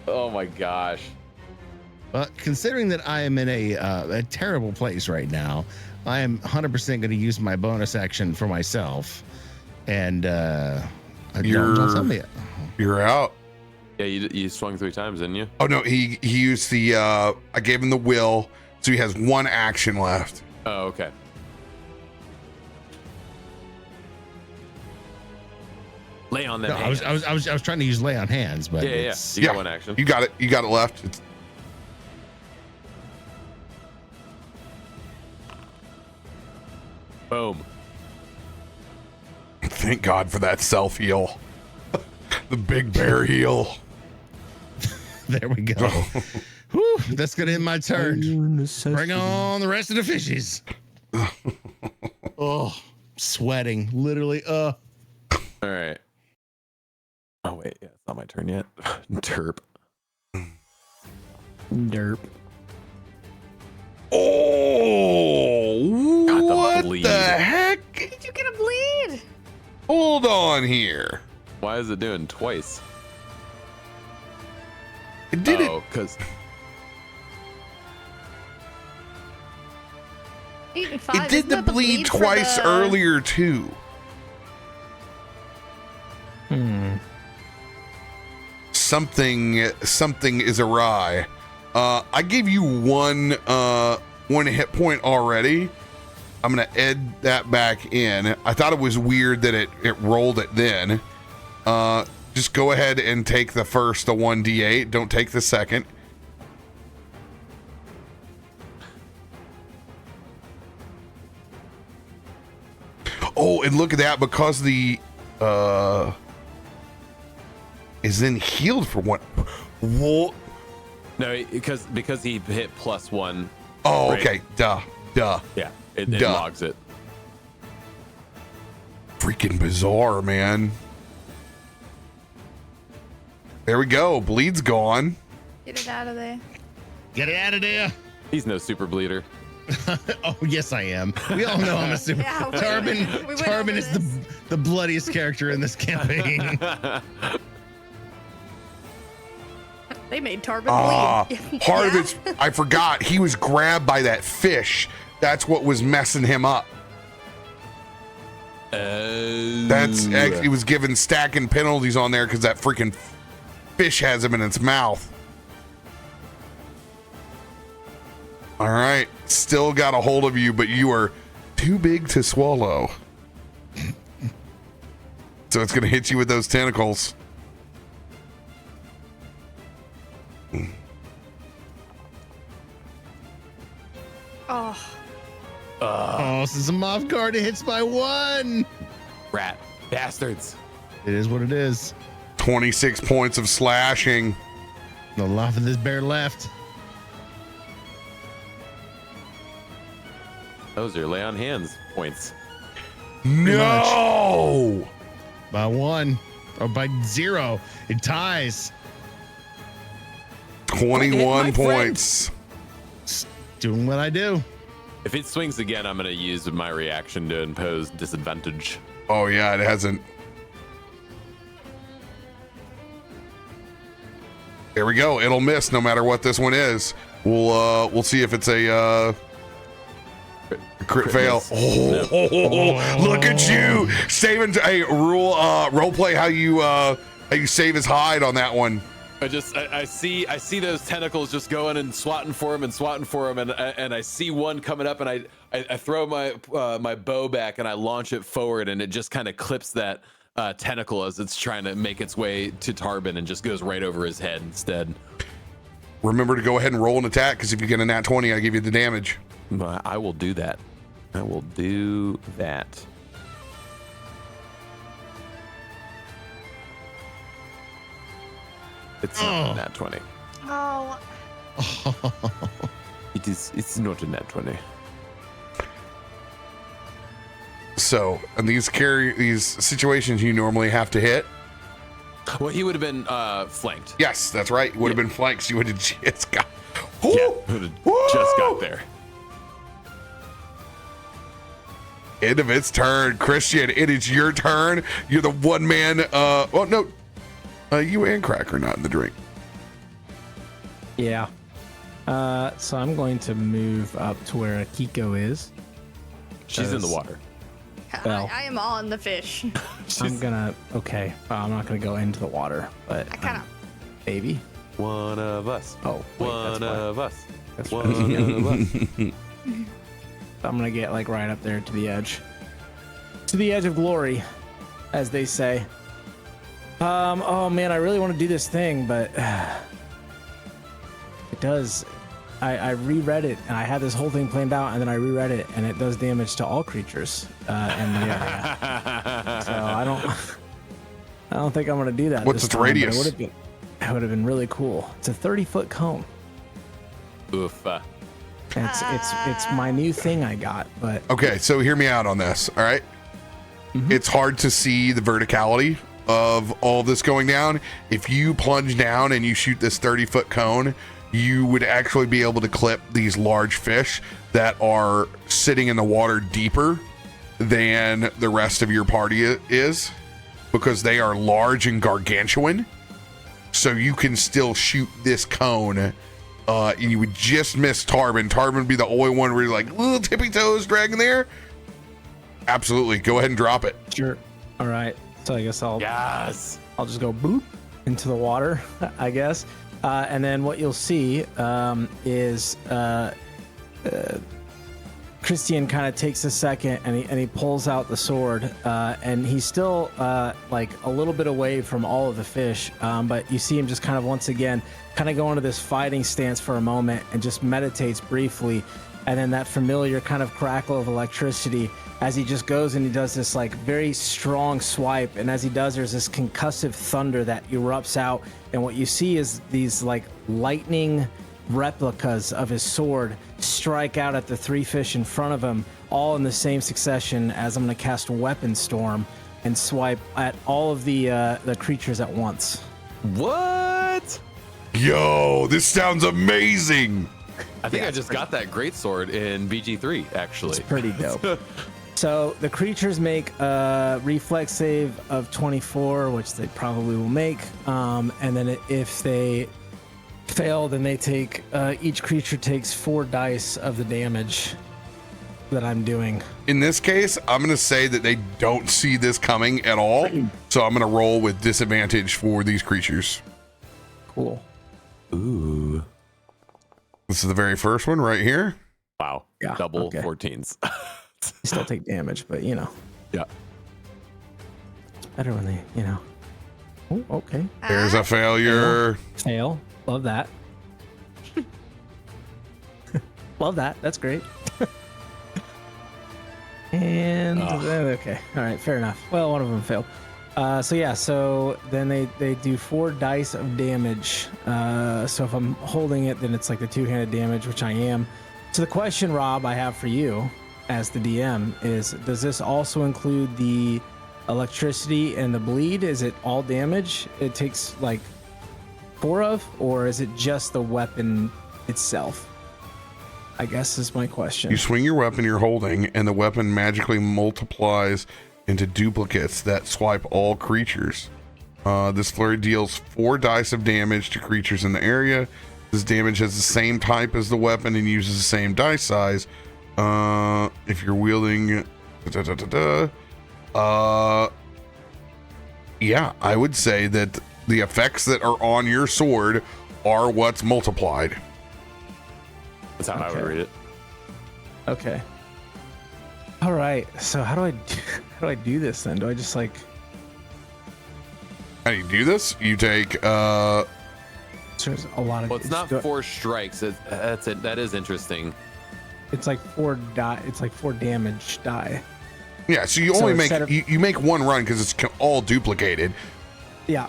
Oh my gosh. But considering that I am in a terrible place right now, I am 100% going to use my bonus action for myself. And don't tell me. You're out. Yeah, you swung 3 times, didn't you? Oh no, he used the I gave him the will, so he has 1 action left. Oh, okay. Lay on them. No, I was trying to use lay on hands, but Yeah. You got 1 action. You got it. You got it left. It's... Boom. Thank God for that self heal. The big bear heal. There we go. Whew, that's gonna end my turn. Bring on the rest of the fishies. Oh, sweating, literally. All right. Oh wait, yeah, it's not my turn yet. Derp. Oh, Got the what bleed. the heck? Did you get a bleed? Hold on here. Why is it doing twice? It did it. Because 8 and 5. It did the bleed twice earlier too. Something is awry. I gave you one hit point already. I'm gonna add that back in. I thought it was weird that it rolled it then. Just go ahead and take the 1d8. Don't take the second. Oh, and look at that, because the is then healed for one. Whoa. No, because he hit +1. Oh, right? okay. Duh. Yeah, it logs it. Freaking bizarre, man. There we go. Bleed's gone. Get it out of there. Get it out of there. He's no super bleeder. Oh, yes, I am. We all know I'm a super. Yeah, Tarben is the bloodiest character in this campaign. They made Tarben bleed. Part of it's, I forgot, he was grabbed by that fish. That's what was messing him up. He was given stacking penalties on there because that freaking fish has him in its mouth. All right, still got a hold of you, but you are too big to swallow. So it's going to hit you with those tentacles. Oh, since I'm off guard, it hits by 1. Rat bastards. It is what it is. 26 points of slashing. No life of this bear left. Those are lay on hands points. No! By 1 or by 0. It ties. 21 points. Doing what I do. If it swings again, I'm going to use my reaction to impose disadvantage. Oh yeah, it hasn't. There we go. It'll miss no matter what this one is. We'll see if it's a crit fail. Look at you saving. Hey, role play how you save his hide on that one. I see those tentacles just going and swatting for him, and I see one coming up, and I throw my bow back and I launch it forward, and it just kind of clips that tentacle as it's trying to make its way to Tarben and just goes right over his head instead. Remember to go ahead and roll an attack, because if you get a nat 20, I give you the damage. I will do that. I will do that. It's not a nat 20. Oh. It's not a nat 20. So, in these situations, you normally have to hit. Well, he would have been flanked. Yes, that's right. Would have been flanked. So you would have just got. Just got there. End of its turn, Christian. It is your turn. You're the one man. Well, no. You and Krak are not in the drink. Yeah. So I'm going to move up to where Akiko is. She's in the water. Well, I am on the fish. I'm gonna. Okay. I'm not gonna go into the water, but I kind of. Maybe. One of us. Oh, wait, one of us. That's one of us. I'm gonna get like right up there to the edge of glory, as they say. Oh man, I really want to do this thing, but it does. I reread it, and I had this whole thing planned out, and then I reread it, and it does damage to all creatures in the area. So I don't think I'm gonna do that. What's its radius? That would have been really cool. It's a 30-foot cone. Oof. It's my new thing I got, but Okay, so hear me out on this, all right? It's hard to see the verticality of all this going down. If you plunge down and you shoot this 30-foot cone, you would actually be able to clip these large fish that are sitting in the water deeper than the rest of your party is, because they are large and gargantuan. So you can still shoot this cone. You would just miss Tarben. Tarben would be the only one where you're like, little tippy toes dragging there. Absolutely. Go ahead and drop it. sure. All right. So I guess I'll just go boop into the water, I guess. And then what you'll see is Christain kind of takes a second and he pulls out the sword, and he's still like a little bit away from all of the fish, but you see him just kind of once again kind of go into this fighting stance for a moment and just meditates briefly, and then that familiar kind of crackle of electricity as he just goes and he does this like very strong swipe, and as he does there's this concussive thunder that erupts out, and what you see is these like lightning replicas of his sword strike out at the three fish in front of him, all in the same succession, as I'm going to cast Weapon Storm and swipe at all of the creatures at once. What? Yo, this sounds amazing. I think I just got that greatsword in BG3, actually. It's pretty dope. So the creatures make a reflex save of 24, which they probably will make. And then if they fail, then they take, each creature takes 4 dice of the damage that I'm doing. In this case, I'm going to say that they don't see this coming at all. So I'm going to roll with disadvantage for these creatures. Cool. Ooh. This is the very first one right here. Wow. Yeah, Double okay. 14s. You still take damage, but you know. Yeah. It's better when they, you know. Oh, okay. There's a failure. Fail. Love that. Love that. That's great. And okay. All right. Fair enough. Well, one of them failed. So then they do 4 dice of damage. So if I'm holding it, then it's like the 2-handed damage, which I am. So the question, Rob, I have for you as the DM is, does this also include the electricity and the bleed? Is it all damage it takes like 4 of, or is it just the weapon itself? I guess is my question. You swing your weapon you're holding, and the weapon magically multiplies into duplicates that swipe all creatures. This flurry deals 4 dice of damage to creatures in the area. This damage has the same type as the weapon and uses the same dice size. If you're wielding, yeah, I would say that the effects that are on your sword are what's multiplied. That's how I would read it. Okay. All right. So how do I do this then? Do I just like? How do you do this? You take There's a lot of. Well, it's not 4 strikes. That's it. That is interesting. It's like 4 die. It's like 4 damage die. Yeah, so you only make you make 1 run because it's all duplicated. Yeah.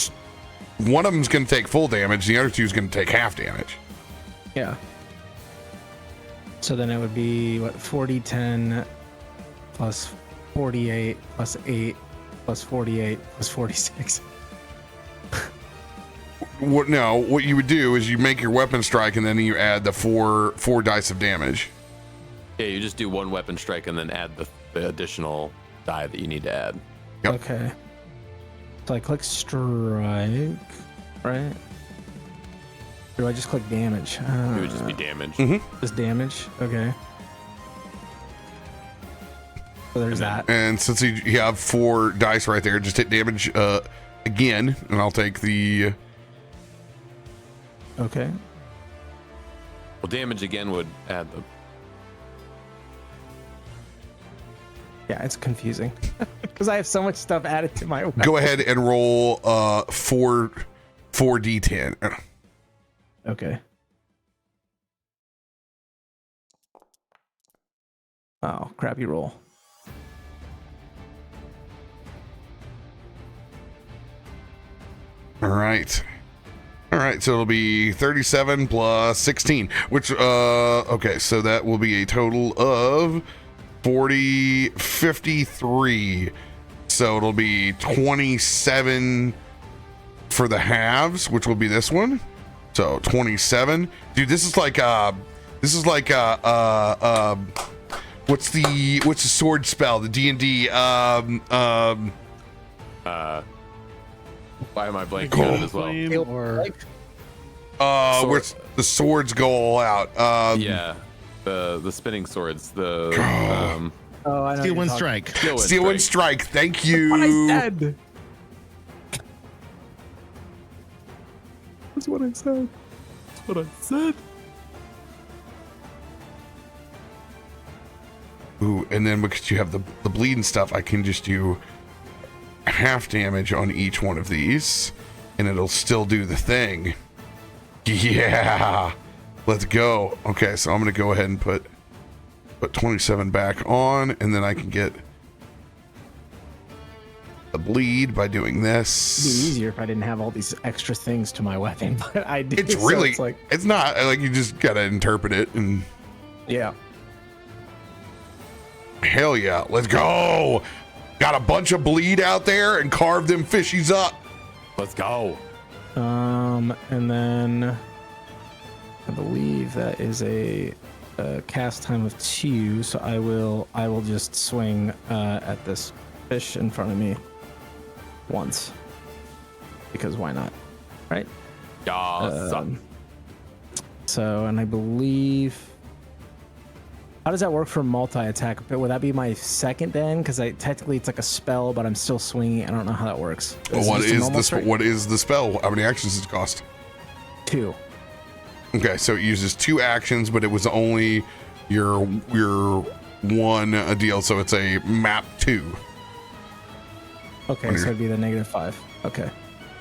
One of them's going to take full damage. The other 2 is going to take half damage. Yeah. So then it would be what, 40-10 plus 48 plus 8 plus 48 plus 46. What you would do is you make your weapon strike and then you add the 4 dice of damage. Yeah, you just do 1 weapon strike and then add the additional die that you need to add. Yep. Okay. So I click strike, right? Or do I just click damage? It would just be damage. Just damage? Okay. So there's that. And since you have 4 dice right there, just hit damage again, and I'll take the... Okay. Well, damage again would add the... Yeah, it's confusing because I have so much stuff added to my weapon. Go ahead and roll 4d10. Okay. Oh, crappy roll. All right. All right, so it'll be 37 plus 16, which, okay, so that will be a total of 53. So it'll be 27 for the halves, which will be this one. So 27. Dude, this is like, what's the sword spell? The D&D, why am I blanking on it as well? where the swords go all out. Yeah, the spinning swords. The I know Steel Wind Strike. Steel Wind Strike. Thank you. What I said. That's what I said. That's what I said. Ooh, and then because you have the bleed and stuff, I can just do half damage on each one of these, and it'll still do the thing. Yeah, let's go. Okay, so I'm gonna go ahead and put 27 back on, and then I can get the bleed by doing this. It'd be easier if I didn't have all these extra things to my weapon, but I do. It's so really, it's like, it's not like you just gotta interpret it, and yeah. hell yeah, let's go. Got a bunch of bleed out there and carve them fishies up. Let's go. And then I believe that is a cast time of 2, so I will just swing at this fish in front of me once, because why not, right? Awesome. So, and I believe, how does that work for multi-attack? Would that be my second then? Because technically it's like a spell, but I'm still swinging. I don't know how that works. Well, what is the spell? How many actions does it cost? 2. Okay, so it uses 2 actions, but it was only your one a deal, so it's a map 2. Okay, so it'd be the -5. Okay.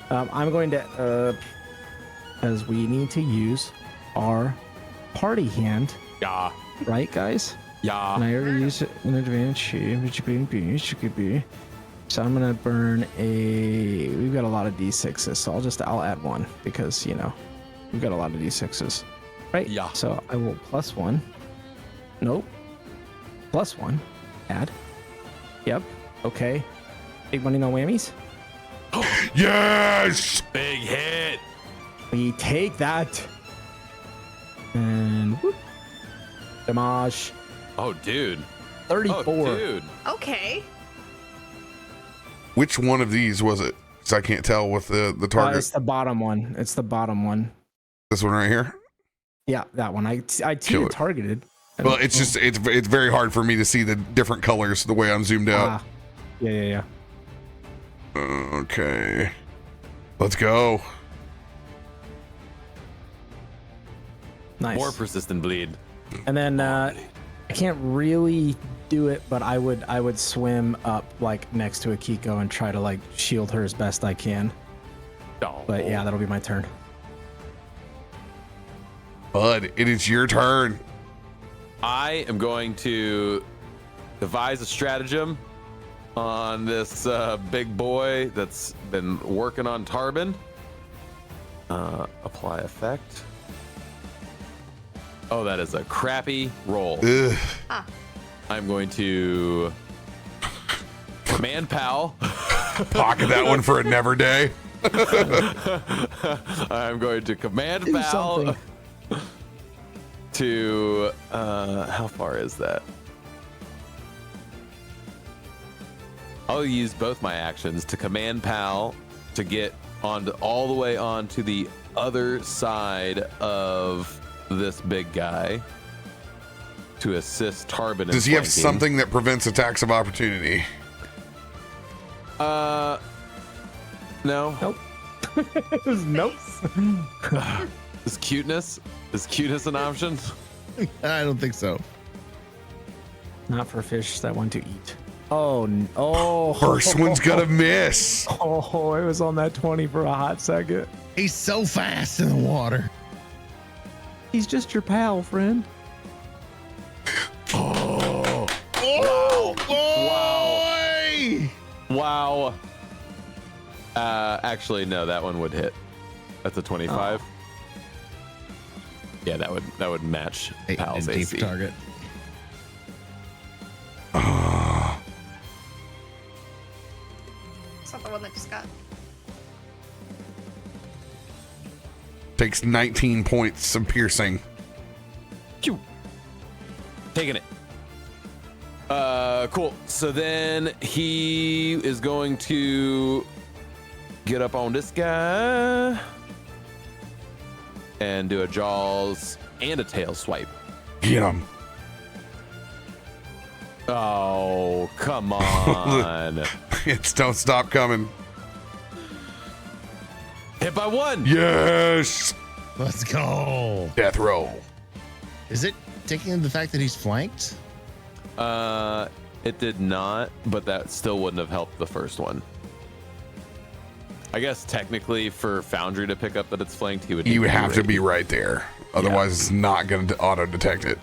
I'm going to, as we need to use our party hand. Yeah. Right, guys? Yeah. And I already used it in advantage. So I'm gonna burn a. We've got a lot of d6s, so I'll add 1 because we've got a lot of d6s, right? Yeah. So I will +1. Nope. +1. Add. Yep. Okay. Big money, no whammies. Yes. Big hit. We take that. And whoop. Damage. Oh, dude. 34. Oh, dude. Okay. Which one of these was it? So I can't tell with the target. It's the bottom one. It's the bottom one. This one right here. Yeah, that one. I Kill it. targeted. Well, it's just it's very hard for me to see the different colors the way I'm zoomed out. Yeah. Okay. Let's go. Nice. More persistent bleed. And then I can't really do it, but I would swim up like next to Akiko and try to like shield her as best I can. Oh. But yeah, that'll be my turn. Bud, it is your turn. I am going to devise a stratagem on this big boy that's been working on Tarben. Apply effect. Oh, that is a crappy roll. Ugh. I'm going to command pal. Pocket that one for a never day. I'm going to command pal to how far is that? I'll use both my actions to command pal to get all the way onto the other side of this big guy to assist Tarben. Does he have something that prevents attacks of opportunity? No. Nope. Nope. Is cuteness an option? I don't think so. Not for fish that want to eat. Oh. First one's gonna miss. Oh, it was on that 20 for a hot second. He's so fast in the water. He's just your pal, friend. Oh. Boy! Wow. Actually, no, that one would hit. That's a 25. Oh. Yeah, that would match Pal's deep AC. target. It's not the one that just got. Takes 19 points of piercing. Phew. Taking it. Cool. So then he is going to get up on this guy and do a jaws and a tail swipe. Get him. Oh, come on. It's don't stop coming. Hit by 1. Yes. Let's go. Death roll. Is it taking into the fact that he's flanked? It did not, but that still wouldn't have helped the first one. I guess technically for Foundry to pick up that it's flanked, he would. You would have to be right there. Otherwise, it's not going to auto detect it.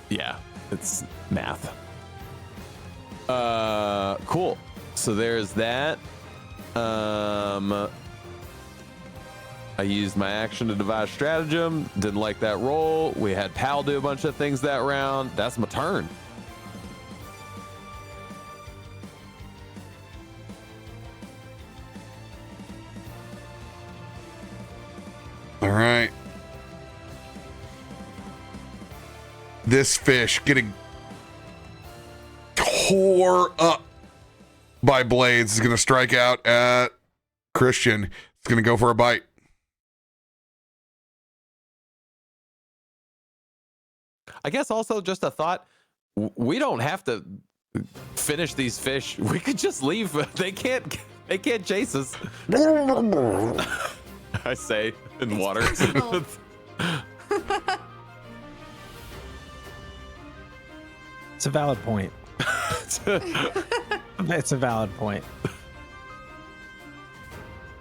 Yeah, it's math. Cool. So there's that. I used my action to devise stratagem. Didn't like that roll. We had Pal do a bunch of things that round. That's my turn. All right. This fish getting tore up by blades is going to strike out at Christian. It's going to go for a bite. I guess also just a thought. We don't have to finish these fish. We could just leave. They can't chase us. I say in water. It's a valid point. It's a valid point.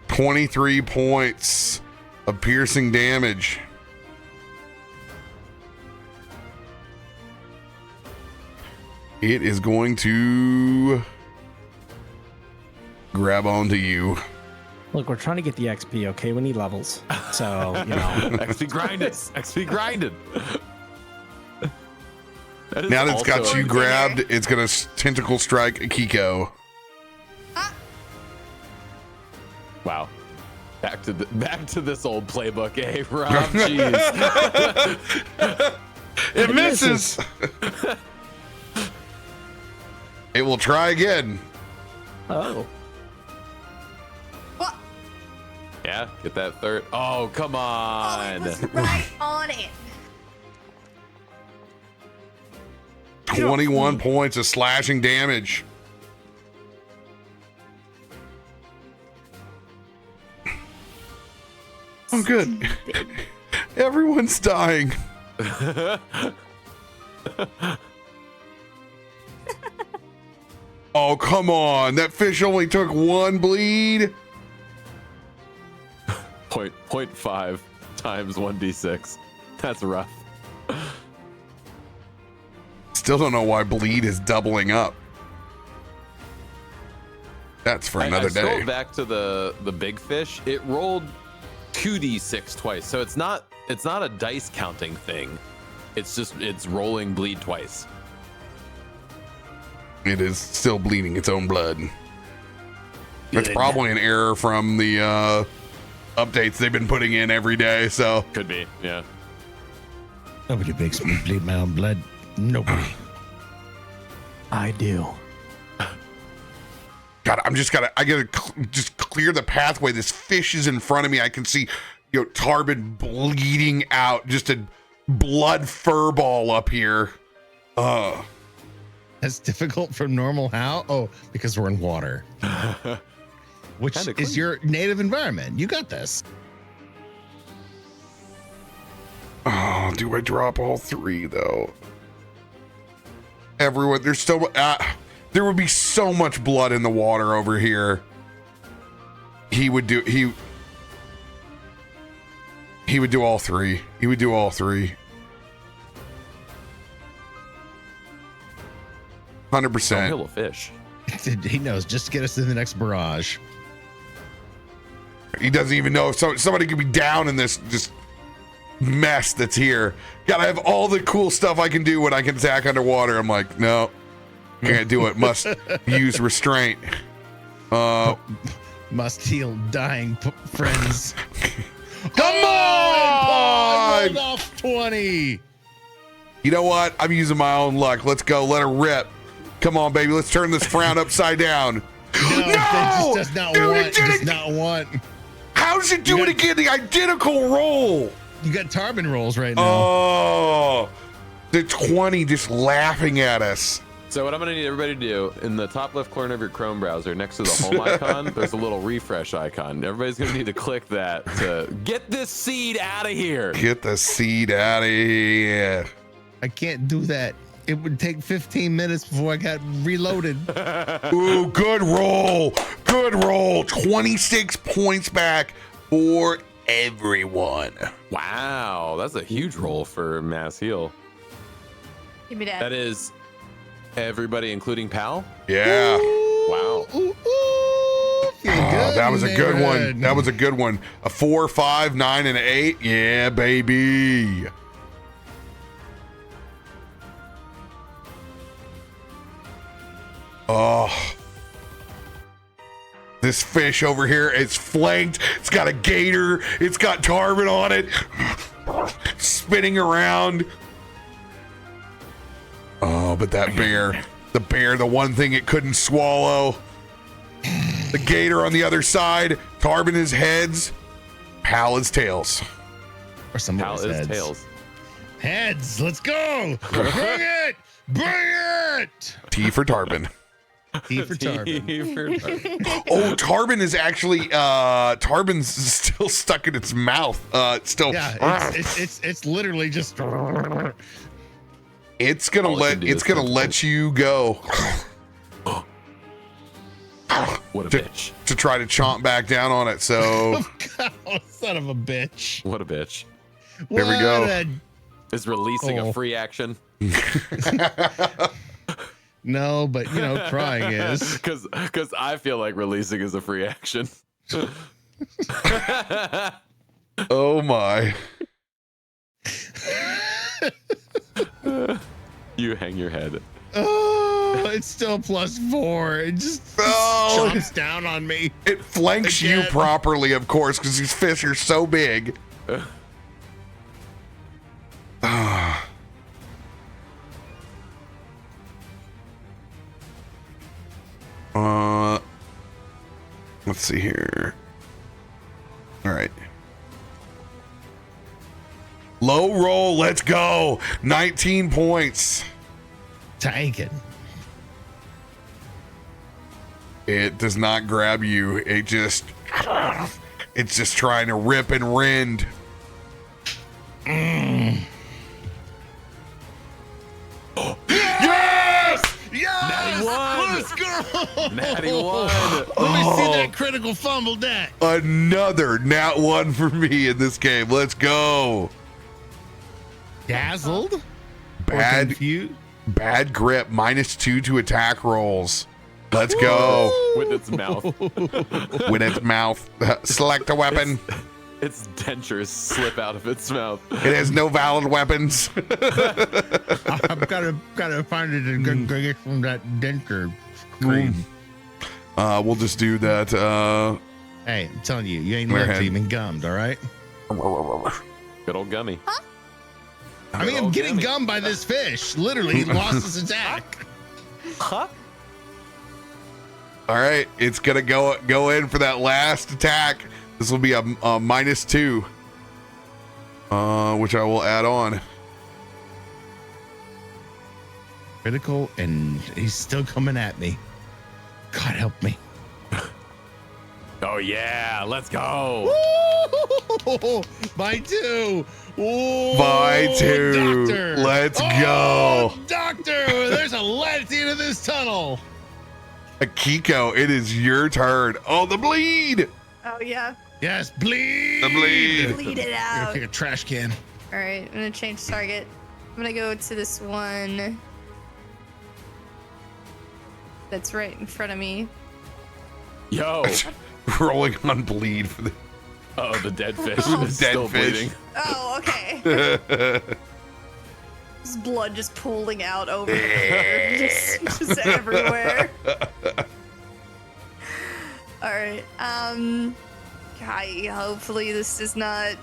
23 points of piercing damage. It is going to grab onto you. Look, we're trying to get the XP, okay? We need levels. So, you know. XP grinded. XP grinded. Now that it's got you grabbed, it's going to tentacle strike Akiko. Wow. Back to this old playbook, eh, Rob? Jeez. It misses. It will try again. Oh. What? Yeah, get that third. Oh, come on. Oh, it was right on it. 21 points of slashing damage. Oh, good. Everyone's dying. Oh, come on. That fish only took 1 bleed. 0.5 times 1d6. That's rough. Still don't know why bleed is doubling up. That's for another day. I scrolled back to the big fish. It rolled 2d6 twice. So it's not a dice counting thing. It's rolling bleed twice. It is still bleeding its own blood. That's probably an error from the updates they've been putting in every day. So could be, yeah. Nobody makes me bleed my own blood. Nobody. I do. God, I gotta just clear the pathway. This fish is in front of me. I can see, Tarben bleeding out, just a blood furball up here. That's difficult from normal. How? Oh, because we're in water. Which is your native environment. You got this. Oh, do I drop all 3 though? Everyone, there's so there would be so much blood in the water over here. He would do all 3. He would do all 3. 100%. Kill a fish. He knows. Just get us to the next barrage. He doesn't even know if somebody could be down in this just mess that's here. Gotta have all the cool stuff I can do when I can attack underwater. I'm like, no, can't do it. Must use restraint. Must heal dying friends. Come on! Pulled off 20. You know what? I'm using my own luck. Let's go. Let her rip. Come on, baby. Let's turn this frown upside down. No, that just does not Dude, want. Does not want. How does it do it again? The identical roll. You got Tarben rolls right now. Oh, the 20 just laughing at us. So what I'm gonna need everybody to do, in the top left corner of your Chrome browser, next to the home icon, there's a little refresh icon. Everybody's gonna need to click that to get this seed out of here. Get the seed out of here. I can't do that. It would take 15 minutes before I got reloaded. Ooh, good roll. Good roll. 26 points back for everyone. Wow, that's a huge roll for mass heal. Give me that. That is everybody, including Pal? Yeah. Wow. Ooh, That was a good one. That was a good one. A 4, 5, 9, and 8. Yeah, baby. Oh, this fish over here, it's flanked. It's got a gator. It's got Tarben on it, spinning around. Oh, but that bear, the one thing it couldn't swallow. The gator on the other side, Tarben is heads, Pal is tails. Or some Pal is heads. tails. Heads, let's go. Bring it. Bring it. T for Tarben. T for Tarben. Oh, Tarben is actually Tarben's still stuck in its mouth. It's still it's literally just it's gonna let you go. What a bitch. To try to chomp back down on it. So oh, son of a bitch. What a bitch. There we go. Is releasing a free action. No, but you know, crying is. Because I feel like releasing is a free action. Oh my. You hang your head. Oh, it's still +4. It just chomps down on me. It flanks you properly, of course, because these fish are so big. Let's see here. All right. Low roll, let's go. 19 points. Taken. It does not grab you. It's just trying to rip and rend. Yes! Yes! Natty one! Let's go! Natty one! Let me see that critical fumble deck. Another nat 1 for me in this game. Let's go. Dazzled? Bad grip. -2 to attack rolls. Let's go. With its mouth. With its mouth. Select a weapon. Its dentures slip out of its mouth. It has no valid weapons. I've gotta find it and get from that denture cream. We'll just do that. Hey, I'm telling you, you ain't lived even gummed, all right? Good old Gummy. Huh? I mean, I'm getting gummed by this fish. Literally, he lost his attack. Huh? All right, it's gonna go in for that last attack. This will be a -2, which I will add on. Critical, and he's still coming at me. God help me. Oh yeah, let's go. Woo! By 2. Ooh, By 2. Doctor. Let's go. Doctor, there's a light at the end of this tunnel. Akiko, it is your turn. Oh, the bleed. Oh yeah. Yes, bleed. The bleed. Bleed it I'm gonna out. pick a trash can. All right, I'm gonna change target. I'm gonna go to this one that's right in front of me. Yo, rolling on bleed for the the dead fish Dead is still fish. bleeding. Oh, okay. His blood just pooling out over here, just everywhere. All right. Hopefully this is not.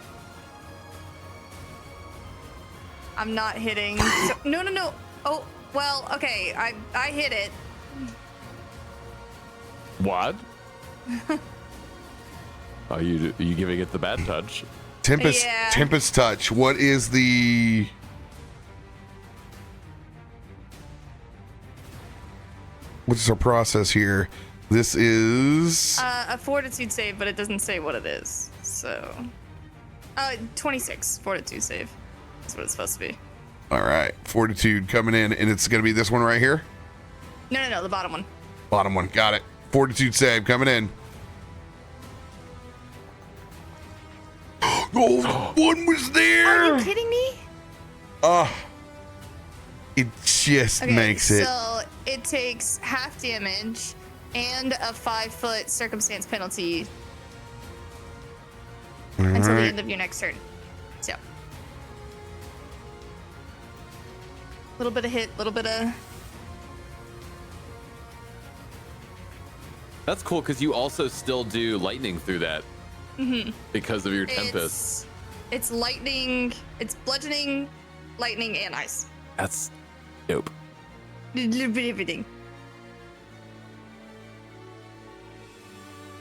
I'm not hitting. No. Oh, well, okay. I hit it. What? Are you giving it the bad touch? Tempest touch. What is the? What's our process here? This is a fortitude save, but it doesn't say what it is. So, 26 fortitude save. That's what it's supposed to be. all right. Fortitude coming in, and it's gonna be this one right here. No, the bottom one. Bottom one. Got it. Fortitude save coming in. Oh, one was there. Are you kidding me? It just Okay, makes it. So it takes half damage and a 5-foot circumstance penalty until the end of your next turn. So, little bit of hit, little bit of. That's cool because you also still do lightning through that because of your tempest. It's lightning. It's bludgeoning, lightning, and ice. That's dope. Everything.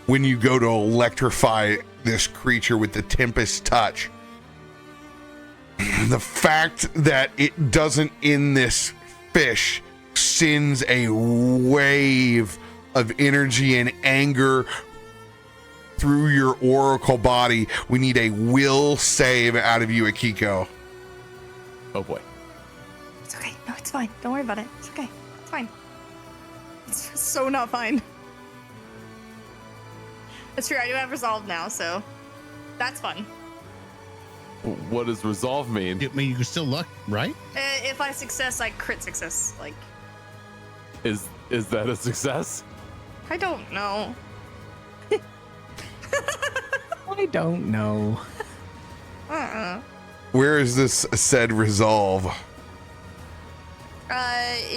When you go to electrify this creature with the Tempest touch, the fact that it doesn't end this fish sends a wave of energy and anger through your oracle body. We need a will save out of you, Akiko. Oh boy. It's okay. No, it's fine. Don't worry about it. It's okay. It's fine. It's so not fine. That's true. I do have resolve now, so that's fun. What does resolve mean? I mean, you can still luck, right? If I success, I crit success. Like, Is that a success? I don't know. I don't know. Where is this said resolve?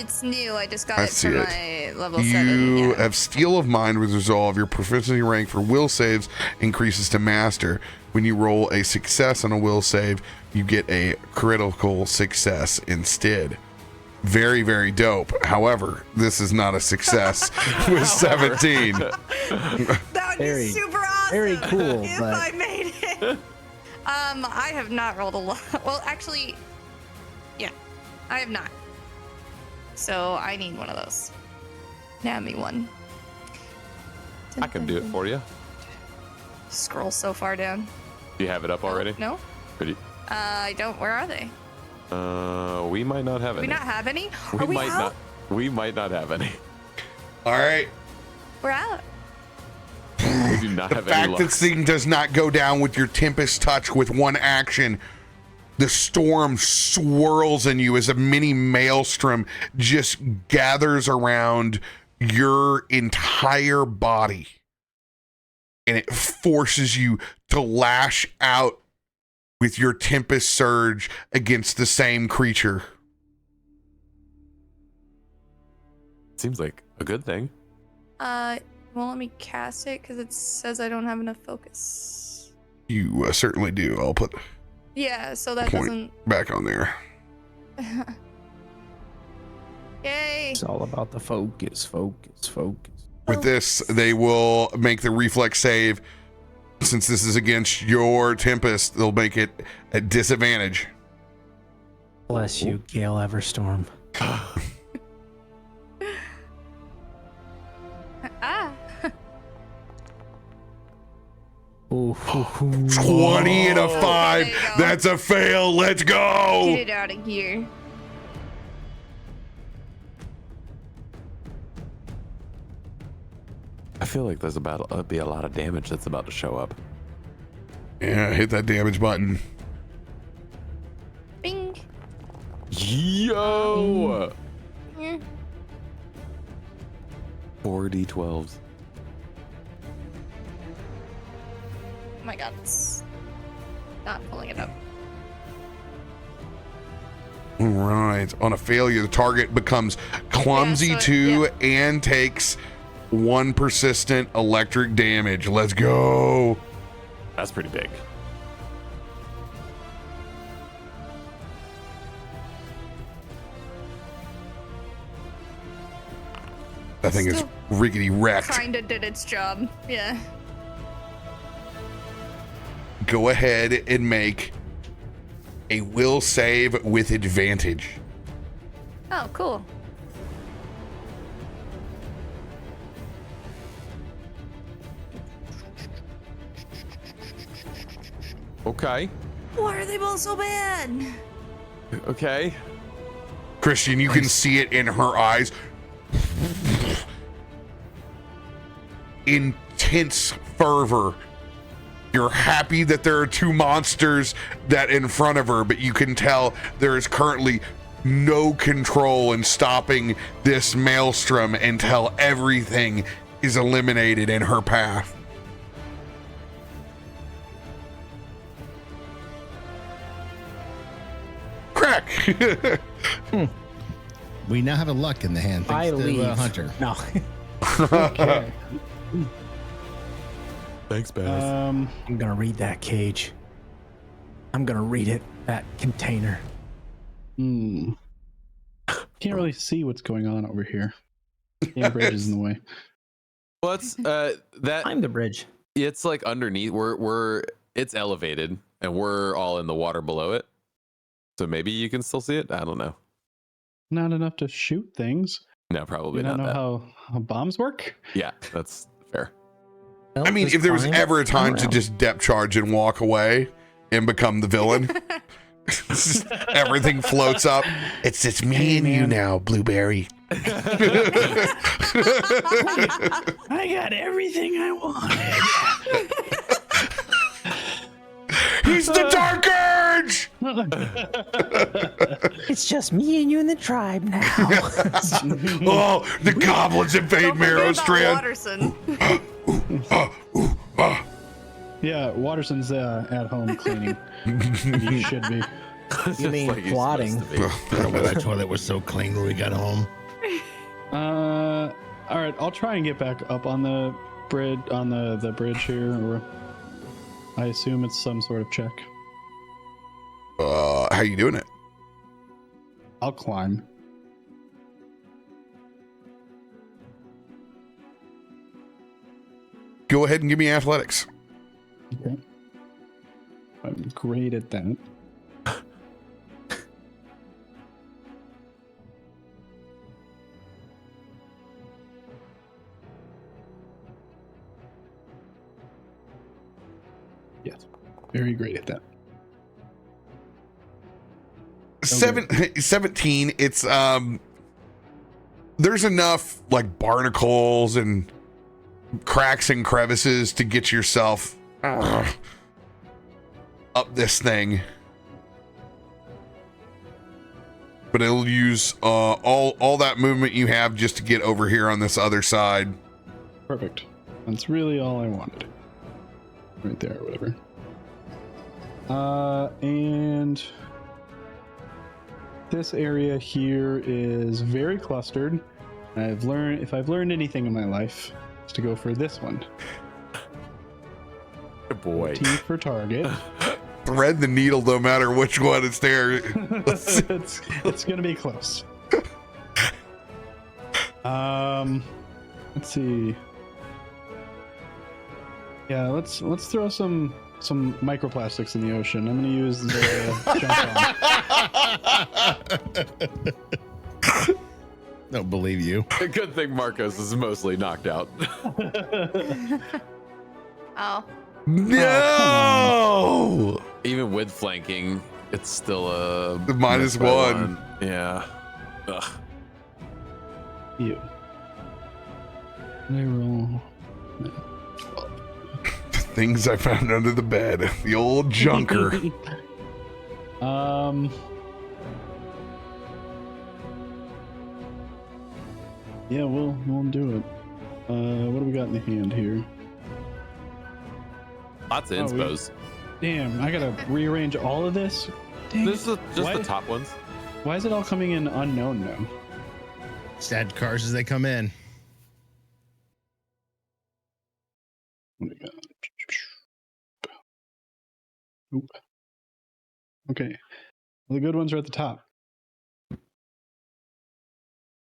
It's new. I just got I it see for it. my level 7. You Yeah. have Steel of Mind with resolve. Your proficiency rank for will saves increases to master. When you roll a success on a will save, you get a critical success instead. Very, very dope. However, this is not a success with 17. That would Very- be super awesome. very cool, If but- I made it. I have not rolled a lot. Well, actually, yeah, I have not. So I need one of those. Nab me one. I can do it for you. Scroll so far down. Do you have it up already? No. Pretty. I don't. Where are they? We might not have Do any. we not have any? We Are we might out? not. We might not have any. All right. We're out. We do not The have fact any that luck. thing does not go down with your Tempest touch with one action, the storm swirls in you as a mini maelstrom just gathers around your entire body. And it forces you to lash out with your Tempest Surge against the same creature. Seems like a good thing. Won't let me cast it because it says I don't have enough focus. You certainly do. I'll put Yeah, so that point doesn't. back on there. Yay! It's all about the focus. With this, they will make the reflex save. Since this is against your Tempest, they'll make it at disadvantage. Bless you, Gale Everstorm. Ah! Ooh, 20 and a 5. There you go. That's a fail. Let's go. Get it out of here. I feel like there's about to be a lot of damage that's about to show up. Yeah, hit that damage button. Bing! Yo! Yeah. 4 D12s. my god, it's not pulling it up. All right. On a failure, the target becomes clumsy and takes 1 persistent electric damage. Let's go. That's pretty big. That thing is rickety wrecked. Kinda did its job. Yeah. Go ahead and make a will save with advantage. Oh, cool. Okay. Why are they both so bad? Okay. Christian, you can see it in her eyes. Intense fervor. You're happy that there are 2 monsters that in front of her, but you can tell there is currently no control in stopping this maelstrom until everything is eliminated in her path. Krak. We now have a luck in the hand. I leave. Hunter. No. Okay. Thanks, Baz. I'm gonna read that cage. I'm gonna read it. That container. Can't really see what's going on over here. The bridge is in the way. Well, it's that I'm the bridge. it's like underneath. It's elevated, and we're all in the water below it. So maybe you can still see it. I don't know. Not enough to shoot things. No, probably You don't not. know how bombs work? Yeah, that's fair. Well, I mean, just if there was climb ever a time to around. just depth charge and walk away and become the villain, everything floats up. It's me and you now, Blueberry. I got everything I wanted. He's the Dark Urge! It's just me and you and the tribe now. Oh, the goblins invade Merrowstrand. Yeah, Watterson's at home cleaning. He should be. You mean Like he's plotting? supposed to be. I don't know, that toilet was so clean when we got home. All right, I'll try and get back up on the bridge here, or I assume it's some sort of check. How you doing it? I'll climb. Go ahead and give me athletics. Okay. I'm great at that. Yes, very great at that. 17. It's there's enough like barnacles and cracks and crevices to get yourself up this thing, but it'll use all that movement you have just to get over here on this other side. Perfect. That's really all I wanted. Right there, or whatever. And this area here is very clustered. If I've learned anything in my life, it's to go for this one. Good boy. 14 for target. Thread the needle no matter which one it's there. it's gonna be close. Let's see. Yeah, let's throw some microplastics in the ocean. I'm gonna use the jump on. Don't believe you. A good thing Markos is mostly knocked out. Oh. No! Even with flanking, it's still a Minus miss by one. Yeah. Ugh. You. Can I roll? Things I found under the bed. The old junker. Yeah, we'll do it. What do we got in the hand here? Lots of inspos. Damn, I gotta rearrange all of this. Dang This is just Why- the top ones. Why is it all coming in unknown now? Sad cars as they come in. What do we got? Oop. Okay. Well, the good ones are at the top.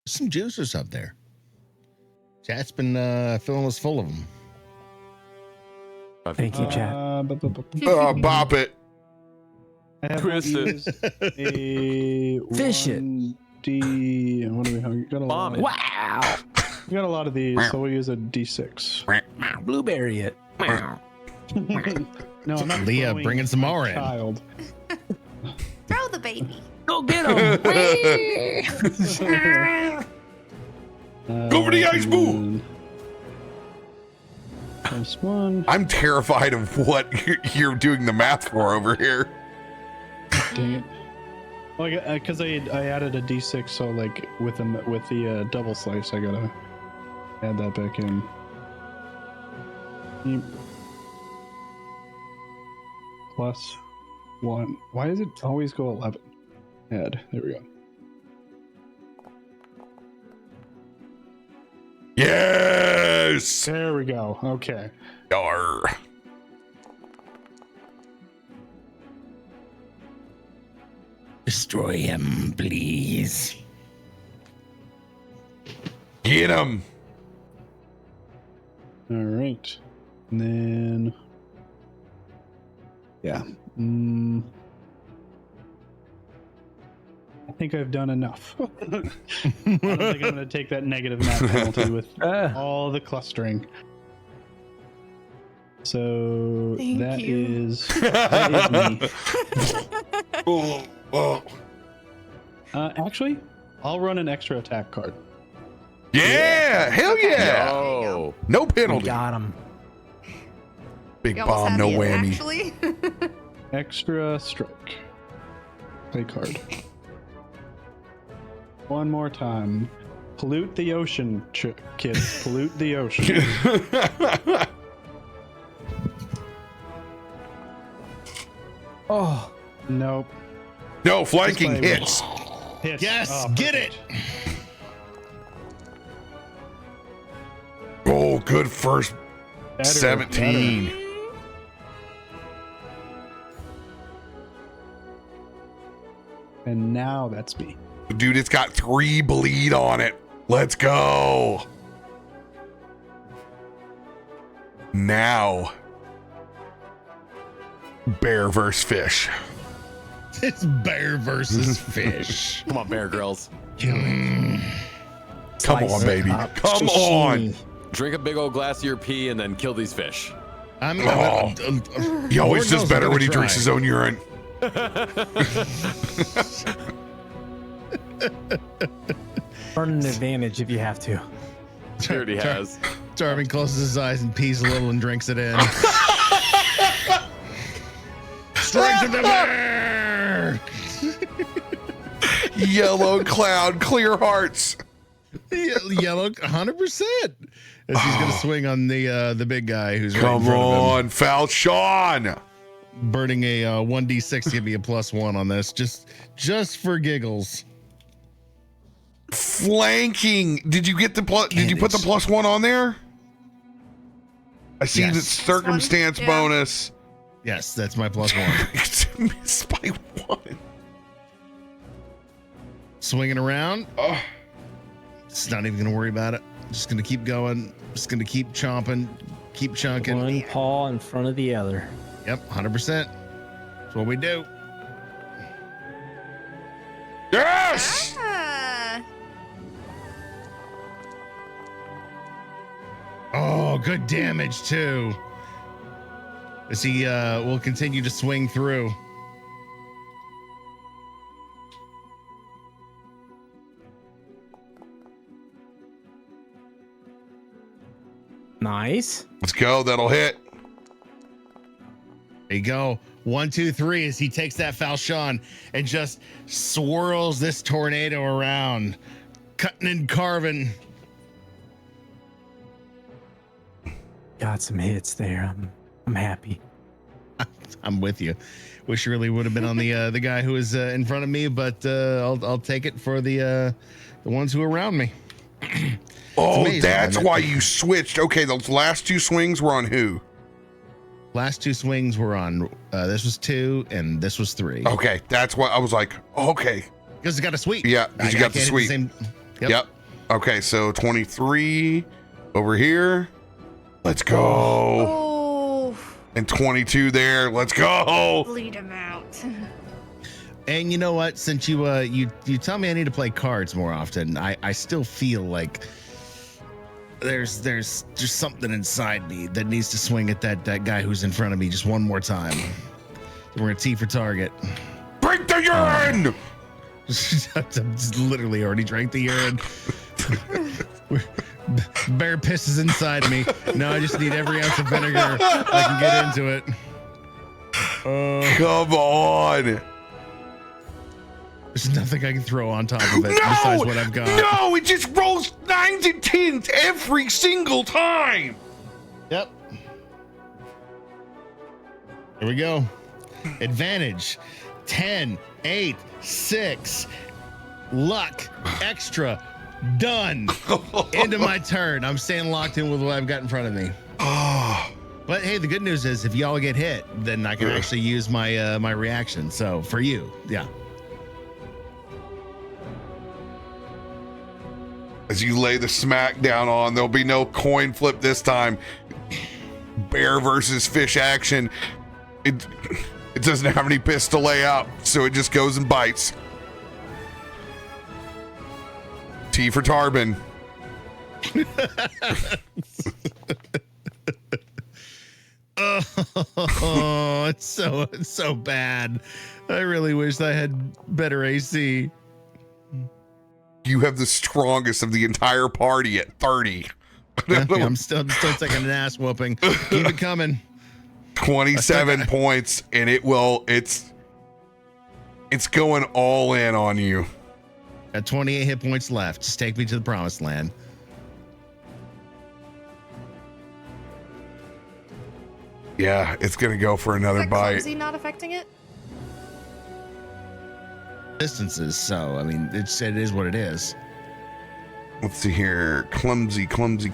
Some juicers up there. Chat's been filling us full of them. Thank you, chat. Bop it. I have Twist it. used a Fish it. 1D. What do we have? We got a Bomb lot. it. Wow. We got a lot of these, so we'll use a D6. Blueberry it. No, I'm not. Leah, throwing bringing some my more in. child. Throw the baby. Go get him. Go for the ice boo. Plus one. I'm terrified of what you're doing the math for over here. Dang it. Well, because I added a D6, so like with the double slice, I gotta add that back in. Yep. Plus one. Why does it always go 11? Add. There we go. Yes. There we go. Okay. Yar. Destroy him, please. Get him. All right. And then. Yeah. I think I've done enough. I don't think I'm going to take that negative math penalty with all the clustering. So Thank that you. is me. Oh. Actually, I'll run an extra attack card. Yeah. Hell yeah. Oh. No We penalty. got him. Big We almost bomb, had no the end, whammy. Actually. Extra strike. Play card. One more time. Pollute the ocean, kids. Pollute the ocean. Oh, Nope. No, flanking This way. hits. Hits. Yes, Oh, get perfect. it. Oh, good first Better, 17. better. And now that's me. Dude, it's got 3 bleed on it. Let's go. Now, bear versus fish. It's bear versus fish. Come on, Bear Girls. Come Slice on, it baby. up. Come on. Drink a big old glass of your pee and then kill these fish. I'm Oh. He always does better when he drinks his own urine. Burn an advantage if you have to. Sure he has. Tarben closes his eyes and pees a little and drinks it in. Strength of the bear! Yellow cloud, clear hearts. Yellow, 100%. As he's going to swing on the big guy who's right in Come front of him. on, foul Sean. Burning a 1d6 to give me a +1 on this, just for giggles. Flanking. Did you get the plus? Did you put the +1 on there? I see Yes. the circumstance Yeah. bonus. Yes, that's my +1. It's missed by 1. Swinging around. Oh. Just not even going to worry about it. Just going to keep going. Just going to keep chomping, keep chunking. One paw in front of the other. Yep, 100%. That's what we do. Yes. Ah, Oh, good damage too. As he will continue to swing through. Nice. Let's go. That'll hit. There you go. 1, 2, 3 as he takes that falchion and just swirls this tornado around, cutting and carving. Got some hits there. I'm happy. I'm with you. Wish you really would have been on the guy who was in front of me, but I'll take it for the ones who are around me. Oh, that's why you switched. Okay, those last 2 swings were on who? Last 2 swings were on. This was 2, and this was 3. Okay, that's why I was like, okay. Because it got a sweep. Yeah, because you got the sweep. Yep. Okay, so 23 over here. Let's go. Oh. And 22 there. Let's go. Bleed him out. And you know what? Since you tell me I need to play cards more often, I still feel like there's just something inside me that needs to swing at that guy who's in front of me just one more time. We're gonna T for target. Drink the urine! I just literally already drank the urine. Bear pisses inside of me. Now I just need every ounce of vinegar I can get into it. Come on. There's nothing I can throw on top of it besides what I've got. No, it just rolls 9s and 10s every single time. Yep. Here we go. Advantage. 10, 8, 6. Luck. Extra. Done. Into my turn. I'm staying locked in with what I've got in front of me. But hey, the good news is if y'all get hit, then I can actually use my my reaction. So for you, yeah. As you lay the smack down on, there'll be no coin flip this time. Bear versus fish action. It doesn't have any piss to lay out, so it just goes and bites. T for Tarben. Oh, it's so bad. I really wish I had better AC. You have the strongest of the entire party at 30. I'm still taking an ass whooping. Keep it coming. 27 points, and it's going all in on you. Got 28 hit points left. Just take me to the promised land. Yeah, it's gonna go for another bite. Is he not affecting it? Distances, so I mean, it is what it is. Let's see here. Clumsy. Clumsy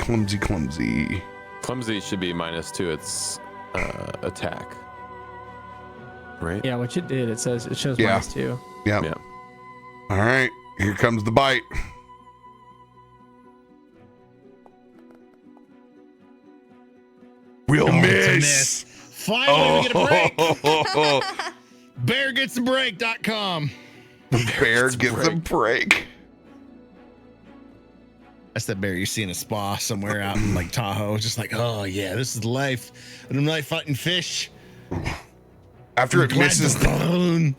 should be -2 its attack. Right? Yeah, which it did. It shows -2. Yeah. All right, here comes the bite. We'll miss. Finally, we get a break. BearGetsABreak.com. Bear gets a break. That's that bear you see in a spa somewhere out in like Tahoe. Just like, oh yeah, this is life. And I'm like fighting fish. After it misses that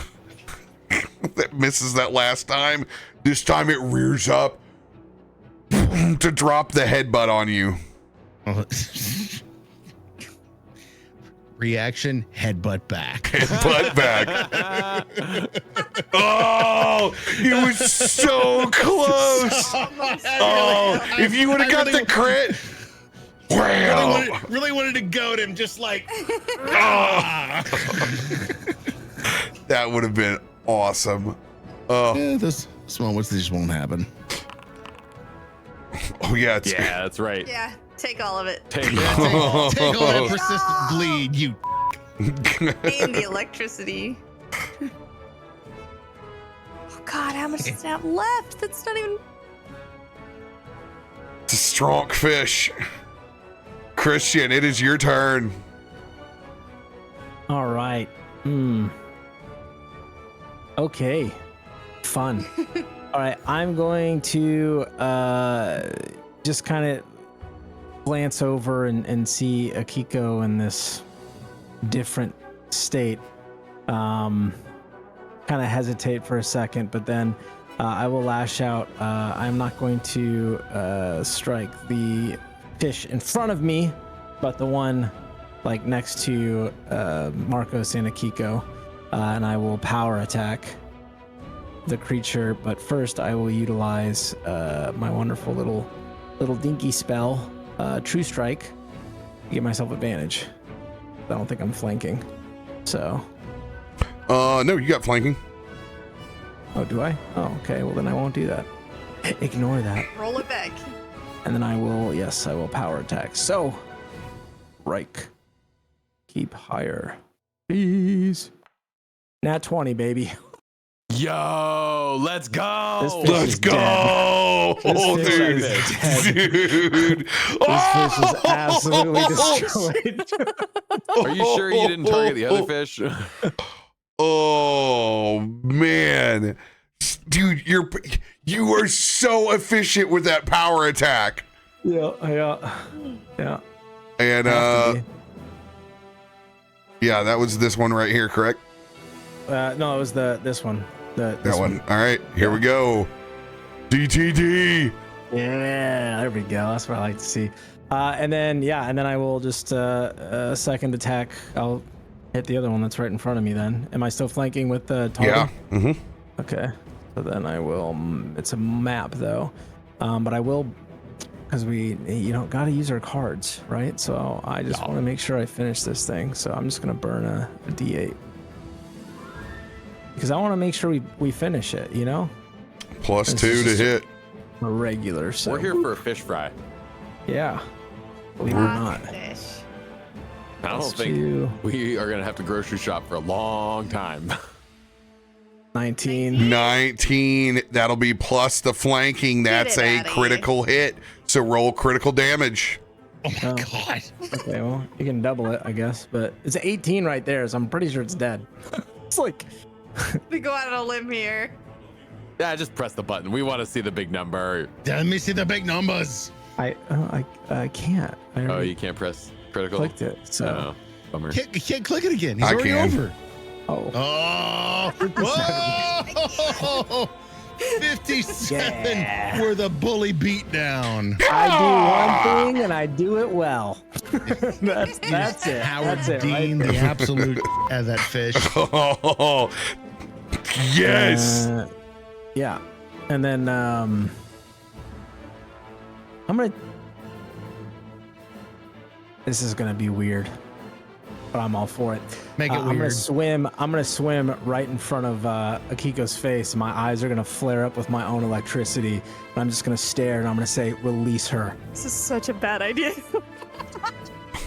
misses that last time, this time it rears up to drop the headbutt on you. Reaction, headbutt back. Headbutt back. Oh, it was so close. Oh, if you would have got the crit. Wow. Really wanted to goad him, just like. That would have been awesome. Yeah, this one just won't happen. Oh, yeah. That's right. Yeah, take all of it. Take all that persistent bleed, you. And the electricity. Oh God, how much is that left? That's not even. It's a strong fish. Christian, it is your turn. All right. Okay. Fun. All right, I'm going to just kind of glance over and see Akiko in this different state. Kind of hesitate for a second, but then I will lash out. I'm not going to strike the fish in front of me, but the one like next to Markos and Akiko, and I will power attack the creature. But first, I will utilize my wonderful little dinky spell, True Strike, to get myself advantage. I don't think I'm flanking. So. No, you got flanking. Oh, do I? Oh, okay. Well, then I won't do that. Ignore that. Roll it back. And then I will power attack. So, Reich. Keep higher. Please. Nat 20, baby. Yo, let's go. Let's go. Oh, dude. Dude. This fish is absolutely destroyed. Are you sure you didn't target the other fish? Oh, man. Dude, you are so efficient with that power attack. Yeah. And yeah, that was this one right here, correct? No, it was this one. This one. All right, here we go. DTD. Yeah, there we go. That's what I like to see. And then I will just second attack. I'll hit the other one that's right in front of me. Then, am I still flanking with the Tarben? Yeah. Mm-hmm. Okay. So then I will. It's a map though, but I will, because we got to use our cards, right? So I just want to make sure I finish this thing. So I'm just gonna burn a D8 because I want to make sure we finish it. +2 to hit. A regular. So we're here for a fish fry. Yeah. Believe it or not. I don't think we are gonna have to grocery shop for a long time. 19. That'll be plus the flanking. That's a critical hit. So roll critical damage. Oh my god. Okay, well, you can double it, I guess, but it's 18 right there, so I'm pretty sure it's dead. It's like we go out on a limb here. Yeah, just press the button. We want to see the big number. Let me see the big numbers. I can't. You can't press critical. Clicked it. So bummer. Can't click it again. He's already over. Oh. 57 were the bully beat down. I do one thing and I do it well. that's it. Howard That's it. Dean, Right? the absolute as that fish. Oh, yes. Yeah. And then I'm gonna. This is gonna be weird, but I'm all for it. Make it weird. I'm gonna swim right in front of Akiko's face. My eyes are gonna flare up with my own electricity, and I'm just gonna stare and I'm gonna say, "Release her." This is such a bad idea.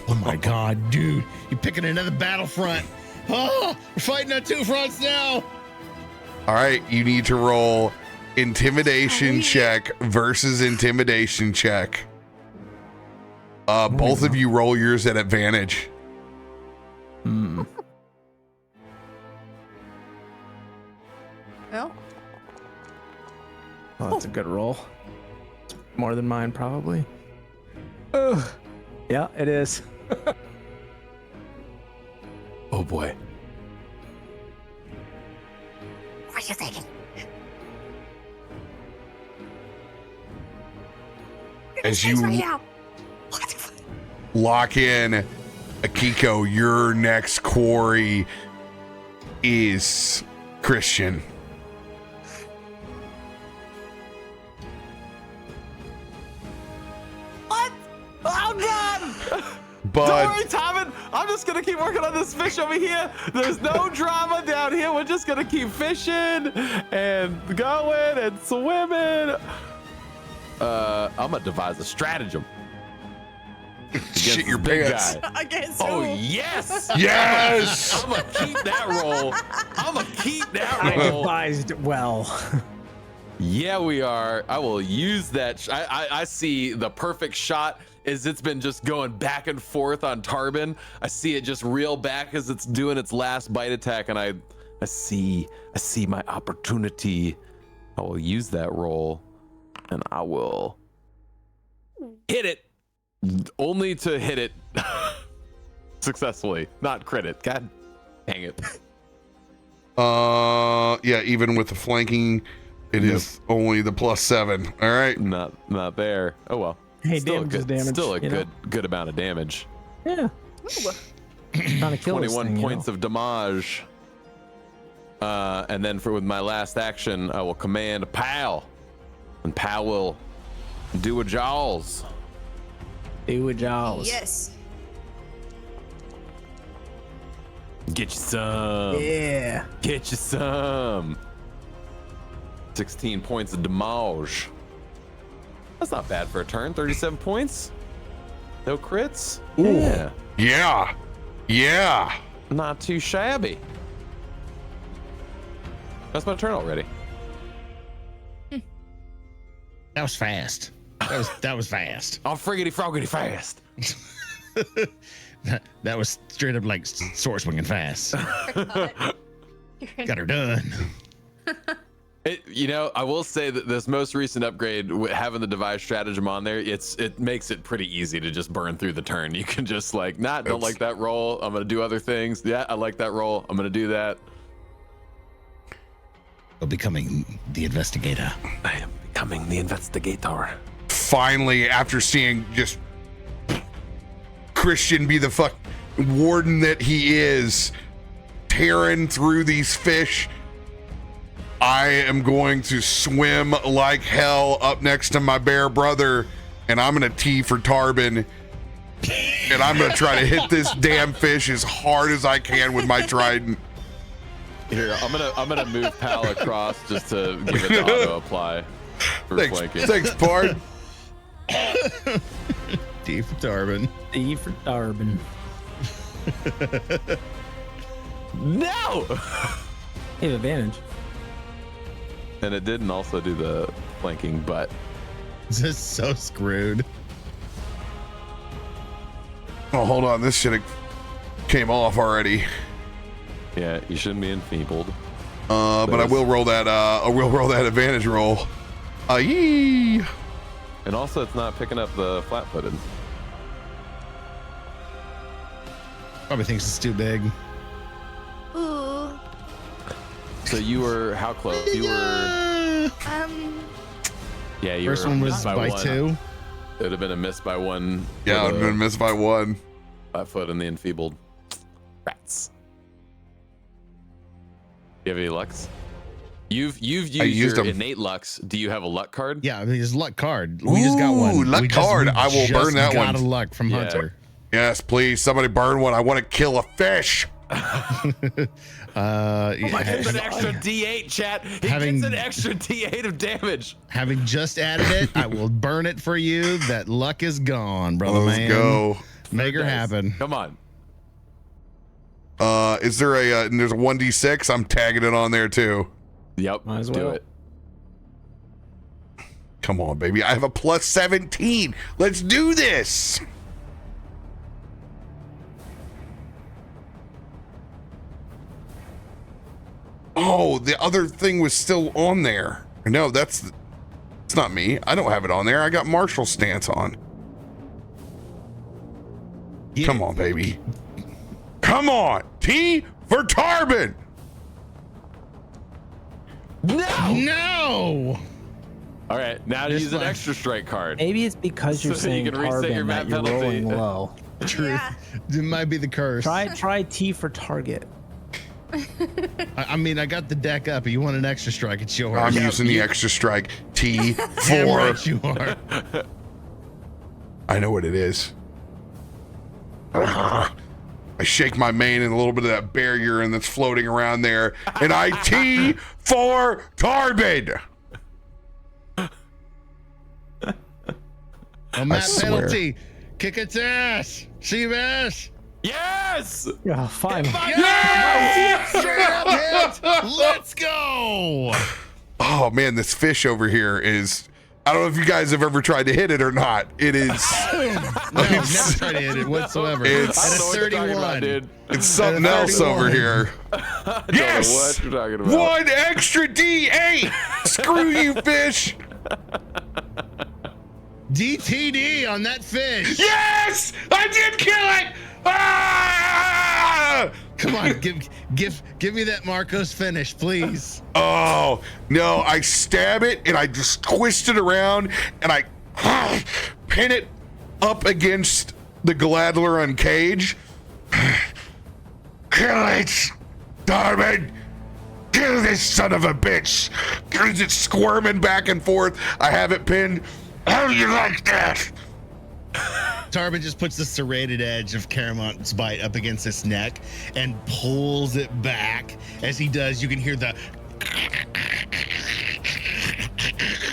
Oh my god, dude! You're picking another battlefront. Oh, we're fighting on two fronts now. All right, you need to roll intimidation check versus intimidation check. Both of you roll yours at advantage. Well, Oh, that's a good roll. More than mine, probably. Yeah, it is. Oh boy. What are you thinking? As you lock in, Akiko, your next quarry is Christian. What? Oh god! But don't worry, Tarben. I'm just gonna keep working on this fish over here. There's no drama down here. We're just gonna keep fishing and going and swimming. I'm gonna devise a stratagem. Shit your pants. Against Oh who? Yes. I'm gonna keep that roll. I advised well. Yeah, we are. I will use that. I see the perfect shot as it's been just going back and forth on Tarben. I see it just reel back as it's doing its last bite attack, and I see my opportunity. I will use that roll, and I will hit it, only to hit it successfully, not crit it. God dang it. Yeah, even with the flanking, it is only the +7. All right. Not there. Oh well. Hey, Still damage is good, damage. Still a good amount of damage. Yeah. Trying to kill 21 this thing, points of damage. And then with my last action, I will command Pal, and Pal will do a Jaws. Do a Jaws. Yes. Get you some. Yeah. Get you some. 16 points of damage. That's not bad for a turn. 37 points. No crits. Ooh. Yeah. Yeah. Not too shabby. That's my turn already. That was fast. That was fast. I'm friggity froggity fast. That was straight up like sword swinging fast. Got her done. I will say that this most recent upgrade, having the devised stratagem on there, it makes it pretty easy to just burn through the turn. You can just don't like that roll. I'm gonna do other things. Yeah, I like that roll. I'm gonna do that. Becoming the investigator. I am becoming the investigator. Finally, after seeing just Christian be the warden that he is, tearing through these fish, I am going to swim like hell up next to my bear brother, and I'm gonna tee for Tarben, and I'm gonna try to hit this damn fish as hard as I can with my trident. Here, I'm gonna move Pal across just to give it the auto apply for flanking. Thanks, Bard. D for Tarben. D for Tarben. No! You have advantage. And it didn't also do the flanking, but This is so screwed. Oh, hold on. This should have came off already. yeah, you shouldn't be enfeebled. But I will roll that. I will roll that advantage roll. Yee! And also, it's not picking up the flat-footed. Probably thinks it's too big. Ooh. So you were how close? You were. Yeah, you First were one was missed by one. 2. It would have been a miss by 1. Yeah, it would have been missed by 1. Flat-foot and the enfeebled. Rats. Do you have any lucks? You've used your them. innate lucks. Do you have a luck card? Yeah, I mean, his luck card. We just got one. Ooh, luck card. I will burn that one. Got a luck from Yeah. Hunter. Yes, please. Somebody burn one. I want to kill a fish. Gets an extra D8, chat. He gets an extra D8 of damage. Having just added it, I will burn it for you. That luck is gone, brother. Let's man. go. Make her happen. Come on. Is there there's a 1d6? I'm tagging it on there too. Yep. Might as Do well. it. Come on, baby. I have a plus 17. Let's do this. Oh, the other thing was still on there. No, it's not me. I don't have it on there. I got Marshall stance on. Yeah. Come on, baby. Come on. T for Tarben. No. All right, now to This use an one. extra strike card. Maybe it's because you're So you saying can reset your Tarben map that you're penalty. rolling low. Truth. Yeah. It might be the curse. Try T for target. I mean, I got the deck up. You want an extra strike? It's yours. I'm using the extra strike. T Damn for. right you are. I know what it is. I shake my mane and a little bit of that bear urine that's floating around there, and I T for Tarben. A map swear. penalty. Kick its ass. See this? Yes! Yeah, fine. Yes! Straight up hit. Let's go. Oh man, this fish over here is. I don't know if you guys have ever tried to hit it or not. It is. No, I've never tried to hit it whatsoever. It's- I don't know what you're talking about, 31. dude. It's something else over here. I don't Yes! know what you're talking about. One extra D8. Screw you, fish. DTD on that fish. Yes, I did kill it. Ah! Come on, give me that Markos finish, please. Oh no! I stab it and I just twist it around and I pin it up against the Gladler on cage. Kill it, Tarben! Kill this son of a bitch! Cause it's squirming back and forth. I have it pinned. How do you like that? Tarben just puts the serrated edge of Caramont's bite up against his neck and pulls it back. As he does, you can hear the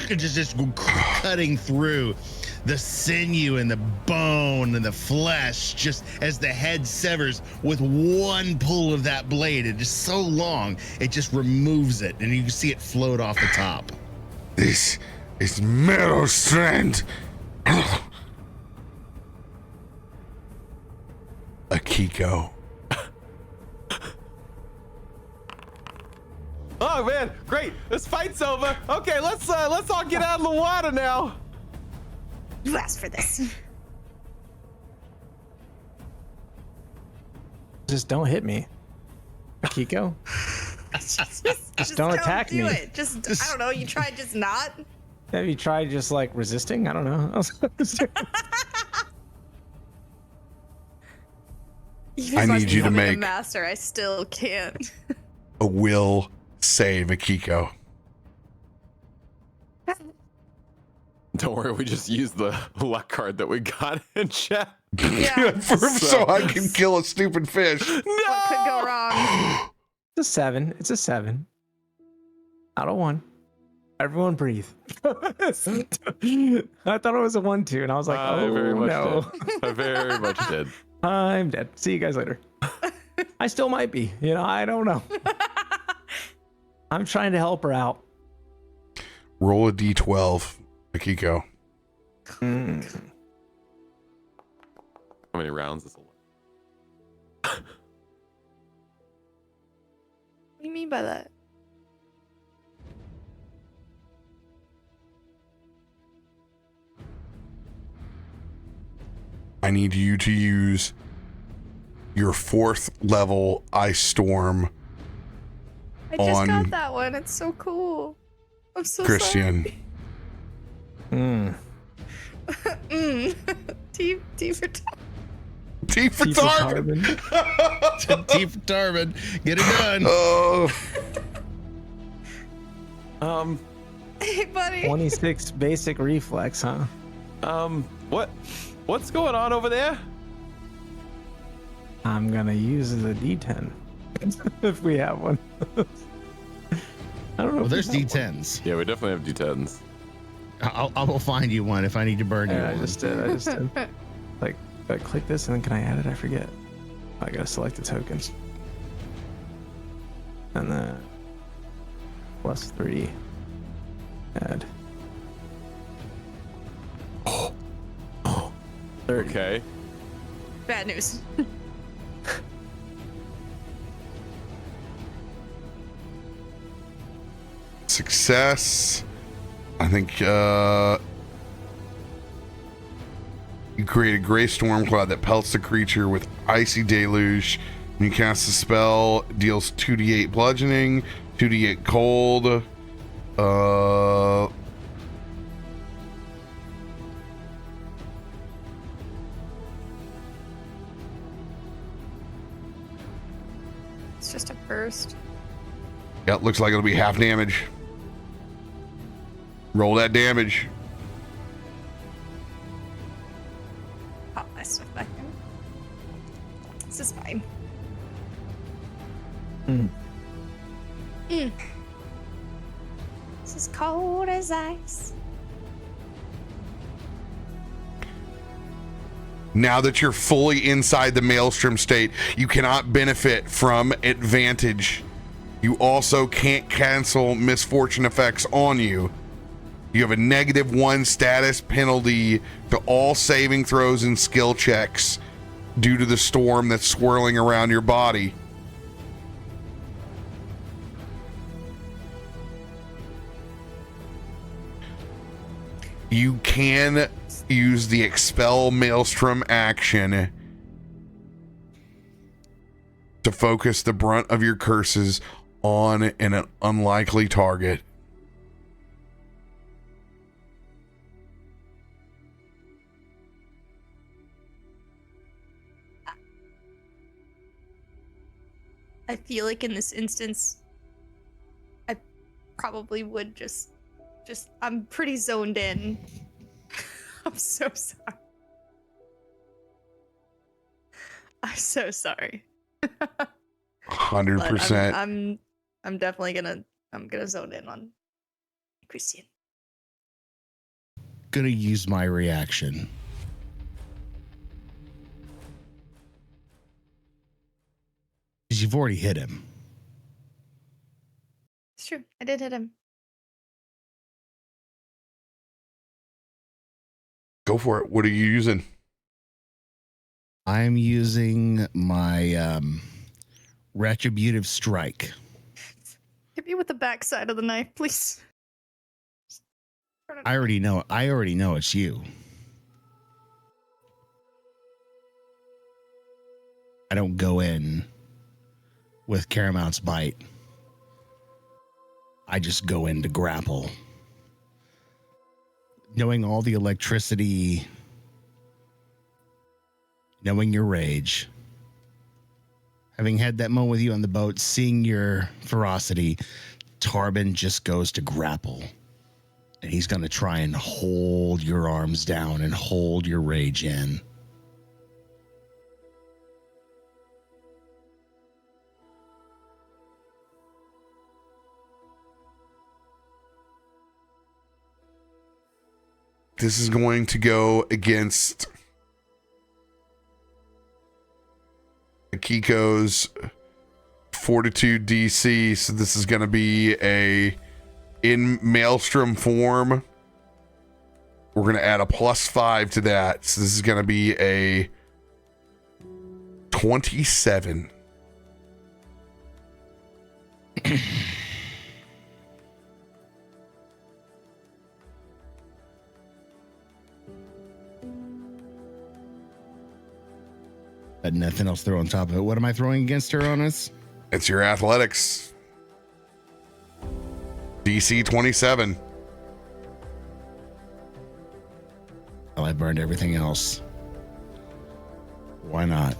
just cutting through the sinew and the bone and the flesh, just as the head severs with one pull of that blade. It is so long, it just removes it, and you can see it float off the top. This is Merrowstrand. Akiko. Oh man, great! This fight's over. Okay, let's all get out of the water now. You asked for this. Just don't hit me, Akiko. just don't attack do me. It. Just I don't know. You try just not. Have you tried just like resisting? I don't know. I need you to make a master. I still can't. a will save, Akiko. Don't worry, we just used the luck card that we got in chat. Yeah. So I can kill a stupid fish. What could go wrong? It's a 7. It's a 7. Out of 1. Everyone breathe. I thought it was a 1-2, and I was like, I very much no. did. I very much did. I'm dead. See you guys later. I still might be. You know, I don't know. I'm trying to help her out. Roll a d12, Akiko. Mm. How many rounds is it? What do you mean by that? I need you to use your 4th level Ice Storm I just on got that one. It's so cool. I'm so Christain. Mm. sorry. T for T for T for Tarben. T for Tarben. Get it done. Oh. Hey, buddy. 26 basic reflex, huh? What's going on over there? I'm gonna use the D10 if we have one. I don't know. Well, if there's we have one. D10s. Yeah, we definitely have D10s. I will find you one if I need to burn you Yeah, I one. just did. Like, I click this and then can I add it? I forget. I gotta select the tokens. And then +3. Add. 30. Okay. Bad news. Success. I think you create a gray storm cloud that pelts the creature with icy deluge. When you cast the spell, deals 2d8 bludgeoning, 2d8 cold. It's just a burst. Yeah, it looks like it'll be half damage. Roll that damage. Pop my stuff back in. This is fine. This is cold as ice. Now that you're fully inside the Maelstrom state, you cannot benefit from advantage. You also can't cancel misfortune effects on you. You have a -1 status penalty to all saving throws and skill checks due to the storm that's swirling around your body. You can use the Expel Maelstrom action to focus the brunt of your curses on an unlikely target. I feel like in this instance, I probably would just I'm pretty zoned in. I'm so sorry. I'm so sorry. 100%. I'm definitely gonna zone in on Christain. Gonna use my reaction. Because you've already hit him. It's true. I did hit him. Go for it. What are you using? I'm using my retributive strike. Hit me with the backside of the knife, please. I already know it's you. I don't go in with Caramount's bite. I just go in to grapple. Knowing all the electricity, knowing your rage, having had that moment with you on the boat, seeing your ferocity, Tarben just goes to grapple. And he's going to try and hold your arms down and hold your rage in. This is going to go against Akiko's Fortitude DC. So this is going to be in Maelstrom form. We're going to add a +5 to that. So this is going to be a 27. But nothing else throw on top of it. What am I throwing against her on this? It's your athletics. DC 27. Well, I burned everything else. Why not?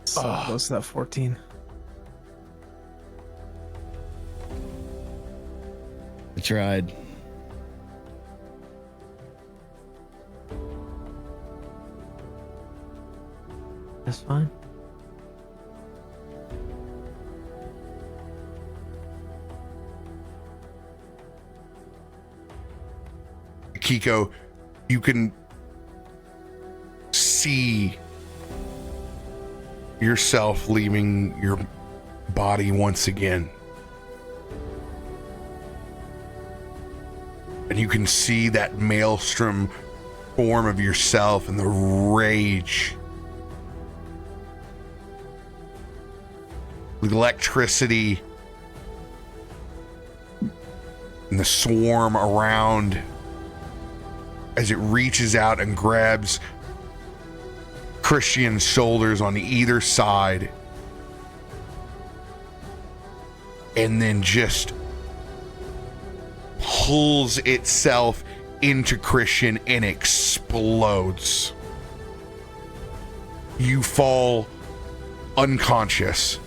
So close to that 14. I tried. That's fine. Akiko, you can see yourself leaving your body once again. And you can see that maelstrom form of yourself and the rage, the electricity, and the swarm around as it reaches out and grabs Christian's shoulders on either side, and then just pulls itself into Christian and explodes. You fall unconscious.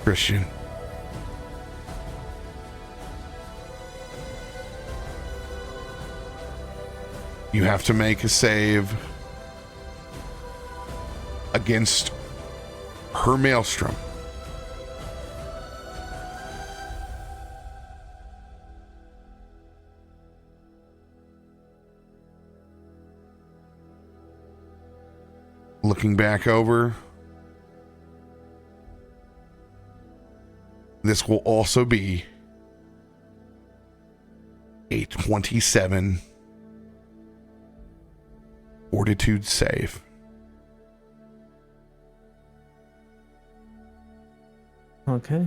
Christian. You have to make a save against her maelstrom. Looking back over, this will also be a 27 Fortitude save. Okay.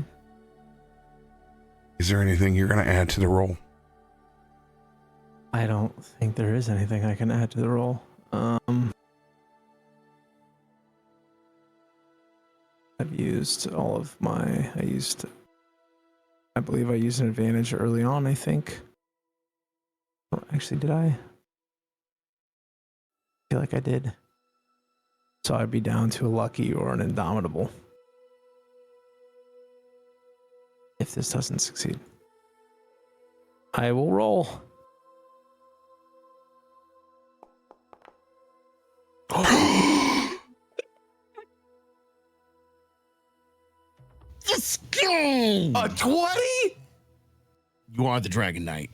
Is there anything you're going to add to the roll? I don't think there is anything I can add to the roll. I've used all of my... I believe I used an advantage early on, I think. Oh, actually, did I? I feel like I did. So I'd be down to a lucky or an indomitable. If this doesn't succeed, I will roll. Let's go! A 20? You are the Dragon Knight.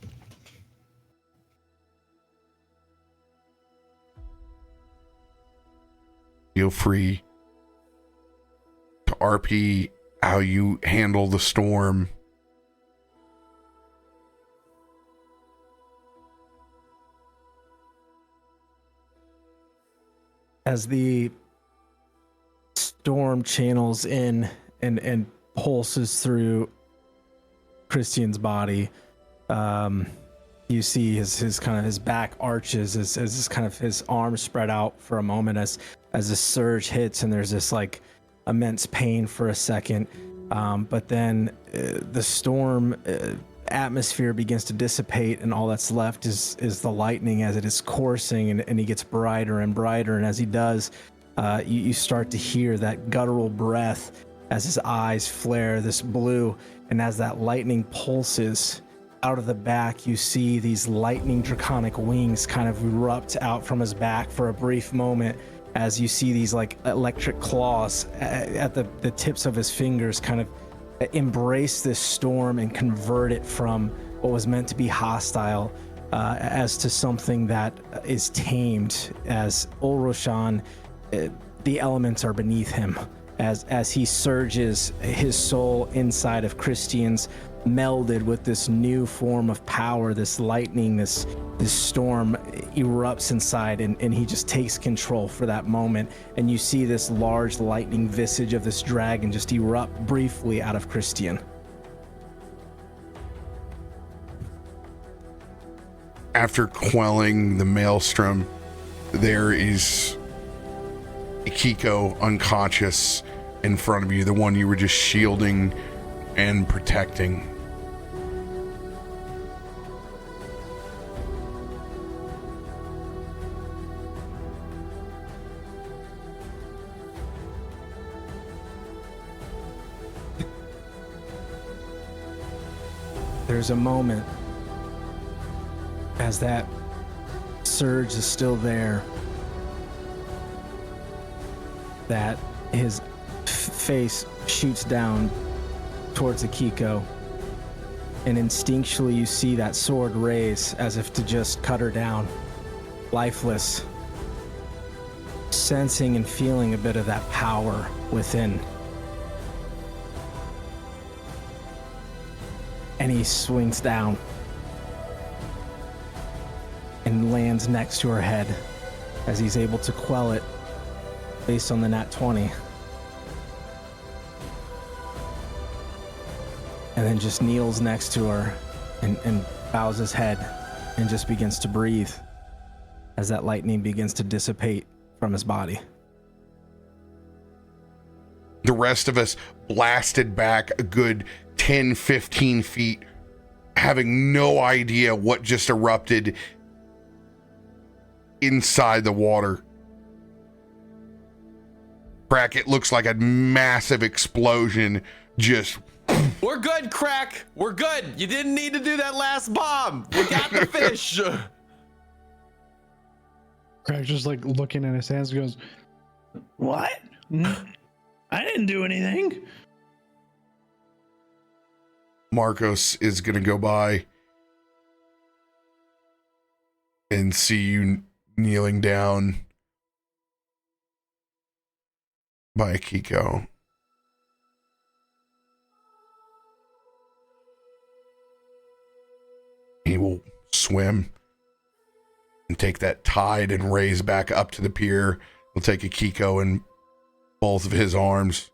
Feel free to RP how you handle the storm. As the storm channels in and pulses through Christian's body, you see his kind of his back arches as his kind of his arms spread out for a moment as the surge hits, and there's this like immense pain for a second, but then the storm atmosphere begins to dissipate, and all that's left is the lightning as it is coursing, and he gets brighter and brighter, and as he does, you start to hear that guttural breath as his eyes flare this blue, and as that lightning pulses out of the back, you see these lightning draconic wings kind of erupt out from his back for a brief moment, as you see these like electric claws at the tips of his fingers kind of embrace this storm and convert it from what was meant to be hostile as to something that is tamed, as Ulroshan, the elements are beneath him as he surges his soul inside of Christian's, melded with this new form of power. This lightning, this storm erupts inside, and he just takes control for that moment, and you see this large lightning visage of this dragon just erupt briefly out of Christian. After quelling the maelstrom, there is Akiko unconscious in front of you, the one you were just shielding and protecting. There's a moment as that surge is still there, that his face shoots down towards Akiko, and instinctually you see that sword raise as if to just cut her down, lifeless, sensing and feeling a bit of that power within. And he swings down and lands next to her head as he's able to quell it based on the nat 20. And then just kneels next to her and bows his head and just begins to breathe as that lightning begins to dissipate from his body. The rest of us blasted back a good 10, 15 feet, having no idea what just erupted inside the water. Krak, it looks like a massive explosion just... We're good, Krak. We're good. You didn't need to do that last bomb. We got the fish. Krak just like looking at his hands goes, "What? I didn't do anything." Markos is going to go by and see you kneeling down by Akiko. He will swim and take that tide and raise back up to the pier. He'll take Akiko in both of his arms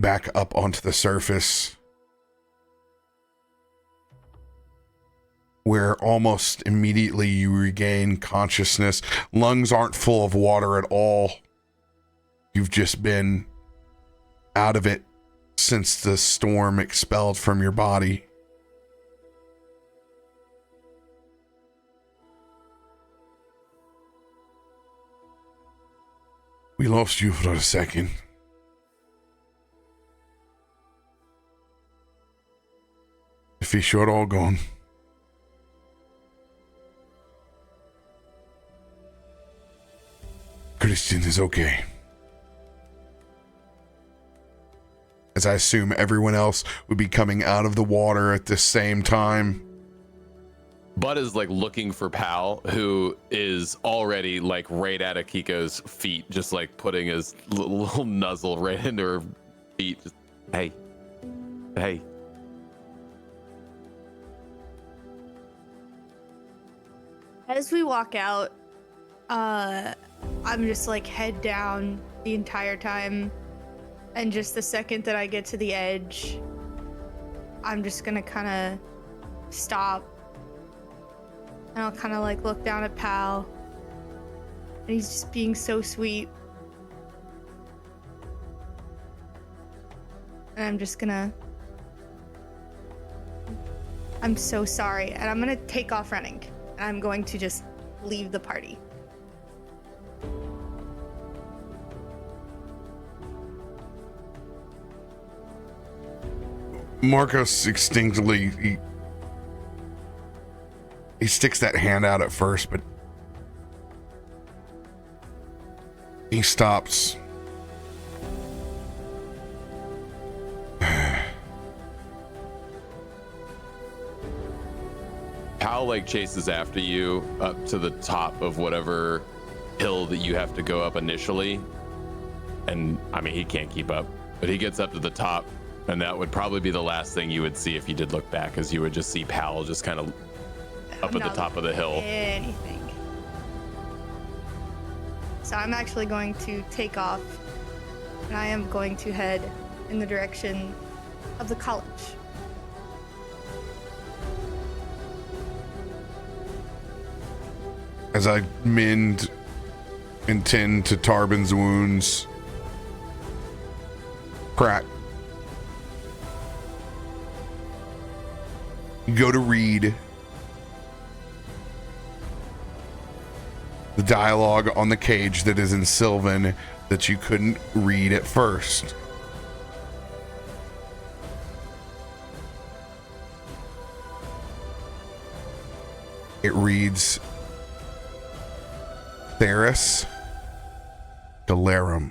back up onto the surface, where almost immediately you regain consciousness. Lungs aren't full of water at all. You've just been out of it since the storm expelled from your body. We lost you for a second. The fish are all gone. Christain is okay. As I assume everyone else would be coming out of the water at the same time. Bud is like looking for Pal, who is already like right at Akiko's feet, just like putting his little nuzzle right into her feet. Just, hey. As we walk out, I'm just like head down the entire time. And just the second that I get to the edge, I'm just gonna kind of stop. And I'll kind of like look down at Pal. And he's just being so sweet. And I'm just gonna... I'm so sorry. And I'm gonna take off running. And I'm going to just leave the party. Markos instinctively, he sticks that hand out at first, but he stops. Pal like chases after you up to the top of whatever hill that you have to go up initially. And I mean, he can't keep up, but he gets up to the top. And that would probably be the last thing you would see if you did look back, as you would just see Pal just kind of up at the top of the hill. Anything. So I'm actually going to take off, and I am going to head in the direction of the college. As I mend and tend to Tarben's wounds, Krak, you go to read the dialogue on the cage that is in Sylvan that you couldn't read at first. It reads, Theris Delarum.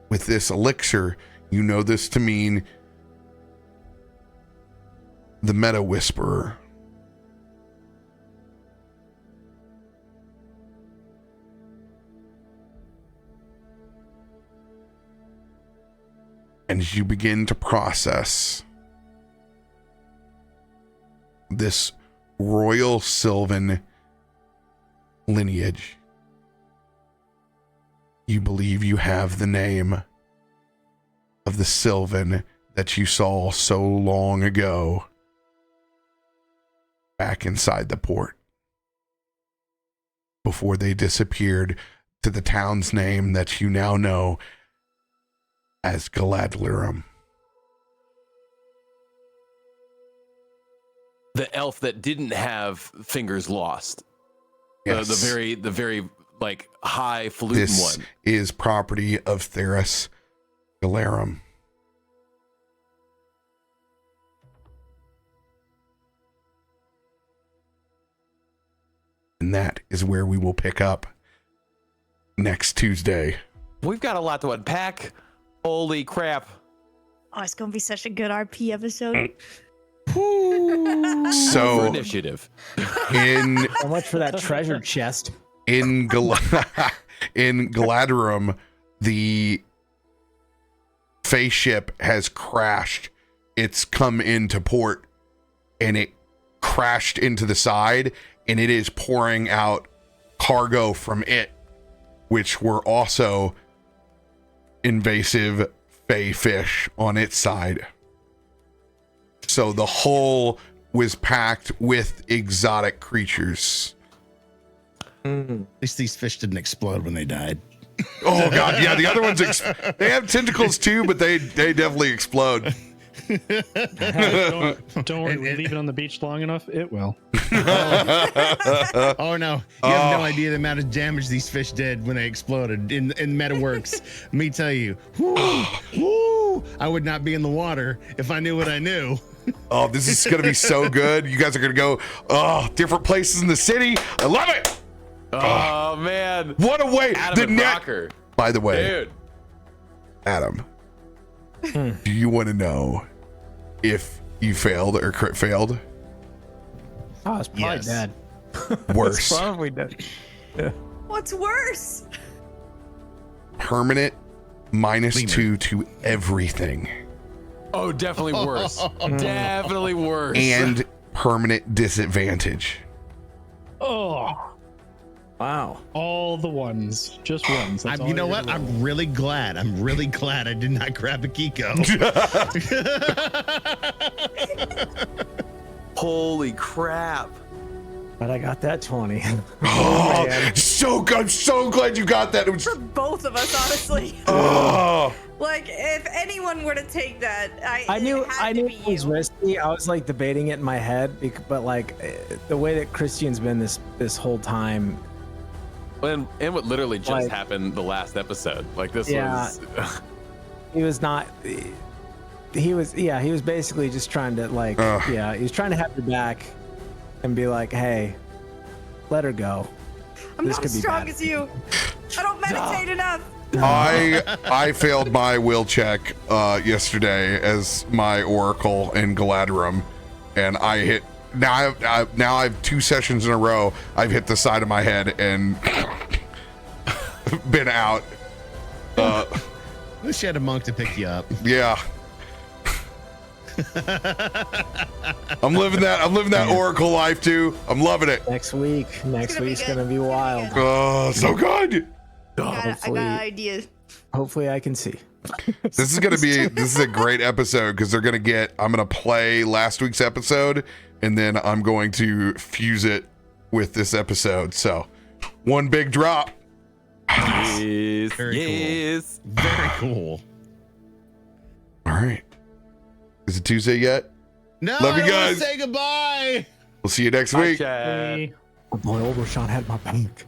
With this elixir, you know this to mean the Meta Whisperer. And as you begin to process this royal Sylvan lineage, you believe you have the name of the Sylvan that you saw so long ago back inside the port before they disappeared to the town's name that you now know as Galadlirum. The elf that didn't have fingers lost. Yes. The very like highfalutin this one. Is property of Theris Delarum. And that is where we will pick up next Tuesday. We've got a lot to unpack. Holy crap. Oh, it's going to be such a good RP episode. So For initiative. In So much for that treasure chest. in Galadrium, the Fae ship has crashed. It's come into port and it crashed into the side, and it is pouring out cargo from it, which were also invasive Fae fish on its side. So the hull was packed with exotic creatures. At least these fish didn't explode when they died. Oh god, yeah, the other ones they have tentacles too, but they definitely explode. Don't worry, we leave it on the beach long enough, it will. Oh no! You have no idea the amount of damage these fish did when they exploded in MetaWorks. Let me tell you, whoo, I would not be in the water if I knew what I knew. Oh, this is gonna be so good. You guys are gonna go different places in the city. I love it. Oh man, what a way! Adam and Rocker. By the way, Dude. Adam, do you want to know if you failed or crit failed? Oh, it's probably Yes. dead. Worse. It's probably dead. Yeah. What's worse? Permanent -2 to everything. Oh, definitely worse. Definitely worse. And permanent disadvantage. Oh, Wow. all the ones, just ones. That's all You know you're what? gonna roll. I'm really glad I did not grab Akiko. Holy crap. But I got that 20. Oh, man. so good. I'm so glad you got that. It was, For both of us, honestly. oh. Like, if anyone were to take that, I knew it it was risky. I was like debating it in my head, but like the way that Christian's been this whole time. And what literally just Like- happened the last episode. Like this Yeah. was He was not. He was basically just trying to like he was trying to have your back and be like, hey, let her go. I'm This not could as be strong bad. as you. I don't meditate enough. I failed my will check yesterday as my Oracle in Galadrim, and I hit. Now I have 2 sessions in a row. I've hit the side of my head and been out. Wish you had a monk to pick you up. Yeah. I'm living that Oracle life too. I'm loving it. Next week's gonna be good. gonna be wild. Oh, so good. I got hopefully- ideas. Hopefully, I can see. This is a great episode because I'm gonna play last week's episode and then I'm going to fuse it with this episode. So one big drop. yes. Very cool. Yes. Very cool. All right. Is it Tuesday yet? No, Love you I don't wanna guys. say goodbye. We'll see you next Bye, week. chat. Oh boy, Overshot had my back.